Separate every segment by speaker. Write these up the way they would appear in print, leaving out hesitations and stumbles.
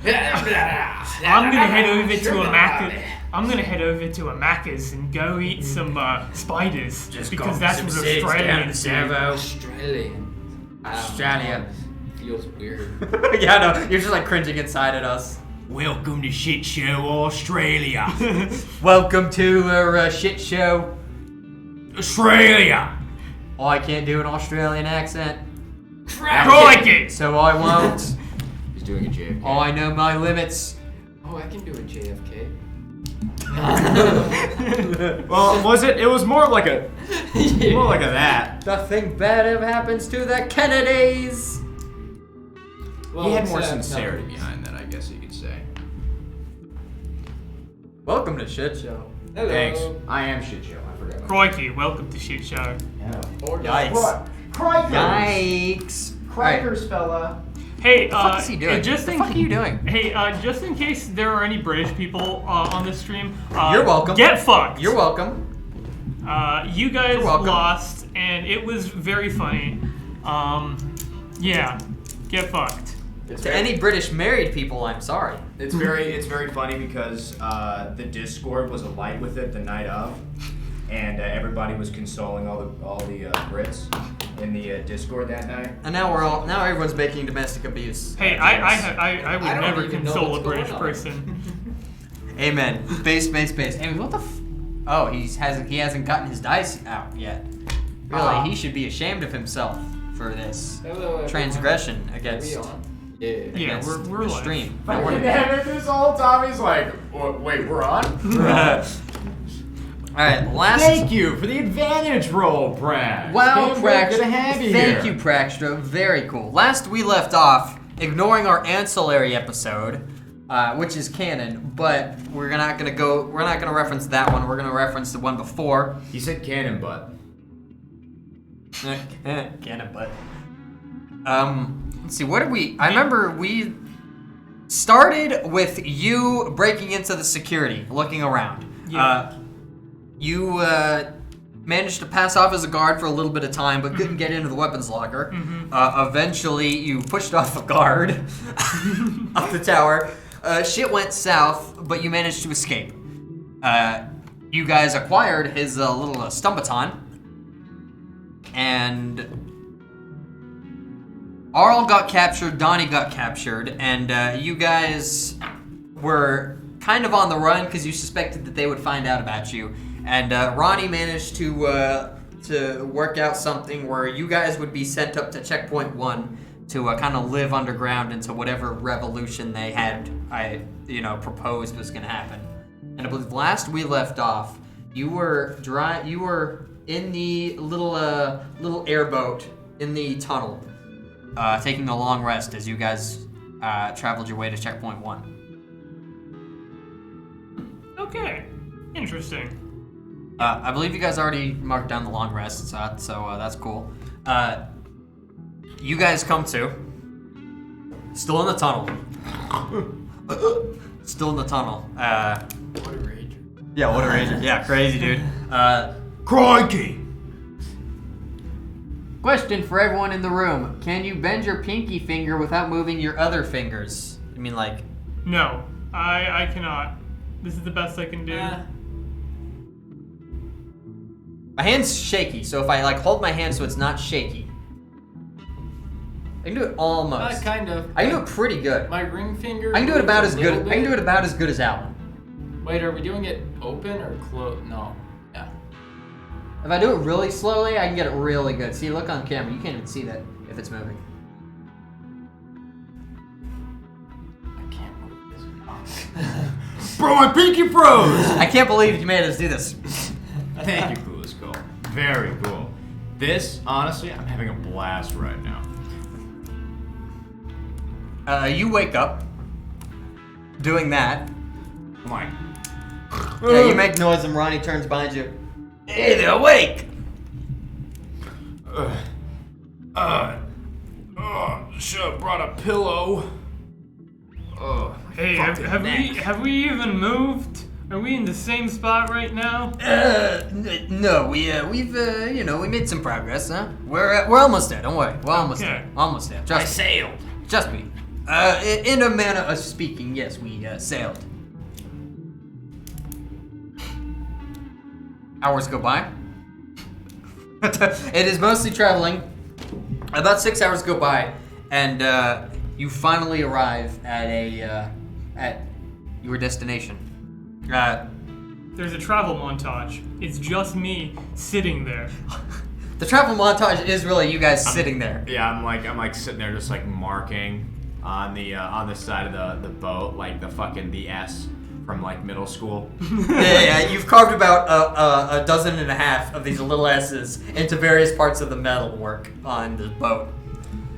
Speaker 1: I'm gonna head over to a Macca's. I'm gonna head over to a Macca's and go eat some spiders because that's what Australians do.
Speaker 2: Australia.
Speaker 3: Feels weird.
Speaker 2: Yeah, no, you're just like cringing inside at us.
Speaker 4: Welcome to Shit Show Australia.
Speaker 2: Welcome to our shit show.
Speaker 4: Australia.
Speaker 2: Oh, I can't do an Australian accent.
Speaker 1: Crikey!
Speaker 2: So I won't.
Speaker 3: He's doing a JFK.
Speaker 2: Oh, I know my limits.
Speaker 3: Oh, I can do a JFK.
Speaker 5: Well, was it? It was more like a that.
Speaker 2: Nothing bad ever happens to the Kennedys.
Speaker 3: Well,
Speaker 5: He had more sincerity behind that, I guess you could say.
Speaker 2: Welcome to Shit Show.
Speaker 3: Hello.
Speaker 5: Thanks. I am Shit Show. I forgot.
Speaker 1: Crikey, welcome to Shit Show.
Speaker 3: Or
Speaker 2: Yikes.
Speaker 5: Crikers.
Speaker 2: Yikes.
Speaker 5: Crikers, fella.
Speaker 1: Hey,
Speaker 2: What the fuck is he doing?
Speaker 1: Just
Speaker 2: What
Speaker 1: in
Speaker 2: the fuck are you doing?
Speaker 1: Hey, just in case there are any British people on this stream,
Speaker 2: You're welcome.
Speaker 1: Get fucked.
Speaker 2: You're welcome.
Speaker 1: You guys
Speaker 2: You're welcome.
Speaker 1: lost, and it was very funny. Yeah, get fucked.
Speaker 2: To any British married people, I'm sorry.
Speaker 5: It's very funny because the Discord was alight with it the night of, and everybody was consoling all the Brits in the Discord that night.
Speaker 2: And now everyone's making domestic abuse.
Speaker 1: Hey, I would
Speaker 3: I don't
Speaker 1: never
Speaker 3: even know
Speaker 1: console a
Speaker 3: what's
Speaker 1: British
Speaker 3: going on.
Speaker 1: person.
Speaker 2: Amen. Base. Hey, what the? Oh, he hasn't gotten his dice out yet. Really, he should be ashamed of himself for this
Speaker 3: Hello, everyone.
Speaker 2: transgression
Speaker 3: Are we
Speaker 2: against.
Speaker 3: on? Yeah.
Speaker 1: Yeah,
Speaker 2: against
Speaker 1: we're
Speaker 2: the
Speaker 1: live.
Speaker 2: stream.
Speaker 5: Fucking damn it, this whole time he's like, wait, we're on?
Speaker 2: All right, last.
Speaker 5: Thank you for the advantage roll, Brad.
Speaker 2: Wow,
Speaker 5: Can't wait to
Speaker 2: Praxtra.
Speaker 5: have you
Speaker 2: Thank
Speaker 5: here.
Speaker 2: you, Praxtra. Very cool. Last we left off, ignoring our ancillary episode, which is canon, but we're not gonna reference that one. We're gonna reference the one before.
Speaker 5: He said cannon butt.
Speaker 2: Canon, but let's see. What did we? I remember we started with you breaking into the security, looking around.
Speaker 1: Yeah.
Speaker 2: You managed to pass off as a guard for a little bit of time, but couldn't get into the weapons locker. Eventually, you pushed off a guard off the tower. Shit went south, but you managed to escape. You guys acquired his little stumbaton, and Arl got captured, Donnie got captured, and you guys were kind of on the run because you suspected that they would find out about you. And Ronnie managed to work out something where you guys would be sent up to Checkpoint 1 to kind of live underground until whatever revolution they had, proposed was going to happen. And I believe last we left off, you were in the little airboat in the tunnel, taking a long rest as you guys traveled your way to Checkpoint 1.
Speaker 1: Okay, interesting.
Speaker 2: I believe you guys already marked down the long rest, so that's cool. You guys come to. Still in the tunnel. Still in the tunnel.
Speaker 3: What a rage.
Speaker 2: Yeah, what a rager. Yeah, crazy, dude.
Speaker 4: Crikey.
Speaker 2: Question for everyone in the room. Can you bend your pinky finger without moving your other fingers? I mean, like...
Speaker 1: No, I cannot. This is the best I can do.
Speaker 2: My hand's shaky, so if I, hold my hand so it's not shaky. I can do it almost.
Speaker 3: Kind of.
Speaker 2: I can do it pretty good.
Speaker 3: My ring finger.
Speaker 2: I can do it about as
Speaker 3: moves a
Speaker 2: good.
Speaker 3: little
Speaker 2: I can do
Speaker 3: bit.
Speaker 2: it about as good as Alan.
Speaker 3: Wait, are we doing it open or closed? No. Yeah.
Speaker 2: If I do it really slowly, I can get it really good. See, look on camera. You can't even see that if it's moving.
Speaker 3: I can't move this.
Speaker 4: Bro, my pinky froze.
Speaker 2: I can't believe you made us do this.
Speaker 5: Thank you, Coolest Skull. Very cool. This, honestly, I'm having a blast right now.
Speaker 2: You wake up doing that.
Speaker 5: I'm like,
Speaker 2: Yeah, you make noise and Ronnie turns behind you. Hey, they're awake!
Speaker 5: should have brought a pillow.
Speaker 1: Hey, have we even moved? Are we in the same spot right now?
Speaker 2: No, we've we made some progress, huh? We're almost there. Don't worry, we're almost
Speaker 1: Okay.
Speaker 2: there. Almost there.
Speaker 4: I
Speaker 2: Trust me.
Speaker 4: sailed.
Speaker 2: Trust me. In a manner of speaking, yes, we sailed. Hours go by. It is mostly traveling. About 6 hours go by, and you finally arrive at at your destination.
Speaker 1: There's a travel montage. It's just me sitting there.
Speaker 2: The travel montage is really you guys sitting there.
Speaker 5: Yeah, I'm like sitting there just like marking on the side of the boat, like the S from like middle school.
Speaker 2: Yeah, you've carved about a dozen and a half of these little S's into various parts of the metal work on the boat.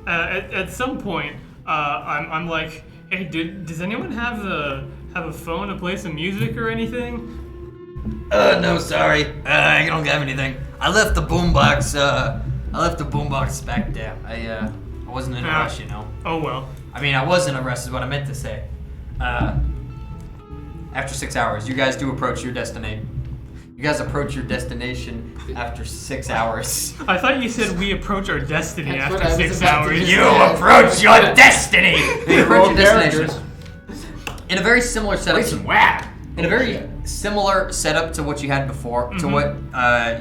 Speaker 1: At some point, I'm like, hey, does anyone have a phone to play some music or anything?
Speaker 2: No, sorry. I don't have anything. I left the boombox back there. I wasn't in a rush, you know.
Speaker 1: Oh well.
Speaker 2: I mean, I was in a rush is what I meant to say. After 6 hours, you guys do approach your destination. You guys approach your destination after 6 hours.
Speaker 1: I thought you said we approach our destiny
Speaker 3: That's what
Speaker 1: after
Speaker 3: I was
Speaker 1: 6
Speaker 3: about to
Speaker 1: hours.
Speaker 3: just
Speaker 2: You
Speaker 3: say.
Speaker 2: approach your destiny! You approach your destination.
Speaker 5: Characters.
Speaker 2: In a very similar setup.
Speaker 5: Play some WAP.
Speaker 2: In a very similar setup to what you had before, to what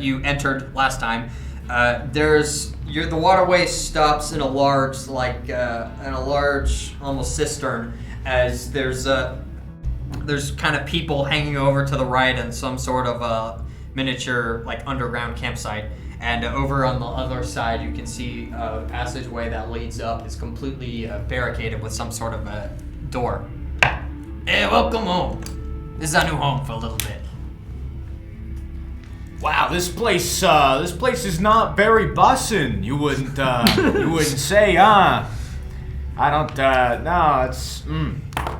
Speaker 2: you entered last time, the waterway stops in a large, almost cistern, as there's kind of people hanging over to the right and some sort of miniature like underground campsite. And over on the other side, you can see a passageway that leads up is completely barricaded with some sort of a door. Hey, welcome home. This is our new home for a little bit.
Speaker 4: Wow, this place is not very bussin'. You wouldn't say, I don't, no, it's,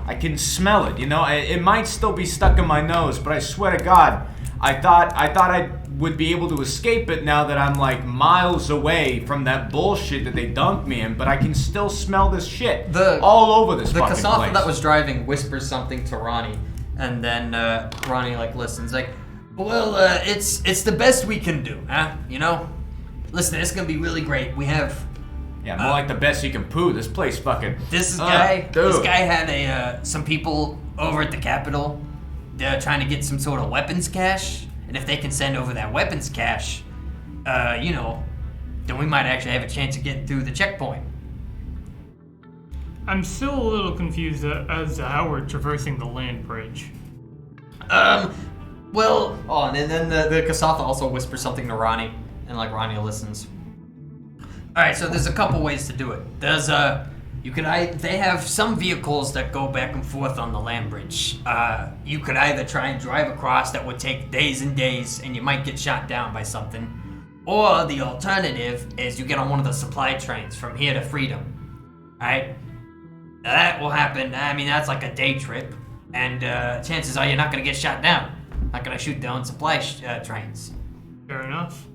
Speaker 4: I can smell it, you know? It might still be stuck in my nose, but I swear to God, I thought I would be able to escape it now that I'm like miles away from that bullshit that they dunked me in, but I can still smell this shit all over this fucking place.
Speaker 2: The Kasatha that was driving whispers something to Ronnie, and then Ronnie like listens, like, well, it's the best we can do, huh? You know? Listen, it's gonna be really great. We have...
Speaker 4: Yeah, more like the best you can poo. This place fucking...
Speaker 2: This guy had some people over at the Capitol. They're trying to get some sort of weapons cache, and if they can send over that weapons cache, then we might actually have a chance of getting through the checkpoint.
Speaker 1: I'm still a little confused as to how we're traversing the land bridge.
Speaker 2: Well, and then the Kasatha also whispers something to Ronnie, and like Ronnie listens. All right, so there's a couple ways to do it. There's they have some vehicles that go back and forth on the land bridge. You could either try and drive across, that would take days and days, and you might get shot down by something. Or the alternative is you get on one of the supply trains from here to Freedom. All right? Now that will happen. I mean, that's like a day trip, and chances are you're not going to get shot down. Not going to shoot down supply trains.
Speaker 1: Fair enough.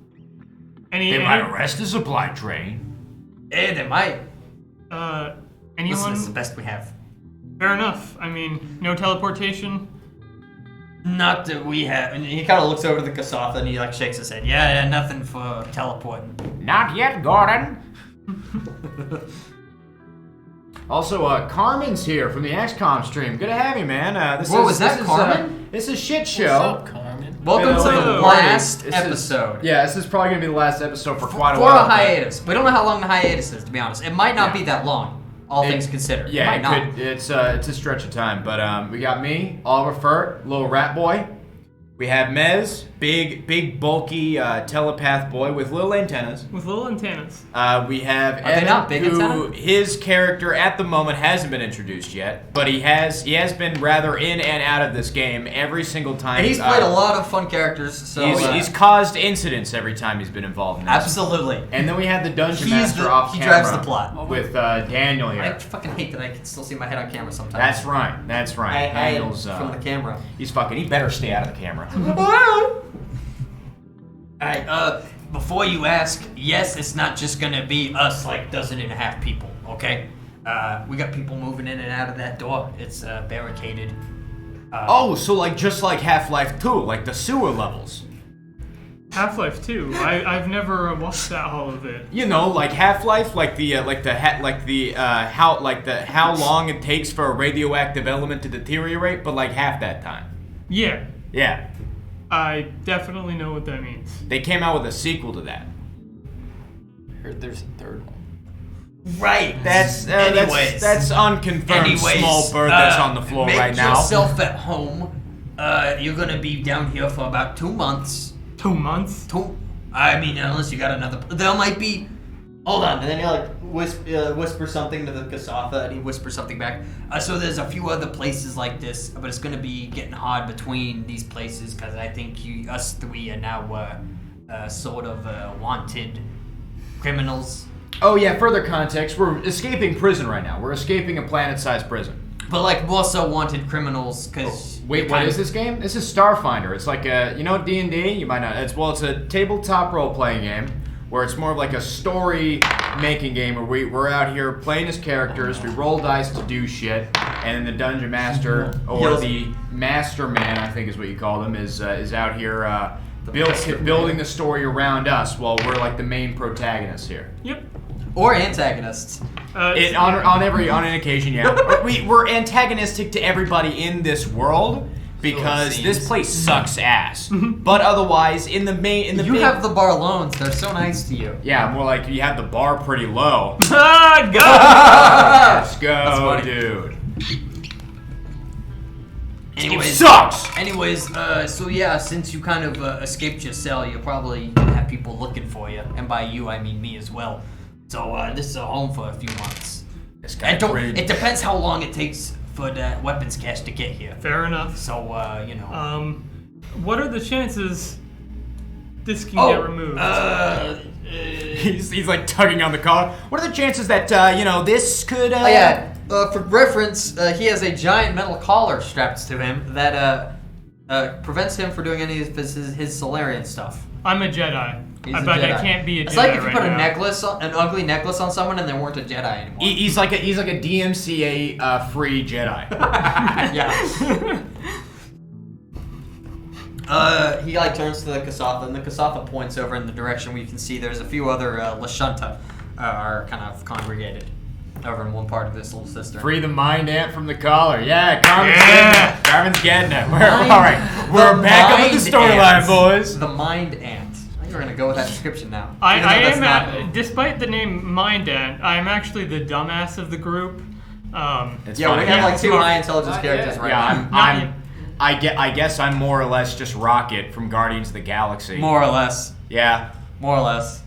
Speaker 4: They might arrest the supply train.
Speaker 2: Yeah, they might.
Speaker 1: Anyone?
Speaker 2: Listen, this is the best we have.
Speaker 1: Fair enough. I mean, no teleportation?
Speaker 2: Not that we have. And he kind of looks over to the Kasatha and he like shakes his head. Yeah, nothing for teleporting.
Speaker 4: Not yet, Gordon.
Speaker 5: Also, Carmen's here from the XCOM stream. Good to have you, man.
Speaker 2: Carmen?
Speaker 5: This is Shit Show.
Speaker 3: What's up, Carmen?
Speaker 2: Welcome to the
Speaker 1: Hello.
Speaker 2: last
Speaker 5: This is-
Speaker 2: episode.
Speaker 5: This is probably gonna be the last episode for quite a
Speaker 2: For
Speaker 5: while.
Speaker 2: a hiatus. We don't know how long the hiatus is, to be honest. It might not be that long, all things considered.
Speaker 5: Yeah,
Speaker 2: it might not.
Speaker 5: it's a stretch of time. But we got me, Oliver Furt, little rat boy. We have Mez, big, bulky telepath boy with little antennas.
Speaker 1: With little antennas.
Speaker 5: We have
Speaker 2: Are they
Speaker 5: Evan,
Speaker 2: not big
Speaker 5: who
Speaker 2: antenna?
Speaker 5: his character at the moment hasn't been introduced yet, but he has been rather in and out of this game every single time.
Speaker 2: And he's played a lot of fun characters, so
Speaker 5: He's caused incidents every time he's been involved in this.
Speaker 2: absolutely.
Speaker 5: And then we have the dungeon
Speaker 2: He
Speaker 5: master off
Speaker 2: drives
Speaker 5: camera
Speaker 2: the plot.
Speaker 5: with Daniel
Speaker 2: I
Speaker 5: here.
Speaker 2: fucking hate that I can still see my head on camera sometimes.
Speaker 5: That's right.
Speaker 2: I
Speaker 5: Daniel's
Speaker 2: from the camera.
Speaker 5: he's fucking. He better stay out of the camera.
Speaker 2: Alright, before you ask, yes, it's not just gonna be us like dozen and a half people, okay? We got people moving in and out of that door. It's barricaded.
Speaker 5: Oh, so just like Half-Life 2, like the sewer levels.
Speaker 1: Half-Life 2. I've never watched that all of it.
Speaker 4: You know, like Half-Life, how long it takes for a radioactive element to deteriorate, but like half that time.
Speaker 1: Yeah.
Speaker 4: Yeah.
Speaker 1: I definitely know what that means.
Speaker 4: They came out with a sequel to that.
Speaker 3: I heard there's a third one.
Speaker 2: Right.
Speaker 4: That's unconfirmed small bird that's on the floor right now.
Speaker 2: Make yourself at home. You're gonna be down here for about 2 months.
Speaker 1: 2 months?
Speaker 2: I mean, unless you got another. There might be. Hold on. And then you like whisper something to the Kasatha, and he whispers something back. So there's a few other places like this, but it's gonna be getting hard between these places because I think us three are now sort of wanted criminals.
Speaker 4: Oh yeah, further context, we're escaping prison right now. We're escaping a planet-sized prison.
Speaker 2: But like more so wanted criminals because...
Speaker 4: Wait, what is this game? This is Starfinder. It's like a, you know D&D? You might not. It's a tabletop role-playing game where it's more of like a story-making game where we're out here playing as characters, we roll dice to do shit, and the Dungeon Master, or the Master Man, I think is what you call them, is out here building the story around us while we're like the main protagonists here.
Speaker 1: Yep.
Speaker 2: Or antagonists.
Speaker 4: On an occasion, yeah. We're antagonistic to everybody in this world because this place sucks ass. But otherwise, you
Speaker 2: have the bar loans. They're so nice to you.
Speaker 4: Yeah, more like you have the bar pretty low.
Speaker 1: Let's
Speaker 4: go, dude.
Speaker 2: Anyways,
Speaker 4: it sucks.
Speaker 2: Anyways, so yeah, since you kind of escaped your cell, you're probably gonna have people looking for you, and by you I mean me as well. So this is a home for a few months. It depends how long it takes for the weapons cache to get here.
Speaker 1: Fair enough.
Speaker 2: So you know.
Speaker 1: What are the chances this can get removed?
Speaker 4: He's like tugging on the collar. What are the chances that this could?
Speaker 2: Oh yeah. For reference, he has a giant metal collar strapped to him that prevents him from doing any of his Solarian stuff.
Speaker 1: I'm a Jedi. I can't be a Jedi.
Speaker 2: It's like if you put an ugly necklace on someone and they weren't a Jedi anymore.
Speaker 4: He's like a DMCA free Jedi.
Speaker 2: Yeah. He like turns to the Kasatha, and the Kasatha points over in the direction where you can see there's a few other Lashunta are kind of congregated over in one part of this little cistern.
Speaker 4: Free the mind ant from the collar. Yeah, Carmen's getting it. All right, we're back up with the storyline, boys.
Speaker 2: The mind ant. We're gonna go with that description now.
Speaker 1: Despite the name Mind Ant, I am actually the dumbass of the group.
Speaker 2: We have like two high intelligence characters right now.
Speaker 4: I guess I'm more or less just Rocket from Guardians of the Galaxy.
Speaker 2: More or less.
Speaker 4: Yeah.
Speaker 2: More or less.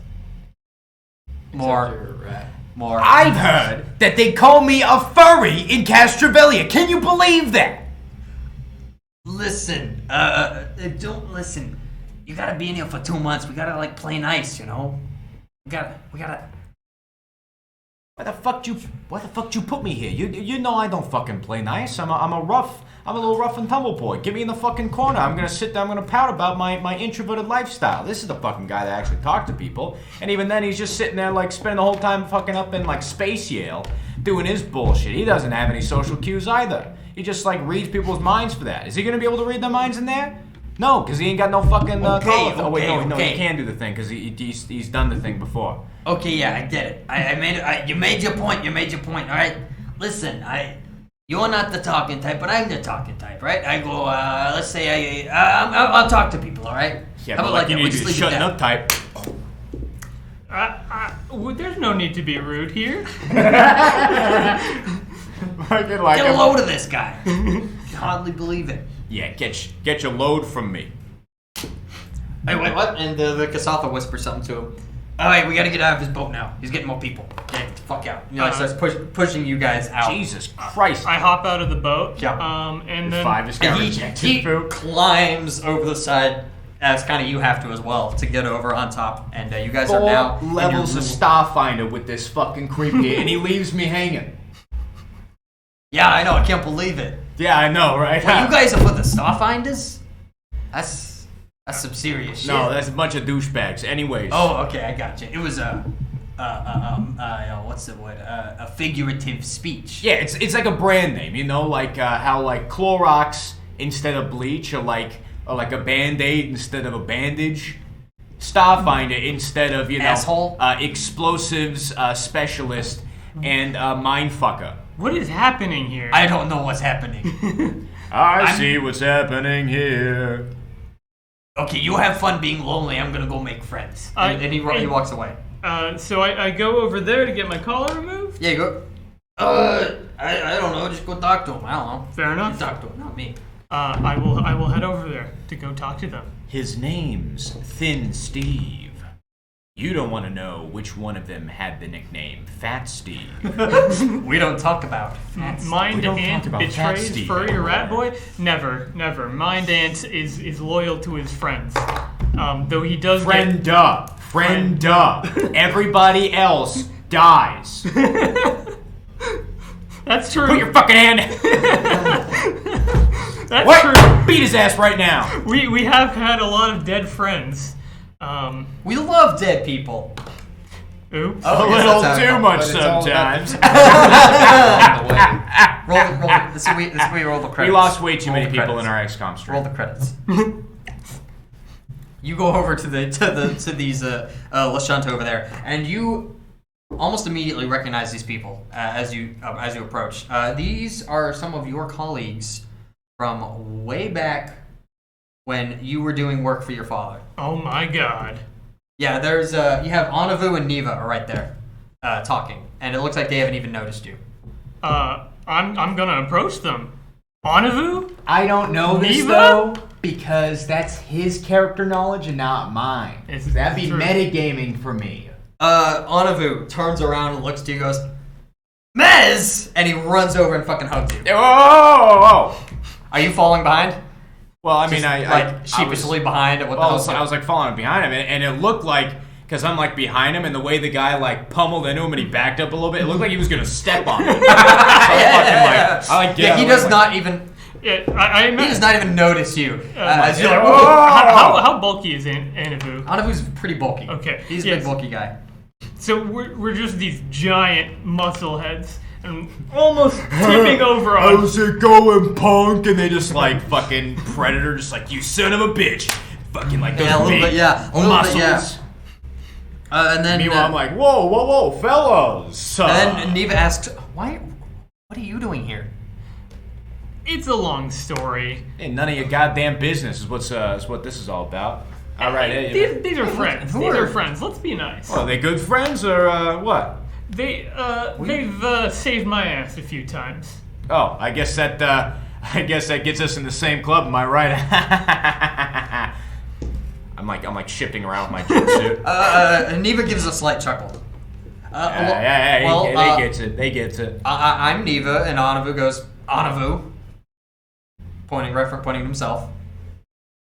Speaker 2: More.
Speaker 4: I've heard that they call me a furry in Castrovelia. Can you believe that?
Speaker 2: Listen, don't listen. You gotta be in here for 2 months. We gotta like play nice, you know. We gotta.
Speaker 4: Why the fuck you put me here? You know I don't fucking play nice. I'm a little rough and tumble boy. Get me in the fucking corner. I'm gonna sit there. I'm gonna pout about my introverted lifestyle. This is the fucking guy that actually talks to people. And even then, he's just sitting there like spending the whole time fucking up in like Space Yale, doing his bullshit. He doesn't have any social cues either. He just like reads people's minds for that. Is he gonna be able to read their minds in there? No, because he ain't got no fucking
Speaker 2: No,
Speaker 4: he can do the thing because he's done the thing before.
Speaker 2: Okay, yeah, I get it. I made it. You made your point. All right. Listen, you're not the talking type, but I'm the talking type, right? I go. Let's say I'll talk to people. All right.
Speaker 4: Yeah, but like you need to be shutting up type.
Speaker 1: There's no need to be rude here.
Speaker 2: Get a load of this guy. I can hardly believe it.
Speaker 4: Yeah, get your load from me.
Speaker 2: Hey, wait, what? And the Kasatha whispers something to him. All right, we gotta get out of his boat now. He's getting more people. Get the fuck out. He starts pushing you guys out.
Speaker 4: Jesus Christ.
Speaker 1: I hop out of the boat.
Speaker 2: Yeah.
Speaker 1: And then
Speaker 2: he climbs over the side, as kind of you have to as well, to get over on top. And you guys are now
Speaker 4: 4 levels of Starfinder with this fucking creep here, and he leaves me hanging.
Speaker 2: Yeah, I know. I can't believe it.
Speaker 4: Yeah, I know, right?
Speaker 2: Well, you guys are for the Starfinders? That's some serious shit.
Speaker 4: No, that's a bunch of douchebags. Anyways.
Speaker 2: Oh, okay, I got you. It was what's the word? A figurative speech.
Speaker 4: Yeah, it's like a brand name, you know, like how like Clorox instead of bleach, or like a Band-Aid instead of a bandage. Starfinder instead of,
Speaker 2: Asshole.
Speaker 4: explosives specialist and mindfucker.
Speaker 1: What is happening here?
Speaker 2: I don't know what's happening.
Speaker 4: I see what's happening here.
Speaker 2: Okay, you have fun being lonely. I'm gonna go make friends. And he walks away.
Speaker 1: So I go over there to get my collar removed?
Speaker 2: Yeah, you go. I don't know. Just go talk to him. I don't know.
Speaker 1: Fair enough.
Speaker 2: You talk to him, not me.
Speaker 1: I will head over there to go talk to them.
Speaker 4: His name's Thin Steve. You don't want to know which one of them had the nickname Fat Steve.
Speaker 2: We don't talk about Fat Steve.
Speaker 1: Mind
Speaker 4: We don't
Speaker 1: Ant
Speaker 4: talk about Fat
Speaker 1: betrays
Speaker 4: Steve
Speaker 1: furry
Speaker 4: anymore.
Speaker 1: rat boy? Never. Mind Ant is loyal to his friends. Though he does
Speaker 4: Friend up. Everybody else dies.
Speaker 1: That's true.
Speaker 4: Put your fucking hand.
Speaker 1: That's
Speaker 4: What?
Speaker 1: true.
Speaker 4: Beat his ass right now.
Speaker 1: We have had a lot of dead friends.
Speaker 2: We love dead people.
Speaker 1: Oops.
Speaker 4: A
Speaker 2: yeah,
Speaker 4: little
Speaker 2: that's how it
Speaker 4: too
Speaker 2: goes.
Speaker 4: much
Speaker 3: But it's all about
Speaker 4: sometimes.
Speaker 3: On the way.
Speaker 2: Roll. This is where we roll the credits.
Speaker 4: We lost way too
Speaker 2: Roll
Speaker 4: many
Speaker 2: the
Speaker 4: people in
Speaker 2: credits.
Speaker 4: our XCOM stream.
Speaker 2: Roll the credits. You go over to these Lashunta over there, and you almost immediately recognize these people as you approach. These are some of your colleagues from way back when you were doing work for your father.
Speaker 1: Oh my god.
Speaker 2: Yeah, there's you have Anavu and Neva are right there talking, and it looks like they haven't even noticed you.
Speaker 1: I'm gonna approach them. Anavu?
Speaker 5: I don't know this
Speaker 1: Neva?
Speaker 5: though because that's his character knowledge and not mine. That'd be
Speaker 1: true.
Speaker 5: metagaming for me.
Speaker 2: Anavu turns around and looks to you, and goes, Mez! And he runs over and fucking hugs you.
Speaker 4: Whoa!
Speaker 2: Are you falling behind?
Speaker 4: Well, I mean,
Speaker 2: Just,
Speaker 4: I
Speaker 2: sheepishly behind. What the
Speaker 4: Well,
Speaker 2: hell's
Speaker 4: I was like following behind him, and it looked like, because I'm like behind him, and the way the guy like pummeled into him and he backed up a little bit, it looked like he was gonna step on me.
Speaker 2: Yeah, he does not even.
Speaker 1: Yeah, I
Speaker 2: He does not even notice you. As you're
Speaker 1: yeah,
Speaker 2: like,
Speaker 1: well,
Speaker 2: "Whoa!"
Speaker 1: how bulky is Anavu?
Speaker 2: Anavu's pretty bulky.
Speaker 1: Okay,
Speaker 2: He's a
Speaker 1: yes.
Speaker 2: big bulky guy.
Speaker 1: So we're just these giant muscle heads and almost tipping over on.
Speaker 4: How's it going, punk? And they just like fucking Predator, just like, you son of a bitch. Fucking like those
Speaker 2: Yeah, a little
Speaker 4: big
Speaker 2: bit, yeah. A little
Speaker 4: muscles.
Speaker 2: bit, yeah. And then
Speaker 4: Meanwhile, I'm like, whoa, fellas.
Speaker 2: and then Neva asks, "Why? What are you doing here?"
Speaker 1: It's a long story.
Speaker 4: Hey, none of your goddamn business is what this is all about. All right, hey,
Speaker 1: These are friends.
Speaker 2: who
Speaker 1: These
Speaker 2: are-
Speaker 1: are friends. Let's be nice.
Speaker 4: well, are they good friends or what?
Speaker 1: They've saved my ass a few times.
Speaker 4: Oh, I guess that gets us in the same club. Am I right? I'm like shifting around with my jumpsuit.
Speaker 2: Neva gives a slight chuckle.
Speaker 4: They gets it.
Speaker 2: I'm Neva, and Anavu goes, Anavu, pointing to himself.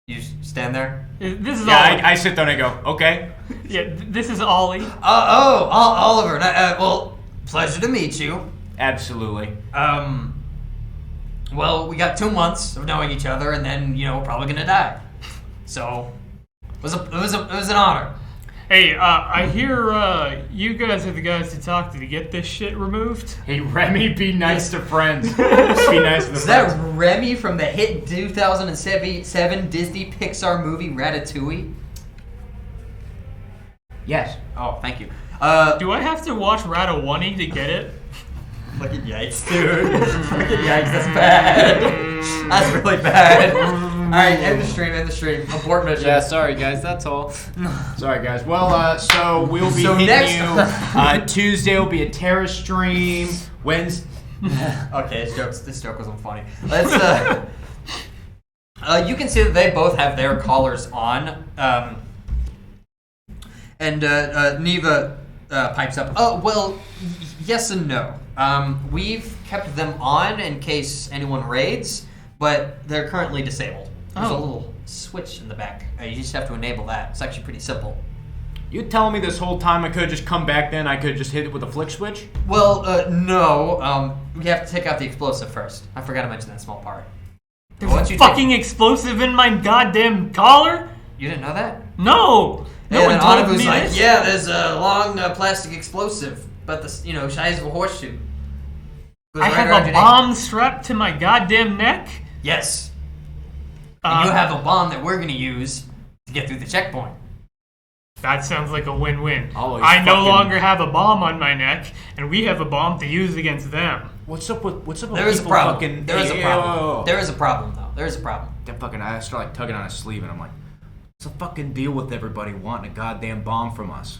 Speaker 2: You just stand there.
Speaker 1: This is
Speaker 4: Yeah,
Speaker 1: Ollie.
Speaker 4: I sit there and I go, okay.
Speaker 1: Yeah, this is Ollie.
Speaker 2: Oliver. Well, pleasure to meet you.
Speaker 4: Absolutely.
Speaker 2: Well, we got 2 months of knowing each other, and then we're probably gonna die. So, it was an honor.
Speaker 1: Hey, I hear you guys are the guys to talk to get this shit removed.
Speaker 4: Hey, Remy, be nice to friends. Be nice to the
Speaker 2: Is that
Speaker 4: friends.
Speaker 2: Remy from the hit 2007 Disney Pixar movie Ratatouille?
Speaker 5: Yes.
Speaker 2: Oh, thank you.
Speaker 1: Do I have to watch Ratatouille to get it?
Speaker 2: Look at yikes, dude. Look at yikes, that's bad. That's really bad. Alright, end the stream. Abort mission.
Speaker 3: Yeah, sorry guys, that's all.
Speaker 4: Sorry, guys. Well, so we'll be hitting you. Tuesday will be a Terra stream. Wednesday.
Speaker 2: Okay, this joke wasn't funny. Let's you can see that they both have their collars on. And Neva pipes up. Oh, well, yes and no. We've kept them on in case anyone raids, but they're currently disabled. There's a little switch in the back. You just have to enable that. It's actually pretty simple.
Speaker 4: You telling me this whole time I could have just come back then? I could have just hit it with a flick switch?
Speaker 2: Well, no. We have to take out the explosive first. I forgot to mention that small part.
Speaker 1: There's a fucking explosive in my goddamn collar?
Speaker 2: You didn't know that?
Speaker 1: No! No
Speaker 2: And
Speaker 1: one
Speaker 2: then
Speaker 1: told
Speaker 2: Anavu's
Speaker 1: me
Speaker 2: like,
Speaker 1: this.
Speaker 2: yeah, there's a long plastic explosive, but the size of a horseshoe. Goes
Speaker 1: I
Speaker 2: right
Speaker 1: have
Speaker 2: around
Speaker 1: a
Speaker 2: your neck.
Speaker 1: bomb strapped to my goddamn neck?
Speaker 2: Yes. And you have a bomb that we're gonna use to get through the checkpoint.
Speaker 1: That sounds like a win-win.
Speaker 4: Always
Speaker 1: I no
Speaker 4: fucking-
Speaker 1: longer have a bomb on my neck, and we have a bomb to use against them.
Speaker 4: What's up with
Speaker 2: There is a
Speaker 4: people
Speaker 2: problem.
Speaker 4: fucking?
Speaker 2: There is a
Speaker 4: Hey,
Speaker 2: problem.
Speaker 4: whoa.
Speaker 2: There is a problem, though. There is a problem.
Speaker 4: That fucking, I start like tugging on his sleeve, and I'm like, what's the fucking deal with everybody wanting a goddamn bomb from us?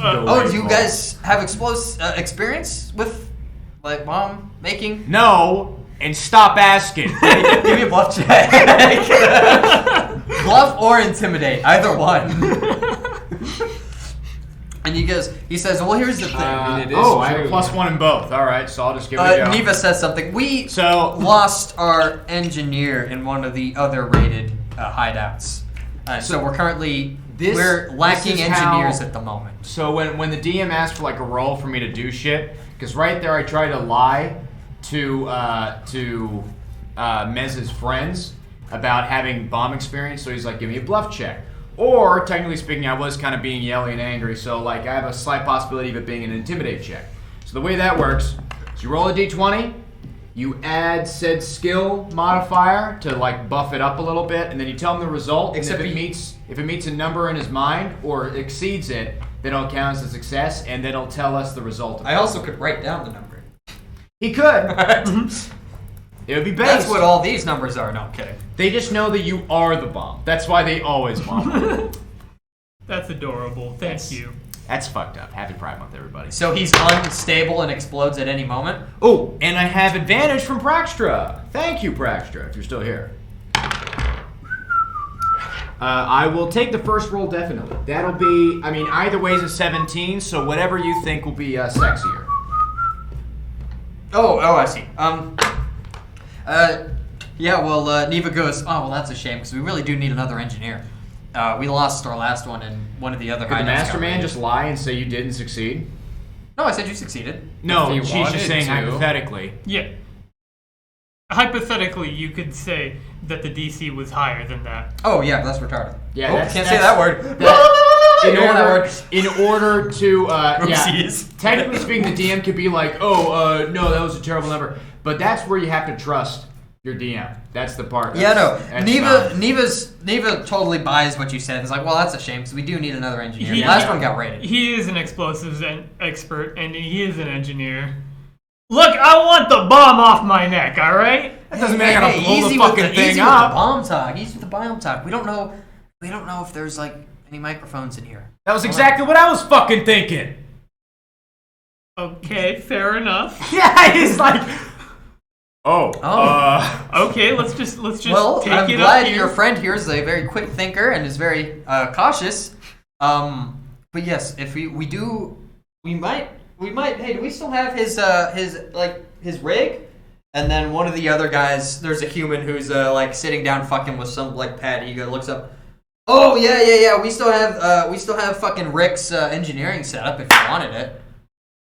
Speaker 2: Oh, do you guys have experience with like bomb making?
Speaker 4: No, and stop asking.
Speaker 2: Give me a bluff check. Bluff or intimidate, either one. And he says, well, here's the thing.
Speaker 3: it is
Speaker 4: I have a
Speaker 3: true.
Speaker 4: +1 in both. All right, so I'll just give it a go.
Speaker 2: Neva says something. We
Speaker 4: So-
Speaker 2: lost our engineer in one of the other raided hideouts. So we're currently we're lacking
Speaker 4: this is
Speaker 2: engineers
Speaker 4: how-
Speaker 2: at the moment.
Speaker 4: So when the DM asked for like a roll for me to do shit, because right there I tried to lie to Mez's friends about having bomb experience, so he's like, give me a bluff check. Or, technically speaking, I was kind of being yelly and angry, so like I have a slight possibility of it being an intimidate check. So the way that works is you roll a d20, you add said skill modifier to like buff it up a little bit, and then you tell him the result.
Speaker 2: Except
Speaker 4: and if it meets a number in his mind or exceeds it, then it'll count as a success, and then it'll tell us the result.
Speaker 2: I also could write down the number.
Speaker 4: He could. It would be based.
Speaker 2: That's what all these numbers are. No, I'm kidding.
Speaker 4: They just know that you are the bomb. That's why they always bomb.
Speaker 1: That's adorable. Thank you.
Speaker 4: That's fucked up. Happy Pride Month, everybody.
Speaker 2: So he's unstable and explodes at any moment.
Speaker 4: Oh, and I have advantage from Praxtra. Thank you, Praxtra, if you're still here. I will take the first roll definitely. That'll be, either way's a 17, so whatever you think will be sexier.
Speaker 2: Oh, I see. Neva goes, oh, well, that's a shame, because we really do need another engineer. We lost our last one, and one of the other
Speaker 4: Could the
Speaker 2: hideouts
Speaker 4: Master
Speaker 2: got
Speaker 4: Man
Speaker 2: raided.
Speaker 4: just lie and say you didn't succeed?
Speaker 2: No, I said you succeeded.
Speaker 4: No,
Speaker 3: If you
Speaker 4: she's
Speaker 3: wanted
Speaker 4: just saying
Speaker 3: to.
Speaker 4: hypothetically.
Speaker 1: Yeah. Hypothetically, you could say that the DC was higher than that.
Speaker 2: Oh, yeah, that's retarded.
Speaker 4: Yeah,
Speaker 2: oh,
Speaker 4: that's-
Speaker 2: can't
Speaker 4: that's-
Speaker 2: say that word.
Speaker 4: In
Speaker 2: You know that
Speaker 4: order,
Speaker 2: word.
Speaker 4: in order to,
Speaker 2: Oopsies.
Speaker 4: technically speaking, the DM could be like, no, that was a terrible number. But that's where you have to trust your DM. That's the part.
Speaker 2: Yeah, no.
Speaker 4: That's
Speaker 2: Neva totally buys what you said. It's like, well, that's a shame because we do need another engineer.
Speaker 1: He-
Speaker 2: Last one got raided.
Speaker 1: He is an explosives expert, and he is an engineer. Look, I want the bomb off my neck, alright?
Speaker 4: That doesn't mean I gotta blow the
Speaker 2: easy
Speaker 4: fucking
Speaker 2: with
Speaker 4: thing
Speaker 2: easy
Speaker 4: up.
Speaker 2: With the bomb talk. Easy with the bomb talk. We don't know if there's like any microphones in here.
Speaker 4: That was exactly what I was fucking thinking.
Speaker 1: Okay, fair enough.
Speaker 4: Yeah, he's like,
Speaker 1: Okay, let's just
Speaker 2: Well,
Speaker 1: take
Speaker 2: I'm
Speaker 1: it
Speaker 2: glad
Speaker 1: up here.
Speaker 2: your friend here is a very quick thinker and is very cautious. But yes, if we might. Hey, do we still have his rig? And then one of the other guys, there's a human who's like sitting down fucking with some like pad. He looks up. Oh yeah. We still have fucking Rick's engineering setup if you wanted it.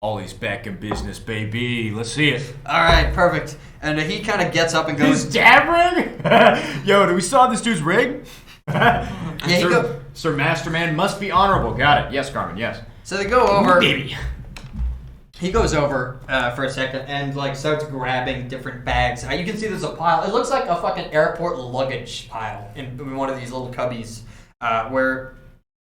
Speaker 4: Ollie's back in business, baby. Let's see it.
Speaker 2: All right, perfect. And he kind of gets up and goes.
Speaker 4: His dab rig? Yo, do we still have this dude's rig?
Speaker 2: he
Speaker 4: Sir Masterman must be honorable. Got it. Yes, Carmen. Yes.
Speaker 2: So they go over.
Speaker 4: Baby.
Speaker 2: He goes over for a second and like starts grabbing different bags. You can see there's a pile. It looks like a fucking airport luggage pile in one of these little cubbies where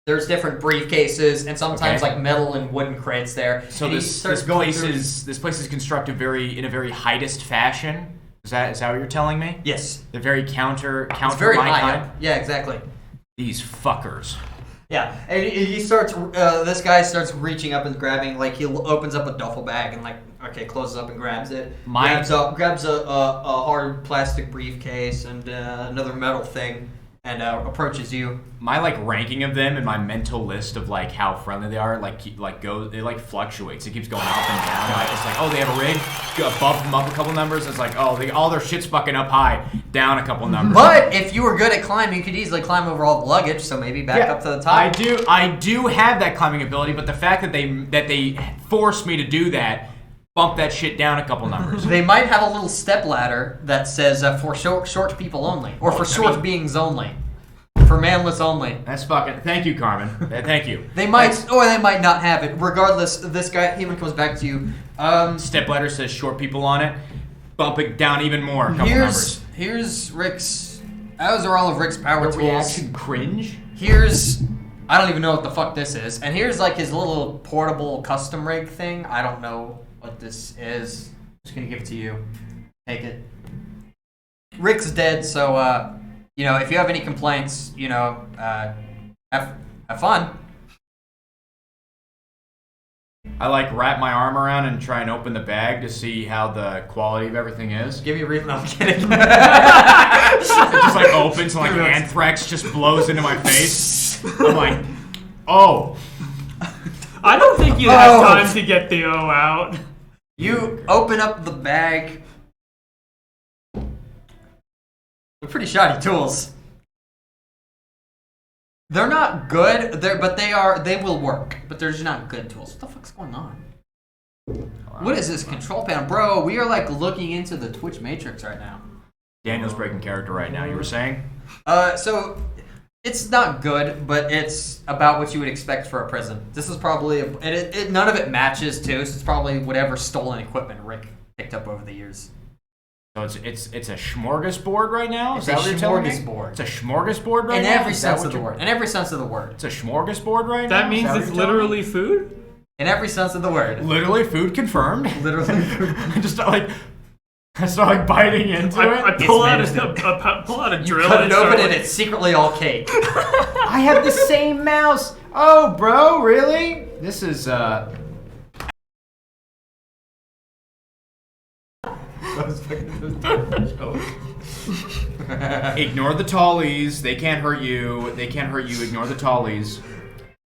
Speaker 2: there's different briefcases and sometimes like metal and wooden crates there.
Speaker 4: So
Speaker 2: And he
Speaker 4: this
Speaker 2: starts
Speaker 4: place
Speaker 2: going through-
Speaker 4: is constructed in a very heightist fashion. Is that what you're telling me?
Speaker 2: Yes.
Speaker 4: They're very counter
Speaker 2: It's very
Speaker 4: my
Speaker 2: high
Speaker 4: kind.
Speaker 2: up. Yeah, exactly.
Speaker 4: These fuckers.
Speaker 2: Yeah, and he starts. This guy starts reaching up and grabbing. Like he opens up a duffel bag and closes up and grabs it. Grabs a hard plastic briefcase and another metal thing, and approaches you.
Speaker 4: My ranking of them and my mental list of how friendly they are goes, it fluctuates. It keeps going up and down. It's like, they have a rig, bump them up a couple numbers. It's like, all their shit's fucking up high, down a couple numbers.
Speaker 2: But if you were good at climbing, you could easily climb over all the luggage. So maybe back up to the top.
Speaker 4: I do have that climbing ability, but the fact that they force me to do that, bump that shit down a couple numbers.
Speaker 2: They might have a little step ladder that says for short people only, or for short beings only. For manless only.
Speaker 4: That's fucking. Thank you, Carmen. Thank you.
Speaker 2: They might, or they might not have it. Regardless, this guy, human comes back to you.
Speaker 4: Stepladder says short people on it. Bump it down even more. A couple numbers.
Speaker 2: Here's Rick's those are all of Rick's power
Speaker 4: The
Speaker 2: tools.
Speaker 4: reaction cringe.
Speaker 2: Here's, I don't even know what the fuck this is. And here's like his little portable custom rig thing. I don't know what this is. Just gonna give it to you. Take it. Rick's dead, so you know, if you have any complaints, you know, have fun.
Speaker 4: I like wrap my arm around and try and open the bag to see how the quality of everything is.
Speaker 2: Give me a reason. I'm kidding.
Speaker 4: It just like opens and like anthrax just blows into my face. I'm like, oh.
Speaker 1: I don't think you have time to get the O out.
Speaker 2: You open up the bag. They're pretty shoddy tools. They're not good, but they will work. But they're just not good tools. What the fuck's going on? What is this control panel? Bro, we are like looking into the Twitch matrix right now.
Speaker 4: Daniel's breaking character right now. You were saying?
Speaker 2: So it's not good, but it's about what you would expect for a prison. This is probably none of it matches too, so it's probably whatever stolen equipment Rick picked up over the years.
Speaker 4: So it's a smorgasbord right now?
Speaker 2: It's
Speaker 4: Is that
Speaker 2: a
Speaker 4: what you're telling me?
Speaker 2: smorgasbord.
Speaker 4: It's a smorgasbord right
Speaker 2: In
Speaker 4: now?
Speaker 2: every
Speaker 4: Is that
Speaker 2: sense
Speaker 4: what
Speaker 2: of the
Speaker 4: you're-
Speaker 2: word. In every sense of the word.
Speaker 4: It's a smorgasbord right now?
Speaker 1: That
Speaker 4: Is
Speaker 1: means
Speaker 4: what
Speaker 1: it's
Speaker 4: you're telling me?
Speaker 1: literally food?
Speaker 2: In every sense of the word.
Speaker 4: Literally food confirmed.
Speaker 2: Literally.
Speaker 4: I just start like biting into
Speaker 1: I
Speaker 4: it.
Speaker 1: pull
Speaker 2: It's
Speaker 1: out a
Speaker 2: You
Speaker 1: drill
Speaker 2: cut
Speaker 1: and
Speaker 2: it open
Speaker 1: start
Speaker 2: and it's secretly all cake.
Speaker 4: I have the same mouse. Oh, bro, really? This is Ignore the tallies. They can't hurt you. They can't hurt you. Ignore the tallies.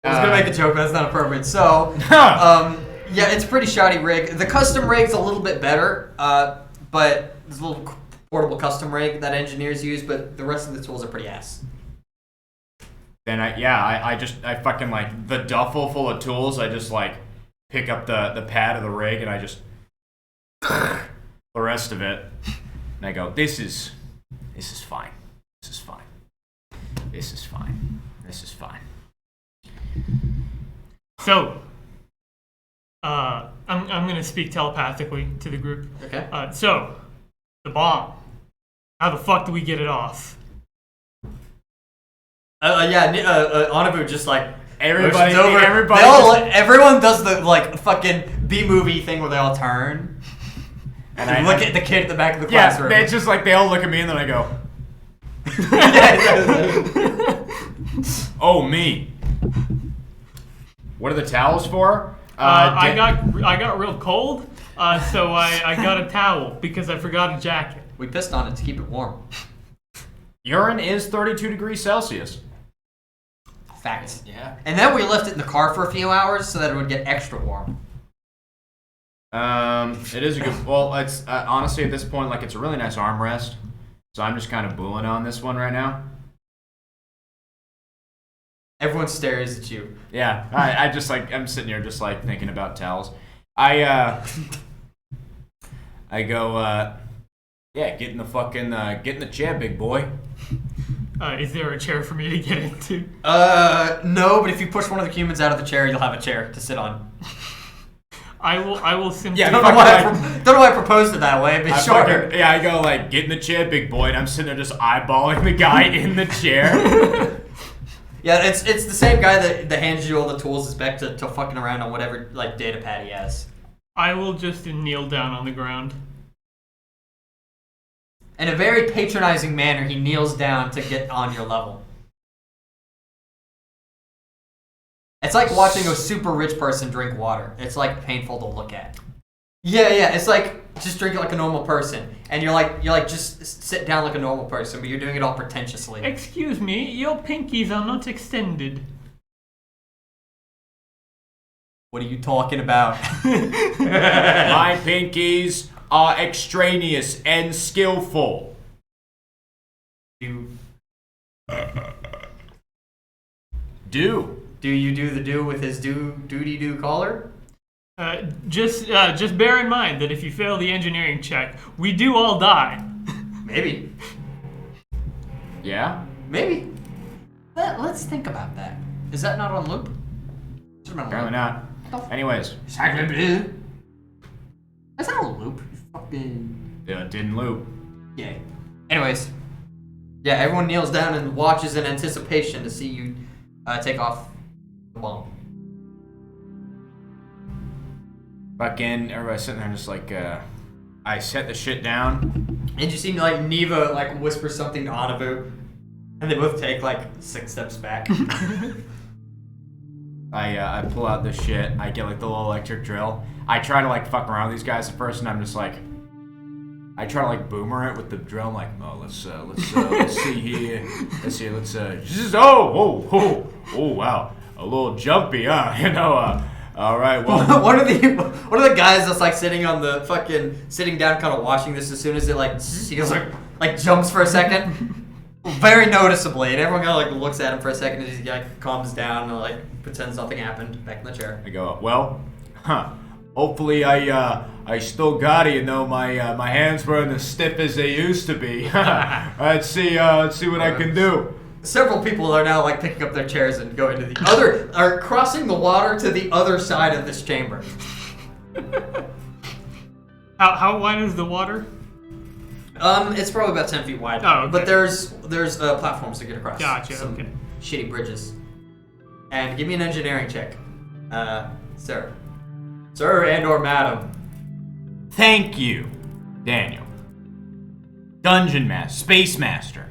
Speaker 2: I was gonna make a joke, but that's not appropriate. So, yeah, it's a pretty shoddy rig. The custom rig's a little bit better, but there's a little portable custom rig that engineers use, but the rest of the tools are pretty ass.
Speaker 4: Then I fucking like the duffel full of tools. I just like pick up the pad of the rig and I just the rest of it. And I go, this is fine. This is fine. This is fine. This is fine.
Speaker 1: So, I'm gonna speak telepathically to the group.
Speaker 2: Okay.
Speaker 1: So, the bomb. How the fuck do we get it off?
Speaker 2: Anabu just like
Speaker 4: Everybody,
Speaker 2: motions over.
Speaker 4: everybody.
Speaker 2: Everyone does the like fucking B movie thing where they all turn
Speaker 4: And
Speaker 2: and look at the kid at the back of the
Speaker 4: yeah,
Speaker 2: classroom.
Speaker 4: it's just like they all look at me and then I go, oh me. What are the towels for?
Speaker 1: I got real cold, so I got a towel because I forgot a jacket.
Speaker 2: We pissed on it to keep it warm.
Speaker 4: Urine is 32 degrees Celsius.
Speaker 2: Fact.
Speaker 3: Yeah.
Speaker 2: And then we left it in the car for a few hours so that it would get extra warm.
Speaker 4: It is a good. Well, it's honestly at this point like it's a really nice armrest. So I'm just kind of booing on this one right now.
Speaker 2: Everyone stares at you.
Speaker 4: Yeah, I just like I'm sitting here just like thinking about towels. I go yeah, get in the chair, big boy.
Speaker 1: Is there a chair for me to get into?
Speaker 2: No, but if you push one of the humans out of the chair, you'll have a chair to sit on.
Speaker 1: I will simply.
Speaker 4: Yeah,
Speaker 2: I don't know why I proposed it that way, but sure.
Speaker 4: I go like get in the chair, big boy, and I'm sitting there just eyeballing the guy in the chair.
Speaker 2: Yeah, it's the same guy that hands you all the tools is back to fucking around on whatever like data pad he has.
Speaker 1: I will just kneel down on the ground.
Speaker 2: In a very patronizing manner, he kneels down to get on your level. It's like watching a super rich person drink water. It's like painful to look at. Yeah, it's like just drink it like a normal person. And you're like just sit down like a normal person, but you're doing it all pretentiously.
Speaker 1: Excuse me, your pinkies are not extended.
Speaker 2: What are you talking about?
Speaker 4: My pinkies are extraneous and skillful.
Speaker 2: Do you do the do with his doody-doo collar?
Speaker 1: Just bear in mind that if you fail the engineering check, we do all die.
Speaker 2: Maybe.
Speaker 4: Yeah?
Speaker 2: Maybe. Let's think about that. Is that not on loop?
Speaker 4: Apparently not. Anyways.
Speaker 2: That's not a loop. You fucking...
Speaker 4: Didn't loop.
Speaker 2: Yay. Anyways. Yeah, everyone kneels down and watches in anticipation to see you take off the bomb.
Speaker 4: Fucking everybody's sitting there just like, I set the shit down.
Speaker 2: And you see like Neva like whisper something to Anavu, and they both take like 6 steps back.
Speaker 4: I pull out this shit. I get like the little electric drill. I try to like fuck around with these guys at first, and I'm just like, I try to like boomer it with the drill. I'm like, oh, let's see here. Oh, wow, a little jumpy, huh? You know, all right, well.
Speaker 2: One of the guys that's like sitting down, kind of watching this. As soon as it like he goes like jumps for a second. Very noticeably, and everyone kind of like looks at him for a second as he like calms down and like pretends nothing happened, back in the chair.
Speaker 4: I go, well, hopefully I still got it. You know, my hands weren't as stiff as they used to be. Let's see what I can do.
Speaker 2: Several people are now like picking up their chairs and going to are crossing the water to the other side of this chamber.
Speaker 1: How wide is the water?
Speaker 2: It's probably about 10 feet wide.
Speaker 1: Oh, okay.
Speaker 2: But there's platforms to get across.
Speaker 1: Gotcha.
Speaker 2: Some
Speaker 1: okay.
Speaker 2: shitty bridges. And give me an engineering check, sir, and/or madam.
Speaker 4: Thank you, Daniel. Dungeon Master, Space Master.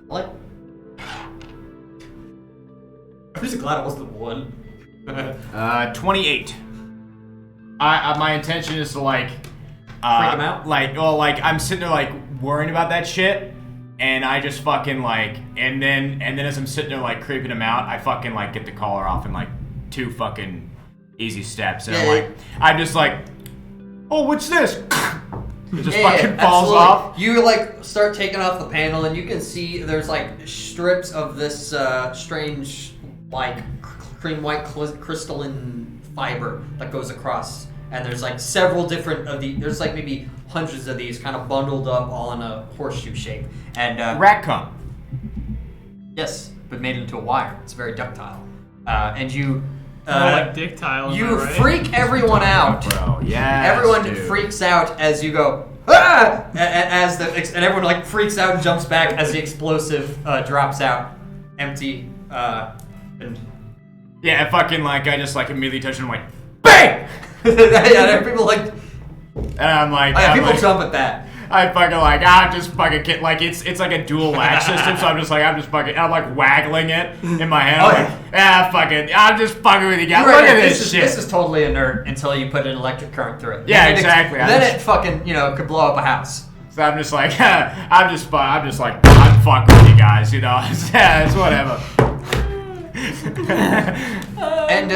Speaker 2: What? I'm just glad I wasn't the one.
Speaker 4: 28. My intention is to like
Speaker 2: freak him out.
Speaker 4: Like I'm sitting there like worrying about that shit, and I just fucking like, and then as I'm sitting there like creeping him out, I fucking like get the collar off in like 2 fucking easy steps, and I'm just like, oh, what's this? It just fucking falls off.
Speaker 2: You like start taking off the panel, and you can see there's like strips of this strange like cream white crystalline fiber that goes across. And there's like several different of these. There's like maybe hundreds of these kind of bundled up all in a horseshoe shape. And
Speaker 4: rat cum.
Speaker 2: Yes, but made into a wire. It's very ductile. And you
Speaker 1: like dick tile.
Speaker 2: You
Speaker 1: right?
Speaker 2: freak everyone out.
Speaker 4: Bro, yeah.
Speaker 2: Everyone freaks out as you go, ah! And everyone like freaks out and jumps back as the explosive drops out, empty. And
Speaker 4: yeah, fucking like I just like immediately touch him like, bang!
Speaker 2: Yeah, people like.
Speaker 4: And I'm like,
Speaker 2: people jump at that.
Speaker 4: I fucking like, I'm just fucking kidding. Like it's like a dual latch system, so I'm just fucking, I'm like waggling it in my hand. I'm just fucking with you guys. Look at this shit.
Speaker 2: This is totally inert until you put an electric current through it.
Speaker 4: Yeah, exactly.
Speaker 2: Then it fucking, could blow up a house.
Speaker 4: So I'm just like, I'm fucking with you guys, you know. Yeah, it's whatever.
Speaker 2: And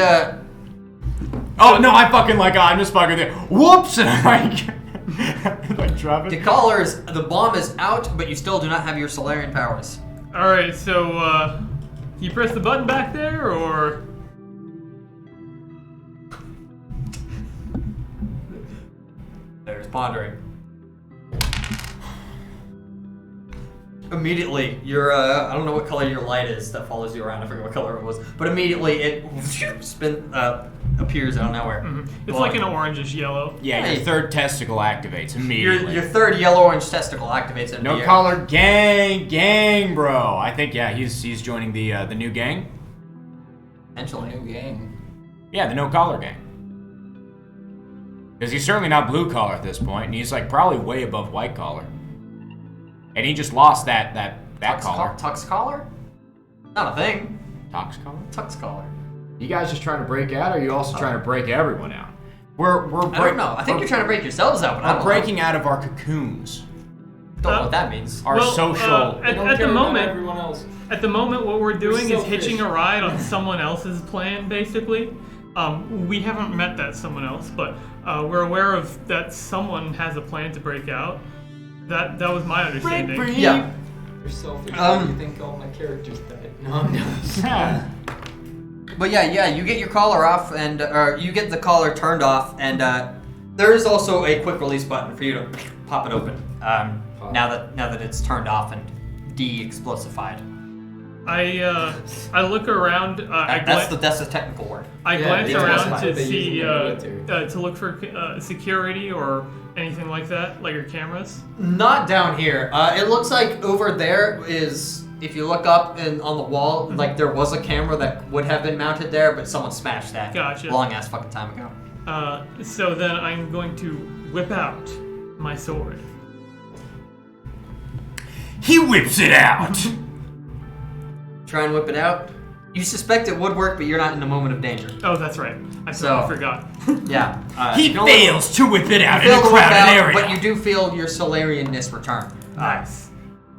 Speaker 4: oh no, I'm just fucking there. Whoops! Like drop it.
Speaker 2: The bomb is out, but you still do not have your Solarian powers.
Speaker 1: Alright, so you press the button back there, or
Speaker 2: There's pondering. Immediately, your I don't know what color your light is that follows you around. I forget what color it was, but immediately it appears out of nowhere.
Speaker 1: Mm-hmm. It's like an orangish yellow.
Speaker 4: Yeah, your third testicle activates immediately.
Speaker 2: Your third yellow-orange testicle activates in
Speaker 4: No collar gang, bro. I think he's joining the new gang.
Speaker 2: Potentially
Speaker 3: new gang.
Speaker 4: Yeah, the no collar gang. Because he's certainly not blue collar at this point, and he's like probably way above white collar. And he just lost that collar.
Speaker 2: Tux collar? Not a thing.
Speaker 4: Tux collar?
Speaker 2: Tux collar.
Speaker 4: You guys just trying to break out, or are you also trying to break everyone out?
Speaker 2: I don't know. I think you're trying to break yourselves out, but
Speaker 4: we're breaking out of our cocoons.
Speaker 2: Don't know what that means.
Speaker 4: Our social.
Speaker 1: At the moment,
Speaker 3: everyone else.
Speaker 1: At the moment, what we're doing is hitching a ride on someone else's plan, basically. We haven't met that someone else, but we're aware of that someone has a plan to break out. That was my understanding.
Speaker 2: Yeah.
Speaker 3: You're selfish. You think all my characters died. No.
Speaker 2: But yeah, you get your collar off, and you get the collar turned off, and there is also a quick release button for you to pop it open. Now that it's turned off and de-explosified.
Speaker 1: I look around.
Speaker 2: That's the technical word.
Speaker 1: I glance
Speaker 3: yeah,
Speaker 1: around
Speaker 3: that's
Speaker 1: to
Speaker 3: what they
Speaker 1: see
Speaker 3: use in the military.
Speaker 1: to look for security or anything like that, like your cameras.
Speaker 2: Not down here. It looks like over there is, if you look up and on the wall, like there was a camera that would have been mounted there, but someone smashed that.
Speaker 1: Gotcha.
Speaker 2: Long ass fucking time ago.
Speaker 1: So then I'm going to whip out my sword.
Speaker 4: He whips it out.
Speaker 2: Try and whip it out. You suspect it would work, but you're not in a moment of danger.
Speaker 1: Oh, that's right. I
Speaker 2: So-
Speaker 1: forgot.
Speaker 2: Yeah.
Speaker 4: He
Speaker 2: you can only-
Speaker 4: fails to whip it out in
Speaker 2: fail
Speaker 4: a
Speaker 2: to whip
Speaker 4: crowded
Speaker 2: out,
Speaker 4: area.
Speaker 2: but you do feel your Solarian-ness return.
Speaker 1: Nice.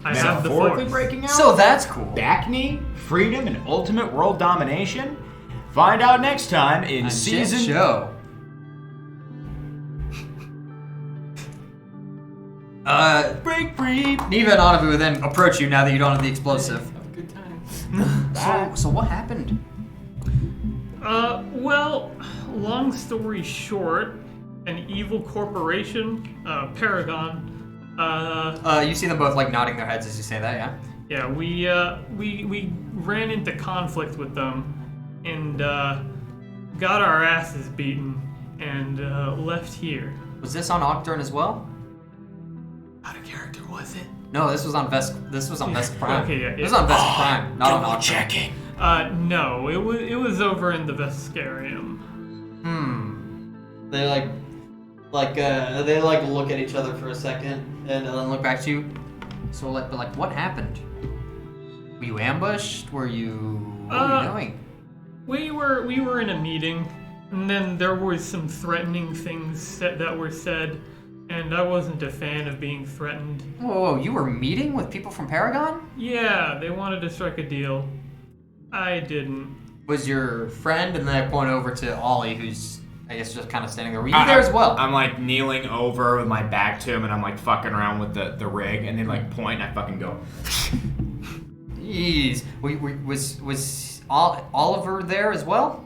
Speaker 1: I have the
Speaker 4: Metaphorically
Speaker 1: force.
Speaker 4: breaking out.
Speaker 2: So that's cool.
Speaker 4: Back knee, freedom, and ultimate world domination. Find out next time in
Speaker 2: A
Speaker 4: season.
Speaker 2: shit show.
Speaker 4: Break free.
Speaker 2: Neva and Anavu then approach you now that you don't have the explosive.
Speaker 3: Have a good time.
Speaker 2: So what happened?
Speaker 1: Well, long story short, an evil corporation, Paragon.
Speaker 2: You see them both like nodding their heads as you say that, yeah?
Speaker 1: Yeah, we ran into conflict with them, and got our asses beaten, and left here.
Speaker 2: Was this on Octurne as well?
Speaker 1: Out of character, was it?
Speaker 2: No, this was on Vesk Prime.
Speaker 1: Okay, yeah,
Speaker 2: This was on Vesk Prime, not on
Speaker 4: Double
Speaker 2: Octurne.
Speaker 4: checking.
Speaker 1: No, it was over in the Vescarium.
Speaker 2: They they look at each other for a second and then look back to you. So what happened? Were you ambushed? What were you doing?
Speaker 1: We were in a meeting, and then there was some threatening things that were said, and I wasn't a fan of being threatened.
Speaker 2: Whoa, you were meeting with people from Paragon?
Speaker 1: Yeah, they wanted to strike a deal. I didn't.
Speaker 2: Was your friend, and then I point over to Ollie, who's I guess just kind of standing there. Were you there as well?
Speaker 4: I'm like kneeling over with my back to him, and I'm like fucking around with the rig, and they like point, and I fucking go.
Speaker 2: Jeez, was Oliver there as well?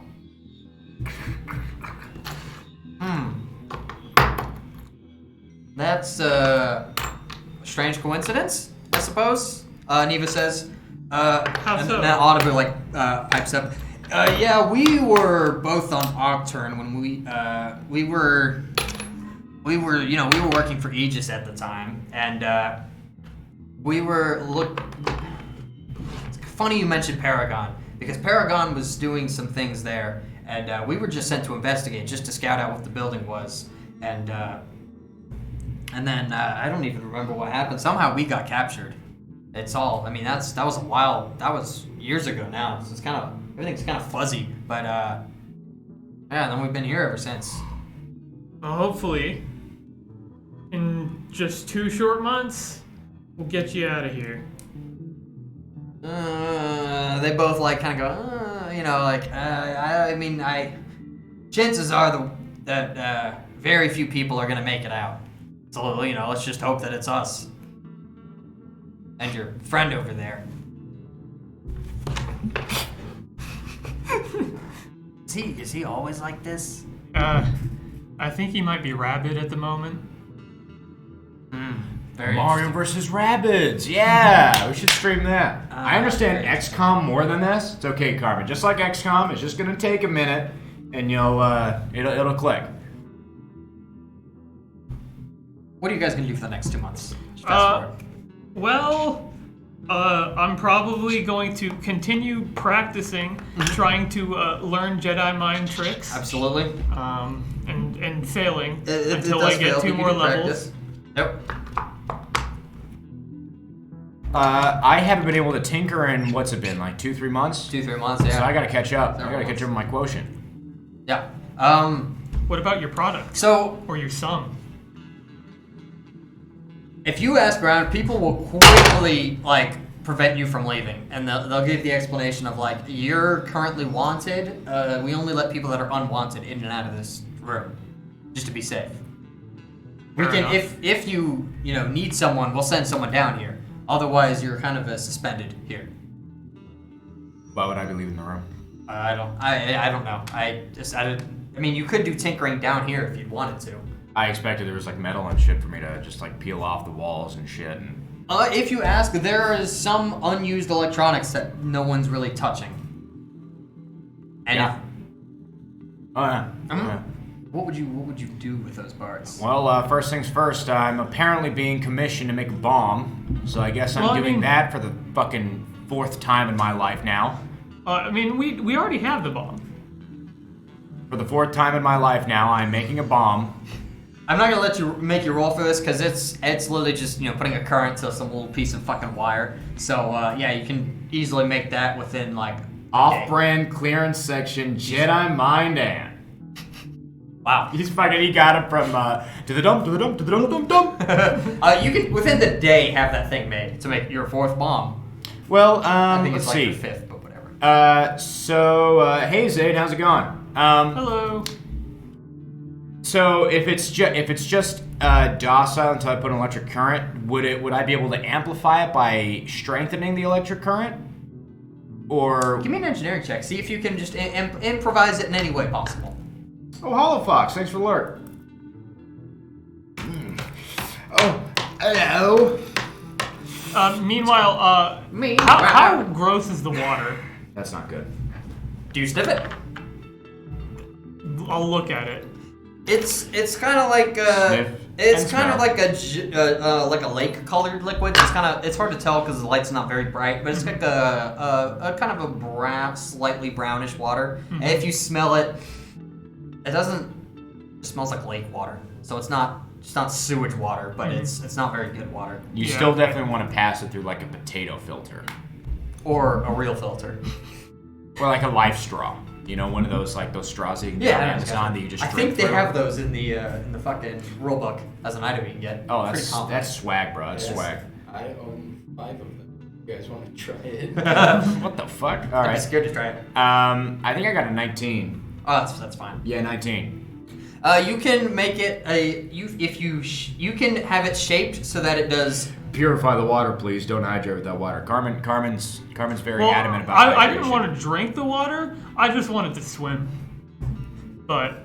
Speaker 2: That's a strange coincidence, I suppose. Neva says.
Speaker 1: How so?
Speaker 2: And then Oliver pipes up. Yeah, we were both on Octurne when we were working for Aegis at the time, and It's funny you mentioned Paragon, because Paragon was doing some things there, and we were just sent to investigate, just to scout out what the building was, and then I don't even remember what happened. Somehow we got captured. It's all. I mean, that was years ago now. So it's everything's kind of fuzzy, but yeah. Then we've been here ever since.
Speaker 1: Well, hopefully, in just 2 short months, we'll get you out of here.
Speaker 2: They both kind of go. Chances are that very few people are gonna make it out. So let's just hope that it's us and your friend over there. Is he always like this?
Speaker 1: I think he might be rabid at the moment.
Speaker 2: Very
Speaker 4: Mario vs. Rabbids. Yeah, we should stream that. I understand
Speaker 2: very
Speaker 4: XCOM more than this. It's okay, Carmen. Just like XCOM, it's just gonna take a minute, and it'll click.
Speaker 2: What are you guys gonna do for the next 2 months? Just fast forward.
Speaker 1: Well, I'm probably going to continue practicing, trying to learn Jedi mind tricks.
Speaker 2: Absolutely.
Speaker 1: And failing
Speaker 2: It
Speaker 1: until
Speaker 2: does
Speaker 1: I get
Speaker 2: fail,
Speaker 1: 2
Speaker 2: but you
Speaker 1: more
Speaker 2: do
Speaker 1: levels.
Speaker 2: practice. Yep.
Speaker 4: I haven't been able to tinker in what's it been, 2-3 months?
Speaker 2: 2-3 months, yeah.
Speaker 4: So I gotta catch up. I
Speaker 2: Several
Speaker 4: gotta catch
Speaker 2: months.
Speaker 4: up with my quotient.
Speaker 2: Yeah.
Speaker 1: What about your product?
Speaker 2: So
Speaker 1: Or your sum?
Speaker 2: if you ask around, people will quickly prevent you from leaving, and they'll give the explanation of you're currently wanted. We only let people that are unwanted in and out of this room, just to be safe. We
Speaker 1: Fair
Speaker 2: can,
Speaker 1: enough.
Speaker 2: if you need someone, we'll send someone down here. Otherwise, you're kind of suspended here.
Speaker 4: Why would I be leaving the room?
Speaker 2: I don't know. I mean, you could do tinkering down here if you'd wanted to.
Speaker 4: I expected there was metal and shit for me to just peel off the walls and shit and
Speaker 2: If you ask, there is some unused electronics that no one's really touching. And
Speaker 4: Yeah. Oh yeah.
Speaker 2: what would you do with those parts?
Speaker 4: Well, first things first, I'm apparently being commissioned to make a bomb, so I guess I'm
Speaker 1: Well, I
Speaker 4: doing
Speaker 1: mean-
Speaker 4: that for the fucking 4th time in my life now.
Speaker 1: I mean, we already have the bomb.
Speaker 4: For the 4th time in my life now, I'm making a bomb.
Speaker 2: I'm not gonna let you make your roll for this because it's literally just putting a current to some little piece of fucking wire. So yeah, you can easily make that within like a day.
Speaker 4: Off-brand clearance section, Jedi Mind Ant.
Speaker 2: Wow.
Speaker 4: He got it from to the dump.
Speaker 2: You can within the day have that thing made to make your 4th bomb.
Speaker 4: Well,
Speaker 2: I think
Speaker 4: let's
Speaker 2: it's like
Speaker 4: see.
Speaker 2: your 5th, but whatever.
Speaker 4: Hey Zayd, how's it going?
Speaker 1: Hello.
Speaker 4: So if it's just docile until I put an electric current, would I be able to amplify it by strengthening the electric current? Or
Speaker 2: Give me an engineering check. See if you can just improvise it in any way possible.
Speaker 4: oh, Hollow Fox, thanks for the alert. Oh, hello.
Speaker 1: Meanwhile,
Speaker 2: Meanwhile.
Speaker 1: how gross is the water?
Speaker 4: That's not good.
Speaker 2: Do you sniff it?
Speaker 1: I'll look at it.
Speaker 2: It's kind of like
Speaker 4: Sniff
Speaker 2: it's
Speaker 4: and
Speaker 2: kind of
Speaker 4: smell.
Speaker 2: like a lake colored liquid. It's hard to tell because the light's not very bright, but it's like a kind of a brown, slightly brownish water.
Speaker 1: Mm-hmm.
Speaker 2: And if you smell it, it smells like lake water. So it's not sewage water, but it's not very good water.
Speaker 4: You
Speaker 1: Yeah.
Speaker 4: still definitely want to pass it through like a potato filter.
Speaker 2: Or a real filter.
Speaker 4: Or like a life straw. You know, one of those like those straws that you can get on Amazon that you just
Speaker 2: I
Speaker 4: drink
Speaker 2: think they
Speaker 4: through.
Speaker 2: have those in the fucking rule book as an item you can get.
Speaker 4: Oh,
Speaker 2: Pretty common.
Speaker 4: that's swag, bro. That's
Speaker 3: Yes.
Speaker 4: swag.
Speaker 3: I own 5 of them. You guys want to try it?
Speaker 4: What the fuck? All
Speaker 2: I'd be
Speaker 4: right.
Speaker 2: scared to try it.
Speaker 4: I think I got a 19.
Speaker 2: Oh, that's fine.
Speaker 4: Yeah, 19.
Speaker 2: You can make it you can have it shaped so that it does.
Speaker 4: Purify the water, please. Don't hydrate with that water. Carmen's very
Speaker 1: Well,
Speaker 4: adamant about
Speaker 1: I
Speaker 4: hydration.
Speaker 1: didn't want to drink the water. I just wanted to swim. But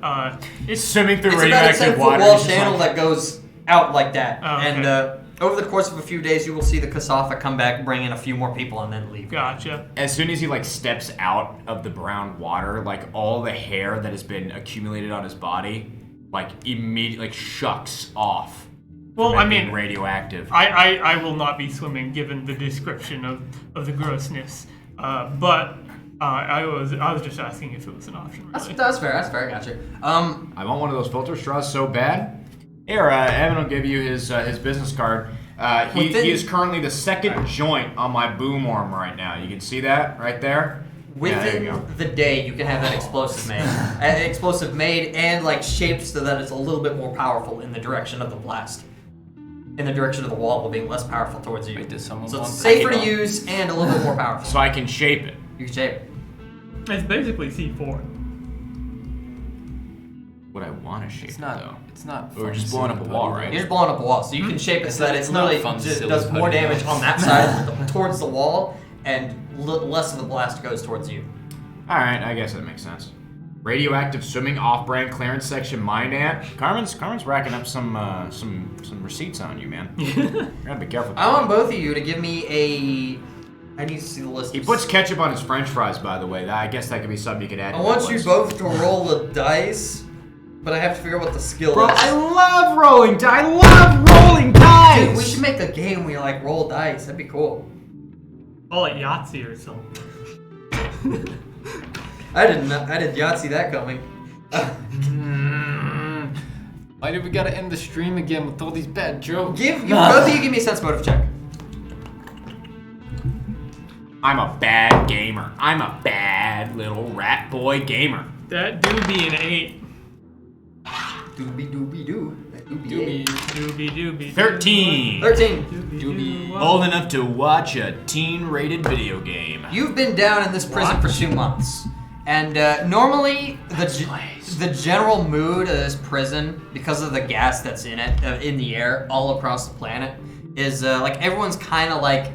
Speaker 1: it's
Speaker 4: Swimming through
Speaker 2: It's about a
Speaker 4: radioactive
Speaker 2: 10-foot
Speaker 4: water.
Speaker 2: wall
Speaker 4: is just
Speaker 2: channel
Speaker 4: like-
Speaker 2: that goes out like that,
Speaker 1: Oh, okay.
Speaker 2: and over the course of a few days, you will see the Kasatha come back, bring in a few more people, and then leave.
Speaker 1: gotcha.
Speaker 4: As soon as he like steps out of the brown water, like all the hair that has been accumulated on his body, like immediately like shucks off.
Speaker 1: Well,
Speaker 4: from it
Speaker 1: I
Speaker 4: being
Speaker 1: mean,
Speaker 4: radioactive.
Speaker 1: I will not be swimming given the description of the grossness. But I was just asking if it was an option. Really.
Speaker 2: That's fair. That's fair. Gotcha.
Speaker 4: I want one of those filter straws so bad. Here, Evan will give you his business card. He is currently the second joint on my boom arm right now. You can see that right there. Yeah, there you
Speaker 2: Within
Speaker 4: go.
Speaker 2: the day, you can have that explosive made, and like shaped so that it's a little bit more powerful in the direction of the blast. In the direction of the wall, while being less powerful towards you.
Speaker 3: Wait, does someone
Speaker 2: So it's
Speaker 3: want
Speaker 2: safer
Speaker 3: that?
Speaker 2: to use and a little bit more powerful.
Speaker 4: So I can shape it.
Speaker 2: You can shape it.
Speaker 1: It's basically C4.
Speaker 4: What I want to shape
Speaker 3: It's
Speaker 4: it,
Speaker 3: not.
Speaker 4: though.
Speaker 3: It's not.
Speaker 4: We're just
Speaker 3: fun
Speaker 4: blowing up a
Speaker 3: silly
Speaker 4: wall,
Speaker 3: putty,
Speaker 4: right?
Speaker 2: You're just blowing up a wall, so you can shape it so that
Speaker 3: It's
Speaker 2: it
Speaker 3: not
Speaker 2: literally
Speaker 3: fun silly
Speaker 2: does more
Speaker 3: putty,
Speaker 2: damage
Speaker 3: though.
Speaker 2: on that side towards the wall, and less of the blast goes towards you.
Speaker 4: All right, I guess that makes sense. Radioactive swimming off-brand clearance section mind ant. Carmen's racking up some receipts on you, man. You gotta be careful.
Speaker 2: I want both of you to give me a. I need to see the list.
Speaker 4: He puts ketchup on his French fries, by the way. I guess that could be something you could add.
Speaker 2: I
Speaker 4: to
Speaker 2: want
Speaker 4: that
Speaker 2: you
Speaker 4: list.
Speaker 2: both to roll the dice, but I have to figure out what the skill
Speaker 4: Bro,
Speaker 2: is.
Speaker 4: I love rolling dice. I love rolling dice.
Speaker 2: Dude, we should make a game where you like roll dice. That'd be cool.
Speaker 1: Oh, like Yahtzee or something.
Speaker 2: I did Yahtzee that coming.
Speaker 3: Why did we gotta end the stream again with all these bad jokes?
Speaker 2: Both of you give me a sense motive check.
Speaker 4: I'm a bad gamer. I'm a bad little rat boy gamer.
Speaker 1: That do be an 8.
Speaker 2: Doobie doobie doo.
Speaker 3: Doobie.
Speaker 1: Doobie doobie.
Speaker 4: 13.
Speaker 2: 13.
Speaker 1: Doobie.
Speaker 4: Old enough to watch a teen-rated video game.
Speaker 2: You've been down in this prison for 2 months. And normally, the general mood of this prison, because of the gas that's in it, in the air, all across the planet, is like everyone's kind of like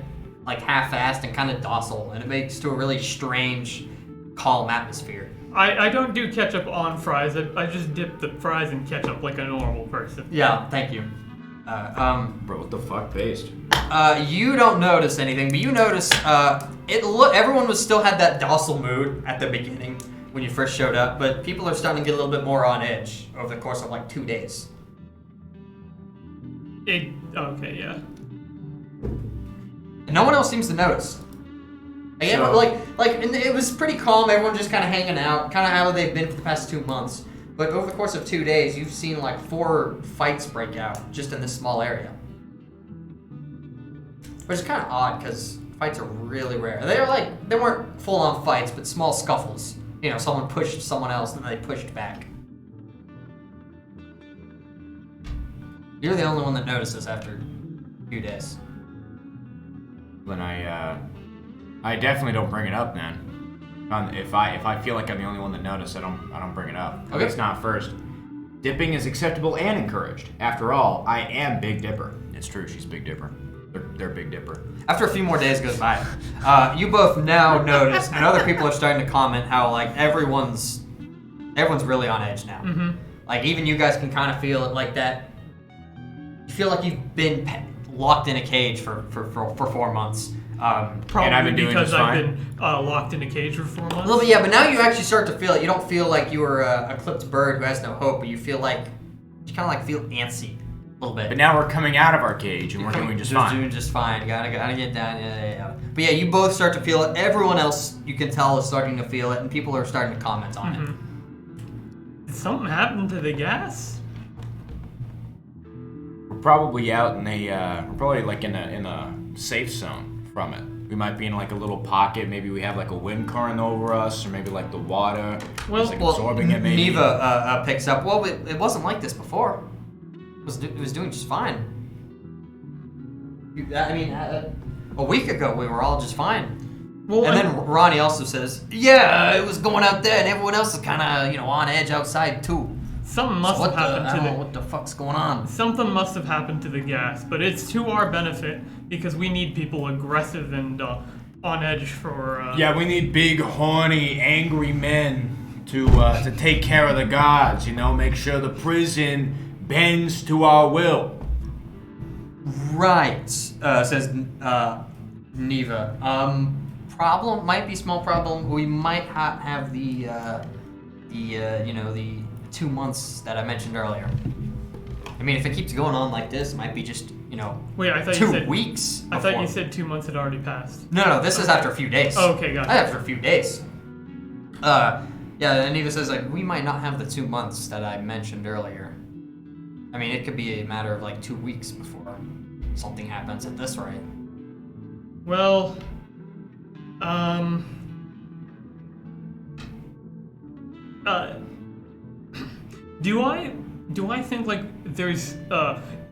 Speaker 2: half-assed and kind of docile, and it makes to a really strange, calm atmosphere.
Speaker 1: I don't do ketchup on fries. I just dip the fries in ketchup like a normal person.
Speaker 2: Yeah, thank you.
Speaker 4: Bro, what the fuck, based?
Speaker 2: You don't notice anything, but you notice everyone was still had that docile mood at the beginning when you first showed up, but people are starting to get a little bit more on edge over the course of like 2 days.
Speaker 1: Okay, yeah.
Speaker 2: And no one else seems to notice. And it was pretty calm. Everyone just kind of hanging out, kind of how they've been for the past 2 months. But over the course of 2 days, you've seen like 4 fights break out just in this small area. Which is kind of odd because fights are really rare. They weren't full-on fights, but small scuffles. You know, someone pushed someone else and then they pushed back. You're the only one that notices after a few days.
Speaker 4: Then I definitely don't bring it up, man. If I feel like I'm the only one that noticed, I don't bring it up. At least not first. Dipping is acceptable and encouraged. After all, I am Big Dipper. It's true, she's Big Dipper. They're Big Dipper.
Speaker 2: After a few more days goes by, you both now notice, and other people are starting to comment how like everyone's really on edge now.
Speaker 1: Mm-hmm.
Speaker 2: Like even you guys can kind of feel it like that. You feel like you've been locked in a cage for 4 months.
Speaker 1: Probably
Speaker 4: and I've been doing
Speaker 1: because
Speaker 4: just
Speaker 1: I've
Speaker 4: fine.
Speaker 1: been locked in a cage for 4 months.
Speaker 2: A little bit, yeah, but now you actually start to feel it. You don't feel like you were a clipped bird who has no hope, but you feel like you kind of like feel antsy a little bit.
Speaker 4: But now we're coming out of our cage and we're doing just fine.
Speaker 2: Doing just fine. Gotta get down. Yeah. But yeah, you both start to feel it. Everyone else you can tell is starting to feel it, and people are starting to comment on it.
Speaker 1: Did something happen to the gas?
Speaker 4: We're probably out in we're probably like in a safe zone from it. We might be in like a little pocket. Maybe we have like a wind current over us, or maybe like the water is like absorbing it. Maybe.
Speaker 2: Neva picks up. Well, it wasn't like this before. It was doing just fine. A week ago we were all just fine.
Speaker 1: Well,
Speaker 2: and then Ronnie also says, "Yeah, it was going out there, and everyone else is kind of on edge outside too."
Speaker 1: Something must have happened
Speaker 2: I don't know what the fuck's going on.
Speaker 1: Something must have happened to the gas, but it's to our benefit because we need people aggressive and on edge for.
Speaker 4: Yeah, we need big, horny, angry men to take care of the guards. You know, make sure the prison bends to our will.
Speaker 2: Right, says Neva. Problem might be small problem. We might have the 2 months that I mentioned earlier. I mean, if it keeps going on like this, it might be just
Speaker 1: Wait, I thought
Speaker 2: 2
Speaker 1: you said
Speaker 2: weeks.
Speaker 1: I thought you said 2 months had already passed.
Speaker 2: No, this is after a few days.
Speaker 1: Oh, okay, got it.
Speaker 2: After a few days. Yeah, and Neva says like we might not have the 2 months that I mentioned earlier. I mean, it could be a matter of like 2 weeks before something happens at this rate.
Speaker 1: Well, do I think like there's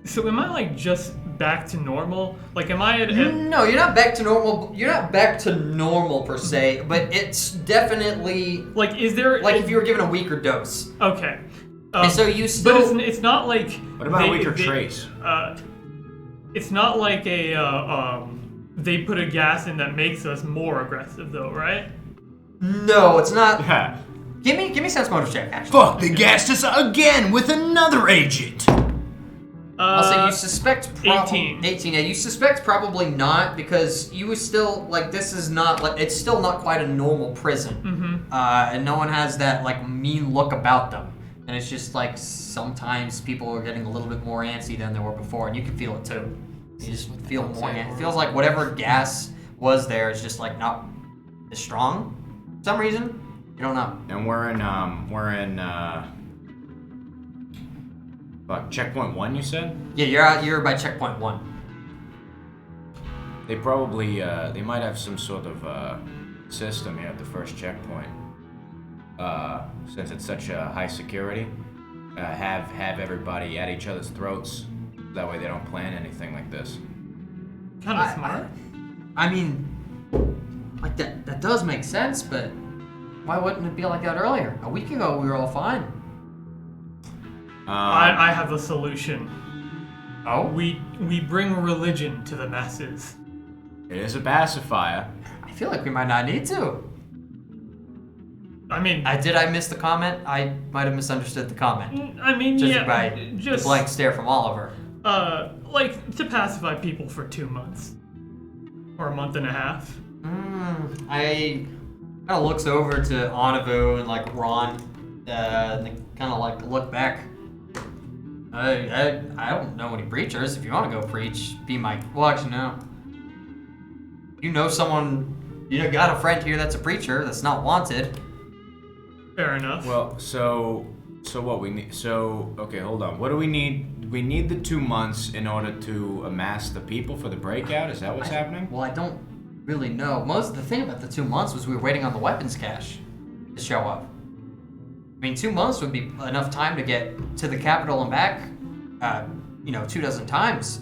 Speaker 1: so am I like just back to normal? Like am I at
Speaker 2: No, you're not back to normal. You're not back to normal per se, but it's definitely
Speaker 1: like is there
Speaker 2: like if you were given a weaker dose.
Speaker 1: Okay.
Speaker 2: And so you still
Speaker 1: But it's not like
Speaker 4: What about a weaker trace?
Speaker 1: It's not like they put a gas in that makes us more aggressive though, right?
Speaker 2: No, it's not.
Speaker 4: Yeah.
Speaker 2: Give me sense motive check, actually.
Speaker 4: Fuck, they gassed us again with another agent.
Speaker 2: I'll say you suspect
Speaker 1: 18.
Speaker 2: 18. Yeah, you suspect probably not because you was still like this is not like it's still not quite a normal prison, and no one has that like mean look about them, and it's just like sometimes people are getting a little bit more antsy than they were before, and you can feel it too. You just feel more. It feels like whatever gas was there is just like not as strong for some reason. You don't know.
Speaker 4: And we're in checkpoint 1, you said?
Speaker 2: Yeah, you're by checkpoint 1.
Speaker 4: They probably they might have some sort of system here at the first checkpoint. Since it's such a high security, have everybody at each other's throats. That way they don't plan anything like this.
Speaker 1: Kind of smart.
Speaker 2: I mean, like that does make sense, but why wouldn't it be like that earlier? A week ago we were all fine.
Speaker 1: I have a solution.
Speaker 2: Oh?
Speaker 1: We bring religion to the masses.
Speaker 4: It is a pacifier.
Speaker 2: I feel like we might not need to.
Speaker 1: I mean,
Speaker 2: Did I miss the comment? I might have misunderstood the comment.
Speaker 1: I mean,
Speaker 2: Just
Speaker 1: yeah,
Speaker 2: by the blank stare from Oliver.
Speaker 1: Like, to pacify people for 2 months. Or a month and a half.
Speaker 2: I kind of looks over to Anavu and like Ron, and they kind of like look back. I don't know any preachers. If you want to go preach, be my. Well, actually, no. You know someone. You got a friend here that's a preacher that's not wanted.
Speaker 1: Fair enough.
Speaker 4: Well, so what we need? So okay, hold on. What do we need? We need the 2 months in order to amass the people for the breakout. Is that what's happening?
Speaker 2: Well, I don't really know. The thing about the 2 months was we were waiting on the weapons cache to show up. I mean, 2 months would be enough time to get to the capital and back, 24 times.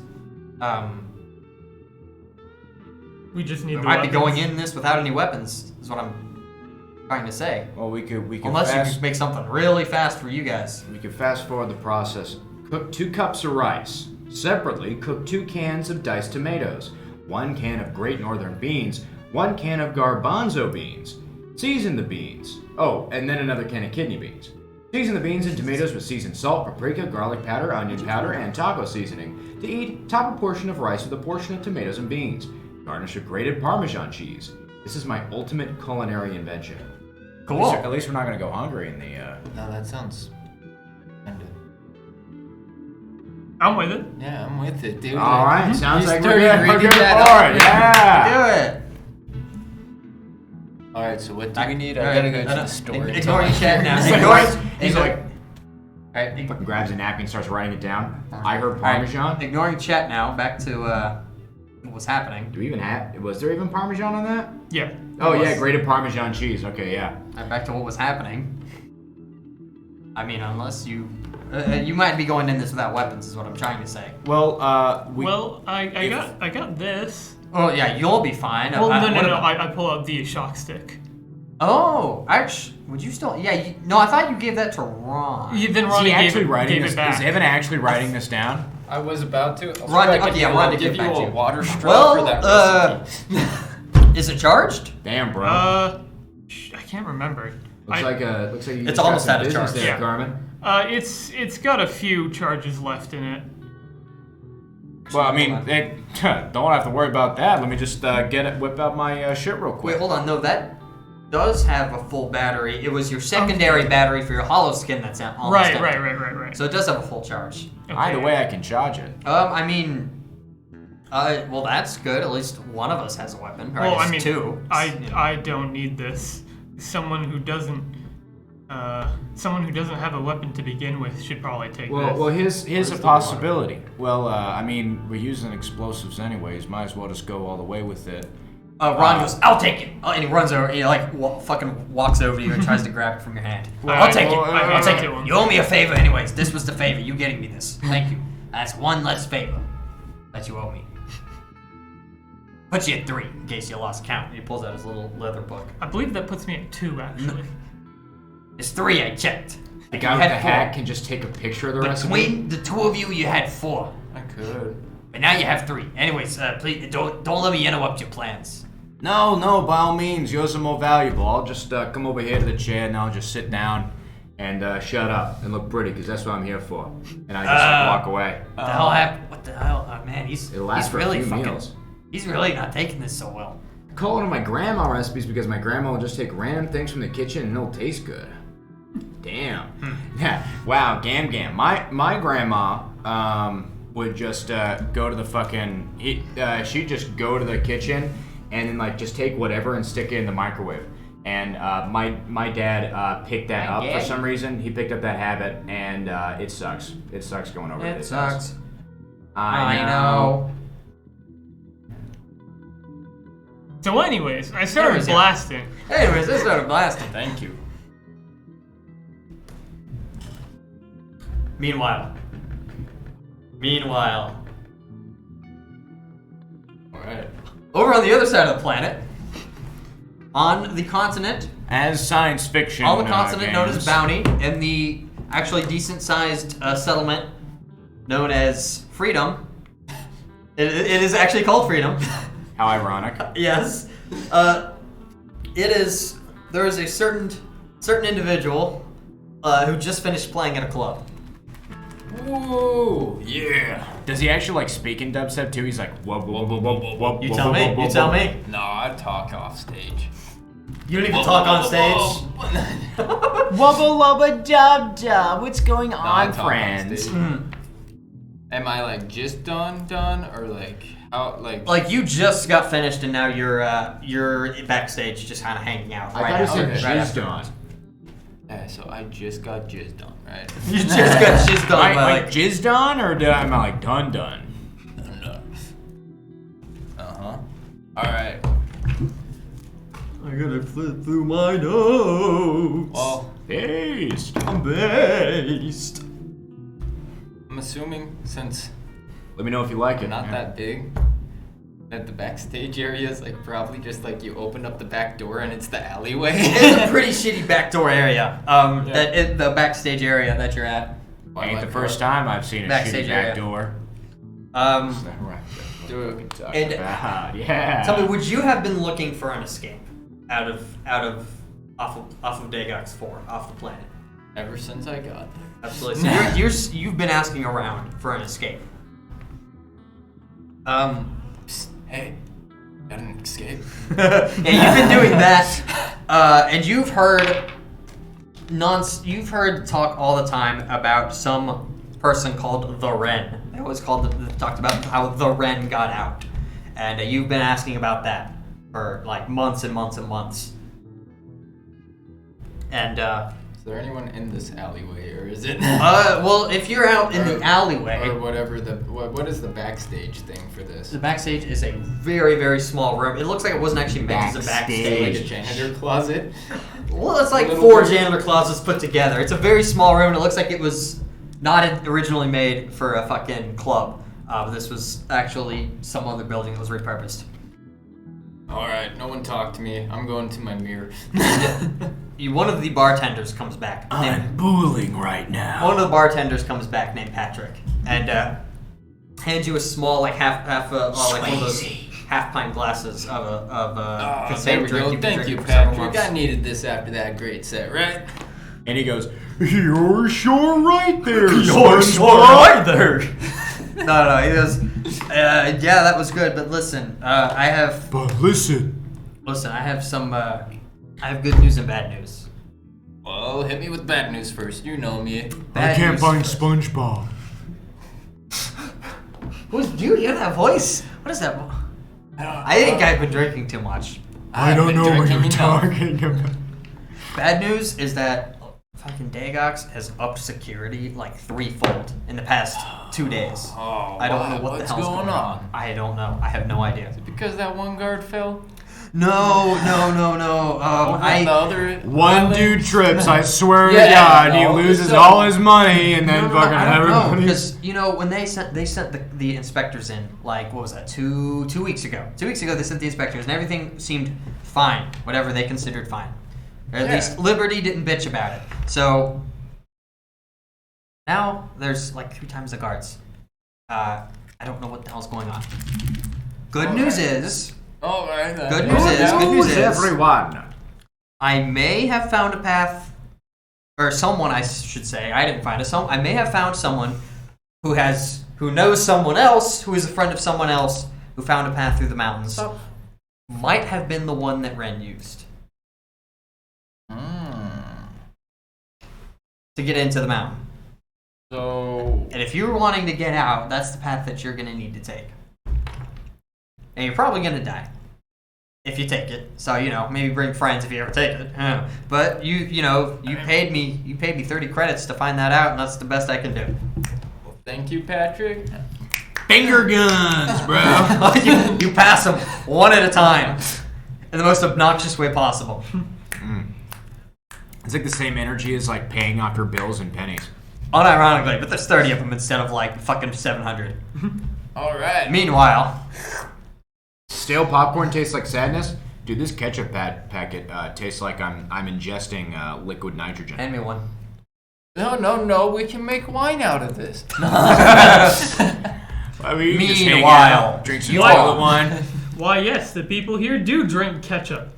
Speaker 1: We just need
Speaker 2: We
Speaker 1: the
Speaker 2: might be
Speaker 1: weapons.
Speaker 2: going in this without any weapons, is what I'm trying to say.
Speaker 4: Well, we could
Speaker 2: Unless
Speaker 4: fast,
Speaker 2: you make something really fast for you guys.
Speaker 4: we could fast forward the process. Cook 2 cups of rice. Separately, cook 2 cans of diced tomatoes, 1 can of Great Northern beans, 1 can of garbanzo beans. Season the beans. Oh, and then another can of kidney beans. Season the beans and tomatoes with seasoned salt, paprika, garlic powder, onion powder, and taco seasoning. To eat, top a portion of rice with a portion of tomatoes and beans. Garnish with grated Parmesan cheese. This is my ultimate culinary invention.
Speaker 2: Cool.
Speaker 4: At least we're not going to go hungry in the...
Speaker 3: No, that sounds kind of.
Speaker 1: I'm with it.
Speaker 3: Yeah, I'm with it, dude.
Speaker 4: All right, sounds
Speaker 3: You
Speaker 4: like
Speaker 3: started
Speaker 4: we're
Speaker 3: reading
Speaker 4: good
Speaker 3: that
Speaker 4: for
Speaker 3: up.
Speaker 4: it. Yeah.
Speaker 2: Do it.
Speaker 3: All right, so what do we need? I gotta go to the store.
Speaker 2: Ignore your chat now.
Speaker 4: He's like,
Speaker 2: Alright,
Speaker 4: fucking grabs a napkin, starts writing it down. I heard Parmesan.
Speaker 2: ignoring chat now. Back to what was happening.
Speaker 4: Do we even have? Was there even Parmesan on that?
Speaker 1: Yeah.
Speaker 4: Oh
Speaker 2: was.
Speaker 4: yeah, grated Parmesan cheese. Okay, yeah.
Speaker 2: Back to what was happening. I mean, unless you you might be going in this without weapons, is what I'm trying to say.
Speaker 4: Well,
Speaker 1: I got this.
Speaker 2: Oh yeah, you'll be fine.
Speaker 1: Well, no.
Speaker 2: what about-
Speaker 1: I pull out the shock stick.
Speaker 2: Oh, actually, would you still? Yeah, no, I thought you gave that to Ron.
Speaker 1: Then
Speaker 4: is
Speaker 1: Ronnie
Speaker 4: he actually writing
Speaker 1: gave
Speaker 4: this?
Speaker 1: it back.
Speaker 4: Is Evan actually writing this down?
Speaker 3: I was about to.
Speaker 2: Ron,
Speaker 3: I
Speaker 2: okay, yeah, Ron to
Speaker 3: give
Speaker 2: get
Speaker 3: you
Speaker 2: back to
Speaker 3: a
Speaker 2: you.
Speaker 3: water straw for that recipe.
Speaker 2: Is it charged?
Speaker 4: Damn, bro.
Speaker 1: I can't remember.
Speaker 4: looks like you
Speaker 2: It's
Speaker 4: just
Speaker 2: almost
Speaker 4: got
Speaker 2: out
Speaker 4: some
Speaker 2: of charge.
Speaker 4: business there,
Speaker 1: Yeah.
Speaker 4: Garmin.
Speaker 1: It's got a few charges left in it.
Speaker 4: Well, I mean, don't have to worry about that. Let me just whip out my shit real quick.
Speaker 2: Wait, hold on. No, that does have a full battery. It was your secondary battery for your hollow skin that's almost
Speaker 1: Right.
Speaker 2: empty. So it does have a full charge.
Speaker 1: Okay.
Speaker 4: Either way, I can charge it.
Speaker 2: I mean, well, that's good. At least one of us has a weapon. Or
Speaker 1: Well,
Speaker 2: I
Speaker 1: I
Speaker 2: guess
Speaker 1: mean,
Speaker 2: two.
Speaker 1: I don't need this. Someone who doesn't have a weapon to begin with should probably take this.
Speaker 4: Well, here's a possibility. Well, I mean, we're using explosives anyways. Might as well just go all the way with it.
Speaker 2: Ron goes, "I'll take it," and he runs over. He fucking walks over to you and tries to grab it from your hand. I'll take it. I'll take it. You owe me a favor, anyways. This was the favor. You getting me this? Thank you. That's one less favor that you owe me. Put you at 3 in case you lost count. He pulls out his little leather book.
Speaker 1: I believe that puts me at 2, actually.
Speaker 2: It's 3. I checked.
Speaker 4: The guy with the hat can just take a picture of the recipe.
Speaker 2: Between the 2 of you, you had 4.
Speaker 3: I could.
Speaker 2: But now you have 3. Anyways, please don't let me interrupt your plans.
Speaker 4: No, by all means, yours are more valuable. I'll just come over here to the chair and I'll just sit down and shut up and look pretty, because that's what I'm here for. And I just walk away.
Speaker 2: What the hell happened? What the hell? Oh, man,
Speaker 4: It'll last
Speaker 2: he's
Speaker 4: for
Speaker 2: really
Speaker 4: a few
Speaker 2: fucking.
Speaker 4: meals.
Speaker 2: He's really not taking this so well.
Speaker 4: I call it one of my grandma recipes because my grandma will just take random things from the kitchen and it'll taste good. Damn. Yeah. Wow. Gam. My grandma would just go to the fucking. She'd just go to the kitchen and then just take whatever and stick it in the microwave. And my dad picked that up for some reason. He picked up that habit, and it sucks. It sucks going over
Speaker 2: It
Speaker 4: his
Speaker 2: sucks.
Speaker 4: house.
Speaker 2: I know.
Speaker 1: So anyways, I started
Speaker 2: Anyways, yeah.
Speaker 1: blasting.
Speaker 2: Anyways, this started blasting.
Speaker 4: Thank you.
Speaker 2: Meanwhile.
Speaker 4: All right.
Speaker 2: Over on the other side of the planet, on the continent,
Speaker 4: As science fiction.
Speaker 2: on the continent known
Speaker 4: games.
Speaker 2: as Bounty, in the actually decent-sized settlement known as Freedom. It is actually called Freedom.
Speaker 4: How ironic.
Speaker 2: Yes. There is a certain individual who just finished playing at a club.
Speaker 6: Ooh, yeah.
Speaker 4: Does he actually like speak in dubstep too? He's like, wub, wub, wub, wub, wub,
Speaker 7: You
Speaker 4: wub,
Speaker 7: tell
Speaker 4: wub,
Speaker 7: me.
Speaker 4: wub,
Speaker 7: You
Speaker 4: wub,
Speaker 7: tell
Speaker 4: wub.
Speaker 7: me.
Speaker 6: No, I talk off stage.
Speaker 7: You don't even talk on stage.
Speaker 4: Wubba lubba dub dub. What's going
Speaker 6: No, I
Speaker 4: on,
Speaker 6: talk
Speaker 4: friends?
Speaker 6: stage. Am I like just done, or like how like?
Speaker 7: Like you just got finished and now you're backstage just kind of hanging out.
Speaker 4: I
Speaker 7: Right
Speaker 4: thought he
Speaker 7: after,
Speaker 4: said
Speaker 7: right
Speaker 4: jizzed
Speaker 7: after.
Speaker 4: on.
Speaker 6: Yeah, so I just got jizzed on, right?
Speaker 7: You just got jizzed on
Speaker 4: Like,
Speaker 7: by
Speaker 4: like jizzed on, or am I like done?
Speaker 6: All right.
Speaker 7: I gotta flip through my notes.
Speaker 6: Well,
Speaker 4: Based.
Speaker 7: I'm based.
Speaker 6: I'm assuming since
Speaker 4: Let me know if you like
Speaker 6: they're
Speaker 4: it.
Speaker 6: not
Speaker 4: man.
Speaker 6: that big, that the backstage area is like probably just like you open up the back door and it's the alleyway.
Speaker 7: It's a pretty shitty backdoor area.
Speaker 6: Yeah.
Speaker 7: The backstage area that you're at.
Speaker 4: Ain't the first time I've seen a
Speaker 7: Backstage
Speaker 4: shitty
Speaker 7: area.
Speaker 4: back door.
Speaker 6: Do it.
Speaker 7: And
Speaker 4: Yeah.
Speaker 7: tell me, would you have been looking for an escape off of Dagox 4, off the planet?
Speaker 6: Ever since I got there.
Speaker 7: Absolutely. So you've been asking around for an escape.
Speaker 6: Psst, hey, got an escape?
Speaker 7: Yeah, you've been doing that, and you've heard talk all the time about some person called the Wren. It was talked about how the Wren got out, and you've been asking about that for like months and months and months. And
Speaker 6: Is there anyone in this alleyway, or is it?
Speaker 7: well, if you're out in the alleyway,
Speaker 6: or whatever what is the backstage thing for this?
Speaker 7: the backstage is a very, very small room. It looks like it wasn't actually meant as a
Speaker 6: Like a
Speaker 7: backstage.
Speaker 6: janitor closet?
Speaker 7: Well, it's like
Speaker 6: A little
Speaker 7: 4
Speaker 6: bit.
Speaker 7: janitor closets put together. It's a very small room, and it looks like it was not originally made for a fucking club. This was actually some other building that was repurposed.
Speaker 6: Alright, no one talk to me. I'm going to my mirror.
Speaker 7: One of the bartenders comes back.
Speaker 4: I'm booling right now.
Speaker 7: One of the bartenders comes back named Patrick, and hands you a small, like half one of those half pint glasses of
Speaker 6: Oh,
Speaker 7: the
Speaker 6: there
Speaker 7: same
Speaker 6: we
Speaker 7: drink
Speaker 6: go.
Speaker 7: you've been
Speaker 6: Thank you,
Speaker 7: drinking for several
Speaker 6: Patrick.
Speaker 7: months.
Speaker 6: I needed this after that great set, right?
Speaker 4: And he goes, "You're sure right there,
Speaker 7: You're
Speaker 4: SpongeBob."
Speaker 7: sure right there. No, he goes, yeah, that was good, but listen, I have
Speaker 4: But listen,
Speaker 7: I have some, I have good news and bad news.
Speaker 6: Well, hit me with bad news first. You know me.
Speaker 7: Bad
Speaker 4: I can't
Speaker 7: news
Speaker 4: find
Speaker 7: first.
Speaker 4: SpongeBob.
Speaker 7: Do you hear that voice? What is that? I think I've been drinking too much.
Speaker 4: I don't
Speaker 6: been
Speaker 4: know what
Speaker 6: drinking
Speaker 4: you're
Speaker 6: enough.
Speaker 4: talking about.
Speaker 7: Bad news is that fucking Dagox has upped security like 3-fold in the past 2 days.
Speaker 6: Oh,
Speaker 7: I don't know what the
Speaker 6: what's
Speaker 7: hell's
Speaker 6: going on?
Speaker 7: I don't know. I have no idea.
Speaker 6: Because that one guard fell?
Speaker 7: No.
Speaker 6: Over on the other
Speaker 4: One
Speaker 6: island?
Speaker 4: dude trips, I swear to
Speaker 6: Yeah,
Speaker 4: God, he
Speaker 6: no,
Speaker 4: loses
Speaker 6: so-
Speaker 4: all his money and then
Speaker 7: No,
Speaker 4: fucking
Speaker 7: I don't know,
Speaker 4: everybody's.
Speaker 7: because when they sent the inspectors in, like what was that, two weeks ago? 2 weeks ago they sent the inspectors and everything seemed fine, whatever they considered fine, or at
Speaker 6: Yeah.
Speaker 7: least Liberty didn't bitch about it. So now there's like 3 times the guards. I don't know what the hell's going on. Good news is,
Speaker 6: Alright then.
Speaker 7: Good news is-
Speaker 4: everyone.
Speaker 7: I may have found a path, or someone I should say. I didn't find a I may have found someone who knows someone else who is a friend of someone else who found a path through the mountains. Might have been the one that Ren used to get into the mountain.
Speaker 6: So,
Speaker 7: And if you're wanting to get out, that's the path that you're going to need to take. And you're probably going to die if you take it. So, maybe bring friends if you ever take it. But you paid me 30 credits to find that out, and that's the best I can do.
Speaker 6: thank you, Patrick.
Speaker 4: Finger guns, bro.
Speaker 7: you pass them one at a time in the most obnoxious way possible.
Speaker 4: It's like the same energy as like paying off your bills and pennies.
Speaker 7: Unironically, but there's 30 of them instead of like fucking 700.
Speaker 6: Alright.
Speaker 7: Meanwhile,
Speaker 4: Stale popcorn tastes like sadness. Dude, this ketchup packet tastes like I'm ingesting liquid nitrogen.
Speaker 7: hand me one.
Speaker 6: No, we can make wine out of this.
Speaker 4: I mean, you can just hang
Speaker 7: Meanwhile,
Speaker 4: out, drink some
Speaker 7: you
Speaker 4: toilet
Speaker 7: are-
Speaker 4: wine.
Speaker 1: Why, yes, the people here do drink ketchup.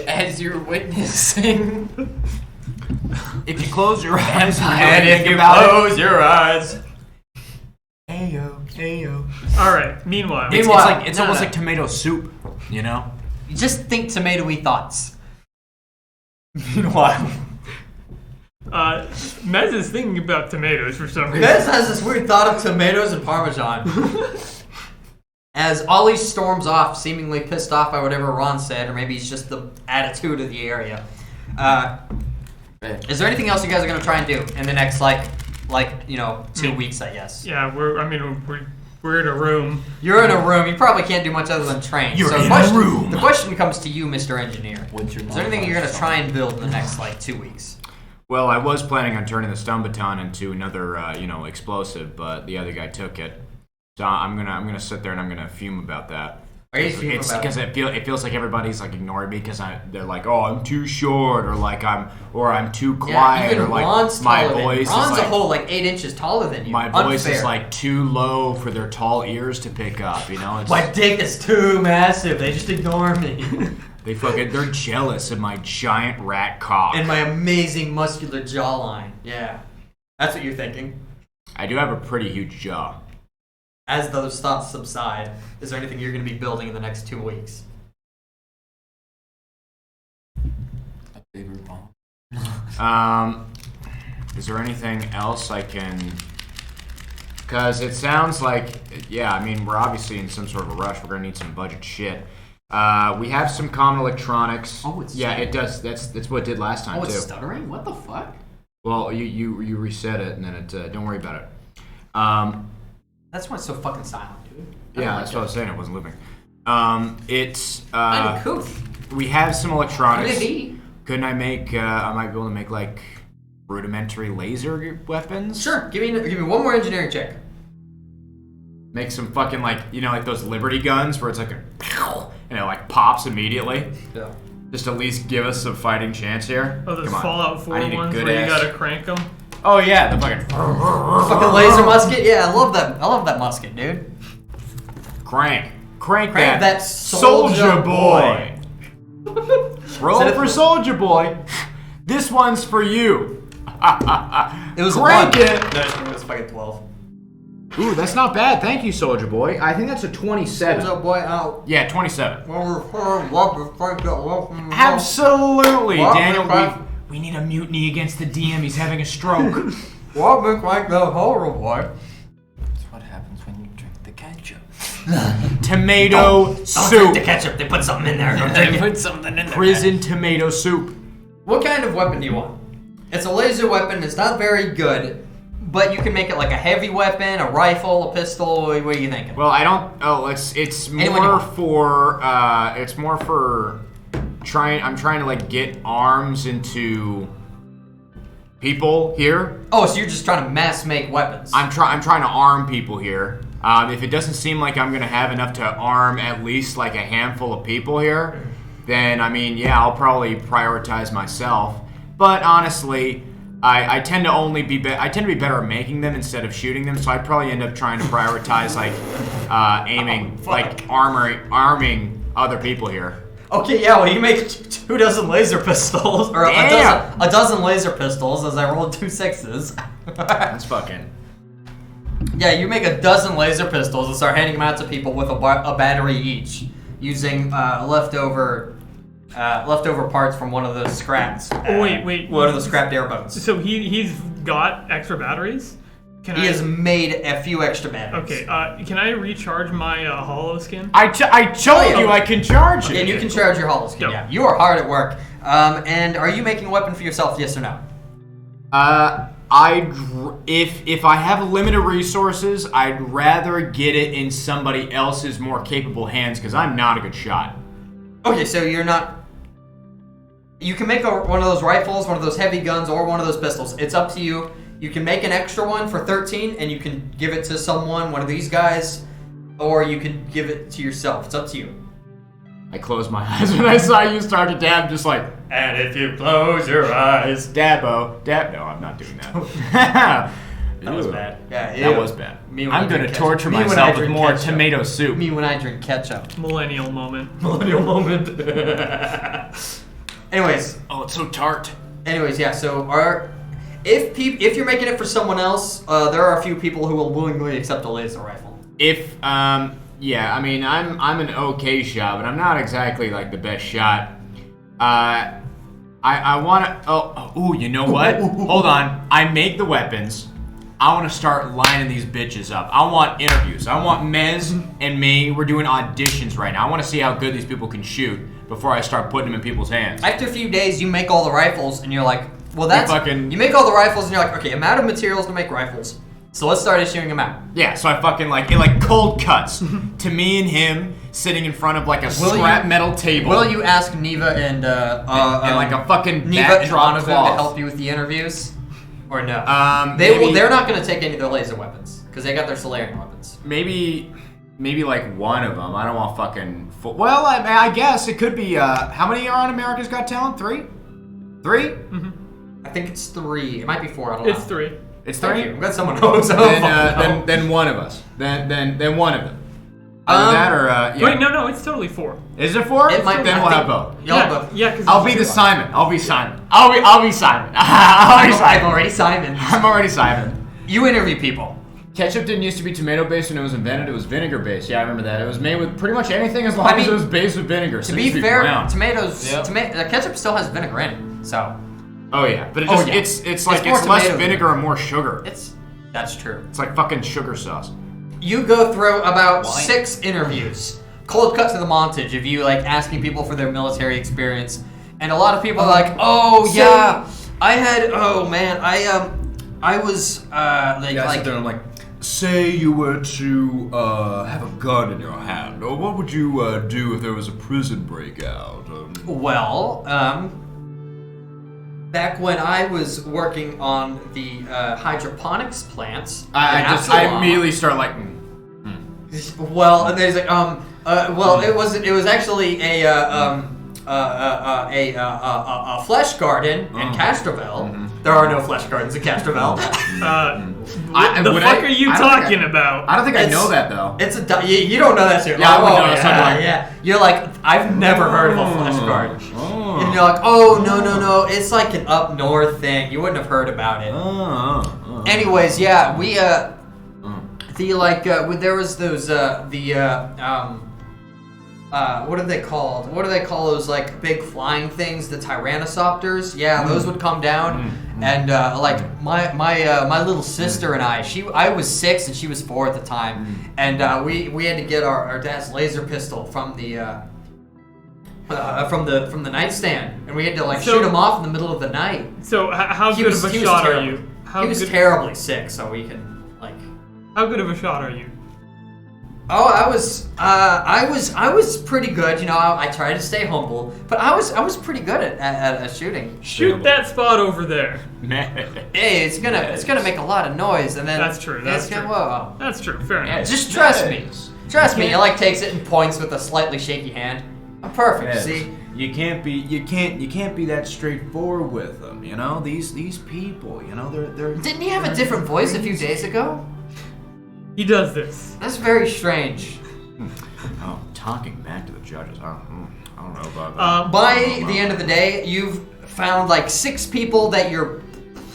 Speaker 6: As you're witnessing.
Speaker 4: If you close your eyes
Speaker 6: And if you close your eyes.
Speaker 4: Ayo, ayo.
Speaker 1: All right. Meanwhile,
Speaker 4: It's
Speaker 7: No,
Speaker 4: almost
Speaker 7: no.
Speaker 4: like tomato soup, you know?
Speaker 7: You just think tomatoey thoughts.
Speaker 6: Meanwhile.
Speaker 1: Mez is thinking about tomatoes for some reason.
Speaker 7: Mez has this weird thought of tomatoes and Parmesan. As Ollie storms off, seemingly pissed off by whatever Ron said, or maybe it's just the attitude of the area. Is there anything else you guys are gonna try and do in the next 2 weeks? I guess.
Speaker 1: Yeah, we're in a room.
Speaker 7: You're in a room. You probably can't do much other than train.
Speaker 4: You're in a
Speaker 7: question,
Speaker 4: room.
Speaker 7: The question comes to you, Mr. Engineer.
Speaker 6: What's your
Speaker 7: Is there anything you're gonna try and build in the next 2 weeks?
Speaker 5: Well, I was planning on turning the stun baton into another, explosive, but the other guy took it. So I'm gonna sit there and I'm gonna fume about that.
Speaker 7: Are you fuming
Speaker 5: It's
Speaker 7: about
Speaker 5: because
Speaker 7: it?
Speaker 5: it feels like everybody's like ignoring me because they're like, oh, I'm too short, or like I'm too quiet,
Speaker 7: even
Speaker 5: or like
Speaker 7: Ron's
Speaker 5: my
Speaker 7: taller than you.
Speaker 5: voice
Speaker 7: Ron's
Speaker 5: is
Speaker 7: a
Speaker 5: like,
Speaker 7: whole 8 inches taller than you.
Speaker 5: my voice
Speaker 7: Unfair.
Speaker 5: is like too low for their tall ears to pick up. You know, it's,
Speaker 7: My dick is too massive. They just ignore me.
Speaker 5: they're jealous of my giant rat cock.
Speaker 7: And my amazing muscular jawline. Yeah. That's what you're thinking.
Speaker 5: I do have a pretty huge jaw.
Speaker 7: As those thoughts subside, is there anything you're going to be building in the next 2 weeks?
Speaker 6: A bigger bomb.
Speaker 5: Is there anything else I can? Because it sounds like, yeah, I mean, we're obviously in some sort of a rush. We're gonna need some budget shit. We have some common electronics.
Speaker 7: Oh, it's
Speaker 5: yeah,
Speaker 7: stuttering.
Speaker 5: it does. That's what it did last time
Speaker 7: Oh, it's
Speaker 5: too.
Speaker 7: stuttering? What the fuck?
Speaker 5: Well, you reset it and then it. Don't worry about it.
Speaker 7: That's why it's so fucking silent, dude. I
Speaker 5: Yeah,
Speaker 7: don't
Speaker 5: that's
Speaker 7: like
Speaker 5: what I
Speaker 7: it.
Speaker 5: was saying. It wasn't looping. It's
Speaker 7: Uncouth.
Speaker 5: we have some electronics.
Speaker 7: Could it be?
Speaker 5: Couldn't I make? I might be able to make like rudimentary laser weapons.
Speaker 7: Sure. Give me one more engineering check.
Speaker 5: Make some fucking like those Liberty guns where it's like like pops immediately.
Speaker 7: Yeah.
Speaker 5: Just at least give us some fighting chance here.
Speaker 1: Oh, those
Speaker 5: Come on.
Speaker 1: Fallout 4
Speaker 5: I need a
Speaker 1: ones
Speaker 5: good
Speaker 1: where you
Speaker 5: ass-
Speaker 1: gotta crank them.
Speaker 5: Oh yeah, the fucking
Speaker 7: Fucking laser musket? Yeah, I love that. I love that musket, dude.
Speaker 5: crank
Speaker 7: Crank that
Speaker 5: soldier
Speaker 7: soldier
Speaker 5: boy. Roll
Speaker 7: Instead of-
Speaker 5: for soldier boy. This one's for you.
Speaker 7: It was
Speaker 5: Crank
Speaker 7: one.
Speaker 5: it.
Speaker 7: No, it was fucking 12.
Speaker 5: Ooh, that's not bad. Thank you, soldier boy. I think that's a 27.
Speaker 7: Soldier boy out.
Speaker 5: Yeah, 27.
Speaker 7: Absolutely.
Speaker 5: Absolutely,
Speaker 7: Well,
Speaker 5: Daniel.
Speaker 7: crank-
Speaker 5: We need a mutiny against the DM. He's having a stroke.
Speaker 7: What look like the horror boy?
Speaker 6: That's what happens when you drink the ketchup.
Speaker 5: Tomato
Speaker 7: Don't
Speaker 5: soup.
Speaker 7: drink the ketchup. They put something in there. Don't drink it.
Speaker 6: Put something in there.
Speaker 5: Prison tomato soup.
Speaker 7: What kind of weapon do you want? It's a laser weapon. It's not very good, but you can make it like a heavy weapon, a rifle, a pistol. What are you thinking?
Speaker 5: Well, I don't. Oh, it's
Speaker 7: Anyone you
Speaker 5: more
Speaker 7: want.
Speaker 5: for. It's more for trying. I'm trying to like get arms into people here.
Speaker 7: Oh, so you're just trying to mass make weapons?
Speaker 5: I'm trying to arm people here. If it doesn't seem like I'm gonna have enough to arm at least like a handful of people here, then I mean, yeah, I'll probably prioritize myself. But honestly, I tend to be better at making them instead of shooting them. So I'd probably end up trying to prioritize like aiming, like arming other people here.
Speaker 7: Okay, yeah, well, you make 24 laser pistols, or
Speaker 5: Damn.
Speaker 7: a dozen laser pistols as I rolled 2 6s.
Speaker 5: That's fucking.
Speaker 7: Yeah, you make a dozen laser pistols and start handing them out to people with a battery each, using leftover parts from one of those scraps.
Speaker 1: Oh, wait.
Speaker 7: One of the scrapped airboats.
Speaker 1: So he's got extra batteries?
Speaker 7: He has made a few extra batteries.
Speaker 1: Okay, can I recharge my hollow skin?
Speaker 5: I told you I can charge it.
Speaker 7: Yeah, you can charge your hollow skin.
Speaker 1: Yep.
Speaker 7: Yeah, you are hard at work. And are you making a weapon for yourself? Yes or no?
Speaker 5: If I have limited resources, I'd rather get it in somebody else's more capable hands because I'm not a good shot.
Speaker 7: Okay, so you're not. You can make one of those rifles, one of those heavy guns, or one of those pistols. It's up to you. You can make an extra one for 13, and you can give it to someone, one of these guys, or you can give it to yourself. It's up to you.
Speaker 5: I closed my eyes when I saw you start to dab, just like,
Speaker 7: And if you close your eyes.
Speaker 5: Dabo. No, I'm not doing that.
Speaker 7: That was bad. Yeah,
Speaker 5: That was bad.
Speaker 7: Me when I
Speaker 5: I'm going
Speaker 7: drink
Speaker 5: to
Speaker 7: ketchup.
Speaker 5: torture
Speaker 7: Me when I
Speaker 5: myself with
Speaker 7: drink
Speaker 5: more
Speaker 7: ketchup.
Speaker 5: tomato soup.
Speaker 7: Me when I drink ketchup.
Speaker 1: Millennial moment.
Speaker 7: Millennial moment. Anyways,
Speaker 5: Oh, it's so tart.
Speaker 7: Anyways, yeah. So if you're making it for someone else, there are a few people who will willingly accept a laser rifle.
Speaker 5: If yeah, I mean I'm an okay shot, but I'm not exactly like the best shot. I want to. You know what? Hold on. I make the weapons. I want to start lining these bitches up. I want interviews. I want Mez and me. We're doing auditions right now. I want to see how good these people can shoot before I start putting them in people's hands.
Speaker 7: After a few days, you make all the rifles, and you're like, well, that's...
Speaker 5: fucking-
Speaker 7: You make all the rifles, and you're like, okay, I'm out of materials to make rifles. So let's start issuing them out.
Speaker 5: Yeah, so I fucking it cold cuts to me and him sitting in front of like a scrap metal table.
Speaker 7: Will you ask Neva and
Speaker 5: like a fucking
Speaker 7: Neva and
Speaker 5: backdrop
Speaker 7: Donovan to
Speaker 5: cloth.
Speaker 7: help you with the interviews? Or no?
Speaker 5: Maybe-
Speaker 7: They're not going to take any of their laser weapons, because they got their Solarian weapons.
Speaker 5: Maybe like one of them. I don't want fucking... Well, I guess it could be... how many are on America's Got Talent? 3? 3?
Speaker 7: I think it's 3. It might be 4, I don't know.
Speaker 1: It's 3.
Speaker 5: It's
Speaker 7: Thank
Speaker 5: 3?
Speaker 7: you. I'm glad someone knows.
Speaker 5: Then one of us. Then one of them. Either that or yeah.
Speaker 1: Wait, no, it's totally 4.
Speaker 5: Is it 4?
Speaker 7: It might be.
Speaker 5: Then
Speaker 7: I
Speaker 5: we'll
Speaker 7: think-
Speaker 5: have both.
Speaker 7: Y'all both.
Speaker 1: Yeah, because
Speaker 5: I'll be the Simon. I'll be Simon. I'll be Simon.
Speaker 7: I'm already Simon.
Speaker 5: I'm already Simon.
Speaker 7: You interview people.
Speaker 5: Ketchup didn't used to be tomato based when it was invented. It was vinegar based. Yeah, I remember that. It was made with pretty much anything as long as it was based with vinegar.
Speaker 7: To be fair,
Speaker 5: tomatoes.
Speaker 7: tomatoes, ketchup still has vinegar in it, so
Speaker 5: Oh yeah, but it's
Speaker 7: more
Speaker 5: less
Speaker 7: tomato
Speaker 5: vinegar and more sugar.
Speaker 7: that's true.
Speaker 5: It's like fucking sugar sauce.
Speaker 7: You go through about 6 interviews. Cold cut to the montage of you like asking people for their military experience, and a lot of people are like, "Oh yeah, I had. Oh man, I was like."
Speaker 8: I'm like, say you were to have a gun in your hand, or what would you do if there was a prison breakout?
Speaker 7: Well, back when I was working on the hydroponics plants, in
Speaker 5: I
Speaker 7: Absalom-
Speaker 5: immediately start like.
Speaker 7: Well, and then he's like, well, it was actually a flesh garden in Castroville. There are no flesh gardens in Castroville.
Speaker 1: the fuck are you talking about?
Speaker 5: I don't think I know that though.
Speaker 7: It's you don't know that shit.
Speaker 5: Yeah, I would know something.
Speaker 7: Yeah. You're like, I've never heard of a flesh garden. And you're like, oh no, it's like an up north thing. You wouldn't have heard about it. Anyways, yeah, we there was those what are they called? What do they call those like big flying things? The Tyrannosopters? Yeah, those would come down, and like my little sister and I was 6 and she was 4 at the time, and we had to get our dad's laser pistol from the nightstand, and we had to like shoot him off in the middle of the night.
Speaker 1: So how good of a shot are you?
Speaker 7: He was terribly sick, so we can like.
Speaker 1: How good of a shot are you?
Speaker 7: Oh, I was pretty good. You know, I tried to stay humble, but I was pretty good at shooting.
Speaker 1: Shoot that spot over there.
Speaker 7: Hey, it's gonna make a lot of noise, and then
Speaker 1: That's true. That's true.
Speaker 7: Whoa.
Speaker 1: That's true. Fair enough.
Speaker 7: Just trust me. Trust me. He like takes it and points with a slightly shaky hand. I'm perfect.
Speaker 8: Yes.
Speaker 7: See.
Speaker 8: You can't be that straightforward with them, you know? These people, you know, they're
Speaker 7: Didn't he have a different voice a few days ago?
Speaker 1: He does this.
Speaker 7: That's very strange.
Speaker 8: Oh, talking back to the judges. I don't know about that.
Speaker 7: By the end of the day, you've found like 6 people that you're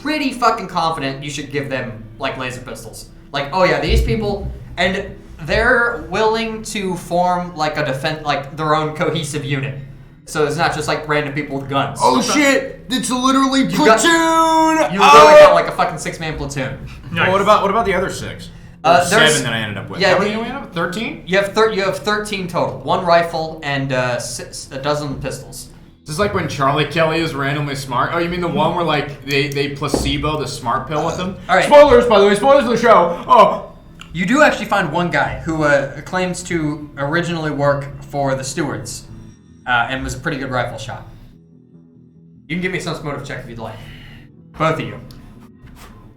Speaker 7: pretty fucking confident you should give them like laser pistols. Like, oh yeah, these people, and they're willing to form like like their own cohesive unit. So it's not just like random people with guns.
Speaker 8: Oh shit! It's literally platoon.
Speaker 7: You really got like a fucking 6-man platoon.
Speaker 1: Nice.
Speaker 5: Well, what about the other 6?
Speaker 7: There's
Speaker 5: 7 that I ended up with.
Speaker 7: yeah,
Speaker 5: How many do we end up with? 13?
Speaker 7: You have 13 total. 1 rifle and a dozen pistols.
Speaker 5: This is like when Charlie Kelly is randomly smart. Oh, you mean the one where like they placebo the smart pill with them?
Speaker 7: All right.
Speaker 5: Spoilers, by the way. Spoilers of the show. Oh.
Speaker 7: You do actually find one guy who claims to originally work for the stewards and was a pretty good rifle shot. You can give me a sense motive check if you'd like. Both of you.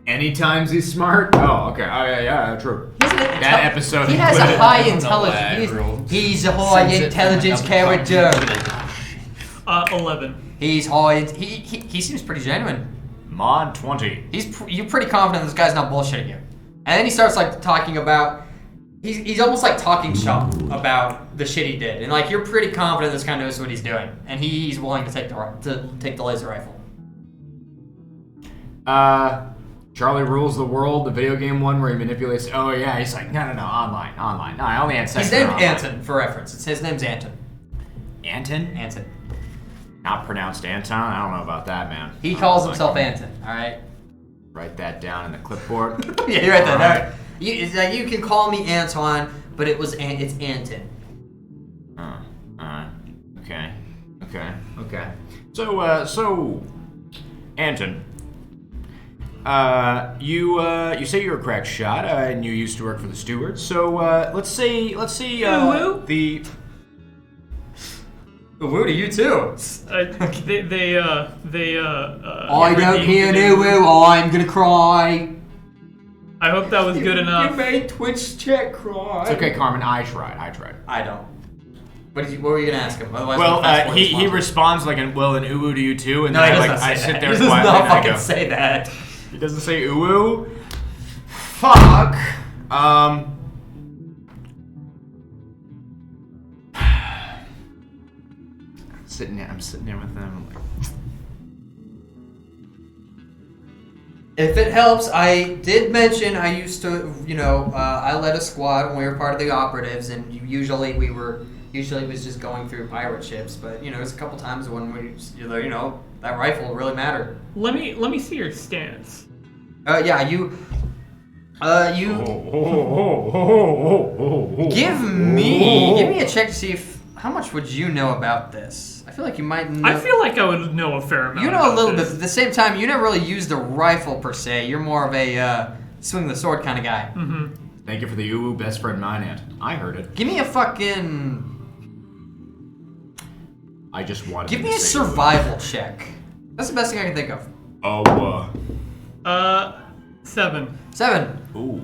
Speaker 5: Anytime he's smart. Oh, okay. Oh yeah, true. That episode.
Speaker 7: He has a
Speaker 5: included-
Speaker 7: high intelligence. He's a high intelligence character.
Speaker 1: 11.
Speaker 7: He's high. He seems pretty genuine.
Speaker 5: Mod 20.
Speaker 7: You're pretty confident this guy's not bullshitting you. And then he starts like talking about. He's almost like talking shop about the shit he did, and like you're pretty confident this guy knows what he's doing, and he's willing to take the laser rifle.
Speaker 5: Charlie Rules the World, the video game one where he manipulates. Oh yeah, he's like, no, online. No, I only had sex.
Speaker 7: He's named
Speaker 5: online.
Speaker 7: Anton, for reference. His name's Anton.
Speaker 5: Anton?
Speaker 7: Anton.
Speaker 5: Not pronounced Anton. I don't know about that, man.
Speaker 7: He calls himself Anton. All right.
Speaker 5: Write that down in the clipboard.
Speaker 7: Yeah, you write that
Speaker 5: All
Speaker 7: down.
Speaker 5: right.
Speaker 7: It's like you can call me Anton, but it's Anton.
Speaker 5: Okay. So, Anton. You say you're a crack shot, and you used to work for the stewards. So, let's see,
Speaker 1: Woo-woo.
Speaker 5: the.
Speaker 7: Woo to you too.
Speaker 1: I
Speaker 7: don't hear no woo. I'm gonna cry.
Speaker 1: I hope that was good enough.
Speaker 7: made Twitch chat cry.
Speaker 5: It's okay, Carmen. I tried.
Speaker 7: I don't. What were you gonna ask him? Otherwise,
Speaker 5: Well,
Speaker 7: we'll fast forward
Speaker 5: he
Speaker 7: this
Speaker 5: responds like an uwu to you too, and
Speaker 7: No, he
Speaker 5: then
Speaker 7: does not say
Speaker 5: I
Speaker 7: that.
Speaker 5: sit there
Speaker 7: He does
Speaker 5: quietly
Speaker 7: not
Speaker 5: and I
Speaker 7: fucking
Speaker 5: go,
Speaker 7: say that.
Speaker 5: He doesn't say uwu. Fuck. I'm sitting there with them. I'm like,
Speaker 7: If it helps, I did mention I used to, I led a squad when we were part of the operatives, and usually it was just going through pirate ships. But there's a couple times when that rifle really mattered.
Speaker 1: Let me see your stance.
Speaker 7: Give me a check to see how much would you know about this. I feel like you might know.
Speaker 1: I feel like I would know a fair amount.
Speaker 7: You know a little
Speaker 1: this.
Speaker 7: bit. At the same time, you never really used a rifle per se. You're more of a swing the sword kind of guy.
Speaker 1: Mm-hmm.
Speaker 5: thank you for the uwu, best friend mine, Aunt. I heard it.
Speaker 7: Give me a fucking.
Speaker 5: I just wanted.
Speaker 7: Give
Speaker 5: to
Speaker 7: me a
Speaker 5: say
Speaker 7: survival check. That's the best thing I can think of.
Speaker 5: Oh.
Speaker 1: 7.
Speaker 7: 7.
Speaker 5: Ooh.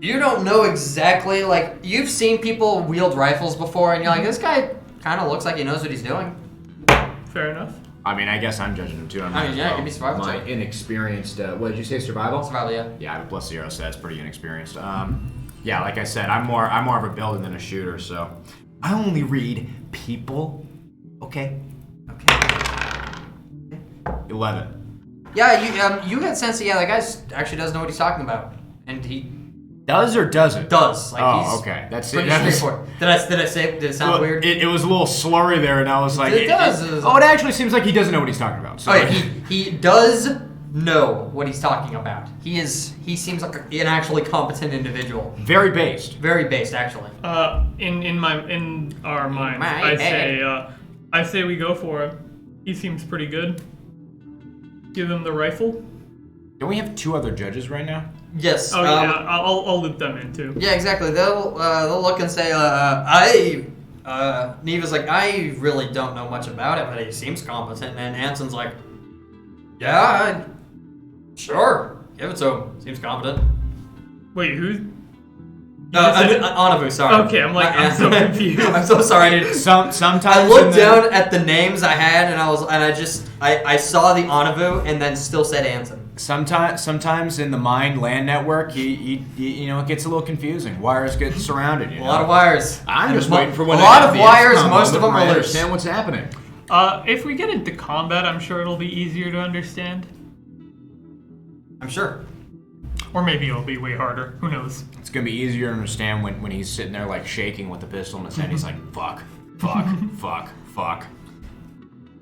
Speaker 7: You don't know exactly, you've seen people wield rifles before, and you're like, this guy kind of looks like he knows what he's doing.
Speaker 1: Fair enough.
Speaker 5: I mean, I guess I'm judging him too.
Speaker 7: Give me survival
Speaker 5: My
Speaker 7: check.
Speaker 5: inexperienced. What did you say? Survival.
Speaker 7: Survival, yeah.
Speaker 5: Yeah, I have a +0, so that's pretty inexperienced. Yeah, like I said, I'm more of a builder than a shooter, so I only read people. Okay. 11.
Speaker 7: Yeah, you had sense. Yeah, that guy actually does know what he's talking about, and he
Speaker 5: Does or doesn't?
Speaker 7: does. He's
Speaker 5: okay. That's
Speaker 7: pretty
Speaker 5: it.
Speaker 7: straightforward. Did I say? Did it sound
Speaker 5: Well,
Speaker 7: weird?
Speaker 5: It was a little slurry there, and I was like,
Speaker 7: It does.
Speaker 5: it actually seems like he doesn't know what he's talking about. So
Speaker 7: Oh, yeah, he does know what he's talking about. He seems like an actually competent individual.
Speaker 5: very based.
Speaker 7: Very based, actually.
Speaker 1: In our minds,
Speaker 7: my
Speaker 1: I say we go for it. He seems pretty good. Give him the rifle.
Speaker 5: Don't we have 2 other judges right now?
Speaker 7: Yes.
Speaker 1: Oh yeah, I'll loop them in too.
Speaker 7: Yeah, exactly. They'll look and say, Neva's like, I really don't know much about it, but he seems competent. And Anson's like, yeah, sure, give it to him. Seems competent.
Speaker 1: Wait, who?
Speaker 7: Anavu, sorry.
Speaker 1: Okay, I'm so confused.
Speaker 7: I'm so sorry.
Speaker 5: Sometimes
Speaker 7: I looked down at the names I had, and I saw the Anavu, and then still said Anson.
Speaker 5: Sometimes in the Mind Land Network, it gets a little confusing. Wires get surrounded.
Speaker 7: A lot of wires.
Speaker 5: I'm just waiting for when
Speaker 7: a lot of wires. Most of them are loose.
Speaker 5: Understand what's happening.
Speaker 1: If we get into combat, I'm sure it'll be easier to understand.
Speaker 7: I'm sure.
Speaker 1: Or maybe it'll be way harder. Who knows?
Speaker 5: It's gonna be easier to understand when he's sitting there shaking with the pistol in his hand. He's like, fuck.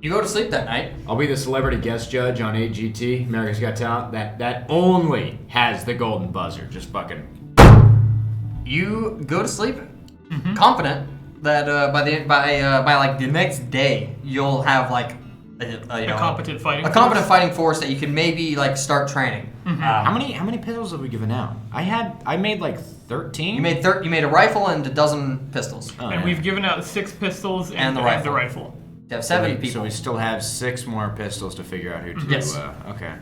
Speaker 7: You go to sleep that night.
Speaker 5: I'll be the celebrity guest judge on AGT, America's Got Talent, that only has the golden buzzer. Just fucking.
Speaker 7: You go to sleep, confident that by the next day you'll have a
Speaker 1: competent fighting
Speaker 7: fighting force that you can maybe start training.
Speaker 5: How many pistols have we given out? I made 13.
Speaker 7: You made a rifle and a dozen pistols.
Speaker 5: Oh,
Speaker 1: and
Speaker 5: yeah.
Speaker 1: we've given out 6 pistols and
Speaker 7: the rifle. You have 7 people.
Speaker 5: So we still have 6 more pistols to figure out who to.
Speaker 7: Yes.
Speaker 5: Okay.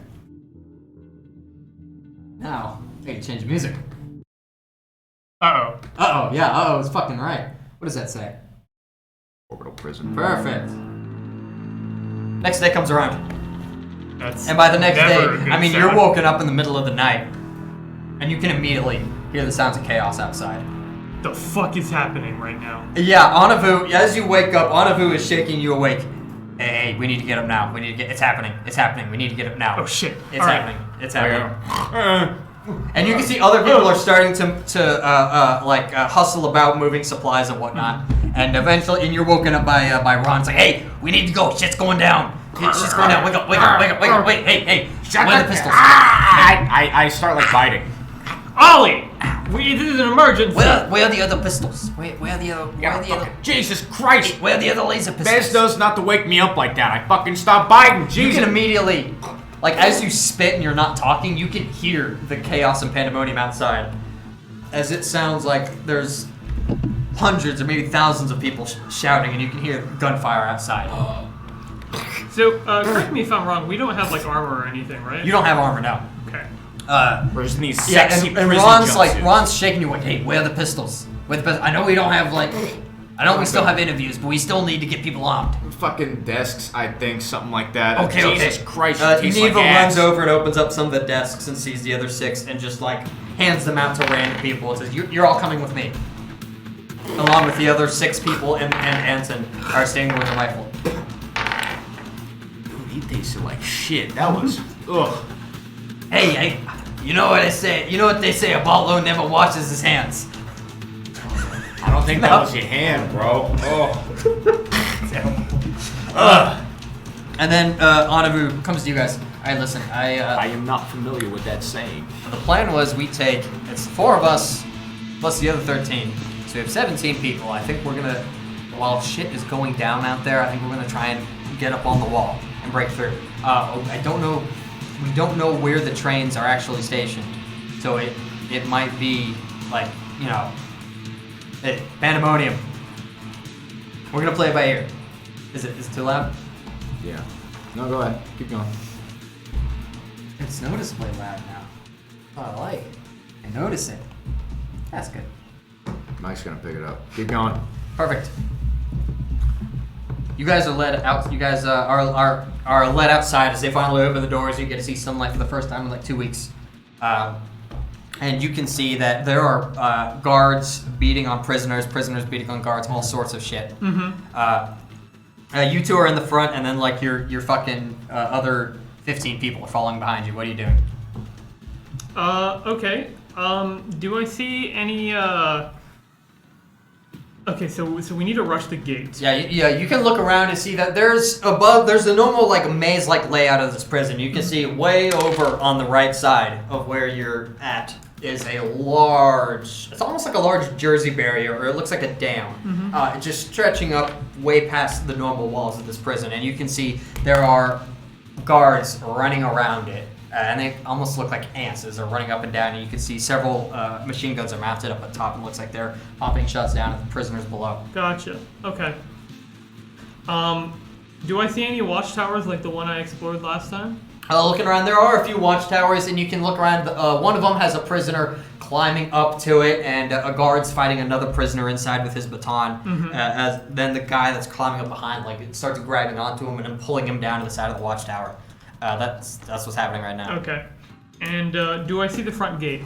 Speaker 7: Now, I need to change the music.
Speaker 1: Uh-oh.
Speaker 7: Yeah, it's fucking right. What does that say?
Speaker 5: Orbital prison.
Speaker 7: Perfect. Next day comes around. And by the next day, you're woken up in the middle of the night. And you can immediately hear the sounds of chaos outside.
Speaker 1: The fuck is happening right now?
Speaker 7: Yeah, Anavu, as you wake up, Anavu is shaking you awake. Hey, we need to get up now. It's happening. It's happening. We need to get up now.
Speaker 1: Oh shit!
Speaker 7: It's
Speaker 1: All right.
Speaker 7: happening. It's happening. And you can see other people are starting to hustle about moving supplies and whatnot. And eventually, and you're woken up by Ron. It's like, hey, we need to go. Shit's going down. Shit's going down. Wake up, wake up, wake up, wake up. Wait, hey. Where are the pistols?
Speaker 4: I start like biting.
Speaker 1: Ollie! This is an emergency!
Speaker 7: Where are the other pistols? Where are the other...
Speaker 4: Jesus Christ!
Speaker 7: Where are the other laser pistols?
Speaker 4: Best knows not to wake me up like that. I fucking stop biting.
Speaker 7: You
Speaker 4: Jesus.
Speaker 7: can immediately, like, as you spit and you're not talking, you can hear the chaos and pandemonium outside. As it sounds like there's hundreds or maybe thousands of people shouting, and you can hear gunfire outside.
Speaker 1: So, correct me if I'm wrong, we don't have, like, armor or anything, right?
Speaker 7: You don't have armor now.
Speaker 1: Okay.
Speaker 4: Where's these
Speaker 7: Yeah,
Speaker 4: sexy
Speaker 7: and
Speaker 4: prison
Speaker 7: Ron's
Speaker 4: jumpsuits?
Speaker 7: shaking you like, hey, where are the pistols? Where are the pistols? I know we don't have, like, I know we still have interviews, but we still need to get people armed.
Speaker 4: Fucking desks, I think, something like that.
Speaker 7: Okay,
Speaker 4: Jesus Christ, it tastes
Speaker 7: Neva
Speaker 4: like
Speaker 7: runs
Speaker 4: ass.
Speaker 7: over and opens up some of the desks and sees the other 6 and just, like, hands them out to random people and says, you're all coming with me. Along with the other 6 people and Anson are standing with a rifle.
Speaker 4: He tasted like shit. That was, ugh.
Speaker 7: Hey, you know what I say? You know what they say? A Ballo never washes his hands.
Speaker 4: I don't think that was your hand, bro.
Speaker 7: And then Anavu comes to you guys. All right, listen.
Speaker 4: I am not familiar with that saying.
Speaker 7: The plan was it's 4 of us plus the other 13. So we have 17 people. I think we're gonna, while shit is going down out there, I think we're gonna try and get up on the wall and break through. I don't know. We don't know where the trains are actually stationed. So it might be like, pandemonium. We're gonna play it by ear. Is it too loud?
Speaker 5: Yeah. No, go ahead. Keep going.
Speaker 7: It's noticeably loud now. Oh, I like it. I notice it. That's good.
Speaker 5: Mike's gonna pick it up. Keep going.
Speaker 7: Perfect. You guys are led out. You guys are led outside as they finally open the doors. You get to see sunlight for the first time in like 2 weeks, and you can see that there are guards beating on prisoners, prisoners beating on guards, all sorts of shit. Mm-hmm. You 2 are in the front, and then like your fucking other 15 people are following behind you. What are you doing?
Speaker 1: Okay. Do I see any, Okay, so we need to rush the gate.
Speaker 7: Yeah, you can look around and see that there's the normal like maze-like layout of this prison. You can see way over on the right side of where you're at is a large, it's almost like a large Jersey barrier, or it looks like a dam. Mm-hmm. Just stretching up way past the normal walls of this prison. And you can see there are guards running around it. And they almost look like ants as they're running up and down, and you can see several machine guns are mounted up at top, and it looks like they're popping shots down at the prisoners below.
Speaker 1: Gotcha. Okay. Do I see any watchtowers like the one I explored last time?
Speaker 7: Looking around, there are a few watchtowers, and you can look around. One of them has a prisoner climbing up to it, and a guard's fighting another prisoner inside with his baton. Mm-hmm. As then the guy that's climbing up behind, like, it starts grabbing onto him and then pulling him down to the side of the watchtower. That's what's happening right now.
Speaker 1: Okay. And do I see the front gate?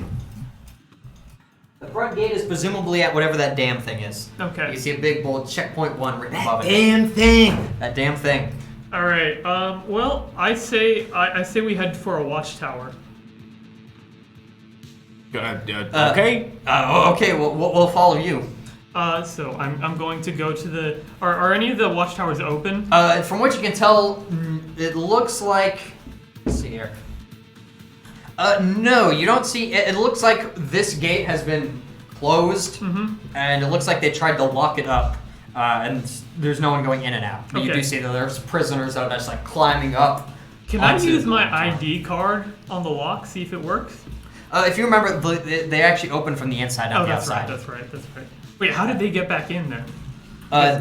Speaker 7: The front gate is presumably at whatever that damn thing is.
Speaker 1: Okay.
Speaker 7: You can see a big bold checkpoint 1 written above it.
Speaker 2: Damn thing.
Speaker 7: That damn thing.
Speaker 1: All right. Well, I say we head for a watchtower.
Speaker 4: Okay.
Speaker 7: Okay. We'll follow you.
Speaker 1: So I'm going to go to the. Are any of the watchtowers open?
Speaker 7: From what you can tell, it looks like. Let's see here. No, you don't see. It looks like this gate has been closed, and it looks like they tried to lock it up, and there's no one going in and out. But you do see that there's prisoners that are just like climbing up.
Speaker 1: Can I use my ID card on the lock? See if it works.
Speaker 7: If you remember, they actually open from the inside, not the outside.
Speaker 1: That's right. Wait, how did they get back in there?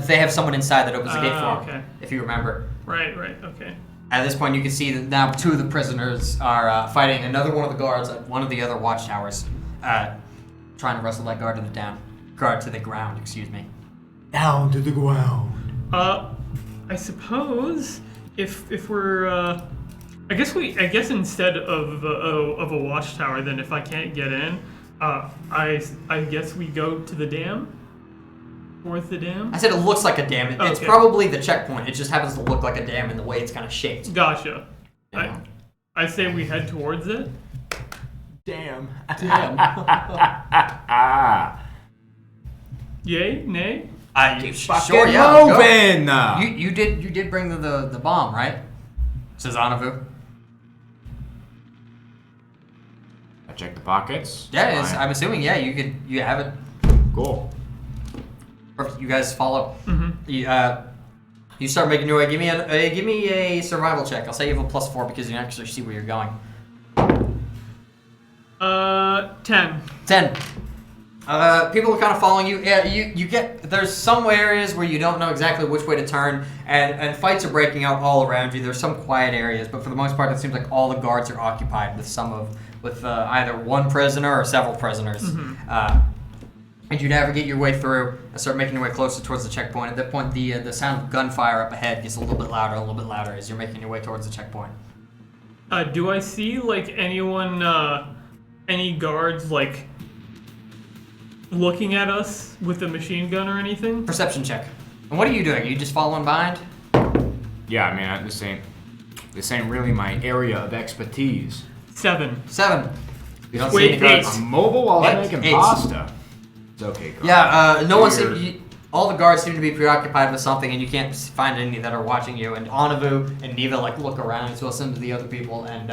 Speaker 7: They have someone inside that opens the gate for them.
Speaker 1: Okay.
Speaker 7: If you remember.
Speaker 1: Right. Okay.
Speaker 7: At this point, you can see that now 2 of the prisoners are fighting another one of the guards at one of the other watchtowers, trying to wrestle that guard to the ground. Excuse me.
Speaker 4: Down to the ground.
Speaker 1: I suppose if we're I guess instead of a watchtower, then if I can't get in, I guess we go to the dam. Towards the dam?
Speaker 7: I said it looks like a dam. It's
Speaker 1: Okay.
Speaker 7: probably the checkpoint. It just happens to look like a dam in the way it's kind of shaped.
Speaker 1: Gotcha.
Speaker 7: Yeah.
Speaker 1: I say we head towards it.
Speaker 4: Damn.
Speaker 1: Yay? Nay?
Speaker 7: Sure, yeah. Go.
Speaker 4: Moving.
Speaker 7: You did bring the bomb, right? Says Anavu.
Speaker 5: I check the pockets.
Speaker 7: Yeah,
Speaker 5: Fine.
Speaker 7: I'm assuming. Yeah, you have it.
Speaker 5: Cool.
Speaker 7: Perfect. You guys follow.
Speaker 1: Mm-hmm.
Speaker 7: You start making your way. Give me a survival check. I'll say you have a +4 because you can actually see where you're going.
Speaker 1: 10.
Speaker 7: 10. People are kind of following you. Yeah, you get there's some areas where you don't know exactly which way to turn, and fights are breaking out all around you. There's some quiet areas, but for the most part, it seems like all the guards are occupied with either one prisoner or several prisoners.
Speaker 1: Mm-hmm.
Speaker 7: And you navigate your way through and start making your way closer towards the checkpoint. At that point, the sound of gunfire up ahead gets a little bit louder as you're making your way towards the checkpoint.
Speaker 1: Do I see like anyone, any guards like looking at us with a machine gun or anything?
Speaker 7: Perception check. And what are you doing? Are you just following behind?
Speaker 5: Yeah, I mean, this ain't really my area of expertise.
Speaker 1: 7.
Speaker 7: 7. You don't
Speaker 1: Wait,
Speaker 7: see any guards.
Speaker 1: 8.
Speaker 5: I'm mobile while I'm
Speaker 7: Eight.
Speaker 5: making
Speaker 7: Eight.
Speaker 5: pasta. It's okay, Carl.
Speaker 7: Yeah, no one
Speaker 5: Weird.
Speaker 7: seems. All the guards seem to be preoccupied with something, and you can't find any that are watching you. And Anavu and Neva like look around to listen to the other people, and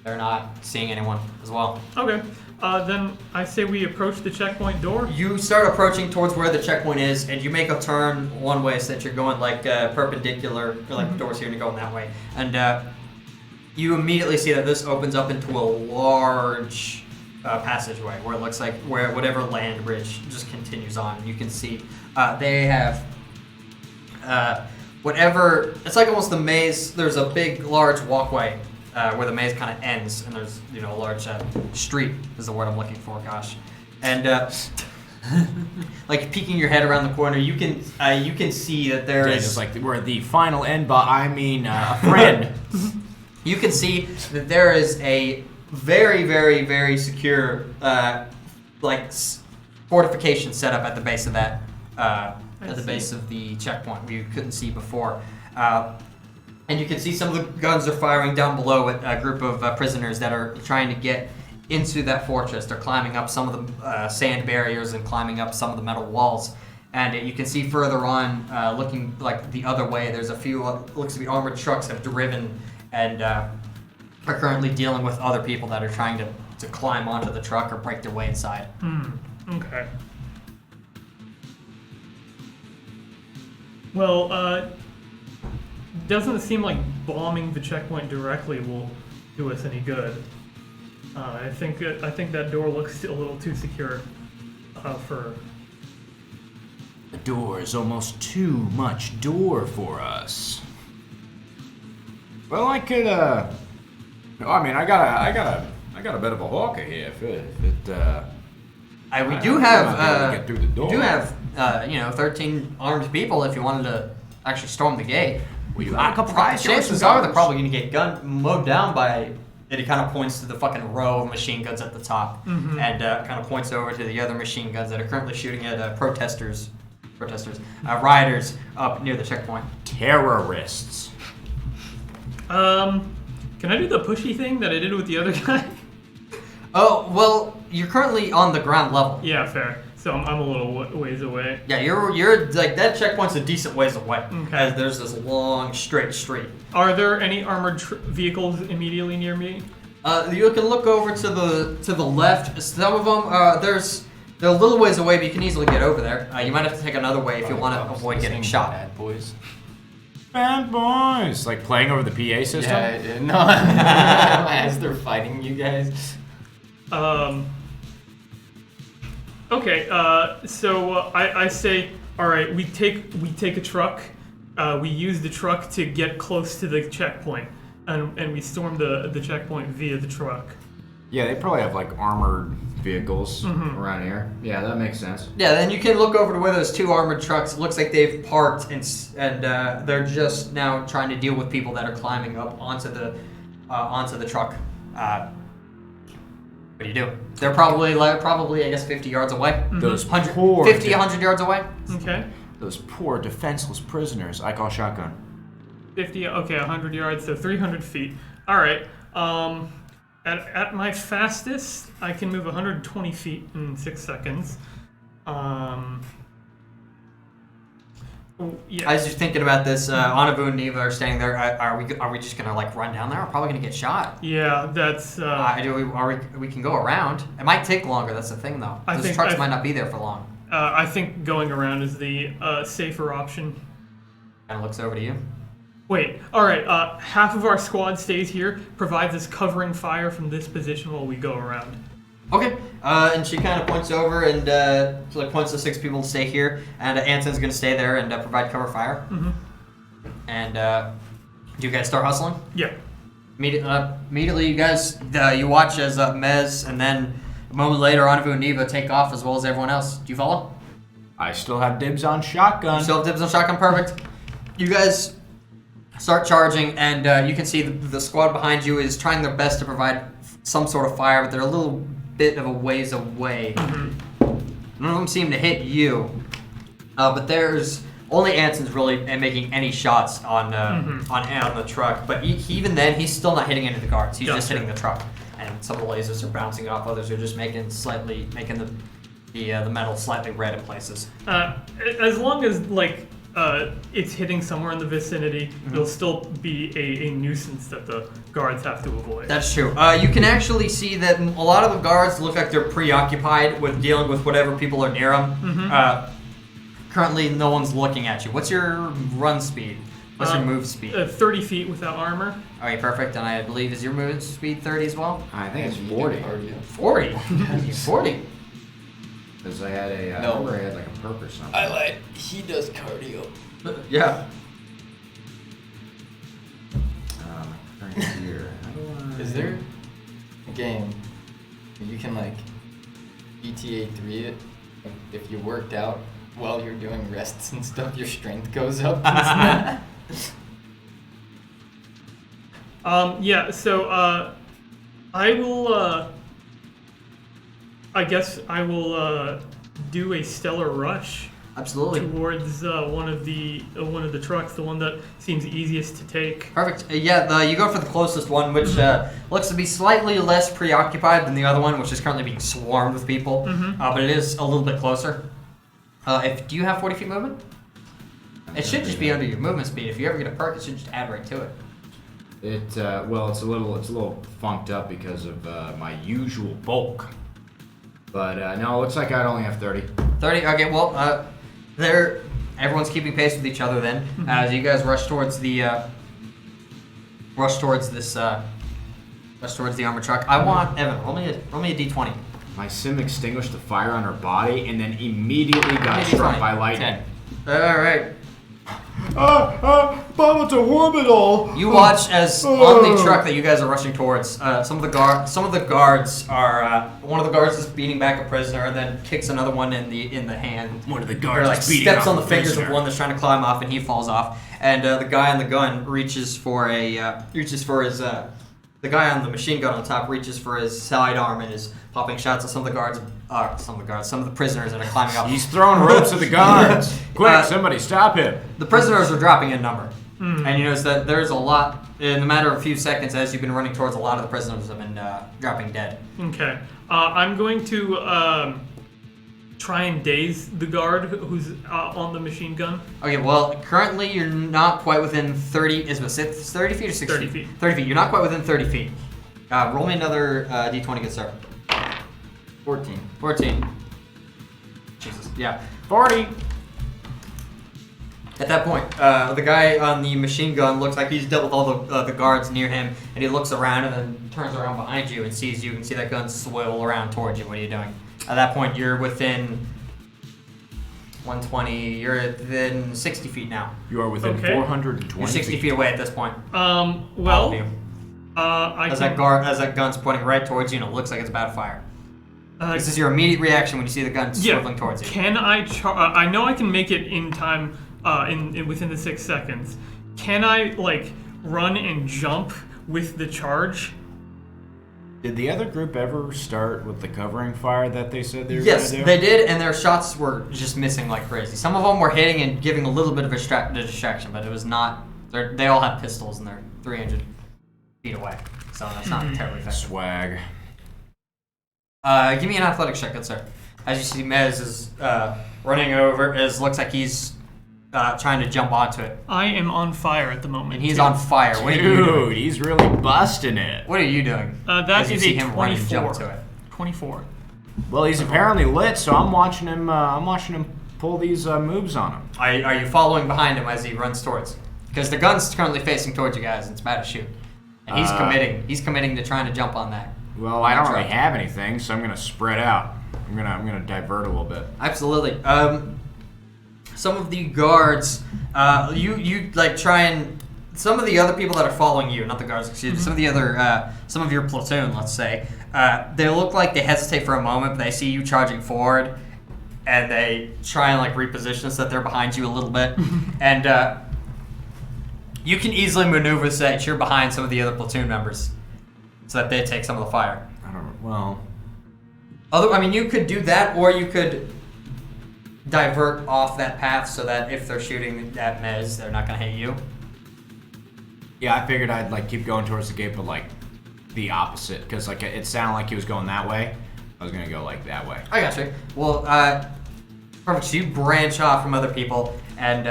Speaker 7: they're not seeing anyone as well.
Speaker 1: Okay. Then I say we approach the checkpoint door.
Speaker 7: You start approaching towards where the checkpoint is, and you make a turn one way so that you're going like perpendicular, or like the doors here, and you're going that way. And you immediately see that this opens up into a large passageway where it looks like where whatever land bridge just continues on. You can see they have whatever. It's like almost the maze. There's a big, large walkway where the maze kind of ends, and there's a large street is the word I'm looking for. Gosh, and like peeking your head around the corner, you can see that there
Speaker 5: Yeah,
Speaker 7: is
Speaker 5: just like we're at the final end, but I mean a friend.
Speaker 7: You can see that there is a very, very, very secure fortification set up at the base of that at the base of the checkpoint where you couldn't see before. And you can see some of the guns are firing down below at a group of prisoners that are trying to get into that fortress. They're climbing up some of the sand barriers and climbing up some of the metal walls. And you can see further on, looking like the other way, there's a few looks to be armored trucks have driven and are currently dealing with other people that are trying to climb onto the truck or break their way inside.
Speaker 1: Okay. Well, doesn't seem like bombing the checkpoint directly will do us any good. I think that door looks a little too secure for.
Speaker 5: The door is almost too much door for us. Well, I could. I mean, I got a bit of a hawker here. If it
Speaker 7: We
Speaker 5: I
Speaker 7: do
Speaker 5: don't
Speaker 7: have
Speaker 5: know if we get through the door.
Speaker 7: you do have 13 armed people if you wanted to actually storm the gate.
Speaker 5: Well, you got a couple guys.
Speaker 7: Chances are they're probably going to get mowed down by. And he kind of points to the fucking row of machine guns at the top, and kind of points over to the other machine guns that are currently shooting at rioters up near the checkpoint.
Speaker 5: Terrorists.
Speaker 1: Can I do the pushy thing that I did with the other guy?
Speaker 7: Oh well, you're currently on the ground level.
Speaker 1: Yeah, fair. So I'm a little ways away.
Speaker 7: Yeah, you're like that checkpoint's a decent ways away.
Speaker 1: Okay.
Speaker 7: As there's this long straight street.
Speaker 1: Are there any armored vehicles immediately near me?
Speaker 7: You can look over to the left. Some of them they're a little ways away, but you can easily get over there. You might have to take another way if you want to avoid getting shot.
Speaker 3: Bad boys.
Speaker 5: Bad boys. Like playing over the PA system.
Speaker 3: Yeah, no. As they're fighting you guys.
Speaker 1: Okay. So I say, all right. We take a truck. We use the truck to get close to the checkpoint, and we storm the checkpoint via the truck.
Speaker 5: Yeah, they probably have like armored vehicles around here. Yeah, that makes sense.
Speaker 7: Yeah, then you can look over to where those 2 armored trucks. It looks like they've parked and they're just now trying to deal with people that are climbing up onto the truck. What do you do? They're probably I guess 50 yards away.
Speaker 5: Those
Speaker 7: 100,
Speaker 5: poor
Speaker 7: 50, 100 yards away.
Speaker 1: Okay.
Speaker 5: Those poor defenseless prisoners. I call shotgun.
Speaker 1: 50. Okay, 100 yards, so 300 feet. All right. At my fastest, I can move 120 feet in 6 seconds. Yeah.
Speaker 7: As you're thinking about this, Anavu and Neva are standing there. Are we just gonna like run down there? We're probably gonna get shot.
Speaker 1: Yeah, that's.
Speaker 7: We can go around. It might take longer. That's the thing, though. Those trucks might not be there for long.
Speaker 1: I think going around is the safer option.
Speaker 7: Kind of looks over to you.
Speaker 1: Wait. All right. Half of our squad stays here, provides us covering fire from this position while we go around.
Speaker 7: Okay. And she kind of points over and points to 6 people to stay here, and Anson's gonna stay there and provide cover fire.
Speaker 1: Mm-hmm.
Speaker 7: And do you guys start hustling?
Speaker 1: Yeah.
Speaker 7: Immediately, you guys you watch as Mez and then a moment later, Anavu and Neva take off as well as everyone else. Do you follow?
Speaker 5: I still have dibs on shotgun.
Speaker 7: You still have dibs on shotgun, perfect. You guys start charging, and you can see the squad behind you is trying their best to provide some sort of fire, but they're a little bit of a ways away.
Speaker 1: Mm-hmm.
Speaker 7: None of them seem to hit you, but there's only Anson's really making any shots on the truck. But even then, he's still not hitting any of the guards. He's just hitting the truck, and some of the lasers are bouncing off. Others are just making the metal slightly red in places.
Speaker 1: As long as it's hitting somewhere in the vicinity, there'll still be a nuisance that the guards have to avoid.
Speaker 7: That's true. You can actually see that a lot of the guards look like they're preoccupied with dealing with whatever people are near them.
Speaker 1: Mm-hmm.
Speaker 7: Currently, no one's looking at you. What's your run speed? What's your move speed?
Speaker 1: 30 feet without armor.
Speaker 7: Okay, perfect. And I believe, is your move speed 30 as well?
Speaker 5: I think it's 40.
Speaker 7: 40? 40?
Speaker 5: Because I had I remember I had like a perk or something.
Speaker 6: I lied. He does cardio.
Speaker 7: Yeah.
Speaker 5: Right here. How do I...
Speaker 6: Is there a game where you can ETA 3 it? Like, if you worked out while you're doing rests and stuff, your strength goes up.
Speaker 1: Yeah. So I will. I guess I will do a stellar rush.
Speaker 7: Absolutely.
Speaker 1: Towards one of the trucks, the one that seems easiest to take.
Speaker 7: Perfect. You go for the closest one, which looks to be slightly less preoccupied than the other one, which is currently being swarmed with people. But it is a little bit closer. Do you have 40 feet movement? It should just be under your movement speed. If you ever get a perk, it should just add right to it.
Speaker 5: It's a little funked up because of my usual bulk. But no, it looks like I'd only have 30.
Speaker 7: 30. Okay. Well, everyone's keeping pace with each other then. As you guys rush towards the armored truck. I want Evan. Roll me a d20.
Speaker 5: My sim extinguished the fire on her body and then immediately got struck by lightning.
Speaker 7: 10. All right.
Speaker 8: Bomb to orbital.
Speaker 7: You watch as on the truck that you guys are rushing towards, some of the guards are one of the guards is beating back a prisoner and then kicks another one in the hand.
Speaker 5: One of the
Speaker 7: Or
Speaker 5: guards is beating
Speaker 7: steps
Speaker 5: up
Speaker 7: on the
Speaker 5: a
Speaker 7: fingers
Speaker 5: prisoner.
Speaker 7: of one that's trying to climb off and he falls off. And the guy on the gun the guy on the machine gun on top reaches for his side arm and is popping shots at some of the prisoners that are climbing up.
Speaker 5: He's throwing ropes at the guards. Quick, somebody stop him.
Speaker 7: The prisoners are dropping in number. And you notice that there's a lot, in the matter of a few seconds, as you've been running towards, a lot of the prisoners have been dropping dead.
Speaker 1: Okay. I'm going to try and daze the guard who's on the machine gun.
Speaker 7: Okay, well, currently you're not quite within 30, is it 30 feet or 60
Speaker 1: 30 feet.
Speaker 7: 30 feet. You're not quite within 30 feet. Roll me another d20, good sir. 14. Jesus, yeah.
Speaker 5: 40.
Speaker 7: At that point, the guy on the machine gun looks like he's dealt with all the guards near him, and he looks around and then turns around behind you and sees you. You can see that gun swivel around towards you. What are you doing? At that point, you're within 120. You're within 60 feet now.
Speaker 5: You are within
Speaker 1: Okay.
Speaker 5: 420
Speaker 7: You're 60 feet away at this point. All
Speaker 1: Well,
Speaker 7: of you.
Speaker 1: I
Speaker 7: As
Speaker 1: can,
Speaker 7: that gun's pointing right towards you, and it looks like it's about to fire. This is your immediate reaction when you see the gun swiveling towards you.
Speaker 1: Can I? I know I can make it in time. Within the 6 seconds. Can I run and jump with the charge?
Speaker 4: Did the other group ever start with the covering fire that they said they were
Speaker 7: Yes,
Speaker 4: going to do?
Speaker 7: they did, and their shots were just missing like crazy. Some of them were hitting and giving a little bit of a distraction, but it was not. They all have pistols and they're 300 feet away, so that's not terribly effective.
Speaker 4: Swag.
Speaker 7: Give me an athletics check, good sir. As you see, Mez is running over. Looks like he's trying to jump onto it,
Speaker 1: I am on fire at the moment.
Speaker 7: and he's
Speaker 1: too.
Speaker 7: on fire. What are you doing?
Speaker 4: Dude, he's really busting it.
Speaker 7: What are you doing?
Speaker 1: That
Speaker 7: As you
Speaker 1: is
Speaker 7: see
Speaker 1: a
Speaker 7: him run and
Speaker 1: 24.
Speaker 7: jump to it.
Speaker 1: 24.
Speaker 4: Well, he's apparently lit, so I'm watching him. I'm watching him pull these moves on him.
Speaker 7: Are you following behind him as he runs towards? Because the gun's currently facing towards you guys, and it's about to shoot. And he's committing. He's committing to trying to jump on that.
Speaker 4: Well, I don't really have anything, so I'm gonna spread out. I'm gonna divert a little bit.
Speaker 7: Absolutely. Some of the guards, you like try and some of the other people that are following you, not the guards, excuse me, some of the other, some of your platoon, let's say, they look like they hesitate for a moment, but they see you charging forward, and they try and like reposition so that they're behind you a little bit, and you can easily maneuver so that you're behind some of the other platoon members, so that they take some of the fire.
Speaker 4: I don't know. Well,
Speaker 7: I mean, you could do that, or you could divert off that path so that if they're shooting at Mez, they're not going to hit you.
Speaker 4: yeah, I figured I'd like keep going towards the gate, but like the opposite, because like it sounded like he was going that way. I was gonna go like that way.
Speaker 7: I got you. Well, perfect. So you branch off from other people, and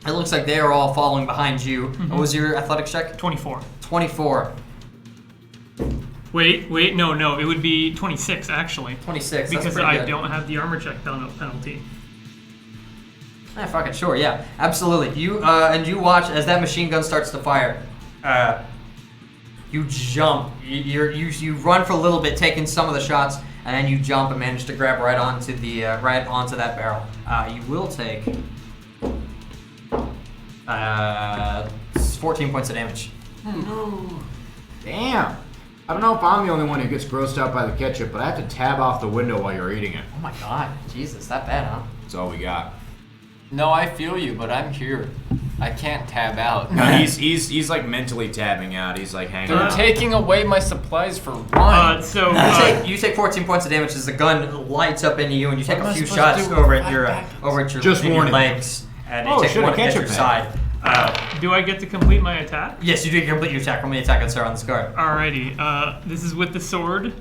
Speaker 7: it looks like they are all following behind you. What was your athletics check?
Speaker 1: 24.
Speaker 7: 24.
Speaker 1: Wait, no, it would be 26 actually.
Speaker 7: 26.
Speaker 1: Because
Speaker 7: that's pretty
Speaker 1: I
Speaker 7: good.
Speaker 1: don't have the armor check penalty.
Speaker 7: Fuck it, sure, yeah, absolutely. You and you watch as that machine gun starts to fire. You jump. You run for a little bit, taking some of the shots, and then you jump and manage to grab right onto that barrel. You will take 14 points of damage.
Speaker 5: Damn. I don't know if I'm the only one who gets grossed out by the ketchup, but I have to tab off the window while you're eating it.
Speaker 7: Oh my god, Jesus, that bad, huh?
Speaker 5: That's all we got.
Speaker 6: No, I feel you, but I'm here. I can't tab out.
Speaker 4: No, he's like mentally tabbing out. He's like hanging
Speaker 6: They're
Speaker 4: out.
Speaker 6: taking away my supplies for one.
Speaker 7: You take 14 points of damage as the gun lights up into you, and you take
Speaker 6: What am
Speaker 7: a
Speaker 6: I
Speaker 7: few
Speaker 6: supposed to
Speaker 7: shots
Speaker 6: do?
Speaker 7: over at your
Speaker 5: Just
Speaker 7: in your
Speaker 5: warning.
Speaker 7: legs, and you
Speaker 4: Oh,
Speaker 7: take
Speaker 4: shit,
Speaker 7: one
Speaker 4: a ketchup
Speaker 7: at your side.
Speaker 1: Do I get to complete my attack?
Speaker 7: Yes, you do complete your attack. Roll me attack on Sarah on this guard.
Speaker 1: Alrighty. This is with the sword.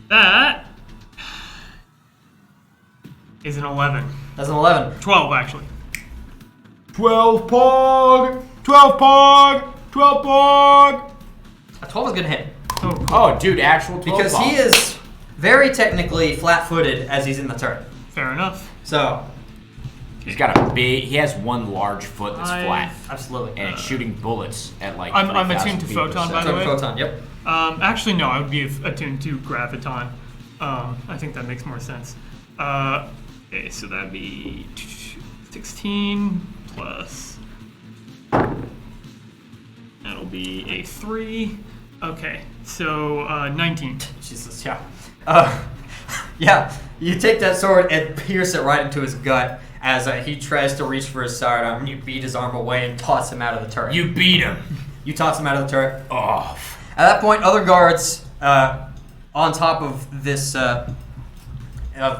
Speaker 1: That is an 11.
Speaker 7: That's an 11.
Speaker 1: 12 actually.
Speaker 4: 12 pog, 12 pog, 12 pog.
Speaker 7: A 12 is gonna hit
Speaker 1: Oh, cool.
Speaker 4: Oh, dude, actual 12
Speaker 7: because
Speaker 4: pog.
Speaker 7: he is very technically flat-footed as he's in the turret.
Speaker 1: Fair enough.
Speaker 7: So,
Speaker 4: He's got a big. He has one large foot that's flat,
Speaker 7: absolutely.
Speaker 4: and it's shooting bullets at like.
Speaker 1: I'm
Speaker 4: 3,000
Speaker 1: attuned to
Speaker 4: feet per
Speaker 1: photon, by
Speaker 4: second.
Speaker 1: the way.
Speaker 7: Photon, yep.
Speaker 1: Actually, no, I would be attuned to graviton. I think that makes more sense. Okay, so that'd be 16 plus. That'll be a 3. Okay, so 19.
Speaker 7: Jesus, yeah. Yeah, you take that sword and pierce it right into his gut as he tries to reach for his sidearm, and you beat his arm away and toss him out of the turret.
Speaker 4: You beat him.
Speaker 7: You toss him out of the turret.
Speaker 4: Oh.
Speaker 7: At that point, other guards on top of this of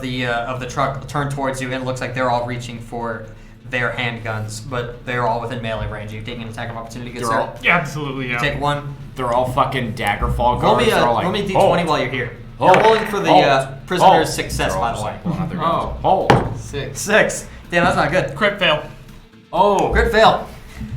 Speaker 7: the truck turn towards you, and it looks like they're all reaching for their handguns, but they're all within melee range. Are you taking an attack of opportunity, good sir?
Speaker 1: Yeah, absolutely, yeah.
Speaker 7: Take one.
Speaker 4: They're all fucking Daggerfall
Speaker 7: Roll
Speaker 4: guards.
Speaker 7: me
Speaker 4: They're all like,
Speaker 7: roll me a d20
Speaker 4: "Hold,
Speaker 7: while you're here.
Speaker 4: hold,
Speaker 7: You're rolling for the
Speaker 4: hold,
Speaker 7: prisoner's
Speaker 4: hold."
Speaker 7: success,
Speaker 4: They're all
Speaker 7: by the
Speaker 4: just,
Speaker 7: way.
Speaker 4: like, pulling out their
Speaker 6: Oh.
Speaker 4: guns. Hold.
Speaker 6: 6.
Speaker 7: 6. Damn, that's not good.
Speaker 1: Crit fail.
Speaker 4: Oh.
Speaker 7: Crit fail.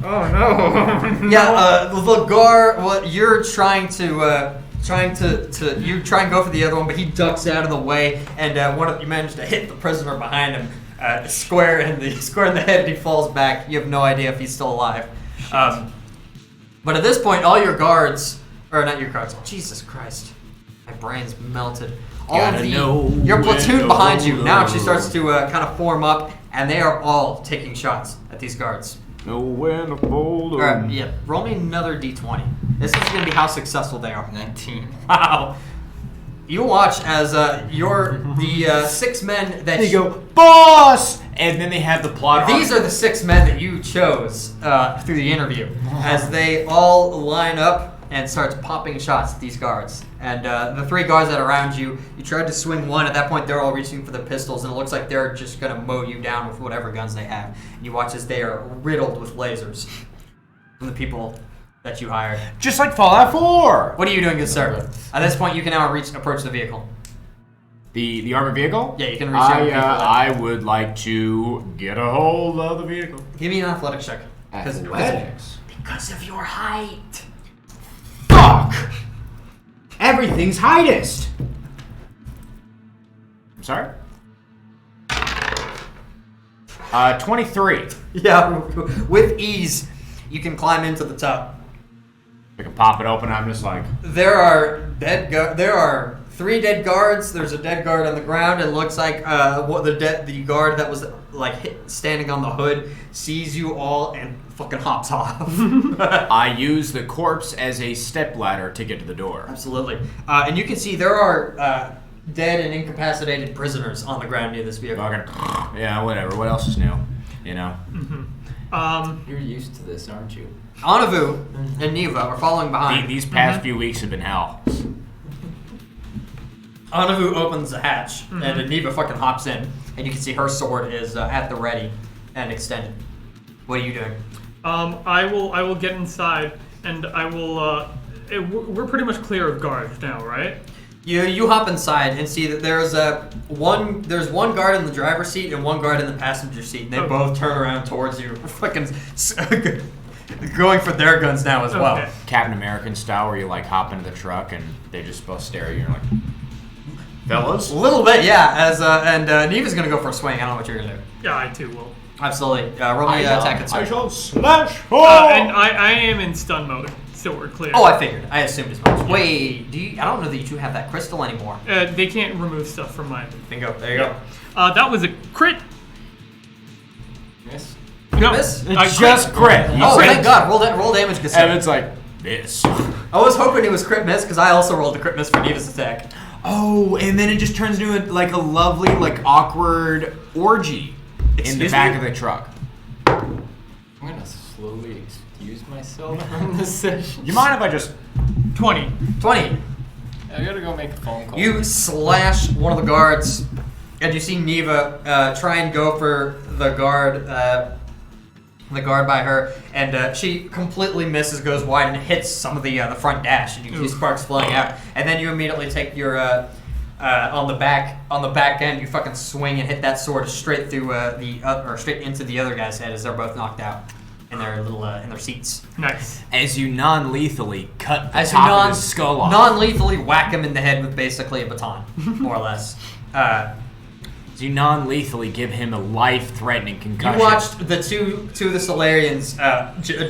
Speaker 1: Oh no.
Speaker 7: Yeah, the guard. Well, you're trying to you try and go for the other one, but he ducks out of the way, and you manage to hit the prisoner behind him, square in the head, and he falls back. You have no idea if he's still alive. But at this point, all your guards, or not your guards. Jesus Christ, my brain's melted. All of your platoon behind you now actually starts to kind of form up, and they are all taking shots at these guards.
Speaker 4: Know when to fold 'em.
Speaker 7: Alright, yeah. Roll me another d20. This is going to be how successful they are.
Speaker 6: 19.
Speaker 7: Wow. You watch as the 6 men that
Speaker 4: They go, boss! And then they have the plot.
Speaker 7: These are the 6 men that you chose through the interview, as they all line up and starts popping shots at these guards. And the 3 guards that are around you, you tried to swing one. At that point, they're all reaching for their pistols, and it looks like they're just going to mow you down with whatever guns they have. And you watch as they are riddled with lasers from the people that you hired.
Speaker 4: Just like Fallout 4!
Speaker 7: What are you doing, good sir? At this point, you can now approach the vehicle.
Speaker 5: The armored vehicle?
Speaker 7: Yeah, you can reach out.
Speaker 5: I would like to get a hold of the vehicle.
Speaker 7: Give me an athletics check.
Speaker 5: Athletics?
Speaker 7: Because of your height.
Speaker 5: Fuck! Everything's heightest. I'm sorry? 23.
Speaker 7: Yeah, with ease, you can climb into the top.
Speaker 5: I can pop it open. I'm just like,
Speaker 7: There are there are 3 dead guards. There's a dead guard on the ground. It looks like the guard that was standing on the hood sees you all and fucking hops off.
Speaker 5: I use the corpse as a stepladder to get to the door.
Speaker 7: Absolutely. And you can see there are dead and incapacitated prisoners on the ground near this vehicle.
Speaker 5: Fucking, yeah, whatever. What else is new? You know.
Speaker 6: You're used to this, aren't you?
Speaker 7: Anavu and Neva are following behind.
Speaker 5: These past few weeks have been hell.
Speaker 7: Anavu opens the hatch, and Neva fucking hops in, and you can see her sword is at the ready and extended. What are you doing?
Speaker 1: I will get inside, and I will. We're pretty much clear of guards now, right?
Speaker 7: You hop inside and see that there's one guard in the driver's seat and 1 guard in the passenger seat, and they both turn around towards you, fucking going for their guns now as well.
Speaker 1: Okay.
Speaker 5: Captain American style, where you like hop into the truck and they just both stare at you and you're like, fellas?
Speaker 7: A little bit, yeah. And Neva's gonna go for a swing. I don't know what you're gonna do.
Speaker 1: Yeah, I too will.
Speaker 7: Absolutely. Roll me attack and
Speaker 5: I
Speaker 7: swing.
Speaker 5: shall slash.
Speaker 1: And I am in stun mode, so we're clear.
Speaker 7: Oh, I figured. I assumed as much. Wait, I don't know that you 2 have that crystal anymore.
Speaker 1: They can't remove stuff from mine.
Speaker 7: Bingo. There you go.
Speaker 1: That was a crit.
Speaker 6: Miss?
Speaker 1: No,
Speaker 7: miss?
Speaker 1: I
Speaker 4: Just crit.
Speaker 7: Oh, thank God. Roll damage, good sir.
Speaker 5: And it's like, this.
Speaker 7: I was hoping it was crit miss because I also rolled a crit miss for Neva's attack.
Speaker 4: Oh, and then it just turns into a lovely, awkward orgy in the
Speaker 7: Excuse
Speaker 4: back
Speaker 7: me?
Speaker 4: of the truck.
Speaker 6: I'm gonna slowly excuse myself from this session.
Speaker 4: You mind if I just...
Speaker 1: 20.
Speaker 7: 20.
Speaker 6: I gotta go make a phone call.
Speaker 7: You slash one of the guards, and you see Neva try and go for the guard by her, and she completely misses, goes wide, and hits some of the front dash, and you can see sparks flying out. And then you immediately take your on the back end, you fucking swing and hit that sword straight through straight into the other guy's head as they're both knocked out in their little in their seats.
Speaker 1: Nice.
Speaker 4: As you non-lethally cut the
Speaker 7: As
Speaker 4: top of his skull off.
Speaker 7: non-lethally whack him in the head with basically a baton, more or less.
Speaker 4: As you non-lethally give him a life-threatening concussion.
Speaker 7: You watched the two of the Solarians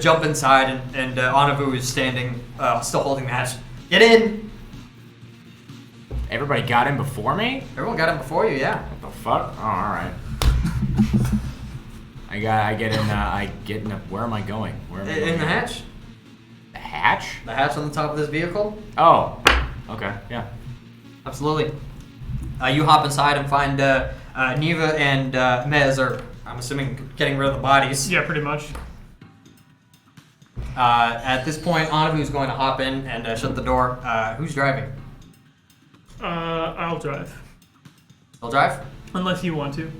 Speaker 7: jump inside, and Anavu is standing, still holding the hatch. Get in!
Speaker 5: Everybody got in before me?
Speaker 7: Everyone got in before you, yeah.
Speaker 5: What the fuck? Oh, alright. I get in. Where am I going? Where am I going?
Speaker 7: In the hatch?
Speaker 5: The hatch?
Speaker 7: The hatch on the top of this vehicle?
Speaker 5: Oh. Okay. Yeah.
Speaker 7: Absolutely. You hop inside and find Neva and Mez are, I'm assuming, getting rid of the bodies.
Speaker 1: Yeah, pretty much.
Speaker 7: At this point, Anavu's going to hop in and shut the door. Who's driving?
Speaker 1: I'll drive.
Speaker 7: You'll drive?
Speaker 1: Unless you want to.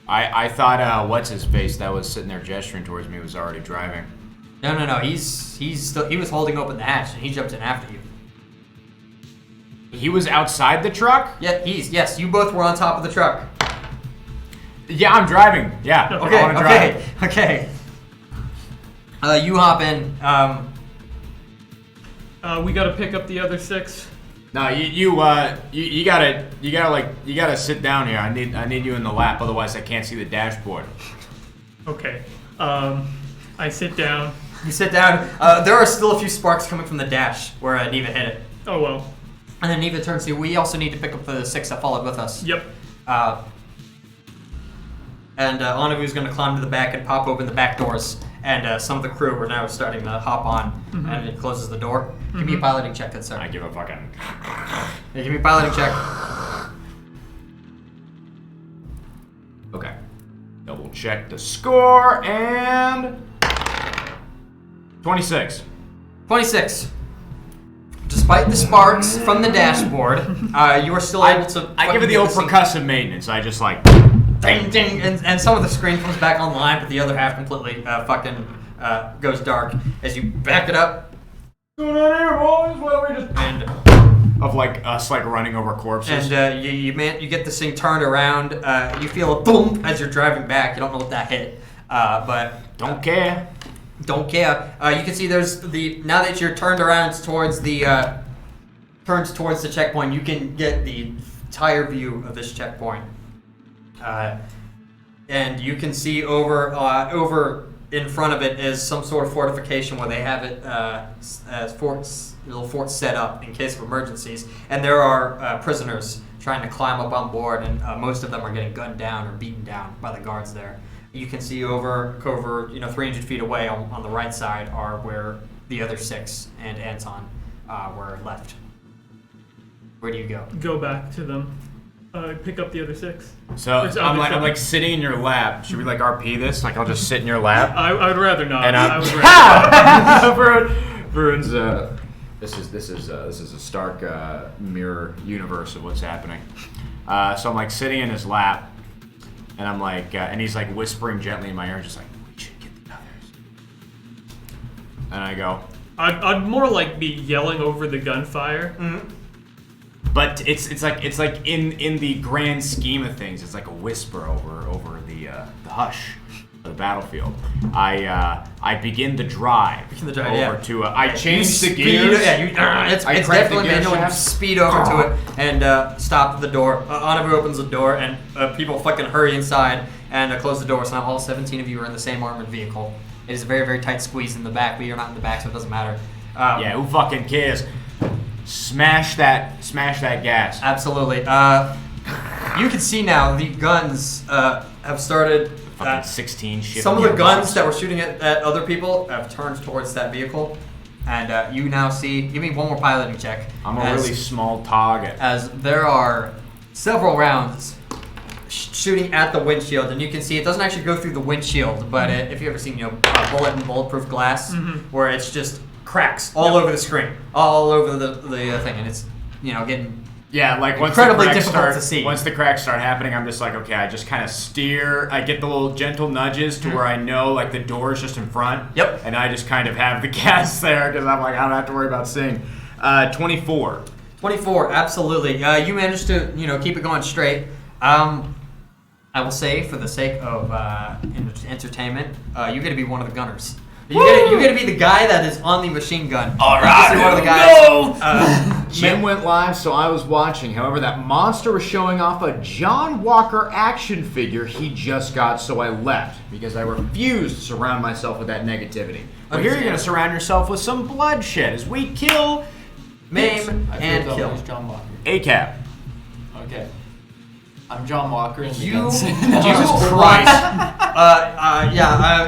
Speaker 5: I thought what's his face that was sitting there gesturing towards me was already driving.
Speaker 7: No. He was holding open the hatch and he jumped in after you.
Speaker 5: He was outside the truck?
Speaker 7: Yeah, yes, you both were on top of the truck.
Speaker 5: Yeah, I'm driving. Yeah. I wanna drive.
Speaker 7: Okay. You hop in.
Speaker 1: We gotta pick up the other 6.
Speaker 5: No, you gotta sit down here. I need you in the lap, otherwise I can't see the dashboard.
Speaker 1: Okay. I sit down.
Speaker 7: You sit down. There are still a few sparks coming from the dash where Neva hit it.
Speaker 1: Oh well.
Speaker 7: And then Neva turns to you. We also need to pick up the 6 that followed with us.
Speaker 1: Yep.
Speaker 7: And Anavu's going to climb to the back and pop open the back doors. And some of the crew are now starting to hop on. And it closes the door. Give me a piloting check, good sir.
Speaker 5: I give a fucking...
Speaker 7: Yeah, give me a piloting check.
Speaker 5: Okay. Double check the score and 26.
Speaker 7: 26. Despite the sparks from the dashboard, you are still able to.
Speaker 5: I give it the
Speaker 7: get
Speaker 5: old
Speaker 7: this thing-
Speaker 5: percussive maintenance. I just like.
Speaker 7: Ding, ding, and some of the screen comes back online, but the other half completely goes dark as you back it up.
Speaker 5: What's going on here, boys? Well, we just.
Speaker 7: And
Speaker 5: Of like us like running over corpses.
Speaker 7: And you get this thing turned around. You feel a boom as you're driving back. You don't know what that hit, but
Speaker 5: Don't care.
Speaker 7: don't care. You can see there's now that you're turned around towards the checkpoint. You can get the entire view of this checkpoint, and you can see over in front of it is some sort of fortification where they have it as little forts set up in case of emergencies, and there are prisoners trying to climb up on board, and most of them are getting gunned down or beaten down by the guards there. You can see over 300 feet away on the right side are where the other 6 and Anton were left. Where do you go?
Speaker 1: Go back to them. Pick up the other 6.
Speaker 5: So
Speaker 1: It's
Speaker 5: I'm
Speaker 1: other
Speaker 5: like sitting in your lap. Should we like RP this? Like I'll just sit in your lap.
Speaker 1: I would rather not.
Speaker 5: And
Speaker 1: I would rather
Speaker 5: Varun's this is a stark mirror universe of what's happening. So I'm like sitting in his lap, and I'm like, and he's like whispering gently in my ear, just like, we should get the others. And I go,
Speaker 1: I'd more like be yelling over the gunfire.
Speaker 7: Mm-hmm.
Speaker 5: but it's like in the grand scheme of things, it's like a whisper over the hush. The battlefield. I begin the drive. Over to I change the gears.
Speaker 7: It's
Speaker 5: I crank the
Speaker 7: definitely
Speaker 5: gear
Speaker 7: manual. You
Speaker 5: shaft.
Speaker 7: speed over to it and stop the door. Anavu opens the door and people fucking hurry inside and close the door. So now all 17 of you are in the same armored vehicle. It is a very, very tight squeeze in the back, but you're not in the back, so it doesn't matter.
Speaker 5: Yeah, who fucking cares? Smash that gas.
Speaker 7: Absolutely. You can see now the guns have started.
Speaker 5: Fucking 16 shit.
Speaker 7: Some of the guns that were shooting at other people have turned towards that vehicle, and you now see. Give me one more piloting check.
Speaker 5: I'm a really small target.
Speaker 7: As there are several rounds shooting at the windshield, and you can see it doesn't actually go through the windshield, but if you ever seen bullet and bulletproof glass, where it's just cracks all over the screen, all over the thing, and it's getting.
Speaker 5: Yeah, like once
Speaker 7: incredibly
Speaker 5: the cracks
Speaker 7: difficult
Speaker 5: start,
Speaker 7: to see.
Speaker 5: Once the cracks start happening, I'm just like, okay, I just kind of steer. I get the little gentle nudges to where I know like the door is just in front.
Speaker 7: Yep.
Speaker 5: And I just kind of have the gas there because I'm like, I don't have to worry about seeing. 24.
Speaker 7: 24, absolutely. You managed to keep it going straight. I will say, for the sake of entertainment, you get to be one of the gunners. You get to be the guy that is on the machine gun.
Speaker 5: All right,
Speaker 7: one of the guys.
Speaker 5: Jim went live, so I was watching. However, that monster was showing off a John Walker action figure he just got, so I left because I refused to surround myself with that negativity. But here you're going to surround yourself with some bloodshed as we kill,
Speaker 7: maim, and kill.
Speaker 6: John Walker.
Speaker 5: ACAP.
Speaker 6: Okay. I'm John Walker in the
Speaker 7: You,
Speaker 6: guns.
Speaker 7: Jesus Christ.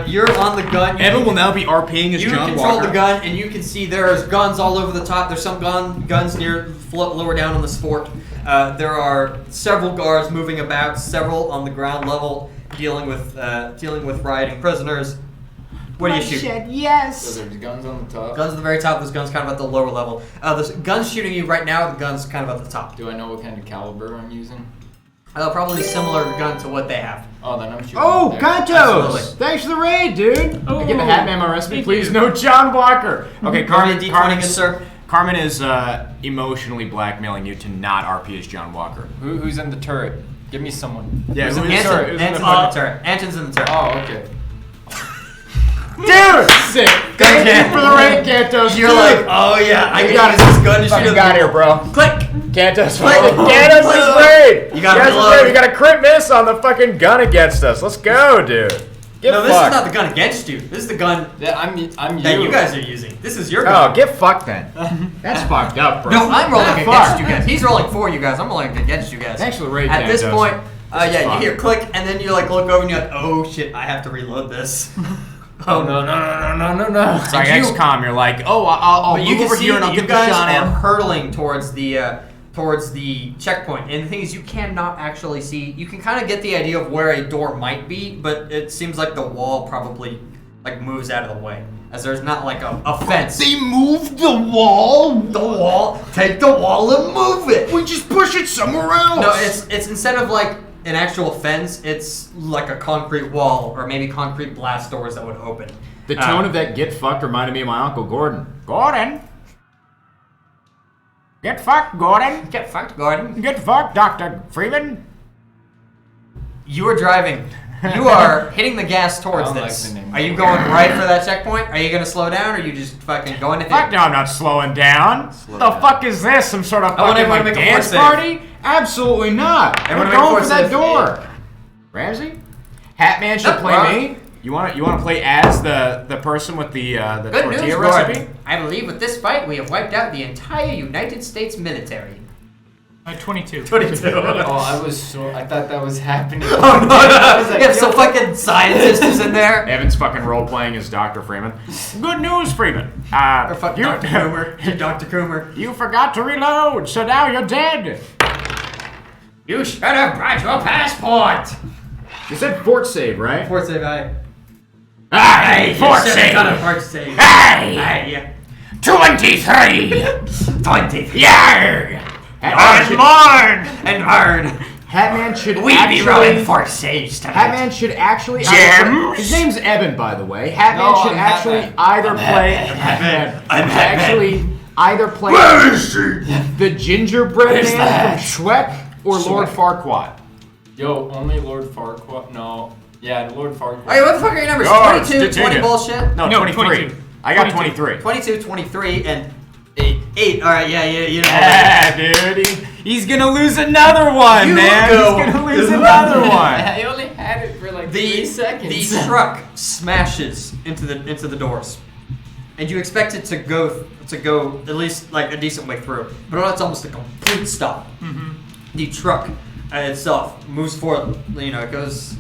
Speaker 7: You're on the gun.
Speaker 5: Evan will now be RPing as
Speaker 7: You
Speaker 5: John
Speaker 7: control
Speaker 5: Walker.
Speaker 7: the gun, and you can see there's guns all over the top. There's some guns near lower down on the fort. There are several guards moving about, several on the ground level, dealing with rioting prisoners. What do you shoot?
Speaker 6: Yes. So there's guns on the top.
Speaker 7: Guns at the very top. There's guns kind of at the lower level. There's guns shooting you right now. The guns kind of at the top.
Speaker 6: Do I know what kind of caliber I'm using?
Speaker 7: Probably similar gun to what they have.
Speaker 6: Oh, then I'm shooting.
Speaker 5: Oh,
Speaker 6: there.
Speaker 5: Kantos!
Speaker 7: Absolutely.
Speaker 5: Thanks for the raid, dude.
Speaker 1: Oh,
Speaker 5: I get the hat man my recipe,
Speaker 1: thank
Speaker 5: please.
Speaker 1: you.
Speaker 5: No John Walker. Okay,
Speaker 7: Carmen, D20, good sir.
Speaker 5: Carmen is emotionally blackmailing you to not RP as John Walker.
Speaker 6: Who's in the turret? Give me someone.
Speaker 5: Yeah,
Speaker 6: Who's
Speaker 5: who
Speaker 6: in
Speaker 5: is
Speaker 6: the
Speaker 5: her?
Speaker 6: turret?
Speaker 7: Anton's in the turret. Anton's in the turret.
Speaker 6: Oh, okay.
Speaker 5: Dude! Sick. Thank you for the raid, Kantos.
Speaker 7: You're
Speaker 5: dude.
Speaker 7: like, oh yeah, I
Speaker 5: You
Speaker 7: got
Speaker 5: got
Speaker 7: this gun to shoot
Speaker 5: Fucking
Speaker 7: at
Speaker 5: got
Speaker 7: people.
Speaker 5: here, bro.
Speaker 7: Click.
Speaker 5: Kantos.
Speaker 7: Click.
Speaker 5: Kantos
Speaker 7: Click.
Speaker 5: is raid.
Speaker 7: You gotta
Speaker 5: Kantos is
Speaker 7: reload.
Speaker 5: raid. We got a crit miss on the fucking gun against us. Let's go, dude. Get
Speaker 7: No, this
Speaker 5: fucked.
Speaker 7: is not the gun against you. This is the gun
Speaker 6: Yeah, I'm you.
Speaker 7: that you guys are using. This is your gun.
Speaker 5: Oh, get fucked then. That's fucked up, bro.
Speaker 7: No, I'm rolling
Speaker 5: Get
Speaker 7: against
Speaker 5: fucked.
Speaker 7: you guys. He's rolling for you guys. I'm rolling against you guys.
Speaker 5: Thanks for the raid,
Speaker 7: At this
Speaker 5: Kantos.
Speaker 7: point,
Speaker 5: This is
Speaker 7: you
Speaker 5: fun.
Speaker 7: hear click, and then you like look over and you're like, oh shit, I have to reload this. Oh no.
Speaker 5: It's like
Speaker 7: And you-
Speaker 5: XCOM. You're like, oh, I'll
Speaker 7: But you
Speaker 5: move
Speaker 7: can
Speaker 5: over
Speaker 7: see
Speaker 5: here and
Speaker 7: that
Speaker 5: I'll
Speaker 7: you
Speaker 5: get the
Speaker 7: guys
Speaker 5: shot
Speaker 7: are
Speaker 5: in.
Speaker 7: hurtling towards the towards the checkpoint. And the thing is, you cannot actually see. You can kind of get the idea of where a door might be, but it seems like the wall probably like moves out of the way, as there's not like a fence.
Speaker 8: They moved the wall?
Speaker 7: The wall. Take the wall and move it.
Speaker 8: We just push it somewhere else.
Speaker 7: No, it's instead of like an actual fence, it's like a concrete wall or maybe concrete blast doors that would open.
Speaker 5: The tone of that "get fucked" reminded me of my Uncle Gordon. Gordon! Get fucked, Gordon!
Speaker 7: Get fucked, Gordon.
Speaker 5: Get fucked, Dr. Freeman!
Speaker 7: You are driving. You are hitting the gas towards
Speaker 6: I don't
Speaker 7: this.
Speaker 6: like the name.
Speaker 7: Are you going right for that checkpoint? Are you going to slow down, or are you just fucking going to
Speaker 5: Fuck
Speaker 7: hit?
Speaker 5: no, I'm not slowing down.
Speaker 6: Slow
Speaker 5: the
Speaker 6: down.
Speaker 5: fuck is this? Some sort of
Speaker 7: I want
Speaker 5: fucking
Speaker 7: everyone
Speaker 5: like
Speaker 7: to make a
Speaker 5: dance
Speaker 7: force
Speaker 5: party? Absolutely not.
Speaker 7: Everyone
Speaker 5: We're
Speaker 7: make a
Speaker 5: going
Speaker 7: force
Speaker 5: for that
Speaker 7: save.
Speaker 5: door. Ramsey? Hatman should
Speaker 7: No,
Speaker 5: play
Speaker 7: Ron.
Speaker 5: me. You want to play as the person with the
Speaker 7: Good news,
Speaker 5: tortilla
Speaker 7: Gordon.
Speaker 5: recipe?
Speaker 7: I believe with this fight, we have wiped out the entire United States military.
Speaker 1: 22.
Speaker 7: 22.
Speaker 6: Oh, I thought that was happening.
Speaker 7: Oh no! You have some fucking scientists in there.
Speaker 5: Evan's fucking role playing as Dr. Freeman. Good news, Freeman.
Speaker 7: Or fuck Dr. Coomer. Dr. Coomer.
Speaker 5: You forgot to reload, so now you're dead.
Speaker 7: You should have brought your passport.
Speaker 5: You said fort save, right?
Speaker 7: Fort save, aye.
Speaker 5: Hey, fort save.
Speaker 7: Fort save.
Speaker 5: Hey! 23!
Speaker 7: 23.
Speaker 5: Yeah!
Speaker 7: And Marn.
Speaker 5: Hatman should
Speaker 7: We be rolling fort saves tonight.
Speaker 5: Hatman should actually.
Speaker 7: Gems?
Speaker 5: His name's Evan, by the way. Hatman
Speaker 6: No,
Speaker 5: should
Speaker 6: I'm
Speaker 5: actually
Speaker 6: Hatman.
Speaker 5: either play.
Speaker 7: I'm Hatman.
Speaker 5: Actually, either play the gingerbread man from Shrek or Lord Farquaad.
Speaker 6: Yo, only Lord Farquaad. No. Yeah, Lord Farquaad.
Speaker 7: Hey, what the fuck are your numbers?
Speaker 5: Oh,
Speaker 7: 22, 20
Speaker 5: continue.
Speaker 7: bullshit?
Speaker 5: No,
Speaker 1: No,
Speaker 5: 23.
Speaker 1: 22.
Speaker 5: I got
Speaker 1: 22.
Speaker 5: 23.
Speaker 7: 22, 23, and 8. Alright, yeah, you know.
Speaker 4: Yeah, dude. He's gonna lose another one,
Speaker 7: You
Speaker 4: man.
Speaker 7: go.
Speaker 4: He's gonna lose another one.
Speaker 6: I only had it for like 3 seconds.
Speaker 7: The truck smashes into the doors, and you expect it to go at least like a decent way through, but no, it's almost a complete stop.
Speaker 1: Mm-hmm.
Speaker 7: The truck itself moves forward. You know, it goes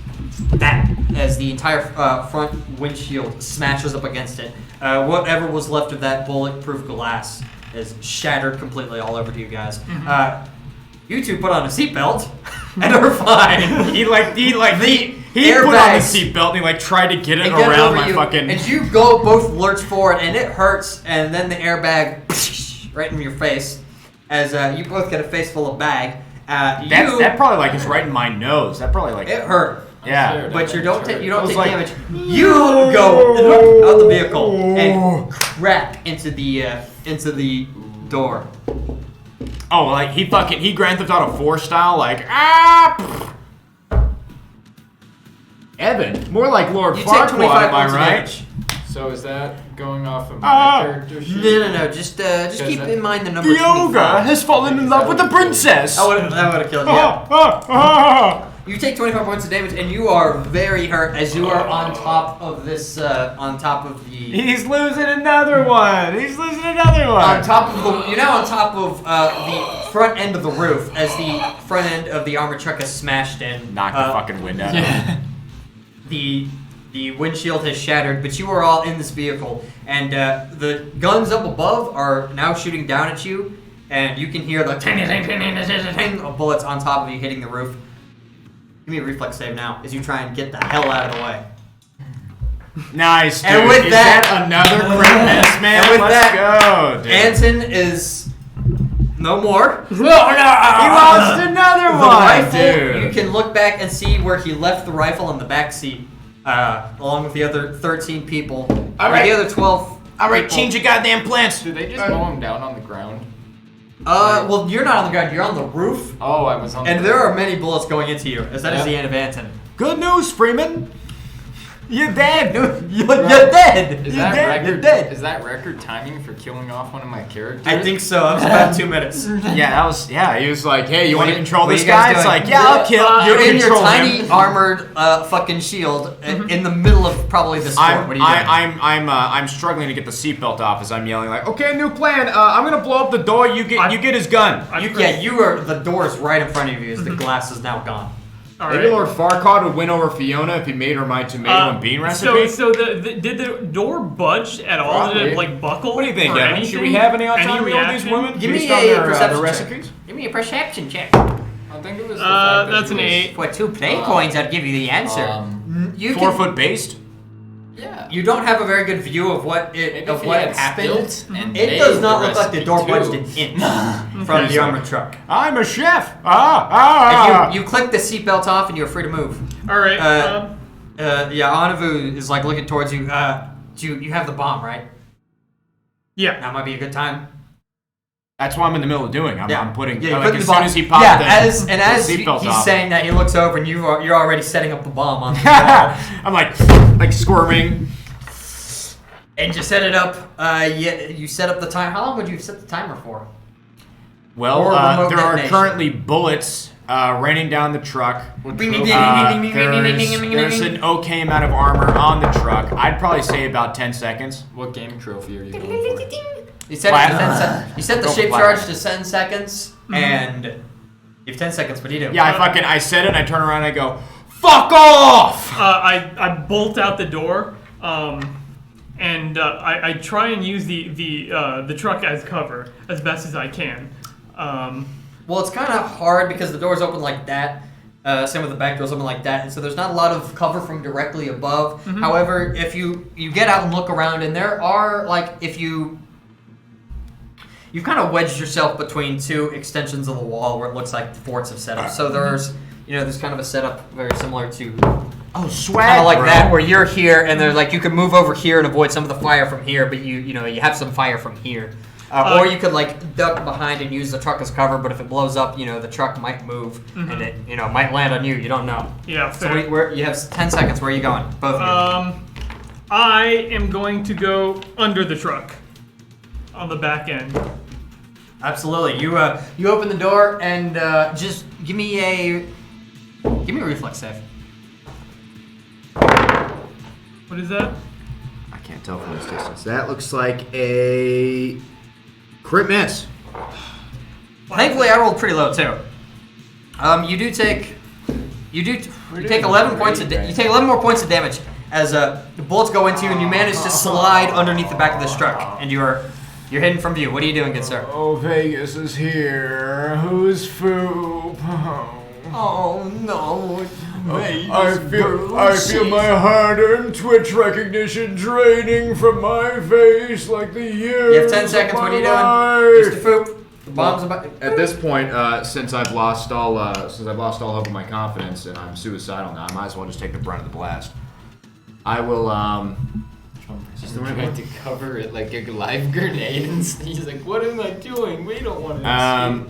Speaker 7: that as the entire front windshield smashes up against it. Whatever was left of that bulletproof glass is shattered completely all over to you guys. You two put on a seatbelt and are fine.
Speaker 4: He put on the
Speaker 7: airbags.
Speaker 4: seatbelt and he like tried to get it
Speaker 7: It gets
Speaker 4: around
Speaker 7: over
Speaker 4: my
Speaker 7: you,
Speaker 4: fucking.
Speaker 7: and you go both lurch forward, and it hurts, and then the airbag right in your face, as you both get a face full of bag.
Speaker 5: That probably like is right in my nose. That probably like.
Speaker 7: It hurt,
Speaker 5: Yeah.
Speaker 7: but you don't take
Speaker 5: was
Speaker 7: take
Speaker 5: like-
Speaker 7: damage. You go out the vehicle and crack into the door.
Speaker 5: Oh, like he Grand Theft Auto 4 style, like ah. Evan, more like Lord
Speaker 7: You take
Speaker 5: Farquaad,
Speaker 7: 25
Speaker 5: am I
Speaker 7: points of
Speaker 5: right?
Speaker 7: damage.
Speaker 6: So is that going off of my character sheet?
Speaker 7: No. Just keep in mind the number 25.
Speaker 4: Yoga has fallen in love with the princess.
Speaker 7: That would have killed you. You take 25 points of damage, and you are very hurt as you are on top of this. On top of the.
Speaker 4: He's losing another one. He's losing another one.
Speaker 7: On top of the. You're now on top of the front end of the roof as the front end of the armored truck is smashed in.
Speaker 5: Knock the fucking wind out. Yeah.
Speaker 7: The windshield has shattered, but you are all in this vehicle, and the guns up above are now shooting down at you, and you can hear the ting of bullets on top of you hitting the roof. Give me a reflex save now, as you try and get the hell out of the way.
Speaker 5: Nice, dude.
Speaker 7: And with
Speaker 5: is
Speaker 7: that-
Speaker 5: another crit miss, man?
Speaker 7: And with
Speaker 5: Let's
Speaker 7: that,
Speaker 5: go, dude.
Speaker 7: Anton is no more.
Speaker 4: He lost another
Speaker 7: The
Speaker 4: one,
Speaker 7: rifle,
Speaker 4: dude.
Speaker 7: you can look back and see where he left the rifle in the back seat, along with the other 13 people.
Speaker 4: All right.
Speaker 7: The other 12.
Speaker 4: All right,
Speaker 7: people.
Speaker 4: change your goddamn plans.
Speaker 6: Did they just mow him down on the ground?
Speaker 7: Well, you're not on the ground. You're on the roof,
Speaker 6: Oh, I was on
Speaker 7: and
Speaker 6: the
Speaker 7: there are many bullets going into you. As that is
Speaker 6: Yep.
Speaker 7: the end of Anton.
Speaker 4: Good news, Freeman. You're dead.
Speaker 7: You're dead.
Speaker 6: Is
Speaker 7: You're
Speaker 6: that
Speaker 7: dead. You're
Speaker 6: record?
Speaker 7: dead.
Speaker 6: Is that record timing for killing off one of my characters?
Speaker 7: I think so. That was about 2 minutes.
Speaker 5: Yeah, that was. Yeah, he was like, "Hey, you want to control
Speaker 7: what
Speaker 5: this
Speaker 7: you guys
Speaker 5: guy?" It's
Speaker 7: doing?
Speaker 5: like, "Yeah, I'll kill.
Speaker 7: You're in your
Speaker 5: control
Speaker 7: tiny
Speaker 5: him."
Speaker 7: armored fucking shield in the middle of probably the storm. What are you doing?
Speaker 5: I'm struggling to get the seatbelt off as I'm yelling like, "Okay, new plan. I'm gonna blow up the door. You get his gun."
Speaker 7: You are the door is right in front of you as the glass is now gone.
Speaker 1: All
Speaker 5: Maybe
Speaker 1: right.
Speaker 5: Lord Farquaad would win over Fiona if he made her my tomato and bean recipe.
Speaker 1: So did the door budge at all?
Speaker 5: Probably.
Speaker 1: Did it like buckle?
Speaker 5: What do you think,
Speaker 1: or
Speaker 5: Devin?
Speaker 1: anything?
Speaker 5: Should we have any autonomy
Speaker 1: Any
Speaker 5: over these
Speaker 1: reaction?
Speaker 5: women?
Speaker 7: Give me
Speaker 5: based on
Speaker 7: a
Speaker 5: their,
Speaker 7: perception
Speaker 5: their
Speaker 7: check.
Speaker 5: recipes?
Speaker 7: Give me a perception check.
Speaker 6: I think it was the fact that
Speaker 1: That's
Speaker 6: he
Speaker 1: an
Speaker 6: was,
Speaker 1: 8.
Speaker 7: For 2 play coins, I'd give you the answer. You
Speaker 5: 4
Speaker 7: can-
Speaker 5: foot based?
Speaker 6: Yeah.
Speaker 7: You don't have a very good view of what
Speaker 6: Maybe
Speaker 7: of
Speaker 6: if he
Speaker 7: what
Speaker 6: had
Speaker 7: happened.
Speaker 6: spilt and
Speaker 7: It
Speaker 6: made
Speaker 7: does not look like
Speaker 6: recipe
Speaker 7: the door
Speaker 6: too.
Speaker 7: budged an inch from the armored truck.
Speaker 5: I'm a chef. Ah.
Speaker 7: And you click the seatbelt off and you're free to move.
Speaker 1: All right.
Speaker 7: Yeah, Anavu is like looking towards you. You have the bomb, right?
Speaker 1: Yeah.
Speaker 7: That might be a good time.
Speaker 5: That's what I'm in the middle of doing. I'm putting.
Speaker 7: Yeah,
Speaker 5: like,
Speaker 7: put
Speaker 5: as
Speaker 7: the
Speaker 5: soon
Speaker 7: bomb.
Speaker 5: as he popped
Speaker 7: yeah,
Speaker 5: the
Speaker 7: as
Speaker 5: seatbelt
Speaker 7: he's
Speaker 5: off.
Speaker 7: saying that, he looks over and you're already setting up the bomb on the wall.
Speaker 5: I'm like squirming.
Speaker 7: And you set it up. You set up the time. How long would you set the timer for?
Speaker 5: Well,
Speaker 7: Or remote
Speaker 5: there are
Speaker 7: detonation.
Speaker 5: currently bullets raining down the truck.
Speaker 7: Bing, bing, bing, bing, bing, bing, bing, bing, bing, bing,
Speaker 5: There's
Speaker 7: bing.
Speaker 5: an okay amount of armor on the truck. I'd probably say about 10 seconds.
Speaker 6: What game trophy are you going for?
Speaker 7: You set it to 10 seconds. You set the
Speaker 5: Go
Speaker 7: shape
Speaker 5: flat.
Speaker 7: charge to 10 seconds, and you have 10 seconds. What do you do?
Speaker 5: Yeah, I said it and I turn around and I go, fuck off!
Speaker 1: I bolt out the door, and I try and use the truck as cover as best as I can.
Speaker 7: Well, it's kind of hard because the doors open like that. Same with the back doors open like that, and so there's not a lot of cover from directly above. However, if you get out and look around, and there are you've kind of wedged yourself between 2 extensions of the wall where it looks like the forts have set up. So there's kind of a setup very similar to
Speaker 5: Oh, swag,
Speaker 7: kind of like
Speaker 5: bro.
Speaker 7: that, where you're here, and there's like you can move over here and avoid some of the fire from here, but you have some fire from here. Or you could like duck behind and use the truck as cover, but if it blows up, the truck might move and it might land on you. You don't know.
Speaker 1: Yeah,
Speaker 7: So
Speaker 1: fair.
Speaker 7: you have 10 seconds. Where are you going? Both of you.
Speaker 1: I am going to go under the truck on the back end.
Speaker 7: Absolutely. You open the door and just give me a reflex save.
Speaker 1: What is that?
Speaker 5: I can't tell from this distance. That looks like a crit miss.
Speaker 7: Thankfully, I rolled pretty low too. You take 11 points of you take 11 more points of damage as the bullets go into you, and you manage to slide underneath the back of this truck, and you're hidden from view. What are you doing, good sir?
Speaker 5: Oh, Vegas is here. Who's Foop?
Speaker 7: Oh no!
Speaker 5: I feel my hard-earned Twitch recognition draining from my face like the years.
Speaker 7: You have 10 seconds.
Speaker 5: of
Speaker 7: What are you
Speaker 5: my
Speaker 7: doing,
Speaker 5: life.
Speaker 7: Mr. Foop? The bomb's about.
Speaker 5: At this point, since I've lost all hope of my confidence and I'm suicidal now, I might as well just take the brunt of the blast. I will.
Speaker 6: Just trying to cover it like a live grenade, and he's like, "What am I doing? We don't want to."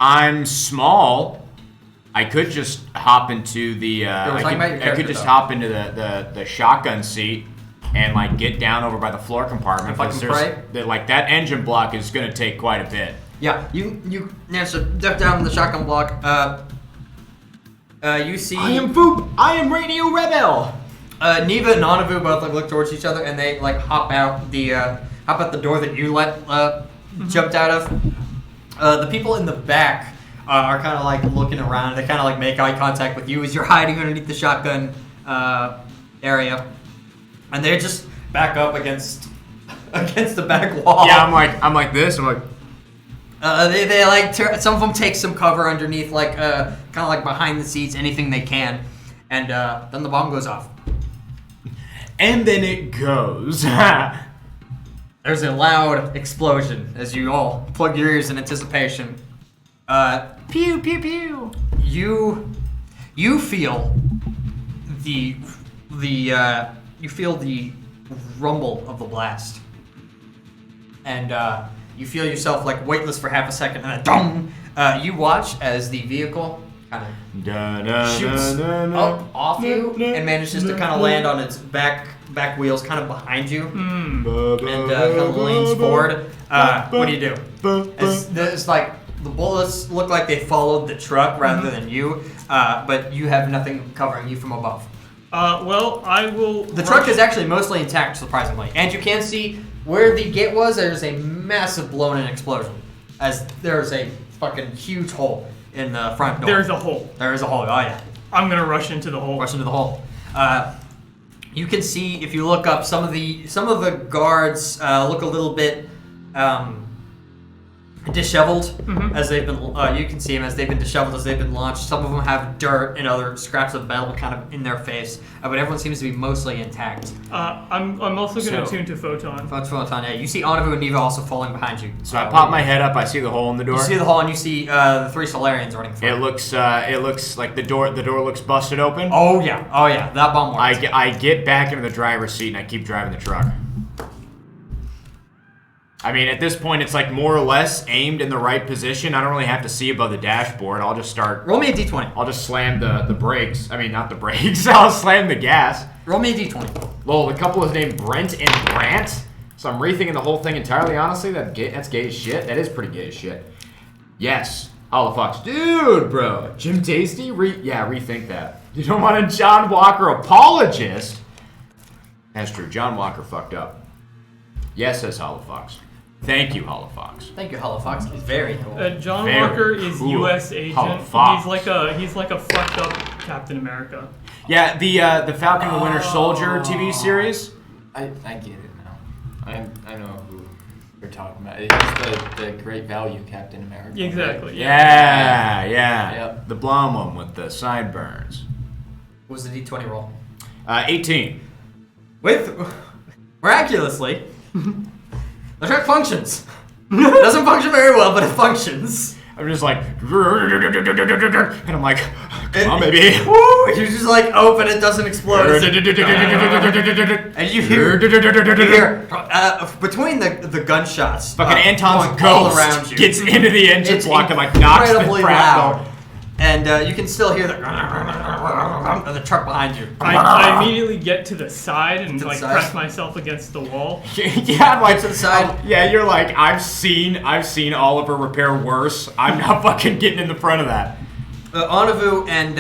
Speaker 5: I'm small. I could just hop into the. I could just hop into the shotgun seat and like get down over by the floor compartment.
Speaker 7: If I can pray?
Speaker 5: Like that engine block is gonna take quite a bit.
Speaker 7: Yeah, so duck down in the shotgun block. You see.
Speaker 5: I am Foop. I am Radio Rebel.
Speaker 7: Neva and Nanavu both look towards each other, and they hop out the door that you jumped out of. The people in the back are kind of looking around. They kind of make eye contact with you as you're hiding underneath the shotgun area, and they just back up against the back wall.
Speaker 5: Yeah, I'm like this. I'm like.
Speaker 7: Some of them take some cover underneath, kind of behind the seats, anything they can, and then the bomb goes off.
Speaker 5: And then it goes.
Speaker 7: There's a loud explosion as you all plug your ears in anticipation. Pew pew pew. You feel the rumble of the blast, and you feel yourself weightless for half a second, and then dong. You watch as the vehicle kind of shoots up off you and manages to kind of land on its back wheels, kind of behind you, and kind of leans forward. What do you do? It's the bullets look like they followed the truck rather than you, but you have nothing covering you from above.
Speaker 1: Well, I will.
Speaker 7: The truck is actually mostly intact, surprisingly, and you can see where the gate was. There's a massive blown-in explosion, as there's a fucking huge hole in the front door.
Speaker 1: There's a hole.
Speaker 7: There is a hole. Oh yeah.
Speaker 1: I'm gonna rush into the hole.
Speaker 7: Rush into the hole. You can see if you look up some of the guards look a little bit disheveled as they've been. You can see them as they've been disheveled as they've been launched. Some of them have dirt and other scraps of metal kind of in their face, but everyone seems to be mostly intact.
Speaker 1: I'm also gonna tune to Photon.
Speaker 7: Photon, yeah. You see Anavu and Neva also falling behind you.
Speaker 5: So I pop my head up. I see the hole in the door.
Speaker 7: You see the hole and you see the 3 Solarians running through.
Speaker 5: It looks like the door looks busted open.
Speaker 7: Oh yeah, that bomb worked.
Speaker 5: I get back into the driver's seat and I keep driving the truck. I mean, at this point, it's like more or less aimed in the right position. I don't really have to see above the dashboard. I'll just start.
Speaker 7: Roll me a d20.
Speaker 5: I'll just slam the brakes. I mean, not the brakes. I'll slam the gas.
Speaker 7: Roll me a d20.
Speaker 5: Lol, the couple is named Brent and Brant. So I'm rethinking the whole thing entirely. Honestly, that's gay as shit. That is pretty gay as shit. Yes, Hollow Fox, dude, bro. Jim Tasty, rethink that. You don't want a John Walker apologist. That's true. John Walker fucked up. Yes, says Hollow Fox. Thank you, Hollow Fox.
Speaker 7: Thank you, Hollow Fox. Very cool.
Speaker 1: John
Speaker 5: Very
Speaker 1: Walker is
Speaker 5: cool.
Speaker 1: U.S. agent.
Speaker 5: Hollow Fox.
Speaker 1: He's like a fucked up Captain America.
Speaker 5: Yeah, the Falcon and the Winter Soldier TV series.
Speaker 6: I get it now. I know who you're talking about. It's the Great Value Captain America.
Speaker 1: Exactly.
Speaker 5: Yeah.
Speaker 6: Yep.
Speaker 5: The blonde one with the sideburns.
Speaker 7: What was the d20 roll?
Speaker 5: 18.
Speaker 7: With miraculously, the truck functions. Doesn't function very well, but it functions.
Speaker 5: I'm just like, and I'm like, come on, baby.
Speaker 7: Woo! You just like open it, doesn't explode. And you hear between the gunshots,
Speaker 5: Fucking Anton's
Speaker 7: going all
Speaker 5: ghost
Speaker 7: around you.
Speaker 5: gets into the engine
Speaker 7: It's
Speaker 5: block and like knocks the
Speaker 7: incredibly
Speaker 5: crap
Speaker 7: loud.
Speaker 5: out.
Speaker 7: And you can still hear the truck behind you.
Speaker 1: I immediately get to the side and
Speaker 7: the
Speaker 1: like
Speaker 7: side?
Speaker 1: press myself against the wall.
Speaker 5: Yeah, I'm like
Speaker 7: to the side.
Speaker 5: Yeah, you're like, I've seen Oliver repair worse. I'm not fucking getting in the front of that.
Speaker 7: Anavu and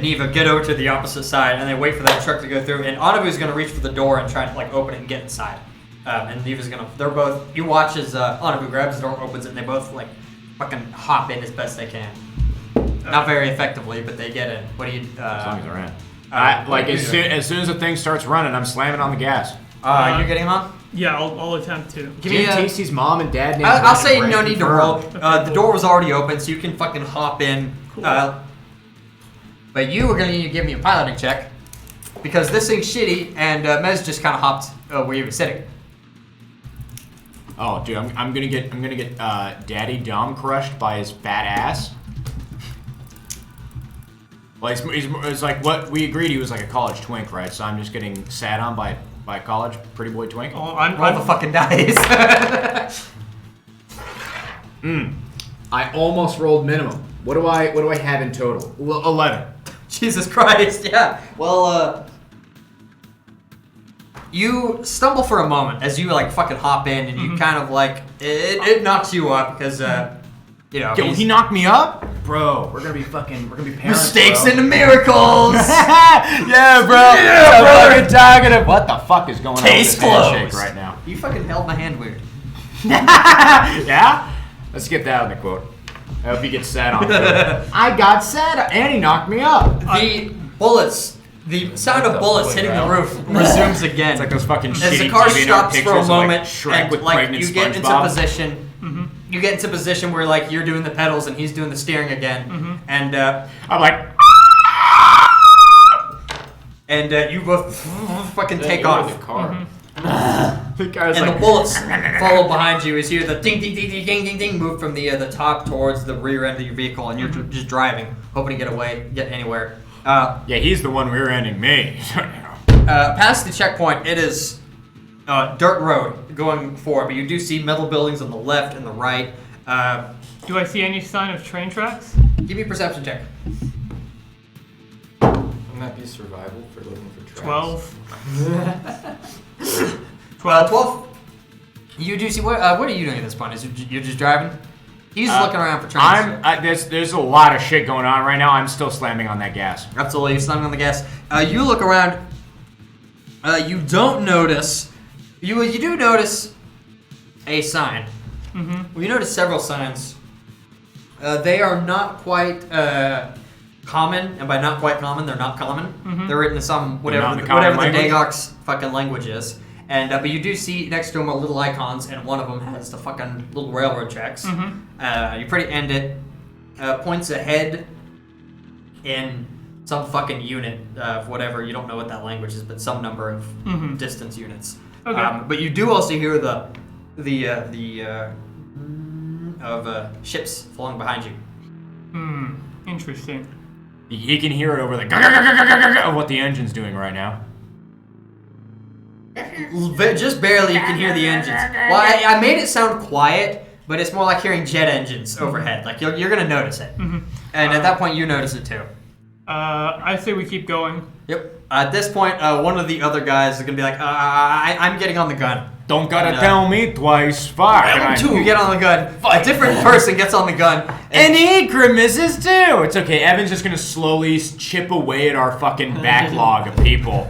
Speaker 7: Neva get over to the opposite side, and they wait for that truck to go through. And Anavu's gonna reach for the door and try to like open it and get inside. And Neva's gonna. They're both. You watch as Anavu grabs the door, opens it, and they both like fucking hop in as best they can. Not very effectively, but they get in. What do you?
Speaker 5: As long as they're in.
Speaker 7: what do you do?
Speaker 5: As soon as the thing starts running, I'm slamming on the gas.
Speaker 7: You're getting him on.
Speaker 1: Yeah, I'll attempt to.
Speaker 7: Give me
Speaker 5: Jim
Speaker 7: a.
Speaker 5: Tasty's mom and dad.
Speaker 7: I'll say no need to roll.
Speaker 1: Confirmed.
Speaker 7: The door was already open, so you can fucking hop in.
Speaker 1: Cool.
Speaker 7: But you were gonna need to give me a piloting check because this thing's shitty, and Mez just kind of hopped where you were sitting.
Speaker 5: Oh, dude, I'm gonna get Daddy Dom crushed by his fat ass. Well, he's like what we agreed. He was like a college twink, right? So I'm just getting sat on by a college pretty boy twink.
Speaker 1: Oh,
Speaker 7: Roll the fucking dice.
Speaker 5: I almost rolled minimum. What do I have in total? 11.
Speaker 7: Jesus Christ! Yeah. Well, you stumble for a moment as you like fucking hop in, and you kind of like it knocks you up because you know.
Speaker 5: Yo, he knocked me up, bro. We're gonna be parents.
Speaker 7: Mistakes
Speaker 5: bro.
Speaker 7: into miracles.
Speaker 5: Yeah, bro.
Speaker 7: Yeah,
Speaker 5: I'm fucking talking about what the fuck is going
Speaker 7: Case
Speaker 5: on with this handshake
Speaker 7: closed.
Speaker 5: right now?
Speaker 7: You fucking held my hand weird.
Speaker 5: Yeah? Let's get that in the quote. I hope he gets sat on. I got sat on, and he knocked me up.
Speaker 7: The bullets, the sound of bullets hitting the roof resumes again.
Speaker 5: It's like those fucking
Speaker 7: as
Speaker 5: shitty
Speaker 7: the car
Speaker 5: TV
Speaker 7: stops for a
Speaker 5: pictures of, like,
Speaker 7: moment,
Speaker 5: Shrek
Speaker 7: and
Speaker 5: with
Speaker 7: like
Speaker 5: pregnant
Speaker 7: you get into
Speaker 5: SpongeBob.
Speaker 7: position. You get into position where like you're doing the pedals and he's doing the steering again, and
Speaker 5: I'm like,
Speaker 7: you both fucking take off.
Speaker 6: The car.
Speaker 5: the guy's
Speaker 7: And
Speaker 5: like,
Speaker 7: the bullets follow behind you as you hear the ding, ding, ding, ding, ding, ding, ding move from the top towards the rear end of your vehicle, and you're just driving, hoping to get away, get anywhere.
Speaker 5: yeah, he's the one rear-ending me.
Speaker 7: Past the checkpoint, it is dirt road going forward, but you do see metal buildings on the left and the right.
Speaker 1: Do I see any sign of train tracks?
Speaker 7: Give me a perception check.
Speaker 6: Wouldn't that be survival for looking for tracks?
Speaker 1: 12.
Speaker 7: 12. You do see what are you doing at this point? You're just driving? He's looking around for trains.
Speaker 5: There's a lot of shit going on right now. I'm still slamming on that gas.
Speaker 7: Absolutely, you're slamming on the gas. You look around. You don't notice. You do notice a sign. Well, you notice several signs. They are not quite common, and by not quite common, they're not common. They're written in some
Speaker 5: They're not
Speaker 7: whatever
Speaker 5: the common
Speaker 7: the
Speaker 5: language?
Speaker 7: Dagok's fucking language is. And but you do see next to them are little icons, and one of them has the fucking little railroad tracks. It points ahead in some fucking unit of whatever, you don't know what that language is, but some number of distance units.
Speaker 1: Okay.
Speaker 7: But you do also hear the ships flowing behind you.
Speaker 1: Interesting.
Speaker 5: He can hear it over the of what the engine's doing right now.
Speaker 7: Just barely you can hear the engines. Well, I made it sound quiet, but it's more like hearing jet engines overhead. Like you're gonna notice it, and at that point you notice it too.
Speaker 1: I say we keep going.
Speaker 7: Yep. At this point, one of the other guys is gonna be like, I'm getting on the gun.
Speaker 5: Don't gotta
Speaker 7: And,
Speaker 5: tell me twice. Fuck.
Speaker 7: You get on the gun. A different person gets on the gun.
Speaker 5: And Ikra misses too. It's okay. Evan's just gonna slowly chip away at our fucking backlog of people.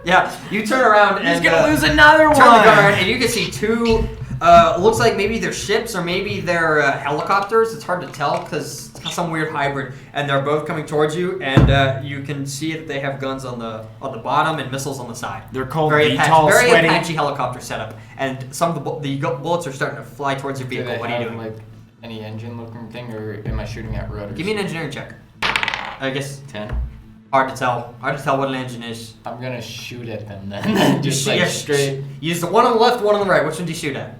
Speaker 7: Yeah, you turn around and
Speaker 5: He's gonna lose another one.
Speaker 7: turn the gun around, and you can see two. Looks like maybe they're ships or maybe they're helicopters. It's hard to tell because it's some weird hybrid, and they're both coming towards you. And you can see that they have guns on the bottom and missiles on the side.
Speaker 5: They're called
Speaker 7: very
Speaker 5: VTOL
Speaker 7: very
Speaker 5: sweaty.
Speaker 7: Apache helicopter setup, and some of the bullets are starting to fly towards your
Speaker 6: Do
Speaker 7: vehicle.
Speaker 6: they
Speaker 7: What are you
Speaker 6: have,
Speaker 7: doing?
Speaker 6: like any engine looking thing, or am I shooting at rotors?
Speaker 7: Give me an engineering check. I guess
Speaker 6: 10.
Speaker 7: hard to tell. Hard to tell what an engine is.
Speaker 6: I'm gonna shoot at them then. Just like
Speaker 7: Yeah,
Speaker 6: straight.
Speaker 7: Use the one on the left, one on the right. Which one do you shoot at?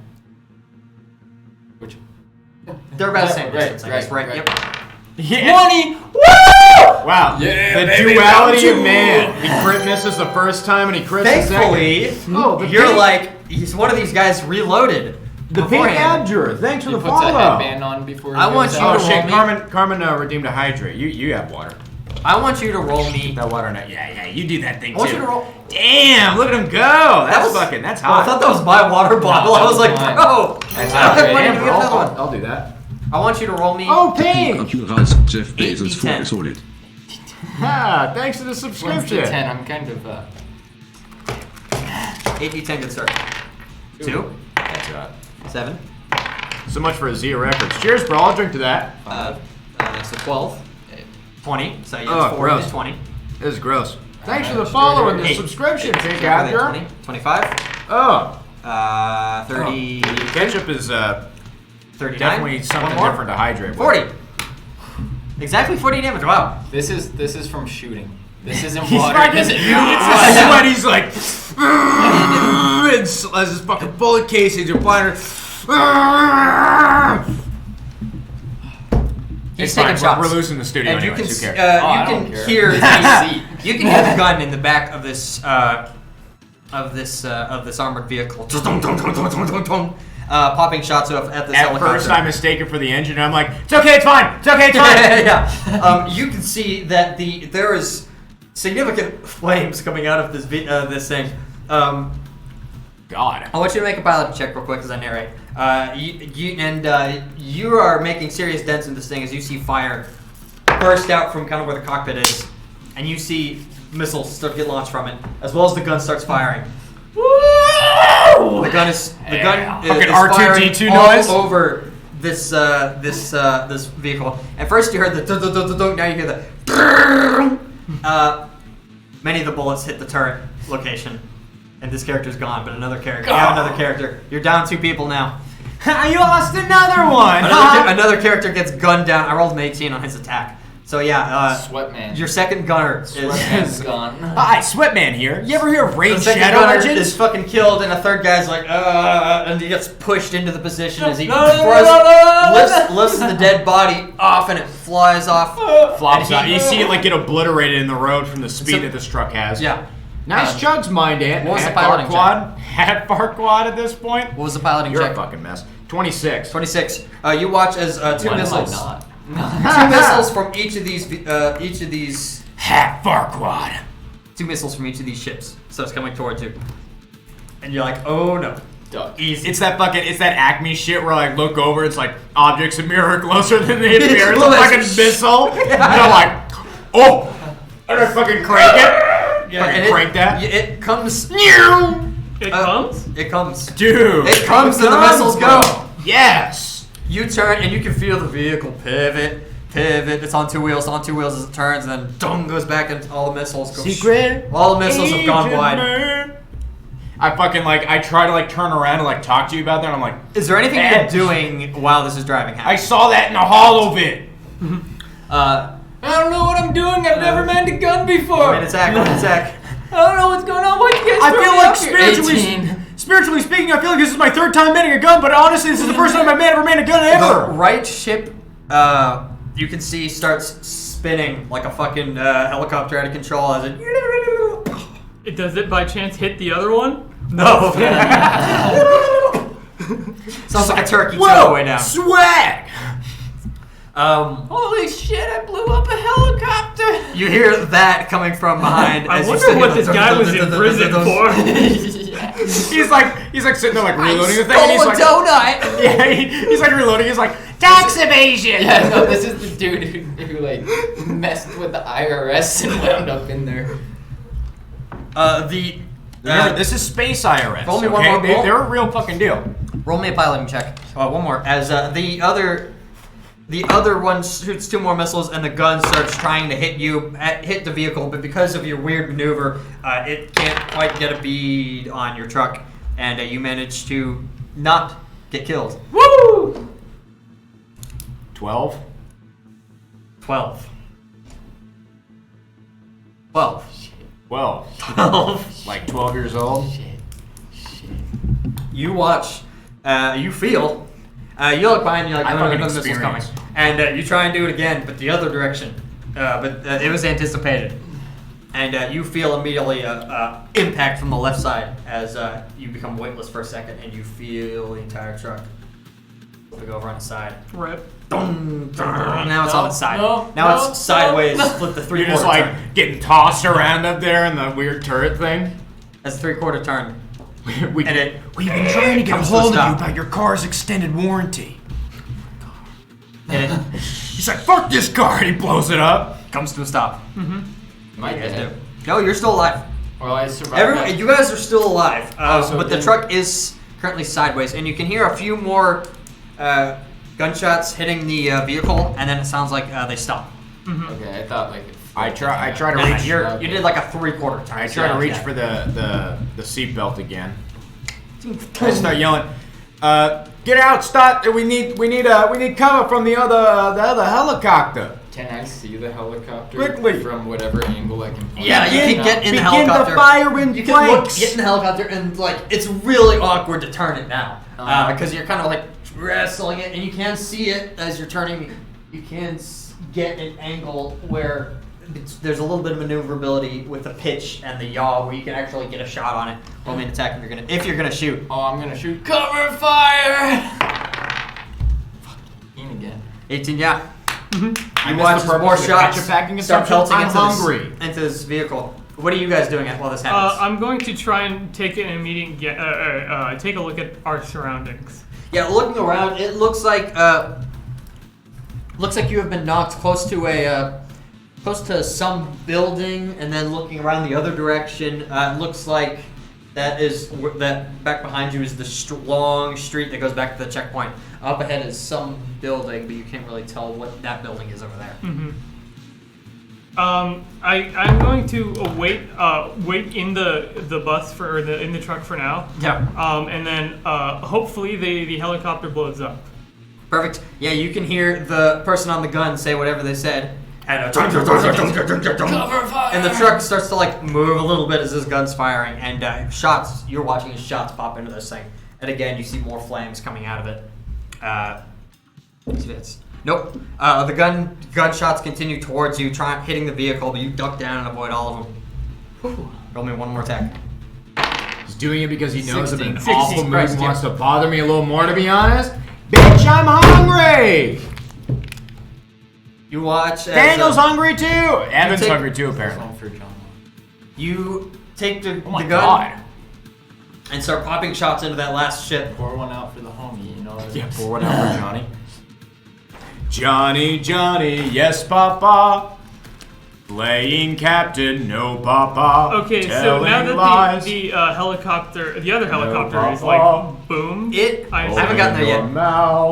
Speaker 6: Which?
Speaker 7: They're about the same
Speaker 6: Right,
Speaker 7: distance, I guess. Right.
Speaker 6: right.
Speaker 7: Yep.
Speaker 5: Yeah.
Speaker 7: 20! Woo!
Speaker 5: Wow.
Speaker 6: Yeah,
Speaker 5: the
Speaker 6: baby,
Speaker 5: duality
Speaker 6: round
Speaker 5: of
Speaker 6: two.
Speaker 5: man. He crit misses the first time and he crits the second.
Speaker 7: Thankfully,
Speaker 5: Oh, the
Speaker 7: you're
Speaker 5: pink-
Speaker 7: like, he's one of these guys reloaded.
Speaker 5: the pink
Speaker 7: beforehand.
Speaker 5: Abjure. Thanks for
Speaker 6: He
Speaker 5: the
Speaker 6: puts a
Speaker 5: follow.
Speaker 6: headband on before he
Speaker 7: I want
Speaker 6: goes
Speaker 7: you
Speaker 6: out.
Speaker 5: Oh
Speaker 7: to
Speaker 5: shit,
Speaker 7: roll me.
Speaker 5: Carmen redeemed a hydrate. You have water.
Speaker 7: I want you to roll me.
Speaker 5: That water now. Yeah, you do that thing
Speaker 7: I want
Speaker 5: too.
Speaker 7: you to roll.
Speaker 5: Damn, look at him go. That's fucking, that's
Speaker 7: Oh, I
Speaker 5: hot.
Speaker 7: thought that was my water bottle. I was like,
Speaker 6: fine.
Speaker 7: bro.
Speaker 6: That's
Speaker 7: I
Speaker 6: not
Speaker 7: wanted
Speaker 6: great.
Speaker 7: to get another one.
Speaker 5: I'll do that.
Speaker 7: I want you to roll me.
Speaker 5: Oh, pink.
Speaker 9: Concurrence Jeff Bezos
Speaker 7: 8d10.
Speaker 9: voorgesorteerd.
Speaker 5: Ah, thanks for the
Speaker 6: 1 to
Speaker 5: subscription.
Speaker 6: 10. I'm kind of
Speaker 7: 8d10 good start. 2,
Speaker 6: That's right.
Speaker 7: 7,
Speaker 5: So much for a Z records. Cheers, bro. I'll drink to that.
Speaker 7: so 12, 20. So you
Speaker 5: Oh,
Speaker 7: have 4
Speaker 5: gross.
Speaker 7: to 20.
Speaker 5: This is gross. Thanks for the
Speaker 6: Alright,
Speaker 5: follow and the
Speaker 7: Hey.
Speaker 5: subscription, pink
Speaker 7: So
Speaker 5: Abjure.
Speaker 7: 20, 25,
Speaker 5: Oh,
Speaker 7: 30,
Speaker 5: ketchup is
Speaker 7: 39.
Speaker 5: definitely something
Speaker 7: One more.
Speaker 5: different to hydrate with.
Speaker 7: 40. Exactly 40 damage. Wow.
Speaker 6: This is from shooting. This isn't
Speaker 5: He's
Speaker 6: water.
Speaker 5: fucking,
Speaker 6: This is
Speaker 5: it's sweat. He's like, as his fucking bullet casings are flying.
Speaker 7: He's
Speaker 5: It's
Speaker 7: taking
Speaker 5: fine.
Speaker 7: shots.
Speaker 5: We're losing the studio
Speaker 7: And you
Speaker 5: anyways.
Speaker 7: can,
Speaker 5: Who cares?
Speaker 6: I
Speaker 7: you
Speaker 6: don't
Speaker 7: can
Speaker 6: care.
Speaker 7: hear
Speaker 6: See.
Speaker 7: you can hear the gun in the back of this armored vehicle. Popping shots at this
Speaker 5: At
Speaker 7: helicopter.
Speaker 5: first, I mistake it for the engine. And I'm like, it's okay, it's fine, it's okay, it's fine.
Speaker 7: yeah. You can see that there is significant flames coming out of this thing.
Speaker 5: God.
Speaker 7: I want you to make a pilot check real quick as I narrate. You are making serious dents in this thing as you see fire burst out from kind of where the cockpit is, and you see missiles start to get launched from it, as well as the gun starts firing. The gun is
Speaker 5: Fucking
Speaker 7: firing
Speaker 5: R2D2
Speaker 7: all
Speaker 5: noise.
Speaker 7: over this vehicle. At first you heard the dun-dun-dun-dun-dun, now you hear the many of the bullets hit the turret location, and this character's gone. But another character, you have another character. You're down 2 people now.
Speaker 5: You lost another one.
Speaker 7: Another character gets gunned down. I rolled an 18 on his attack. So yeah,
Speaker 6: Sweatman.
Speaker 7: your second gunner
Speaker 6: Sweatman's
Speaker 7: is.
Speaker 6: gone.
Speaker 5: Hi, Sweatman here. You ever hear of
Speaker 7: The
Speaker 5: Raid
Speaker 7: second
Speaker 5: Shadow
Speaker 7: gunner
Speaker 5: Legends?
Speaker 7: is fucking killed, and a third guy's like, and he gets pushed into the position as he lifts the dead body off, and it flies off.
Speaker 5: Flops
Speaker 7: And
Speaker 5: out.
Speaker 7: he-
Speaker 5: You see it like get obliterated in the road from the speed that this truck has.
Speaker 7: Yeah.
Speaker 5: Nice chugs, mind Ant.
Speaker 7: what was the
Speaker 5: Hat
Speaker 7: piloting
Speaker 5: Farquad. Hat Farquad at this point.
Speaker 7: What was the piloting
Speaker 5: You're
Speaker 7: check?
Speaker 5: a fucking mess. 26.
Speaker 7: 26. You watch as two
Speaker 6: Why am I
Speaker 7: missiles.
Speaker 6: not?
Speaker 7: Two missiles from each of these.
Speaker 5: Hat Farquad.
Speaker 7: 2 missiles from each of these ships. So it's coming towards you, and you're like, oh no.
Speaker 6: Duck.
Speaker 7: Easy.
Speaker 5: It's that Acme shit where I look over, it's like objects appear closer than they appear. It's a
Speaker 7: Well,
Speaker 5: fucking
Speaker 7: that's-
Speaker 5: missile. And I'm like, oh! And I fucking crank it.
Speaker 7: Yeah,
Speaker 5: Fucking
Speaker 7: and
Speaker 5: crank that.
Speaker 7: It comes.
Speaker 1: It comes?
Speaker 7: It comes.
Speaker 5: Dude.
Speaker 7: It comes and the
Speaker 5: guns,
Speaker 7: missiles
Speaker 5: bro.
Speaker 7: go.
Speaker 5: Yes.
Speaker 7: You turn and you can feel the vehicle pivot pivot. It's on two wheels as it turns, and then dong goes back, and all the missiles go.
Speaker 4: Secret.
Speaker 7: All the missiles have gone wide.
Speaker 4: Man. I fucking I try to turn around and talk to you about that. And I'm like,
Speaker 7: Is there anything you're doing while this is driving?
Speaker 4: I saw that in the hollow bit.
Speaker 6: I don't know what I'm doing. I've never manned a gun before.
Speaker 7: One attack.
Speaker 6: I don't know what's going on. Why you guys
Speaker 4: I
Speaker 6: throw
Speaker 4: feel
Speaker 6: me
Speaker 4: like
Speaker 6: out here?
Speaker 4: spiritually speaking, I feel like this is my third time manning a gun, but honestly, this is the first time I've ever manned a gun
Speaker 7: The
Speaker 4: ever.
Speaker 7: right ship, you can see starts spinning like a fucking helicopter out of control as it.
Speaker 1: Does it by chance hit the other one?
Speaker 7: No. Sounds like a turkey all the way down.
Speaker 4: Swag!
Speaker 6: Holy shit! I blew up a helicopter.
Speaker 7: You hear that coming from behind.
Speaker 1: I
Speaker 7: as you
Speaker 1: wonder
Speaker 7: stick
Speaker 1: what
Speaker 7: it-
Speaker 1: this guy was in prison for.
Speaker 4: He's like sitting there reloading the thing, and he's
Speaker 6: Stole a donut.
Speaker 4: yeah, he's reloading. He's like, tax evasion.
Speaker 6: Yeah, no, this is the dude who messed with the IRS and wound up in there.
Speaker 7: Remember,
Speaker 4: This is Space IRS.
Speaker 7: Roll me one
Speaker 4: okay?
Speaker 7: more roll.
Speaker 4: They're a real fucking deal.
Speaker 7: roll me a piloting check. One more. As the other one shoots two more missiles, and the gun starts trying to hit the vehicle, but because of your weird maneuver, it can't quite get a bead on your truck, and you manage to not get killed.
Speaker 1: Woo!
Speaker 4: 12.
Speaker 7: 12. 12.
Speaker 4: 12.
Speaker 7: 12.
Speaker 4: Like 12 years old.
Speaker 7: You watch, you feel, you look behind you like,
Speaker 4: I
Speaker 7: no,
Speaker 4: fucking
Speaker 7: this is coming.
Speaker 4: experience.
Speaker 7: And you try and do it again, but the other direction. But it was anticipated. And you feel immediately impact from the left side as you become weightless for a second, and you feel the entire truck flip over on its side.
Speaker 1: Rip.
Speaker 7: Dun, dun, now it's on its side.
Speaker 6: no,
Speaker 7: now
Speaker 6: no,
Speaker 7: it's sideways,
Speaker 6: no.
Speaker 7: split the
Speaker 4: You're
Speaker 7: three-quarter
Speaker 4: just
Speaker 7: turn.
Speaker 4: getting tossed around up there in the weird turret thing.
Speaker 7: That's a three-quarter turn.
Speaker 4: We've
Speaker 7: And
Speaker 4: been trying to get a
Speaker 7: comes to a
Speaker 4: hold of you
Speaker 7: stop.
Speaker 4: about your car's extended warranty.
Speaker 7: And it
Speaker 4: He's like, fuck this car, and he blows it up.
Speaker 7: comes to a stop.
Speaker 6: My
Speaker 7: You guys
Speaker 6: bad.
Speaker 7: do. No, you're still alive.
Speaker 6: Well, I survived.
Speaker 7: Everyone, you guys are still alive,
Speaker 6: so
Speaker 7: but the
Speaker 6: then-
Speaker 7: truck is currently sideways, and you can hear a few more gunshots hitting the vehicle, and then it sounds like they stop.
Speaker 6: Okay, I thought
Speaker 4: I try to
Speaker 7: Nah,
Speaker 4: reach.
Speaker 7: you did like a three-quarter turn.
Speaker 4: I try to reach for the seatbelt again. I start yelling, "Get out! Stop! We need cover from the other helicopter."
Speaker 6: Can I see the helicopter
Speaker 4: Quickly.
Speaker 6: from whatever angle I can?
Speaker 7: Yeah, you
Speaker 4: Begin-
Speaker 7: can get in the
Speaker 4: begin
Speaker 7: helicopter.
Speaker 4: to fire in
Speaker 7: You can look,
Speaker 4: flanks.
Speaker 7: get in the helicopter, and like it's really awkward to turn it now because you're kind of like wrestling it, and you can see it as you're turning. You can get an angle where there's a little bit of maneuverability with the pitch and the yaw, where you can actually get a shot on it. Roll me an attack if you're gonna shoot.
Speaker 6: Oh, I'm gonna shoot. Cover fire! Fuck. Again.
Speaker 7: 18, yeah.
Speaker 4: I
Speaker 7: You
Speaker 4: missed
Speaker 7: watch
Speaker 4: the
Speaker 7: as more
Speaker 4: purpose of the
Speaker 7: shots
Speaker 4: ketchup packing
Speaker 7: start
Speaker 4: assumption.
Speaker 7: pelting
Speaker 4: I'm
Speaker 7: into
Speaker 4: hungry.
Speaker 7: into this vehicle. What are you guys doing while this happens?
Speaker 1: I'm going to try and take an immediate take a look at our surroundings.
Speaker 7: Yeah, looking around, it looks like you have been knocked close to some building, and then looking around the other direction, it looks like that back behind you is the long street that goes back to the checkpoint. Up ahead is some building, but you can't really tell what that building is over there.
Speaker 1: I'm going to wait in the bus in the truck for now.
Speaker 7: Yeah.
Speaker 1: And then hopefully the helicopter blows up.
Speaker 7: Perfect. Yeah, you can hear the person on the gun say whatever they said. And and the truck starts to like move a little bit as this gun's firing, and you're watching as shots pop into this thing. And again, you see more flames coming out of it. Nope. The gunshots continue towards you, hitting the vehicle, but you duck down and avoid all of them. Whew. Roll me one more attack.
Speaker 4: He's doing it because he knows I'm in an
Speaker 7: 16,
Speaker 4: awful mood
Speaker 7: Christ,
Speaker 4: and
Speaker 7: yeah.
Speaker 4: wants to bother me a little more, to be honest. Bitch, I'm hungry!
Speaker 7: You watch as
Speaker 4: Daniel's hungry too! Evan's
Speaker 7: take-
Speaker 4: hungry too, apparently.
Speaker 6: One for John.
Speaker 7: you take the
Speaker 4: Oh my
Speaker 7: gun
Speaker 4: god.
Speaker 7: and start popping shots into that last ship.
Speaker 6: Pour one out for the homie, you know.
Speaker 4: Yeah, pour one out for Johnny. Johnny, yes, Papa.
Speaker 5: Playing captain, no papa.
Speaker 1: Okay, so
Speaker 5: telling
Speaker 1: now that
Speaker 5: lies.
Speaker 1: the helicopter, the other helicopter
Speaker 5: No,
Speaker 1: is like boom.
Speaker 7: I haven't gotten there yet.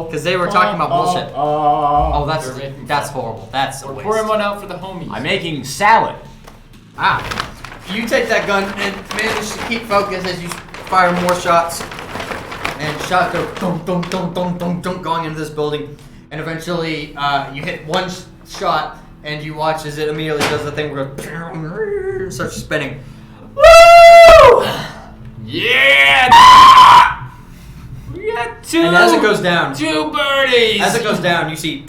Speaker 7: Because they were talking about bullshit. Oh,
Speaker 6: They're making
Speaker 7: that's
Speaker 6: fun.
Speaker 7: horrible. That's a
Speaker 6: We're
Speaker 7: waste.
Speaker 6: pouring one out for the homies.
Speaker 5: I'm making salad.
Speaker 7: Ah. You take that gun and manage to keep focus as you fire more shots. And shots go dunk, dunk, dunk, dunk, dunk, dunk, going into this building. And eventually, you hit one shot, and you watch as it immediately does the thing where it starts spinning. Woo!
Speaker 5: Yeah!
Speaker 6: We got two.
Speaker 7: And as it goes down,
Speaker 6: Two birdies.
Speaker 7: as it goes down, you see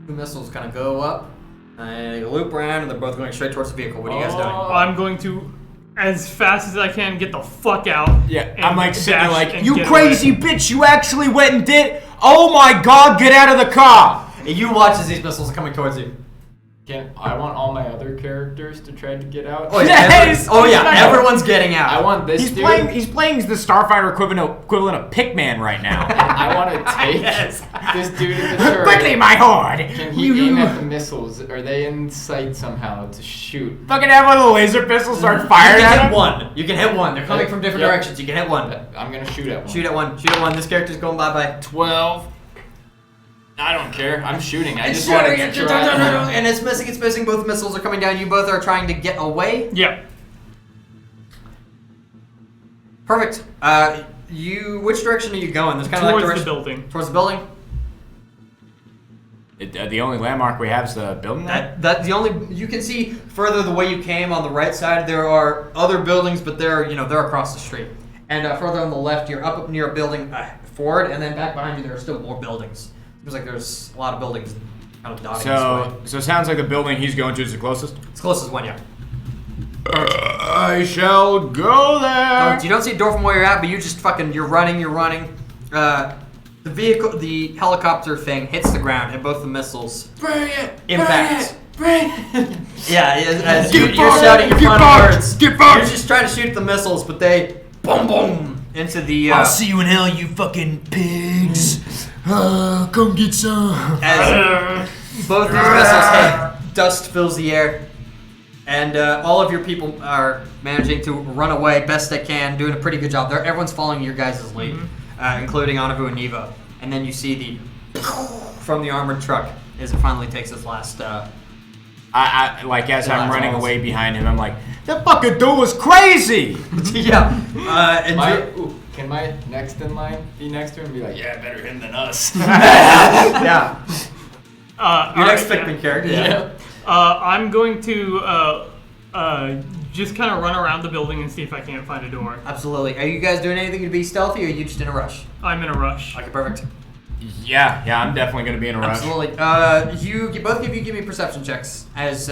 Speaker 7: two missiles kind of go up, and they loop around, and they're both going straight towards the vehicle. What are you guys doing?
Speaker 1: I'm going to, as fast as I can, get the fuck out.
Speaker 5: Yeah,
Speaker 1: and
Speaker 5: I'm like sitting there
Speaker 1: dash
Speaker 5: like,
Speaker 1: and
Speaker 5: you
Speaker 1: get
Speaker 5: crazy
Speaker 1: away.
Speaker 5: bitch, you actually went and did. Oh my god, get out of the car!
Speaker 7: And you watch as these missiles are coming towards you.
Speaker 6: I want all my other characters to try to get out.
Speaker 7: Oh yeah,
Speaker 5: Yes!
Speaker 7: everyone's getting out.
Speaker 6: I want this
Speaker 5: He's
Speaker 6: dude.
Speaker 5: playing the Starfinder equivalent of Pikman right now.
Speaker 6: I want to take this dude in the turret.
Speaker 5: Quickly, my horde!
Speaker 6: Can he aim at the missiles? Are they in sight somehow to shoot?
Speaker 5: Fucking have one of the laser pistols start
Speaker 7: You
Speaker 5: firing
Speaker 7: can
Speaker 5: at
Speaker 7: hit
Speaker 5: him.
Speaker 7: one. You can hit one. They're coming from different
Speaker 6: Yep.
Speaker 7: directions. You can hit one.
Speaker 6: I'm gonna shoot at one.
Speaker 7: Shoot at one. Shoot at one. This character's going bye-bye.
Speaker 6: 12. I don't care. I'm shooting. I just want to get your
Speaker 7: And it's missing. It's missing. Both missiles are coming down. You both are trying to get away.
Speaker 1: Yeah.
Speaker 7: Perfect. Which direction are you going? There's kind of like
Speaker 1: Towards
Speaker 7: direction
Speaker 1: the building.
Speaker 7: towards the building.
Speaker 5: The only landmark we have is the building.
Speaker 7: That's the only you can see further the way you came on the right side. There are other buildings, but they're across the street. And further on the left, you're up near a building forward, and then back behind you there are still more buildings. Seems like there's a lot of buildings kind of dotting this way.
Speaker 5: So it sounds like the building he's going to is the closest.
Speaker 7: It's closest one, yeah.
Speaker 5: I shall go there.
Speaker 7: You don't see a door from where you're at, but you're running. The helicopter thing hits the ground, and both the missiles
Speaker 6: Bring it!
Speaker 7: impact.
Speaker 6: Bring it!
Speaker 7: Yeah, as you're
Speaker 5: fucked!
Speaker 7: shouting your
Speaker 5: Get
Speaker 7: final
Speaker 5: fucked!
Speaker 7: words.
Speaker 5: Get fucked!
Speaker 7: You're just trying to shoot the missiles, but they boom boom into the.
Speaker 8: I'll see you in hell, you fucking pigs. Come get some.
Speaker 7: As both these missiles hit, dust fills the air, and all of your people are managing to run away best they can, doing a pretty good job. Everyone's following your guys' lead, including Anavu and Neva. And then you see from the armored truck as it finally takes its last.
Speaker 5: I like as I'm running
Speaker 7: Last
Speaker 5: away behind him, I'm like, that fucking dude was crazy.
Speaker 7: Yeah.
Speaker 6: Can my next in line be next to him and be like, yeah, better him than us?
Speaker 7: Yeah. Your next
Speaker 1: alright,
Speaker 7: Pikmin character.
Speaker 6: Yeah.
Speaker 1: I'm going to just kind of run around the building and see if I can't find a door.
Speaker 7: Absolutely. Are you guys doing anything to be stealthy, or are you just in a rush?
Speaker 1: I'm in a rush.
Speaker 7: Okay, perfect.
Speaker 5: Yeah, I'm definitely gonna be in a rush.
Speaker 7: Absolutely. Both of you give me perception checks as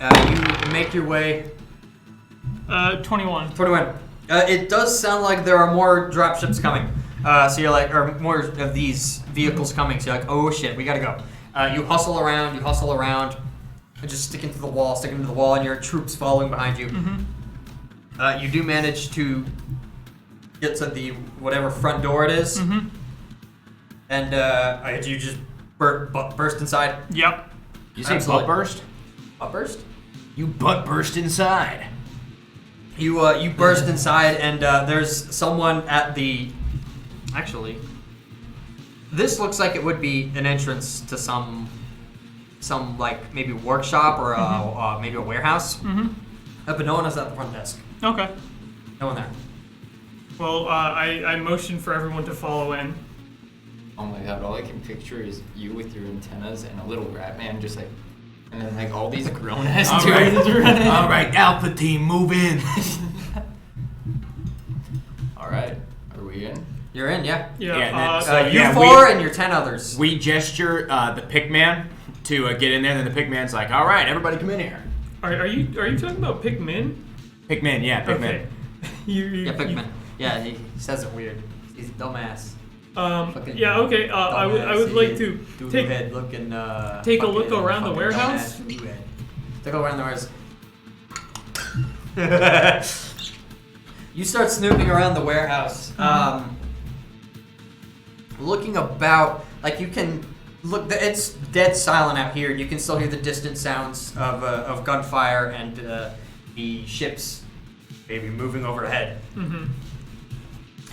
Speaker 7: you make your way
Speaker 1: 21.
Speaker 7: 21. It does sound like there are more dropships coming. So you're like, or more of these vehicles coming. So you're like, oh shit, we gotta go. You hustle around, and just sticking to the wall, and your troops following behind you. You do manage to get to the whatever front door it is. And you just burst inside.
Speaker 1: Yep.
Speaker 5: You say
Speaker 7: Absolutely.
Speaker 5: butt burst?
Speaker 7: Butt burst?
Speaker 5: You butt burst inside.
Speaker 7: You burst inside, and there's someone at the. Actually, this looks like it would be an entrance to some like maybe workshop or maybe a warehouse. But no one is at the front desk.
Speaker 1: Okay.
Speaker 7: No one there.
Speaker 1: Well, I motion for everyone to follow in.
Speaker 6: Oh my god, all I can picture is you with your antennas and a little rat man just like, and then like all these grown ass dudes running.
Speaker 8: All right, Alpha Team, move in.
Speaker 6: Alright, are we in?
Speaker 7: You're in, yeah.
Speaker 1: Yeah.
Speaker 5: Yeah, and
Speaker 7: You
Speaker 5: yeah,
Speaker 7: four and your 10 others.
Speaker 5: We gesture the Pikman to get in there, and then the Pikman's like, all right, everybody come in here.
Speaker 1: are you talking about Pikmin?
Speaker 5: Pikmin, yeah, Pikmin.
Speaker 1: Okay.
Speaker 7: Yeah, Pikmin. Yeah, he says it weird. He's a dumbass. Fucking
Speaker 1: Yeah. Okay. I would like to take
Speaker 7: head looking.
Speaker 1: take a look
Speaker 7: fucking-
Speaker 1: around the
Speaker 7: fucking
Speaker 1: warehouse.
Speaker 7: dumbass doodoo head. Take a look around the warehouse. You start snooping around the warehouse. Looking about, like you can Look, it's dead silent out here. You can still hear the distant sounds of gunfire and the ships maybe moving overhead.
Speaker 1: Mm-hmm.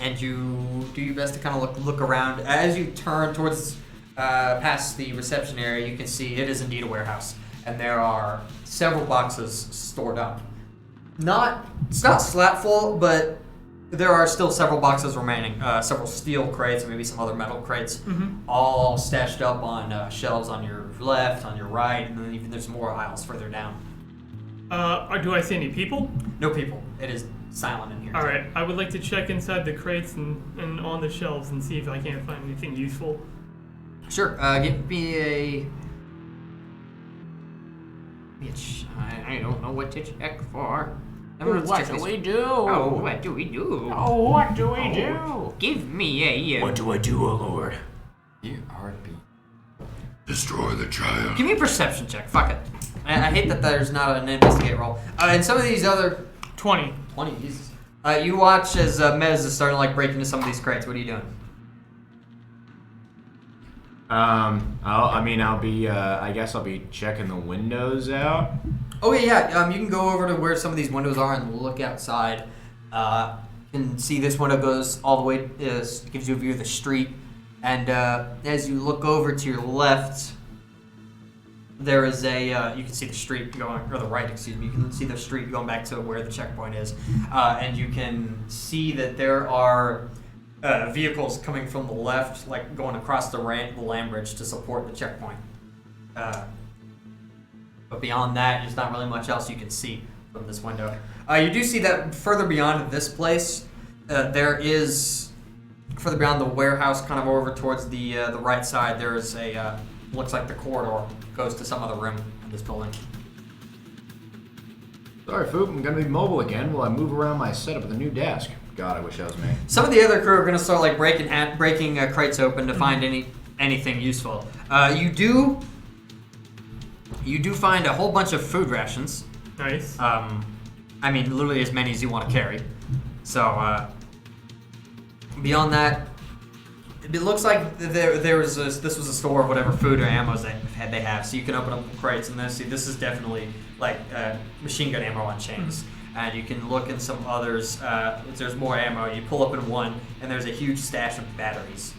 Speaker 7: And you do your best to kind of look around. As you turn towards past the reception area, you can see it is indeed a warehouse, and there are several boxes stored up. It's not slap full, but there are still several boxes remaining. Several steel crates, maybe some other metal crates, all stashed up on shelves on your left, on your right, and then even there's more aisles further down.
Speaker 1: Do I see any people?
Speaker 7: No people. It is silent in here.
Speaker 1: All right. I would like to check inside the crates and on the shelves and see if I can't find anything useful.
Speaker 7: Sure. Give me a.
Speaker 2: I don't know what to check for.
Speaker 5: What do we do?
Speaker 2: Oh, what do we do?
Speaker 5: Oh, what do we do?
Speaker 2: Give me a.
Speaker 8: What do I do, O Lord?
Speaker 6: You heartbeat.
Speaker 8: Destroy the child.
Speaker 7: Give me a perception check. Fuck it. I hate that there's not an investigate roll. And some of these other
Speaker 1: 20.
Speaker 7: 20. Jesus. You watch as Mez is starting to like break into some of these crates. What are you doing?
Speaker 5: I guess I'll be checking the windows out.
Speaker 7: Oh yeah. You can go over to where some of these windows are and look outside. You can see this window goes all the way. Gives you a view of the street. And as you look over to your left, there is you can see the street going, or the right, excuse me. You can see the street going back to where the checkpoint is. And you can see that there are vehicles coming from the left, like going across the land bridge to support the checkpoint. But beyond that, there's not really much else you can see from this window. You do see that further beyond this place, there is... Further beyond the warehouse, kind of over towards the right side, there is looks like the corridor goes to some other room in this building.
Speaker 5: Sorry, Foop, I'm gonna be mobile again while I move around my setup with a new desk. God, I wish that was me.
Speaker 7: Some of the other crew are going to start like breaking crates open to find anything useful. You do find a whole bunch of food rations.
Speaker 1: Nice.
Speaker 7: Literally as many as you want to carry. So. Beyond that, it looks like this was a store of whatever food or ammo they have. So you can open up the crates and then see this is definitely like machine gun ammo on chains. And you can look in some others. If there's more ammo, you pull up in one, and there's a huge stash of batteries.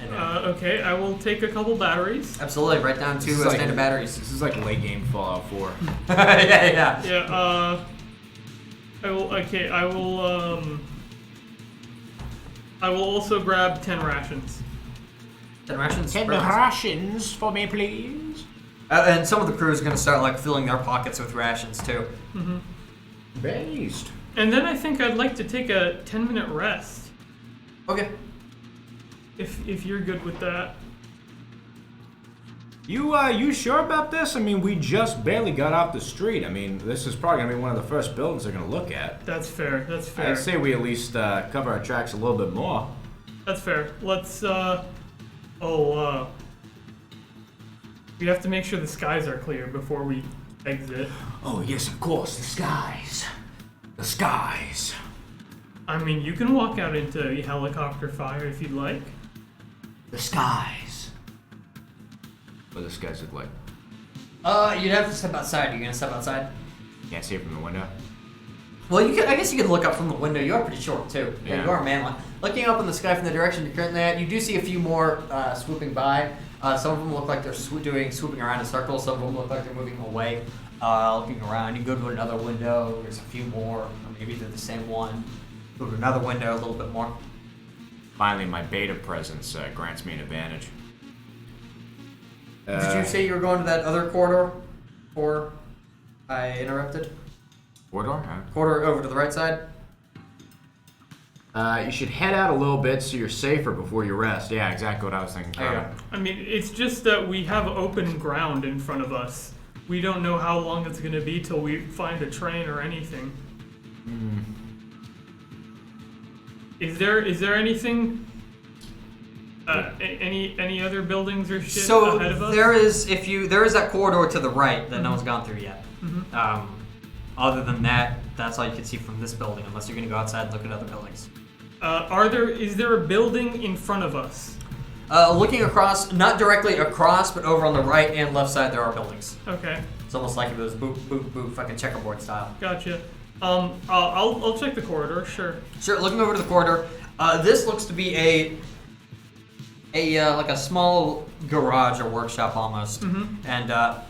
Speaker 1: Okay, I will take a couple batteries.
Speaker 7: Absolutely, right down to standard batteries.
Speaker 5: This is like late game Fallout 4.
Speaker 7: Yeah.
Speaker 1: Yeah. I will also grab 10 rations.
Speaker 7: 10 rations?
Speaker 5: 10 rations for me, please.
Speaker 7: And some of the crew is going to start like filling their pockets with rations too.
Speaker 1: Mm-hmm.
Speaker 5: Based.
Speaker 1: And then I think I'd like to take a 10-minute rest.
Speaker 7: Okay.
Speaker 1: If you're good with that.
Speaker 5: You sure about this? I mean, we just barely got off the street. I mean, this is probably gonna be one of the first buildings they're gonna look at.
Speaker 1: That's fair.
Speaker 5: I'd say we at least cover our tracks a little bit more.
Speaker 1: That's fair. Let's. We have to make sure the skies are clear before we exit.
Speaker 8: Oh, yes, of course, the skies. The skies.
Speaker 1: I mean, you can walk out into helicopter fire if you'd like.
Speaker 8: The skies.
Speaker 5: What do the skies look like?
Speaker 7: You'd have to step outside. You're gonna step outside?
Speaker 5: Can't see it from the window.
Speaker 7: Well, I guess you could look up from the window. You are pretty short too.
Speaker 5: Yeah.
Speaker 7: You are a man. Looking up in the sky from the direction you're currently at, you do see a few more swooping by. Some of them look like they're swooping around in circles. Some of them look like they're moving away. Looking around, you go to another window. There's a few more, or maybe they're the same one. Go to another window, a little bit more.
Speaker 5: Finally, my beta presence grants me an advantage.
Speaker 7: Did you say you were going to that other corridor? Or I interrupted?
Speaker 5: Corridor?
Speaker 7: Corridor over to the right side?
Speaker 5: You should head out a little bit so you're safer before you rest. Yeah, exactly what I was thinking.
Speaker 7: Okay.
Speaker 1: I mean, it's just that we have open ground in front of us. We don't know how long it's going to be till we find a train or anything. Is there anything? Any other buildings or shit ahead of us?
Speaker 7: So there is that corridor to the right that no one's gone through yet.
Speaker 1: Mm-hmm.
Speaker 7: Other than that, that's all you can see from this building, unless you're going to go outside and look at other buildings.
Speaker 1: Is there a building in front of us?
Speaker 7: Looking across, not directly across, but over on the right and left side, there are buildings.
Speaker 1: Okay.
Speaker 7: It's almost like it was boop, boop, boop, fucking checkerboard style.
Speaker 1: Gotcha. I'll check the corridor. Sure.
Speaker 7: Sure. Looking over to the corridor, this looks to be a like a small garage or workshop almost, and up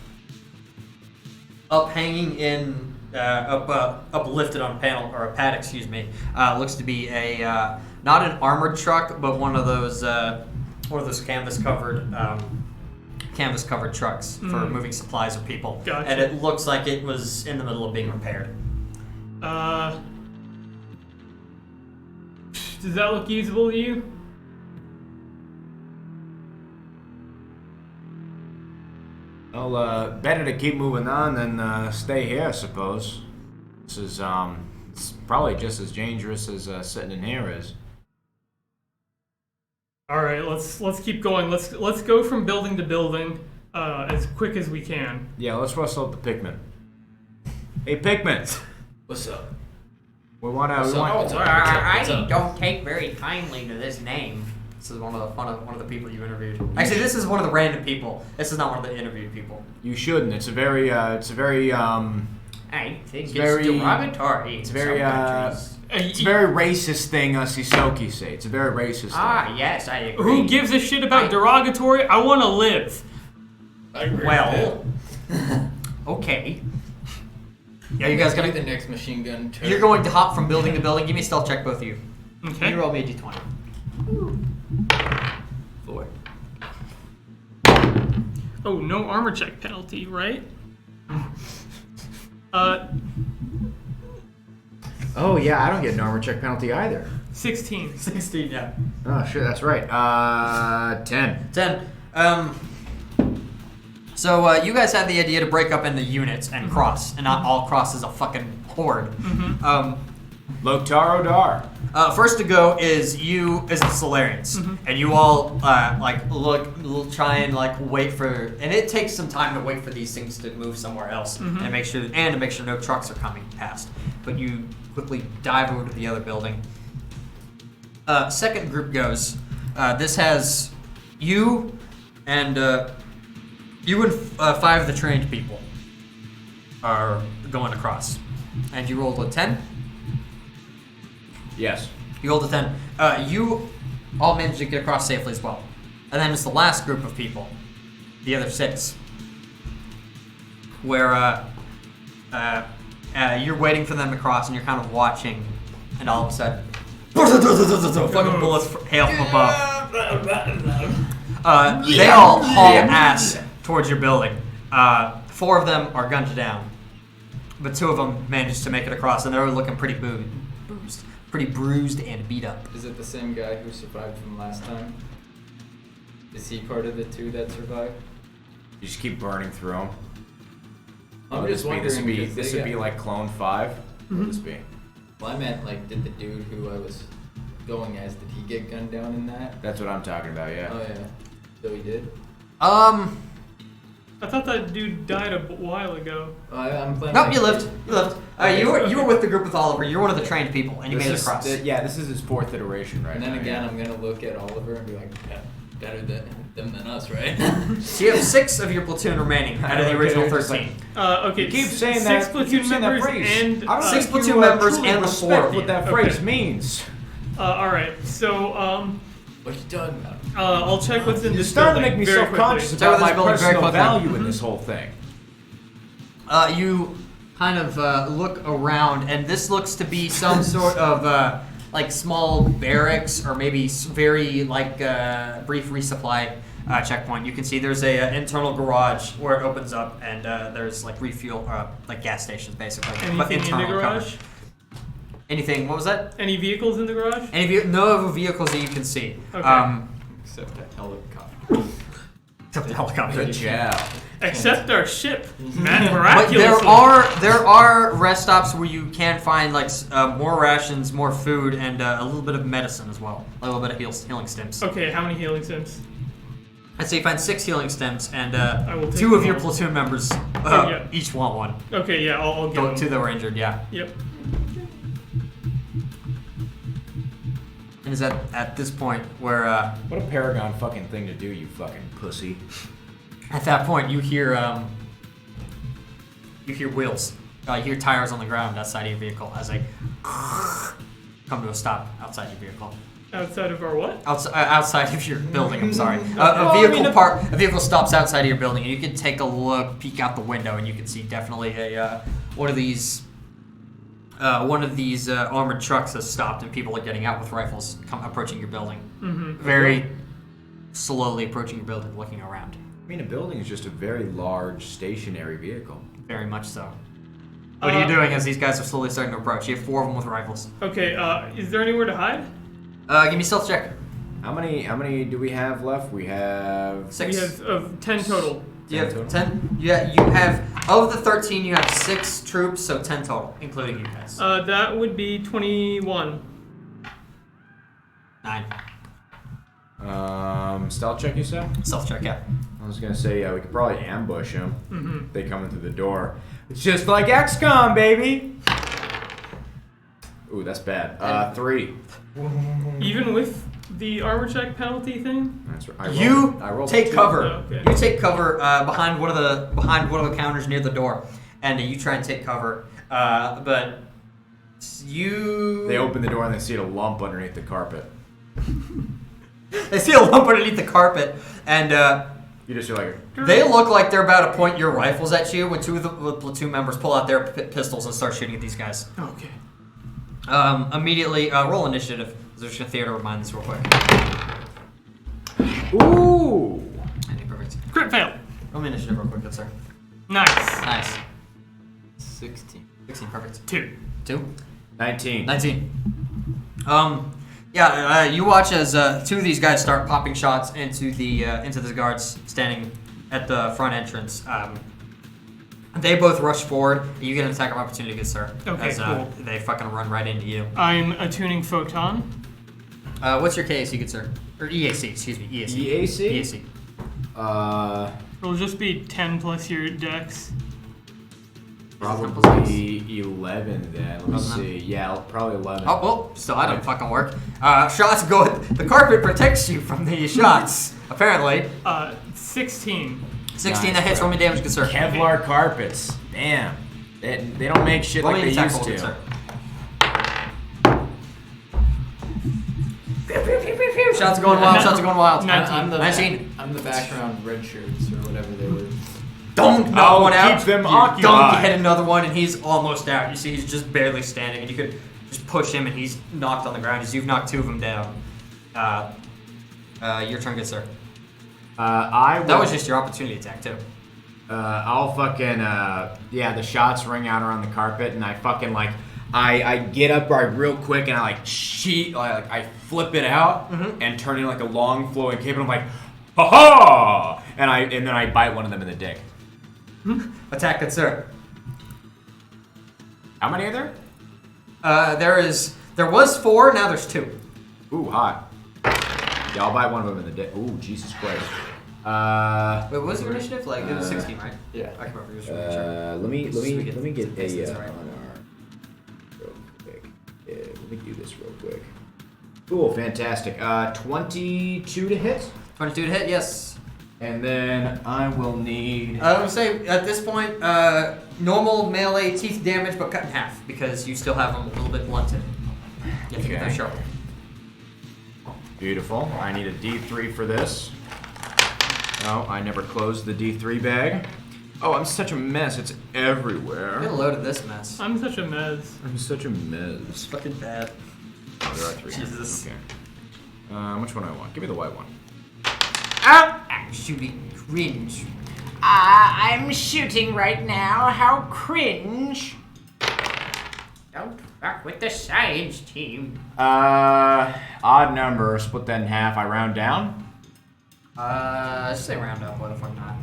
Speaker 7: hanging in uplifted on a panel or a pad, excuse me, looks to be a not an armored truck, but one of those canvas covered trucks for moving supplies or people.
Speaker 1: Gotcha.
Speaker 7: And it looks like it was in the middle of being repaired.
Speaker 1: Does that look usable to you?
Speaker 4: Well, better to keep moving on than stay here, I suppose. This is it's probably just as dangerous as sitting in here is.
Speaker 1: All right, let's keep going. Let's go from building to building as quick as we can.
Speaker 4: Yeah, let's rustle up the Pikmin. Hey, Pikmin!
Speaker 6: What's up?
Speaker 4: We want.
Speaker 7: I don't take very kindly to this name. This is one of the people you interviewed. Actually, this is one of the random people. This is not one of the interviewed people.
Speaker 4: You shouldn't. It's a very.
Speaker 7: I think it's
Speaker 4: very
Speaker 7: derogatory.
Speaker 4: It's
Speaker 7: in
Speaker 4: very.
Speaker 7: some countries.
Speaker 4: It's a very racist thing Sisoki say. It's a very racist thing.
Speaker 7: Yes, I agree.
Speaker 1: Who gives a shit about derogatory? I want to live.
Speaker 6: I agree.
Speaker 7: Well, okay. Yeah, you guys
Speaker 6: get
Speaker 7: gonna.
Speaker 6: the next machine gun turret.
Speaker 7: You're going to hop from building to building. Give me a stealth check, both of you.
Speaker 1: Okay.
Speaker 7: You roll me a d20. 4.
Speaker 1: Oh, no armor check penalty, right?
Speaker 5: Oh yeah, I don't get an armor check penalty either.
Speaker 1: 16.
Speaker 7: 16, yeah.
Speaker 5: Oh shit, that's right. 10.
Speaker 7: 10. So you guys had the idea to break up into units and cross, and not all cross as a fucking horde.
Speaker 4: Loktar Odar.
Speaker 7: First to go is you, is the Solarians, and you all try and wait for, and it takes some time to wait for these things to move somewhere else, and to make sure no trucks are coming past. But you quickly dive over to the other building. Second group goes. This has you and 5 of the trained people are going across, and you rolled a 10.
Speaker 4: Yes.
Speaker 7: You rolled a 10. You all managed to get across safely as well. And then it's the last group of people, the other 6, where you're waiting for them to cross and you're kind of watching, and all of a sudden, fucking bullets hail from above. They all haul ass towards your building. 4 of them are gunned down, but 2 of them managed to make it across, and they're looking pretty bruised and beat up.
Speaker 6: Is it the same guy who survived from last time? Is he part of the 2 that survived?
Speaker 4: You just keep burning through them.
Speaker 6: I'm just wondering.
Speaker 4: This would be like Clone 5. What would this be?
Speaker 6: Well, I meant did the dude who I was going as, did he get gunned down in that?
Speaker 4: That's what I'm talking about. Yeah.
Speaker 6: Oh yeah. So he did.
Speaker 1: I thought that dude died a while ago.
Speaker 6: I'm playing.
Speaker 7: Nope, you lived. You lived. You were with the group with Oliver. You're one of the trained people, and you made it across.
Speaker 4: This is his 4th iteration right
Speaker 6: And
Speaker 4: now.
Speaker 6: then again, I'm gonna look at Oliver and be like, better them than us, right?
Speaker 7: So you have 6 of your platoon remaining out of the original 13.
Speaker 1: Okay.
Speaker 4: You keep saying
Speaker 1: 6
Speaker 4: that.
Speaker 1: platoon members and
Speaker 4: I don't
Speaker 7: 6
Speaker 4: think
Speaker 7: platoon
Speaker 4: you,
Speaker 7: members
Speaker 4: truly
Speaker 7: and the
Speaker 4: respect
Speaker 7: 4 of
Speaker 4: what
Speaker 7: you.
Speaker 4: that phrase
Speaker 1: Okay.
Speaker 4: means.
Speaker 1: all right. So
Speaker 6: What you talking about?
Speaker 1: I'll check what's in
Speaker 4: You're
Speaker 1: this
Speaker 4: starting to
Speaker 1: building
Speaker 4: make me
Speaker 1: very
Speaker 4: self-conscious
Speaker 1: quickly.
Speaker 4: about
Speaker 7: Check
Speaker 4: my
Speaker 7: this building very
Speaker 4: personal
Speaker 7: quickly.
Speaker 4: value in this whole thing.
Speaker 7: You kind of look around, and this looks to be some sort of small barracks, or maybe very brief resupply checkpoint. You can see there's a internal garage where it opens up, and there's refuel, gas stations basically. But
Speaker 1: Anything in the
Speaker 7: internal
Speaker 1: garage?
Speaker 7: coverage. Anything? What was that?
Speaker 1: Any vehicles in the garage?
Speaker 7: No vehicles that you can see.
Speaker 1: Okay.
Speaker 6: Except that helicopter.
Speaker 7: Except the helicopter.
Speaker 4: Good job.
Speaker 1: Except our ship. Matt,
Speaker 7: But
Speaker 1: miraculously.
Speaker 7: there are rest stops where you can find more rations, more food, and a little bit of medicine as well. A little bit of healing stims.
Speaker 1: Okay, how many healing sims?
Speaker 7: I'd say you find 6 healing stims, and
Speaker 1: I will take
Speaker 7: 2 of
Speaker 1: them
Speaker 7: your
Speaker 1: all.
Speaker 7: platoon members
Speaker 1: yeah.
Speaker 7: each want one.
Speaker 1: Okay, yeah, I'll give
Speaker 7: Go
Speaker 1: them.
Speaker 7: 2 that were injured, yeah.
Speaker 1: Yep.
Speaker 7: And is at this point where
Speaker 4: What a Paragon fucking thing to do, you fucking pussy.
Speaker 7: at that point you hear wheels. You hear tires on the ground outside of your vehicle as they come to a stop outside your vehicle.
Speaker 1: Outside of our what?
Speaker 7: Outside of your building, I'm sorry. A vehicle stops outside of your building, and you can take a look, peek out the window, and you can see definitely one of these armored trucks has stopped, and people are getting out with rifles, approaching your building.
Speaker 1: Mm-hmm.
Speaker 7: Very slowly approaching your building, looking around.
Speaker 4: I mean, a building is just a very large stationary vehicle.
Speaker 7: Very much so. What are you doing as these guys are slowly starting to approach? You have 4 of them with rifles.
Speaker 1: Okay, is there anywhere to hide?
Speaker 7: Give me a stealth check.
Speaker 4: How many do we have left? We have
Speaker 7: 6.
Speaker 1: We have 10 total.
Speaker 7: You have 10? Yeah, you have, of the 13, you have 6 troops, so 10 total, including you guys.
Speaker 1: That would be 21.
Speaker 7: 9.
Speaker 4: Stealth check, you said?
Speaker 7: Stealth check, yeah.
Speaker 4: I was gonna say, we could probably ambush them.
Speaker 1: Mm-hmm.
Speaker 4: They come in through the door. It's just like XCOM, baby! Ooh, that's bad. 3.
Speaker 1: Even with the armor check penalty thing?
Speaker 4: That's right. I rolled
Speaker 7: take
Speaker 4: 2.
Speaker 7: cover.
Speaker 1: Oh, okay.
Speaker 7: You take cover behind one of the counters near the door, and you try and take cover, but you...
Speaker 4: They open the door and they see a lump underneath the carpet.
Speaker 7: They see a lump underneath the carpet, and
Speaker 4: You just feel like...
Speaker 7: they look like they're about to point your rifles at you when 2 of the platoon members pull out their pistols and start shooting at these guys.
Speaker 1: Okay.
Speaker 7: Immediately, roll initiative. There's just a theater remind this real quick.
Speaker 4: Ooh!
Speaker 7: Okay, perfect.
Speaker 1: Crit fail.
Speaker 7: Roll me initiative real quick, good sir.
Speaker 1: Nice.
Speaker 7: Nice.
Speaker 6: 16.
Speaker 7: 16, perfect.
Speaker 1: 2.
Speaker 7: 2?
Speaker 4: 19.
Speaker 7: 19. You watch as 2 of these guys start popping shots into the guards standing at the front entrance. They both rush forward, and you get an attack of opportunity, good sir.
Speaker 1: Okay,
Speaker 7: as,
Speaker 1: cool.
Speaker 7: They fucking run right into you.
Speaker 1: I'm attuning photon.
Speaker 7: What's your KAC, good sir? Or EAC, excuse me, EAC.
Speaker 4: EAC?
Speaker 7: EAC.
Speaker 1: It'll just be 10 plus your dex.
Speaker 4: Probably 11 then. Let me
Speaker 7: 11
Speaker 4: see. Yeah, probably 11.
Speaker 7: Oh, well, still, that doesn't fucking work. Shots go... The carpet protects you from the shots, apparently.
Speaker 1: 16.
Speaker 7: 16, that hits. Roll me damage, good sir.
Speaker 4: Kevlar carpets. Damn. They don't make shit
Speaker 7: Roll
Speaker 4: like
Speaker 7: me
Speaker 4: they
Speaker 7: an attack
Speaker 4: used
Speaker 7: roll,
Speaker 4: to.
Speaker 7: good sir. Shots are going wild, shots are going wild. 19.
Speaker 6: I'm the background red shirts or whatever they were.
Speaker 7: Don't knock one out.
Speaker 4: Keep them
Speaker 7: You
Speaker 4: occupied.
Speaker 7: don't hit another one, and he's almost out. You see, he's just barely standing, and you could just push him, and he's knocked on the ground. As you've knocked 2 of them down. Your turn, good sir. That was just your opportunity attack too.
Speaker 4: I'll fucking the shots ring out around the carpet, and I fucking I get up real quick, and I I flip it out and turn it like a long flowing cape, and I'm like, ha ha! And then I bite one of them in the dick.
Speaker 7: Attack, good sir.
Speaker 4: How many are there?
Speaker 7: There was 4, now there's 2.
Speaker 4: Ooh, hot. Yeah, I'll bite one of them in the dick. Ooh, Jesus Christ.
Speaker 7: Wait, what was your initiative? Like it was 16, right?
Speaker 6: Yeah.
Speaker 7: I can remember. Just make sure.
Speaker 4: Let me get a
Speaker 7: Distance, right?
Speaker 4: real quick. Yeah, let me do this real quick. Cool, fantastic. 22 to hit,
Speaker 7: 22 to hit, yes.
Speaker 4: and then I will need.
Speaker 7: I would say at this point, normal melee teeth damage, but cut in half because you still have them a little bit blunted. You have to get
Speaker 4: Okay.
Speaker 7: that sharp.
Speaker 4: Beautiful. I need a D3 for this. No, I never closed the D3 bag. Oh, I'm such a mess. It's everywhere.
Speaker 7: Get a load of this mess.
Speaker 1: I'm such a mess.
Speaker 4: I'm such a
Speaker 7: It's
Speaker 4: mess.
Speaker 7: fucking bad.
Speaker 4: Oh, there are 3.
Speaker 7: Jesus.
Speaker 4: Okay. Which one do I want? Give me the white one.
Speaker 7: Actually, cringe.
Speaker 5: I'm shooting right now. How cringe.
Speaker 7: Don't fuck with the science team.
Speaker 4: Odd number. Split that in half. I round down.
Speaker 7: Just say round up. Why the fuck not?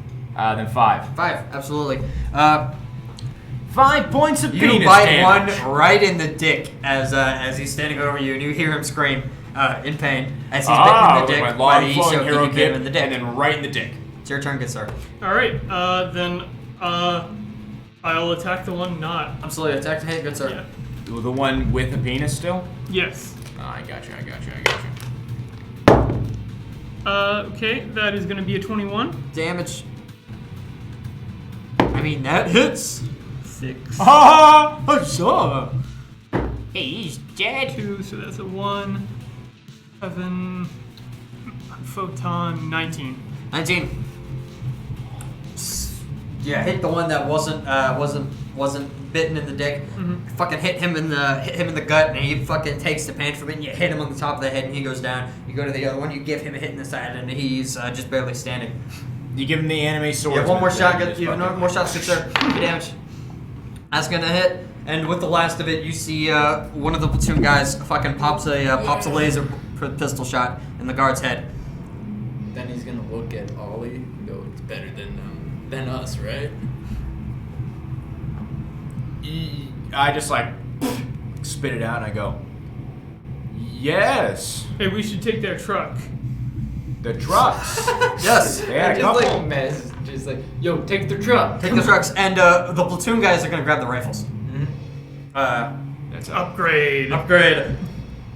Speaker 4: Then 5.
Speaker 7: 5, absolutely.
Speaker 4: 5 points of
Speaker 7: You
Speaker 4: penis
Speaker 7: bite
Speaker 4: damage.
Speaker 7: one right in the dick as he's standing over you, and you hear him scream in pain as he's bitten in the
Speaker 4: with
Speaker 7: dick
Speaker 4: my
Speaker 7: by
Speaker 4: long
Speaker 7: the
Speaker 4: flowing
Speaker 7: Isho
Speaker 4: hero
Speaker 7: you bit him
Speaker 4: kick,
Speaker 7: in the dick.
Speaker 4: and then right in the dick.
Speaker 7: It's your turn, good sir.
Speaker 1: All right. Then I'll attack the one not.
Speaker 7: Absolutely, attack to hit, good sir.
Speaker 1: Yeah.
Speaker 4: The one with the penis still?
Speaker 1: Yes.
Speaker 5: I got you.
Speaker 1: Okay, that is going to be a 21.
Speaker 7: Damage. I mean, that hits.
Speaker 1: 6.
Speaker 5: Ah, I saw. Hey, he's dead.
Speaker 1: 2, so that's a 1. 7. Photon, 19.
Speaker 7: 19. Yeah, hit the one that wasn't bitten in the dick. Fucking hit him in the gut, and he fucking takes the pain from it. And you hit him on the top of the head, and he goes down. You go to the other one, you give him a hit in the side, and he's just barely standing.
Speaker 5: You give him the anime sword.
Speaker 7: Yeah, one more shot. You have no more shots, good sir. Good damage. That's gonna hit, and with the last of it, you see one of the platoon guys fucking pops a laser pistol shot in the guard's head.
Speaker 6: Then he's gonna look at Ollie and go, "It's better than us, right?"
Speaker 5: I just like spit it out and I go, yes.
Speaker 1: Hey, we should take their truck.
Speaker 5: The trucks.
Speaker 7: Yes.
Speaker 5: They had a
Speaker 6: Just
Speaker 5: couple.
Speaker 6: like Mez, just like, "Yo, take the truck."
Speaker 7: Take the trucks, and the platoon guys are gonna grab the rifles.
Speaker 5: That's up.
Speaker 1: Upgrade.
Speaker 7: Upgrade.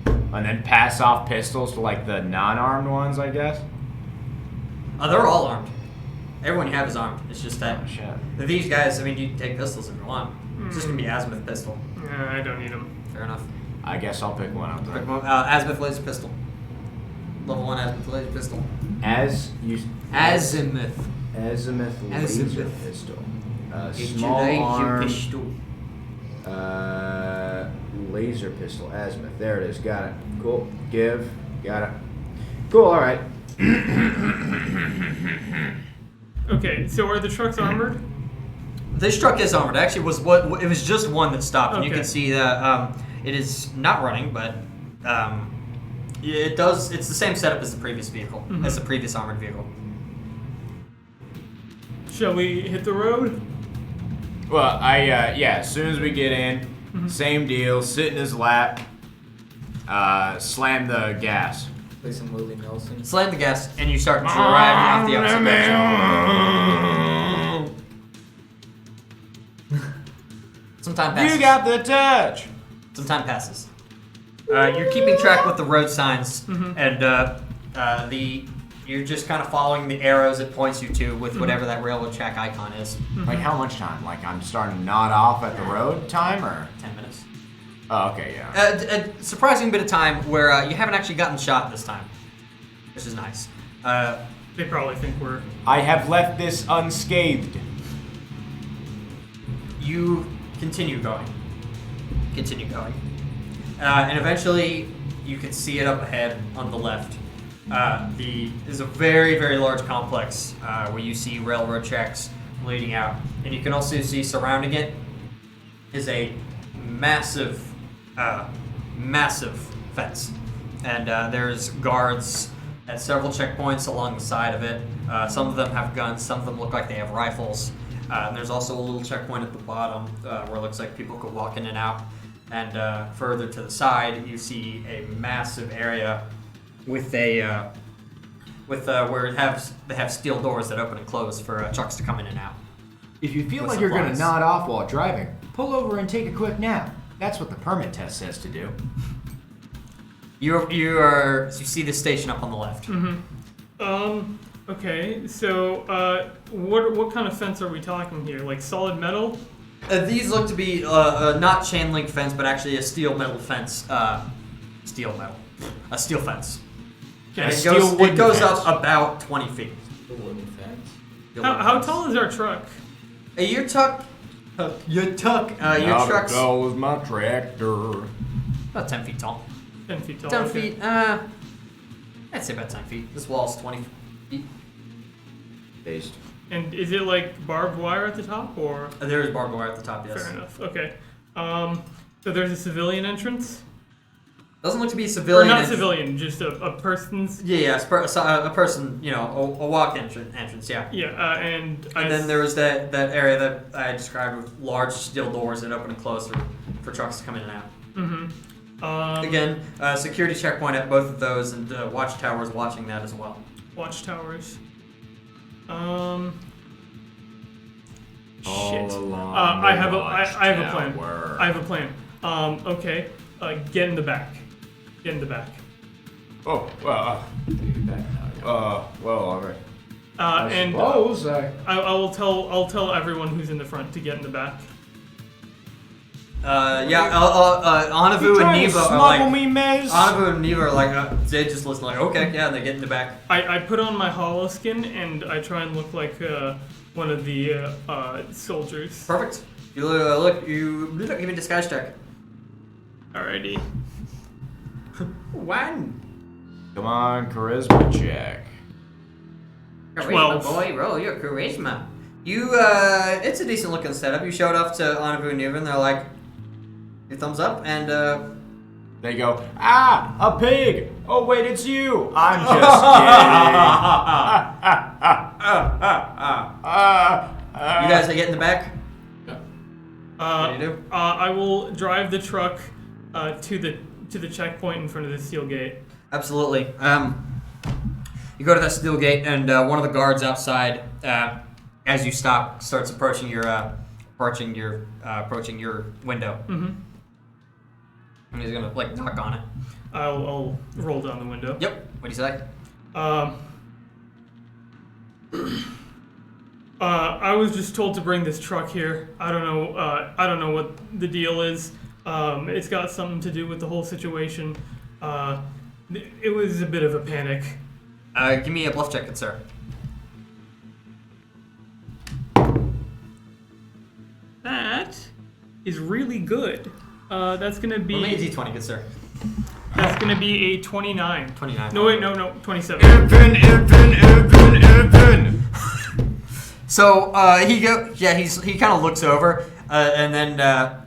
Speaker 5: And then pass off pistols to like the non-armed ones, I guess.
Speaker 7: They're all armed. Everyone you have is armed. It's just that
Speaker 5: Oh, shit.
Speaker 7: these guys. I mean, you can take pistols if you want. It's just gonna be azimuth pistol.
Speaker 1: I don't need them.
Speaker 7: Fair enough.
Speaker 5: I guess I'll pick one up then.
Speaker 7: Azimuth laser pistol. Level 1 azimuth laser pistol.
Speaker 5: Azimuth
Speaker 7: Azimuth.
Speaker 5: laser
Speaker 7: Azimuth.
Speaker 5: pistol.
Speaker 7: It's
Speaker 5: Small
Speaker 7: laser
Speaker 5: arm.
Speaker 7: pistol.
Speaker 5: Laser pistol. Azimuth. There it is. Got it. Cool. Give. Got it. Cool. All right.
Speaker 1: Okay, so are the trucks armored?
Speaker 7: This truck is armored. Actually, it was just one that stopped, and you
Speaker 1: Okay.
Speaker 7: can see that it is not running, but it does. It's the same setup as the previous vehicle, as the previous armored vehicle.
Speaker 1: Shall we hit the road?
Speaker 5: Well, yeah. As soon as we get in, same deal. Sit in his lap. Slam the gas.
Speaker 6: Play some Willie Nelson.
Speaker 7: Slam the gas, and you start driving off the opposite direction. Some time passes.
Speaker 5: You got the touch.
Speaker 7: Some time passes. You're keeping track with the road signs, and you're just kind of following the arrows it points you to with whatever that railroad track icon is.
Speaker 5: Like how much time? Like I'm starting to nod off at the road time, or?
Speaker 7: 10 minutes.
Speaker 5: Oh, okay, yeah.
Speaker 7: A surprising bit of time where you haven't actually gotten shot this time, which is nice.
Speaker 1: They probably think we're...
Speaker 5: I have left this unscathed.
Speaker 7: You continue going. And eventually you can see it up ahead on the left. There's a very, very large complex where you see railroad tracks leading out. And you can also see surrounding it is a massive fence. And there's guards at several checkpoints along the side of it. Some of them have guns, some of them look like they have rifles. And there's also a little checkpoint at the bottom where it looks like people could walk in and out. And further to the side, you see a massive area with where they have steel doors that open and close for trucks to come in and out.
Speaker 5: If you feel
Speaker 7: With
Speaker 5: like you're gonna
Speaker 7: supplies.
Speaker 5: nod off while driving, pull over and take a quick nap. That's what the permit test says to do.
Speaker 7: You see the station up on the left.
Speaker 1: Okay, so what kind of fence are we talking here? Like solid metal?
Speaker 7: These look to be not chain link fence, but actually a steel metal fence. A steel fence. And it goes up about 20 feet.
Speaker 6: The wooden fence.
Speaker 1: How tall is our truck?
Speaker 7: Your truck's
Speaker 5: Go with my tractor.
Speaker 7: about 10 feet tall.
Speaker 1: 10 feet tall.
Speaker 7: 10
Speaker 1: okay.
Speaker 7: feet, I'd say about 10 feet. This wall's 20 feet.
Speaker 5: Based.
Speaker 1: And is it like barbed wire at the top, or?
Speaker 7: There is barbed wire at the top, yes.
Speaker 1: Fair enough. Okay. So there's a civilian entrance?
Speaker 7: Doesn't look to be
Speaker 1: Or
Speaker 7: civilian.
Speaker 1: not civilian, just a person's.
Speaker 7: Yeah, it's a person, a walk entrance, yeah.
Speaker 1: Yeah, and
Speaker 7: then there was that area that I described with large steel doors that open and close for trucks to come in and out. Again, security checkpoint at both of those, and watchtowers watching that as well.
Speaker 1: Watchtowers.
Speaker 5: All
Speaker 1: Shit.
Speaker 5: along
Speaker 1: I have
Speaker 5: the
Speaker 1: a plan.
Speaker 5: watchtower.
Speaker 1: I have a plan. Okay. Get in the back. Get in the back.
Speaker 5: Oh, well, well, all right.
Speaker 1: And
Speaker 5: suppose
Speaker 1: I'll tell everyone who's in the front to get in the back.
Speaker 7: Anavu and Neva are like.
Speaker 4: me, Miz?
Speaker 7: Anavu and Neva are like, they just listen like, okay, yeah, and they get in the back.
Speaker 1: I put on my hollow skin and I try and look like one of the soldiers.
Speaker 7: Perfect. You give me a disguise check.
Speaker 1: Alrighty.
Speaker 7: One.
Speaker 5: Come on, charisma check.
Speaker 7: Charisma,
Speaker 1: 12.
Speaker 7: boy, roll your charisma. You, it's a decent looking setup. You showed off to Anavu and Neva and they're like, your thumbs up, and
Speaker 5: They go, a pig! Oh wait, it's you! I'm just kidding.
Speaker 7: you guys are getting in the back.
Speaker 1: What
Speaker 7: do you do?
Speaker 1: I will drive the truck to the checkpoint in front of the steel gate.
Speaker 7: Absolutely. You go to that steel gate, and one of the guards outside, as you stop, starts approaching your window.
Speaker 1: Mm-hmm.
Speaker 7: And he's gonna like knock on it.
Speaker 1: I'll roll down the window.
Speaker 7: Yep. What do you say?
Speaker 1: I was just told to bring this truck here. I don't know what the deal is. It's got something to do with the whole situation. It was a bit of a panic.
Speaker 7: Give me a bluff check, good sir.
Speaker 1: That is really good. That's gonna be.
Speaker 7: Roll me a d20, good sir.
Speaker 1: That's gonna be a 29.
Speaker 7: 29.
Speaker 1: No wait, no, 27.
Speaker 5: Evan!
Speaker 7: So he kind of looks over, and then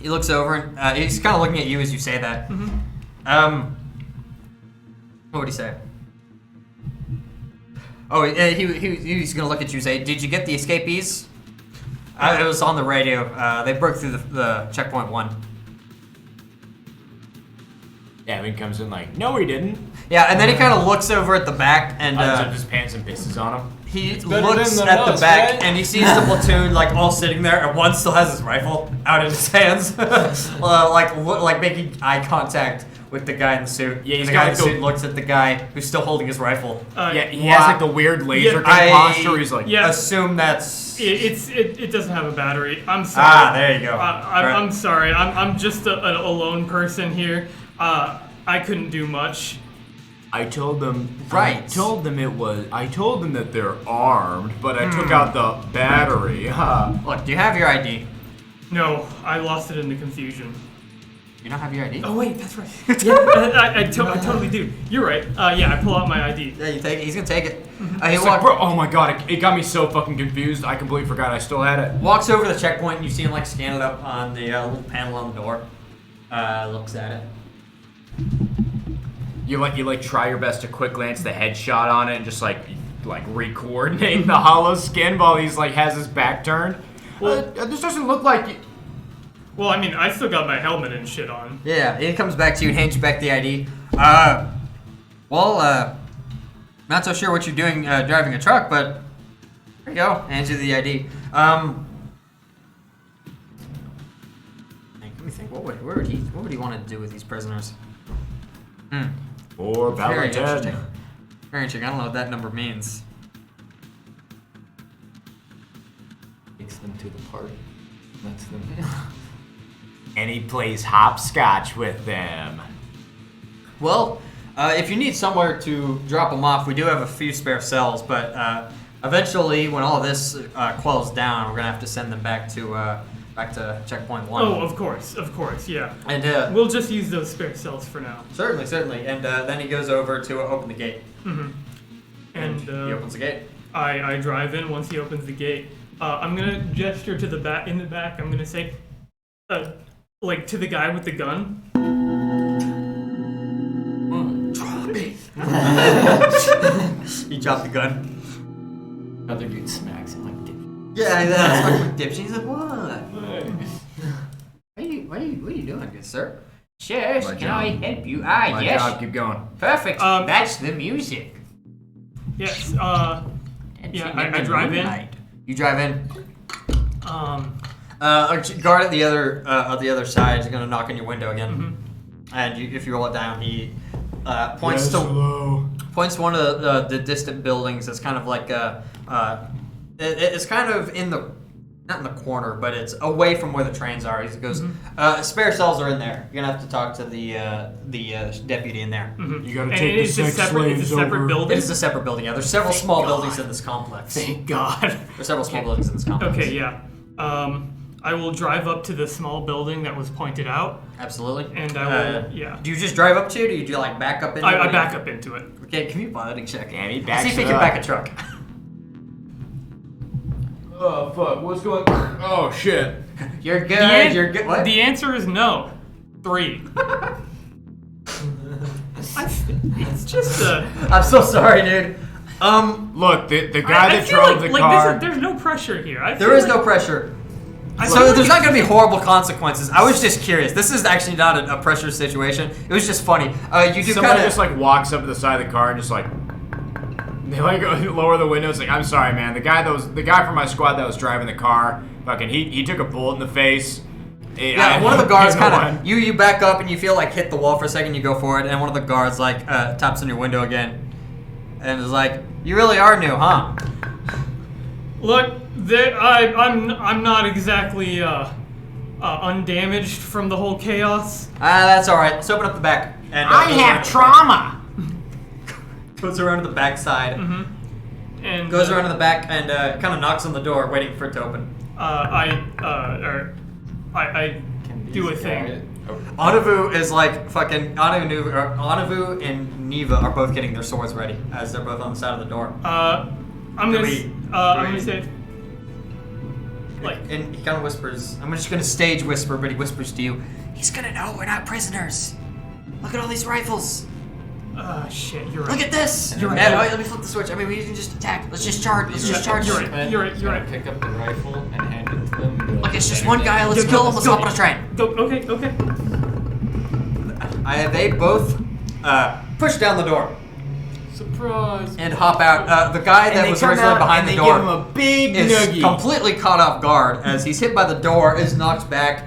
Speaker 7: he looks over and he's kind of looking at you as you say that.
Speaker 1: Mm-hmm.
Speaker 7: What would he say? Oh, he's gonna look at you and say, "Did you get the escapees?" It was on the radio. They broke through the checkpoint 1.
Speaker 5: Yeah, he comes in like, no, he didn't.
Speaker 7: Yeah, and then he kind of looks over at the back and
Speaker 5: Unzips his pants and pisses on him.
Speaker 7: he
Speaker 3: better
Speaker 7: looks
Speaker 3: than
Speaker 7: at the
Speaker 3: us,
Speaker 7: back
Speaker 3: right?
Speaker 7: and he sees the platoon like all sitting there, and one still has his rifle out in his hands, like making eye contact with the guy in the suit.
Speaker 5: Yeah, he's
Speaker 7: the
Speaker 5: got
Speaker 7: guy in
Speaker 5: like
Speaker 7: the
Speaker 5: the-
Speaker 7: suit looks at the guy who's still holding his rifle.
Speaker 5: Yeah, he has like the weird laser
Speaker 7: I-
Speaker 5: posture. He's like,
Speaker 1: Yeah.
Speaker 7: Assume that's
Speaker 1: It doesn't have a battery. I'm sorry.
Speaker 7: ah. There you go.
Speaker 1: I'm sorry. I'm just a lone person here. I couldn't do much.
Speaker 5: I told them
Speaker 7: Right.
Speaker 5: I told them that they're armed, but I took out the battery.
Speaker 7: Look, do you have your ID?
Speaker 1: No, I lost it in the confusion.
Speaker 7: You don't have your ID?
Speaker 1: Oh wait, that's right. Yeah, I totally do. You're right. Yeah, I pull out my ID.
Speaker 7: Yeah, you take it. He's gonna take it. He
Speaker 5: It's like, bro, oh my god, it got me so fucking confused. I completely forgot I still had it.
Speaker 7: walks over to the checkpoint and you see him like scan it up on the little panel on the door. Looks at it.
Speaker 5: You try your best to quick glance the headshot on it and just like re-coordinate the hollow skin while he's like has his back turned.
Speaker 1: Well-
Speaker 5: This doesn't look like.
Speaker 1: Well, I mean, I still got my helmet and shit on.
Speaker 7: Yeah, he comes back to you and hands you back the ID. Not so sure what you're doing driving a truck, but there you go. Hands you the ID. Let me think. What would he want to do with these prisoners?
Speaker 5: Or
Speaker 7: Very
Speaker 5: Valentine.
Speaker 7: interesting. Very interesting. I don't know what that number means.
Speaker 6: Takes them to the park. Lets them.
Speaker 5: And he plays hopscotch with them.
Speaker 7: Well, if you need somewhere to drop them off, we do have a few spare cells, but eventually, when all of this quells down, we're gonna have to send them back to checkpoint 1.
Speaker 1: Oh, of course, yeah.
Speaker 7: And
Speaker 1: We'll just use those spare cells for now.
Speaker 7: certainly. And then he goes over to open the gate.
Speaker 1: Mm-hmm. And
Speaker 7: he opens the gate.
Speaker 1: I drive in once he opens the gate. I'm gonna gesture to the back. In the back, I'm gonna say, like to the guy with the gun.
Speaker 7: Drop it. He dropped the gun.
Speaker 6: Other dude smacks him like,
Speaker 7: Yeah, that's fucking dipshit. He's like, what? What are you doing, good sir? Sure,
Speaker 5: My
Speaker 7: can I
Speaker 5: job.
Speaker 7: help you?
Speaker 5: My
Speaker 7: Yes.
Speaker 5: job, keep going.
Speaker 7: Perfect. That's the music.
Speaker 1: Yes. Yeah. I drive in.
Speaker 7: You drive in.
Speaker 1: Um.
Speaker 7: A guard at the other side is gonna knock on your window again. And if you roll it down, he points to one of the distant buildings. It's kind of like it's kind of in the not in the corner, but it's away from where the trains are. He goes, spare cells are in there. You're gonna have to talk to the deputy in there.
Speaker 1: Mm-hmm.
Speaker 8: You gotta
Speaker 1: And
Speaker 8: take
Speaker 1: it
Speaker 8: the
Speaker 1: is a
Speaker 8: sex
Speaker 1: separate,
Speaker 8: slaves
Speaker 1: it's a separate
Speaker 8: over.
Speaker 1: building.
Speaker 7: It's a separate building. Yeah, there's several small buildings in this complex.
Speaker 1: Thank God.
Speaker 7: There's several small buildings in this complex.
Speaker 1: Okay, yeah. I will drive up to the small building that was pointed out.
Speaker 7: Absolutely.
Speaker 1: And I will, yeah.
Speaker 7: Do you just drive up to it, or do you like back up into it?
Speaker 1: I back up into it.
Speaker 7: Okay, give me a piloting check.
Speaker 5: Damn, he
Speaker 7: See
Speaker 5: backs
Speaker 7: if he
Speaker 5: it
Speaker 7: can
Speaker 5: up.
Speaker 7: back a truck.
Speaker 8: Oh fuck! What's going? Oh shit!
Speaker 7: You're good. You're good. What?
Speaker 1: The answer is no. 3. It's just a.
Speaker 7: I'm so sorry, dude.
Speaker 5: Look, the guy
Speaker 1: I
Speaker 5: that
Speaker 1: feel
Speaker 5: drove
Speaker 1: like,
Speaker 5: the
Speaker 1: like
Speaker 5: car.
Speaker 1: there's no pressure here.
Speaker 7: There is no pressure. So there's not going to be horrible consequences. I was just curious. This is actually not a pressure situation. It was just funny. You do
Speaker 5: Somebody
Speaker 7: kind
Speaker 5: just like walks up to the side of the car and just like they like lower the windows. Like, I'm sorry, man. The guy from my squad that was driving the car, fucking he took a bullet in the face.
Speaker 7: Yeah, one of the guards kind of you back up and you feel like hit the wall for a second. You go for it, and one of the guards like taps on your window again, and is like, "You really are new, huh?"
Speaker 1: Look, I'm not exactly undamaged from the whole chaos.
Speaker 7: That's all right. Let's open up the back. And
Speaker 5: I have trauma.
Speaker 7: Goes around to the back side.
Speaker 1: And
Speaker 7: Goes around to the back and kind of knocks on the door, waiting for it to open.
Speaker 1: I do a thing.
Speaker 7: Anavu is like fucking Anavu and Neva are both getting their swords ready as they're both on the side of the door.
Speaker 1: I'm gonna say, like,
Speaker 7: and he kind of whispers. I'm just gonna stage whisper, but he whispers to you. He's gonna know we're not prisoners. Look at all these rifles.
Speaker 1: shit, you're right.
Speaker 7: Look at this.
Speaker 1: You're right.
Speaker 7: Let me flip the switch. I mean, we can just attack. Let's just charge. Let's just charge.
Speaker 1: You're right. You're right.
Speaker 6: Pick up the rifle and hand it to them. And be like,
Speaker 7: Look, it's just one guy. Let's kill him. Let's hop on a train.
Speaker 1: Go. Okay.
Speaker 7: They both push down the door
Speaker 6: Surprise!
Speaker 7: and hop out. The guy that was originally behind the door
Speaker 5: Give him a big
Speaker 7: is
Speaker 5: noogie.
Speaker 7: completely caught off guard as he's hit by the door, is knocked back.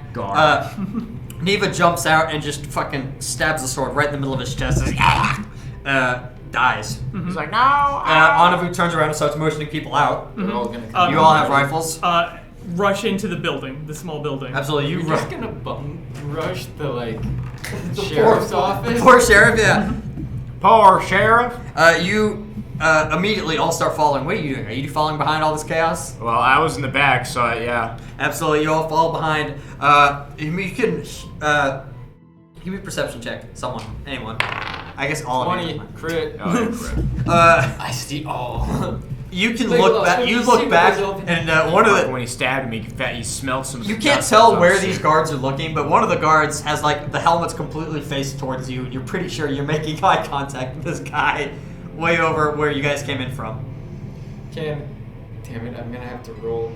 Speaker 7: Neva jumps out and just fucking stabs the sword right in the middle of his chest. Dies.
Speaker 5: He's like, no.
Speaker 7: Anavu turns around and starts motioning people out.
Speaker 6: We're all gonna come.
Speaker 7: You all have rifles.
Speaker 1: Rush into the building, the small building.
Speaker 7: Absolutely.
Speaker 6: You're
Speaker 7: You
Speaker 6: just
Speaker 7: run.
Speaker 6: gonna bum rush the sheriff's office.
Speaker 7: Poor sheriff, yeah.
Speaker 5: Poor sheriff.
Speaker 7: You immediately all start following. What are you doing? Are you following behind all this chaos?
Speaker 5: Well, I was in the back, so yeah.
Speaker 7: Absolutely, you all fall behind. You can give me a perception check. Someone, anyone. I guess all of you.
Speaker 6: 20 crit.
Speaker 5: Oh, crap.
Speaker 6: I see all.
Speaker 7: You can
Speaker 6: Like,
Speaker 7: look back. You look back,
Speaker 6: secret
Speaker 7: and one of the.
Speaker 5: When he stabbed me, he smelled some.
Speaker 7: You can't tell where these guards are looking, but one of the guards has like the helmet's completely faced towards you, and you're pretty sure you're making eye contact with this guy, way over where you guys came in from.
Speaker 6: Damn it, I'm gonna have to roll.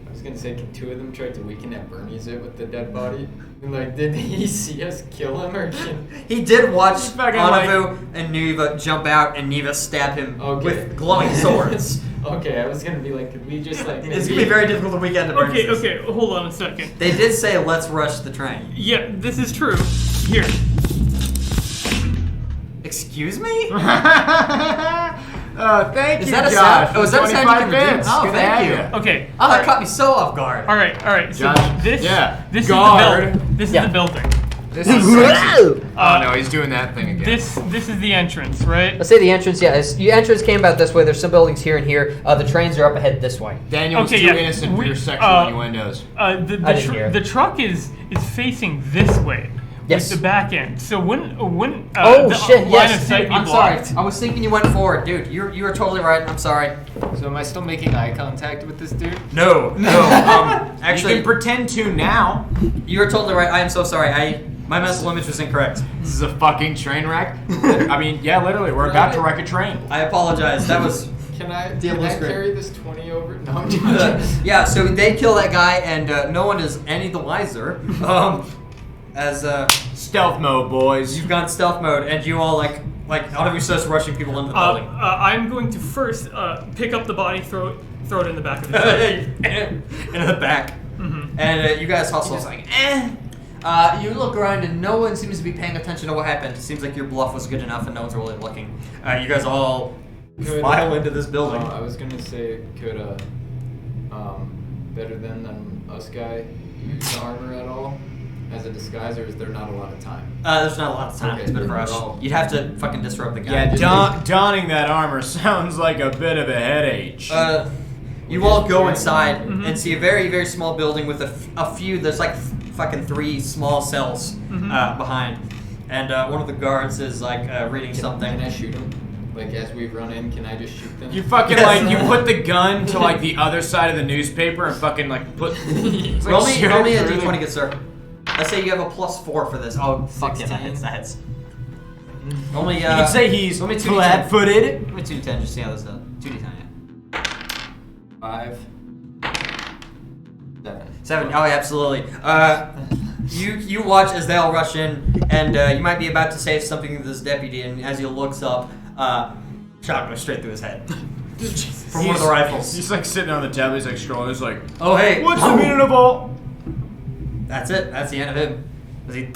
Speaker 6: I was gonna say, can two of them try to weaken at Bernie's it with the dead body? And like, did he see us kill him or can...
Speaker 7: He did watch
Speaker 5: fucking
Speaker 7: Anavu and Neva jump out, and Neva stab him with glowing swords.
Speaker 6: Okay, I was gonna be like, could we just like...
Speaker 7: It's gonna be very difficult to weekend to
Speaker 1: Okay, hold on a second.
Speaker 7: They did say let's rush the train.
Speaker 1: Yeah, this is true. Here.
Speaker 7: Excuse me?
Speaker 5: Thank
Speaker 7: Is
Speaker 5: you,
Speaker 7: that a
Speaker 5: Josh.
Speaker 7: sound? Oh, is that a sound you can
Speaker 5: 25
Speaker 7: redeem?
Speaker 5: bits.
Speaker 7: Oh,
Speaker 5: Good to
Speaker 7: thank
Speaker 5: have
Speaker 7: you.
Speaker 1: Okay.
Speaker 7: Oh, that caught me so off guard.
Speaker 1: All right. So
Speaker 5: Josh,
Speaker 1: this is
Speaker 5: guard.
Speaker 1: the building. This is the building.
Speaker 5: This is sexy. Oh no, he's doing that thing again.
Speaker 1: This is the entrance, right?
Speaker 7: Let's say the entrance, your entrance came about this way. There's some buildings here and here. The trains are up ahead this way.
Speaker 5: Daniel was
Speaker 1: Okay,
Speaker 5: too
Speaker 1: yeah.
Speaker 5: innocent for
Speaker 1: We-
Speaker 5: your sexual innuendos.
Speaker 7: I didn't hear.
Speaker 1: The truck is facing this way.
Speaker 7: Yes.
Speaker 1: With the back end. So when
Speaker 7: Oh
Speaker 1: the
Speaker 7: shit!
Speaker 1: line
Speaker 7: Yes,
Speaker 1: of sight
Speaker 7: dude,
Speaker 1: be
Speaker 7: I'm sorry.
Speaker 1: blocked.
Speaker 7: I was thinking you went forward, dude. You were totally right. I'm sorry.
Speaker 6: So am I still making eye contact with this dude?
Speaker 7: No.
Speaker 5: You
Speaker 7: Actually,
Speaker 5: can pretend to now.
Speaker 7: you were totally right. I am so sorry. My mental image was incorrect.
Speaker 5: This is a fucking train wreck. I mean, yeah, literally, we're about to wreck a train.
Speaker 7: I apologize. That was.
Speaker 6: Can I
Speaker 7: Diablo's great.
Speaker 6: carry this 20 over? No, I'm joking.
Speaker 7: Yeah. So they kill that guy, and no one is any the wiser. As
Speaker 5: Stealth mode, boys.
Speaker 7: you've gone stealth mode, and you all like all of you starts rushing people into the building.
Speaker 1: I'm going to first pick up the body, throw it in the back of the truck.
Speaker 7: Into the back. And you guys hustle.
Speaker 5: He's like,
Speaker 7: You look around and no one seems to be paying attention to what happened. It seems like your bluff was good enough and no one's really looking. You guys all file into this building.
Speaker 6: I was gonna say, could better than us guy use the armor at all as a disguise, or is there not a lot of time?
Speaker 7: There's not a lot of time.
Speaker 6: Okay.
Speaker 7: It's a bit of a rush. You'd have to fucking disrupt the guy.
Speaker 4: Yeah, donning that armor sounds like a bit of a headache.
Speaker 7: You all go inside and see a very, very small building with a few. There's like fucking 3 small cells behind, and one of the guards is like reading something.
Speaker 6: Can I shoot him? Like as we run in, can I just shoot them?
Speaker 4: You fucking like you put the gun to like the other side of the newspaper and fucking like put. Like
Speaker 7: roll me a
Speaker 4: through
Speaker 7: d20, good sir. Let's say you have a +4 for this. Oh fuck yeah, that hits. That hits. Only
Speaker 4: You could say he's
Speaker 7: let me 2d10.
Speaker 4: flat-footed.
Speaker 7: Let me 2d10 just see how this does. 2d10. Yeah.
Speaker 6: 5,
Speaker 7: 7. Oh, yeah, absolutely. You watch as they all rush in, and you might be about to say something to this deputy, and as he looks up, shot goes straight through his head from one of the rifles.
Speaker 4: He's like sitting on the table. He's like scrolling. He's like,
Speaker 7: Oh hey,
Speaker 4: "What's the meaning of all?"
Speaker 7: That's it. That's the end of him. As he to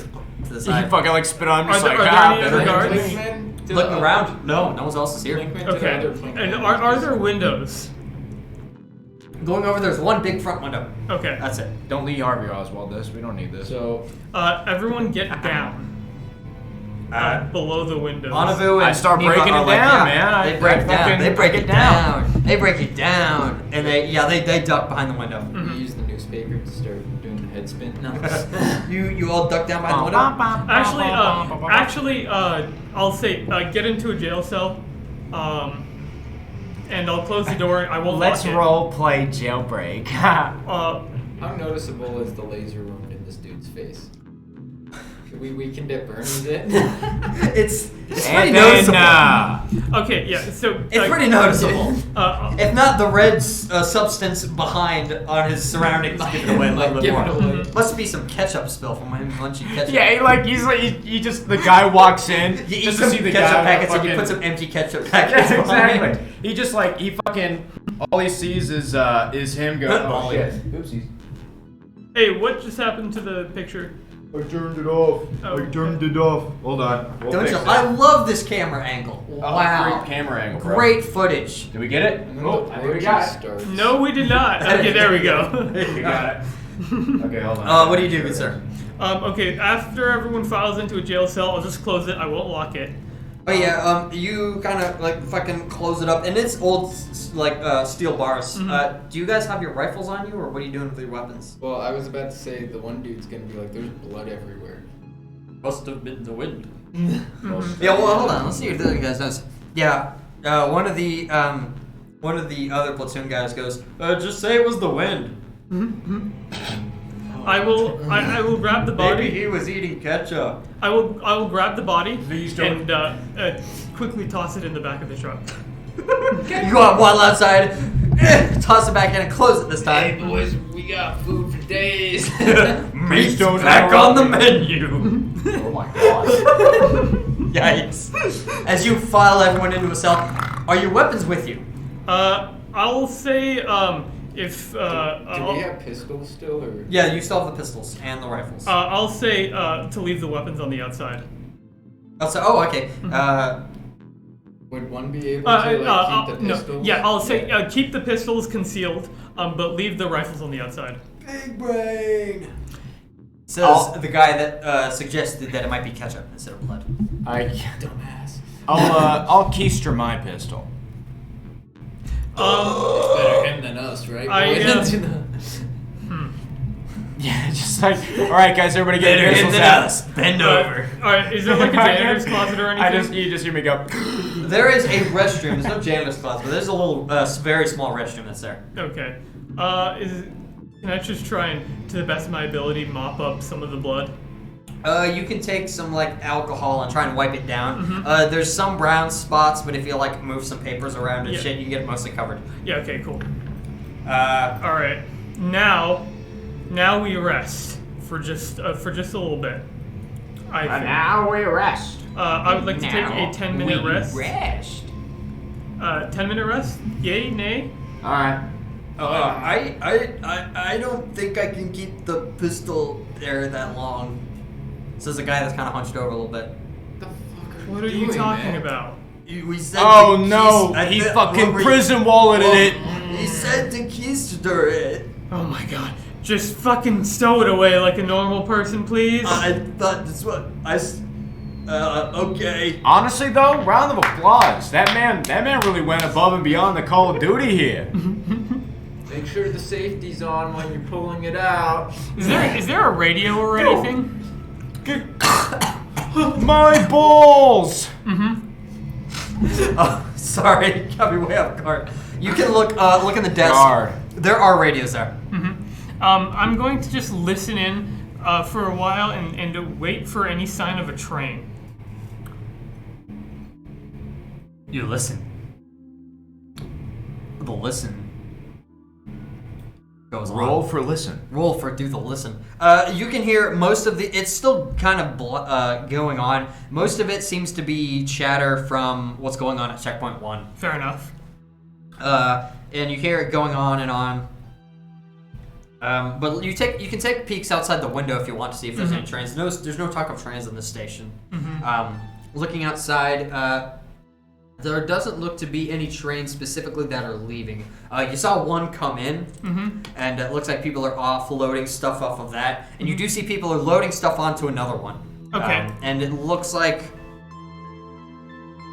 Speaker 7: the
Speaker 4: He
Speaker 7: side,
Speaker 4: fucking like spit on him. Just
Speaker 1: Are
Speaker 4: like,
Speaker 1: there
Speaker 4: ah,
Speaker 1: any other
Speaker 4: better.
Speaker 1: guards?
Speaker 7: looking around. No one else is here.
Speaker 1: Okay. And are there windows?
Speaker 7: Going over, there's one big front window.
Speaker 1: Okay.
Speaker 7: That's it.
Speaker 4: Don't Lee Harvey Oswald this. We don't need this.
Speaker 6: So
Speaker 1: Everyone get down. Below the windows.
Speaker 7: Anavu and
Speaker 4: I start
Speaker 7: Neva
Speaker 4: breaking
Speaker 7: are
Speaker 4: it
Speaker 7: like,
Speaker 4: down,
Speaker 7: yeah,
Speaker 4: man.
Speaker 7: They break
Speaker 4: I
Speaker 7: it down.
Speaker 4: fucking
Speaker 7: They break
Speaker 4: break
Speaker 7: it down. They break it down. And they duck behind the window.
Speaker 6: we use the newspaper to start doing the head spin.
Speaker 7: No. you all duck down behind the window.
Speaker 1: Actually, I'll say get into a jail cell, and I'll close the door. I won't
Speaker 4: Let's
Speaker 1: lock it.
Speaker 4: role play jailbreak.
Speaker 6: How noticeable is the laser wound in this dude's face? We can dip burns it.
Speaker 7: It's pretty
Speaker 4: And
Speaker 7: noticeable.
Speaker 4: then,
Speaker 1: Okay, yeah. So
Speaker 7: It's pretty noticeable.
Speaker 1: If
Speaker 7: If not the red substance behind on his surroundings, give it away a little bit
Speaker 6: Give
Speaker 7: more.
Speaker 6: it away.
Speaker 7: Must be some ketchup spill from him munching ketchup.
Speaker 4: yeah, he just the guy walks in
Speaker 7: You eat
Speaker 4: just
Speaker 7: some
Speaker 4: to see the
Speaker 7: ketchup
Speaker 4: guy.
Speaker 7: packets and you
Speaker 4: fucking-
Speaker 7: put some empty ketchup packets.
Speaker 4: Yeah,
Speaker 7: behind.
Speaker 4: exactly. He just like he fucking all he sees is him going. Oh
Speaker 7: Molly.
Speaker 4: shit! Oopsies.
Speaker 1: Hey, what just happened to the picture?
Speaker 8: I turned it off.
Speaker 1: Oh,
Speaker 8: I turned it off. Hold on. We'll
Speaker 7: Don't
Speaker 8: fix
Speaker 7: you?
Speaker 8: it.
Speaker 7: I love this camera angle.
Speaker 4: Oh,
Speaker 7: Wow.
Speaker 4: Great camera angle, bro.
Speaker 7: Great footage.
Speaker 4: Did we get it?
Speaker 6: And then
Speaker 4: Oh,
Speaker 6: the
Speaker 4: I think we
Speaker 6: party
Speaker 4: got it.
Speaker 6: starts.
Speaker 1: No, we did not. Okay, there we go.
Speaker 4: We got it. Okay, hold on.
Speaker 7: What do you do, good sir?
Speaker 1: Okay, after everyone files into a jail cell, I'll just close it. I won't lock it.
Speaker 7: Oh yeah, you kind of like fucking close it up, and it's old steel bars. Do you guys have your rifles on you, or what are you doing with your weapons?
Speaker 6: Well, I was about to say the one dude's gonna be like, "There's blood everywhere."
Speaker 7: Must have been the wind. Yeah, well, hold on. Let's see what the other guys does. Yeah, one of the other platoon guys goes, "Just say it was the wind."
Speaker 1: I will grab the body.
Speaker 7: Maybe he was eating ketchup.
Speaker 1: I will grab the body
Speaker 4: Please don't.
Speaker 1: and quickly toss it in the back of the truck.
Speaker 7: You go out, waddle outside, toss it back in, and close it this time.
Speaker 6: boys, we got food for days.
Speaker 7: Meat's
Speaker 4: don't
Speaker 7: back
Speaker 4: have
Speaker 7: on the menu.
Speaker 4: Oh my god.
Speaker 7: Yikes! As you file everyone into a cell, are your weapons with you?
Speaker 1: I'll say if
Speaker 6: Do
Speaker 1: I'll,
Speaker 6: we have pistols still, or?
Speaker 7: Yeah, you still have the pistols and the rifles.
Speaker 1: I'll say to leave the weapons on the outside.
Speaker 7: Oh, okay.
Speaker 6: Would one be able to keep the
Speaker 1: No,
Speaker 6: pistols?
Speaker 1: yeah, I'll say keep the pistols concealed, but leave the rifles on the outside.
Speaker 7: Big brain. Says the guy that suggested that it might be ketchup instead of blood.
Speaker 6: Dumbass.
Speaker 4: I'll keister my pistol.
Speaker 6: Better him than us, right?
Speaker 4: Yeah, just like, all right, guys, everybody get your pistols out.
Speaker 7: Bend over.
Speaker 1: Alright, is there like a janitor's closet or anything?
Speaker 4: You just hear me go.
Speaker 7: There is a restroom. There's no janitor's closet, but there's a little, very small restroom that's there.
Speaker 1: Okay. Can I just try and, to the best of my ability, mop up some of the blood?
Speaker 7: You can take some like alcohol and try and wipe it down. There's some brown spots, but if you like move some papers around and
Speaker 1: Yeah.
Speaker 7: shit, you can get it mostly covered.
Speaker 1: Yeah. Okay. Cool.
Speaker 7: Uh,
Speaker 1: All right. Now we rest for just a little bit. I think.
Speaker 4: Now we rest.
Speaker 1: I would like to take a 10-minute rest.
Speaker 7: Rest.
Speaker 1: 10-minute rest? Yay? Nay?
Speaker 4: All right.
Speaker 7: I don't think I can keep the pistol there that long. Says the guy that's kind of hunched over a little bit.
Speaker 1: What are you talking about?
Speaker 7: We said
Speaker 4: Oh no, he fucking prison walleted it.
Speaker 7: He said to keister it.
Speaker 1: Oh my god. Just fucking stow it away like a normal person, please.
Speaker 7: I thought this was okay.
Speaker 4: Honestly though, round of applause. That man really went above and beyond the Call of Duty here.
Speaker 3: Make sure the safety's on when you're pulling it out.
Speaker 1: Is there a radio or anything?
Speaker 4: My balls!
Speaker 7: Oh, sorry, got me way off guard. You can look in the desk.
Speaker 4: Guard.
Speaker 7: There are radios there.
Speaker 1: I'm going to just listen in for a while and to wait for any sign of a train.
Speaker 7: You listen. The listen goes on.
Speaker 4: Roll for listen.
Speaker 7: Roll for do the listen. You can hear most of the. It's still kind of going on. Most of it seems to be chatter from what's going on at checkpoint 1.
Speaker 1: Fair enough.
Speaker 7: And you hear it going on and on. But you can take peeks outside the window if you want to see if there's any trains. There's no talk of trains in this station. Looking outside, there doesn't look to be any trains specifically that are leaving. You saw one come in, and it looks like people are offloading stuff off of that. And you do see people are loading stuff onto another one.
Speaker 1: Okay.
Speaker 7: And it looks like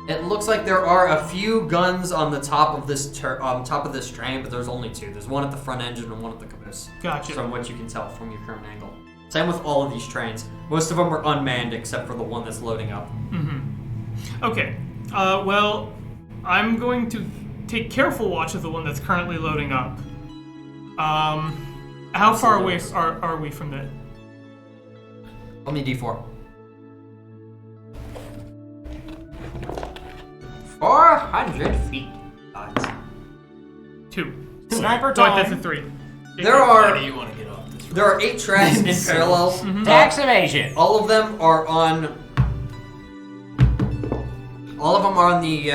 Speaker 7: there are a few guns on the top of this train, but there's only 2. There's one at the front engine and one at the caboose.
Speaker 1: Gotcha.
Speaker 7: From what you can tell from your current angle. Same with all of these trains. Most of them are unmanned except for the one that's loading up.
Speaker 1: Okay. Well, I'm going to take careful watch of the one that's currently loading up. How far away are we from it?
Speaker 7: Let me D4. 400 feet.
Speaker 1: 2.
Speaker 4: Sniper
Speaker 1: So
Speaker 4: time.
Speaker 1: that's a 3.
Speaker 7: There are
Speaker 3: You want to get off this?
Speaker 7: there are 8 tracks in parallel.
Speaker 4: Tax evasion.
Speaker 7: All of them are on. All of them are on the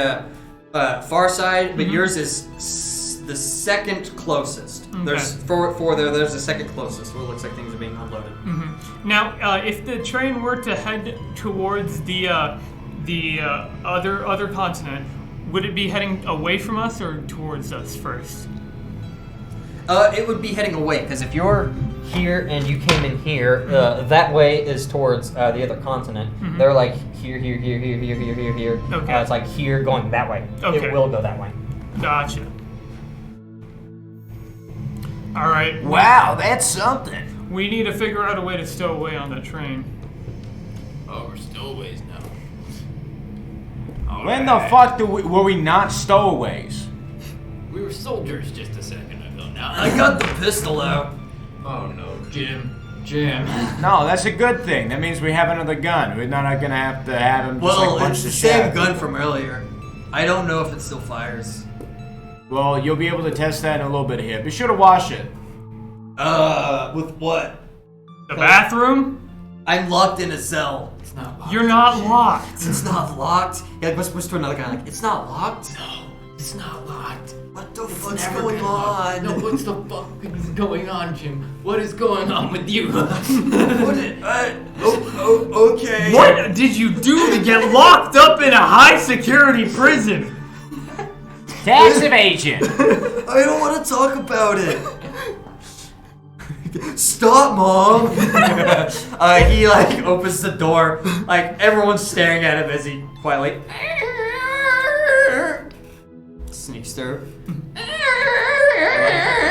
Speaker 7: far side, but yours is the second closest.
Speaker 1: Okay.
Speaker 7: There's four there. There's the second closest. Where it looks like things are being unloaded.
Speaker 1: Now, if the train were to head towards the other continent, would it be heading away from us or towards us first?
Speaker 7: It would be heading away because if you're here and you came in here, that way is towards the other continent. They're like here.
Speaker 1: Okay.
Speaker 7: It's like here going that way.
Speaker 1: Okay.
Speaker 7: It will go that way.
Speaker 1: Gotcha. All right.
Speaker 4: Wow, that's something.
Speaker 1: We need to figure out a way to stow away on that train.
Speaker 3: Oh, we're stowaways now.
Speaker 4: When the fuck were we not stowaways?
Speaker 3: We were soldiers just a second ago. Now
Speaker 7: I got the pistol out.
Speaker 3: Oh no, Jim.
Speaker 4: No, that's a good thing. That means we have another gun. We're not gonna have to have him just
Speaker 7: Well,
Speaker 4: like punch
Speaker 7: it's
Speaker 4: the
Speaker 7: the
Speaker 4: shit out
Speaker 7: same
Speaker 4: of
Speaker 7: gun
Speaker 4: people.
Speaker 7: from earlier. I don't know if it still fires.
Speaker 4: Well, you'll be able to test that in a little bit here. Be sure to wash it.
Speaker 7: With what?
Speaker 1: The bathroom?
Speaker 7: I'm locked in a cell.
Speaker 3: It's not locked.
Speaker 1: You're not locked.
Speaker 7: It's not locked. Yeah, whispers to another guy like, it's not locked.
Speaker 3: No, it's not locked.
Speaker 7: What the
Speaker 3: It's
Speaker 7: fuck's
Speaker 3: never
Speaker 7: going
Speaker 3: been locked.
Speaker 7: on?
Speaker 3: No, what's the fuck is going on, Jim? What is going on with you?
Speaker 7: Okay.
Speaker 1: What did you do to get locked up in a high security prison?
Speaker 4: Tax evasion.
Speaker 7: I don't want to talk about it. Stop, Mom. He like opens the door. Like everyone's staring at him as he quietly sneaks through.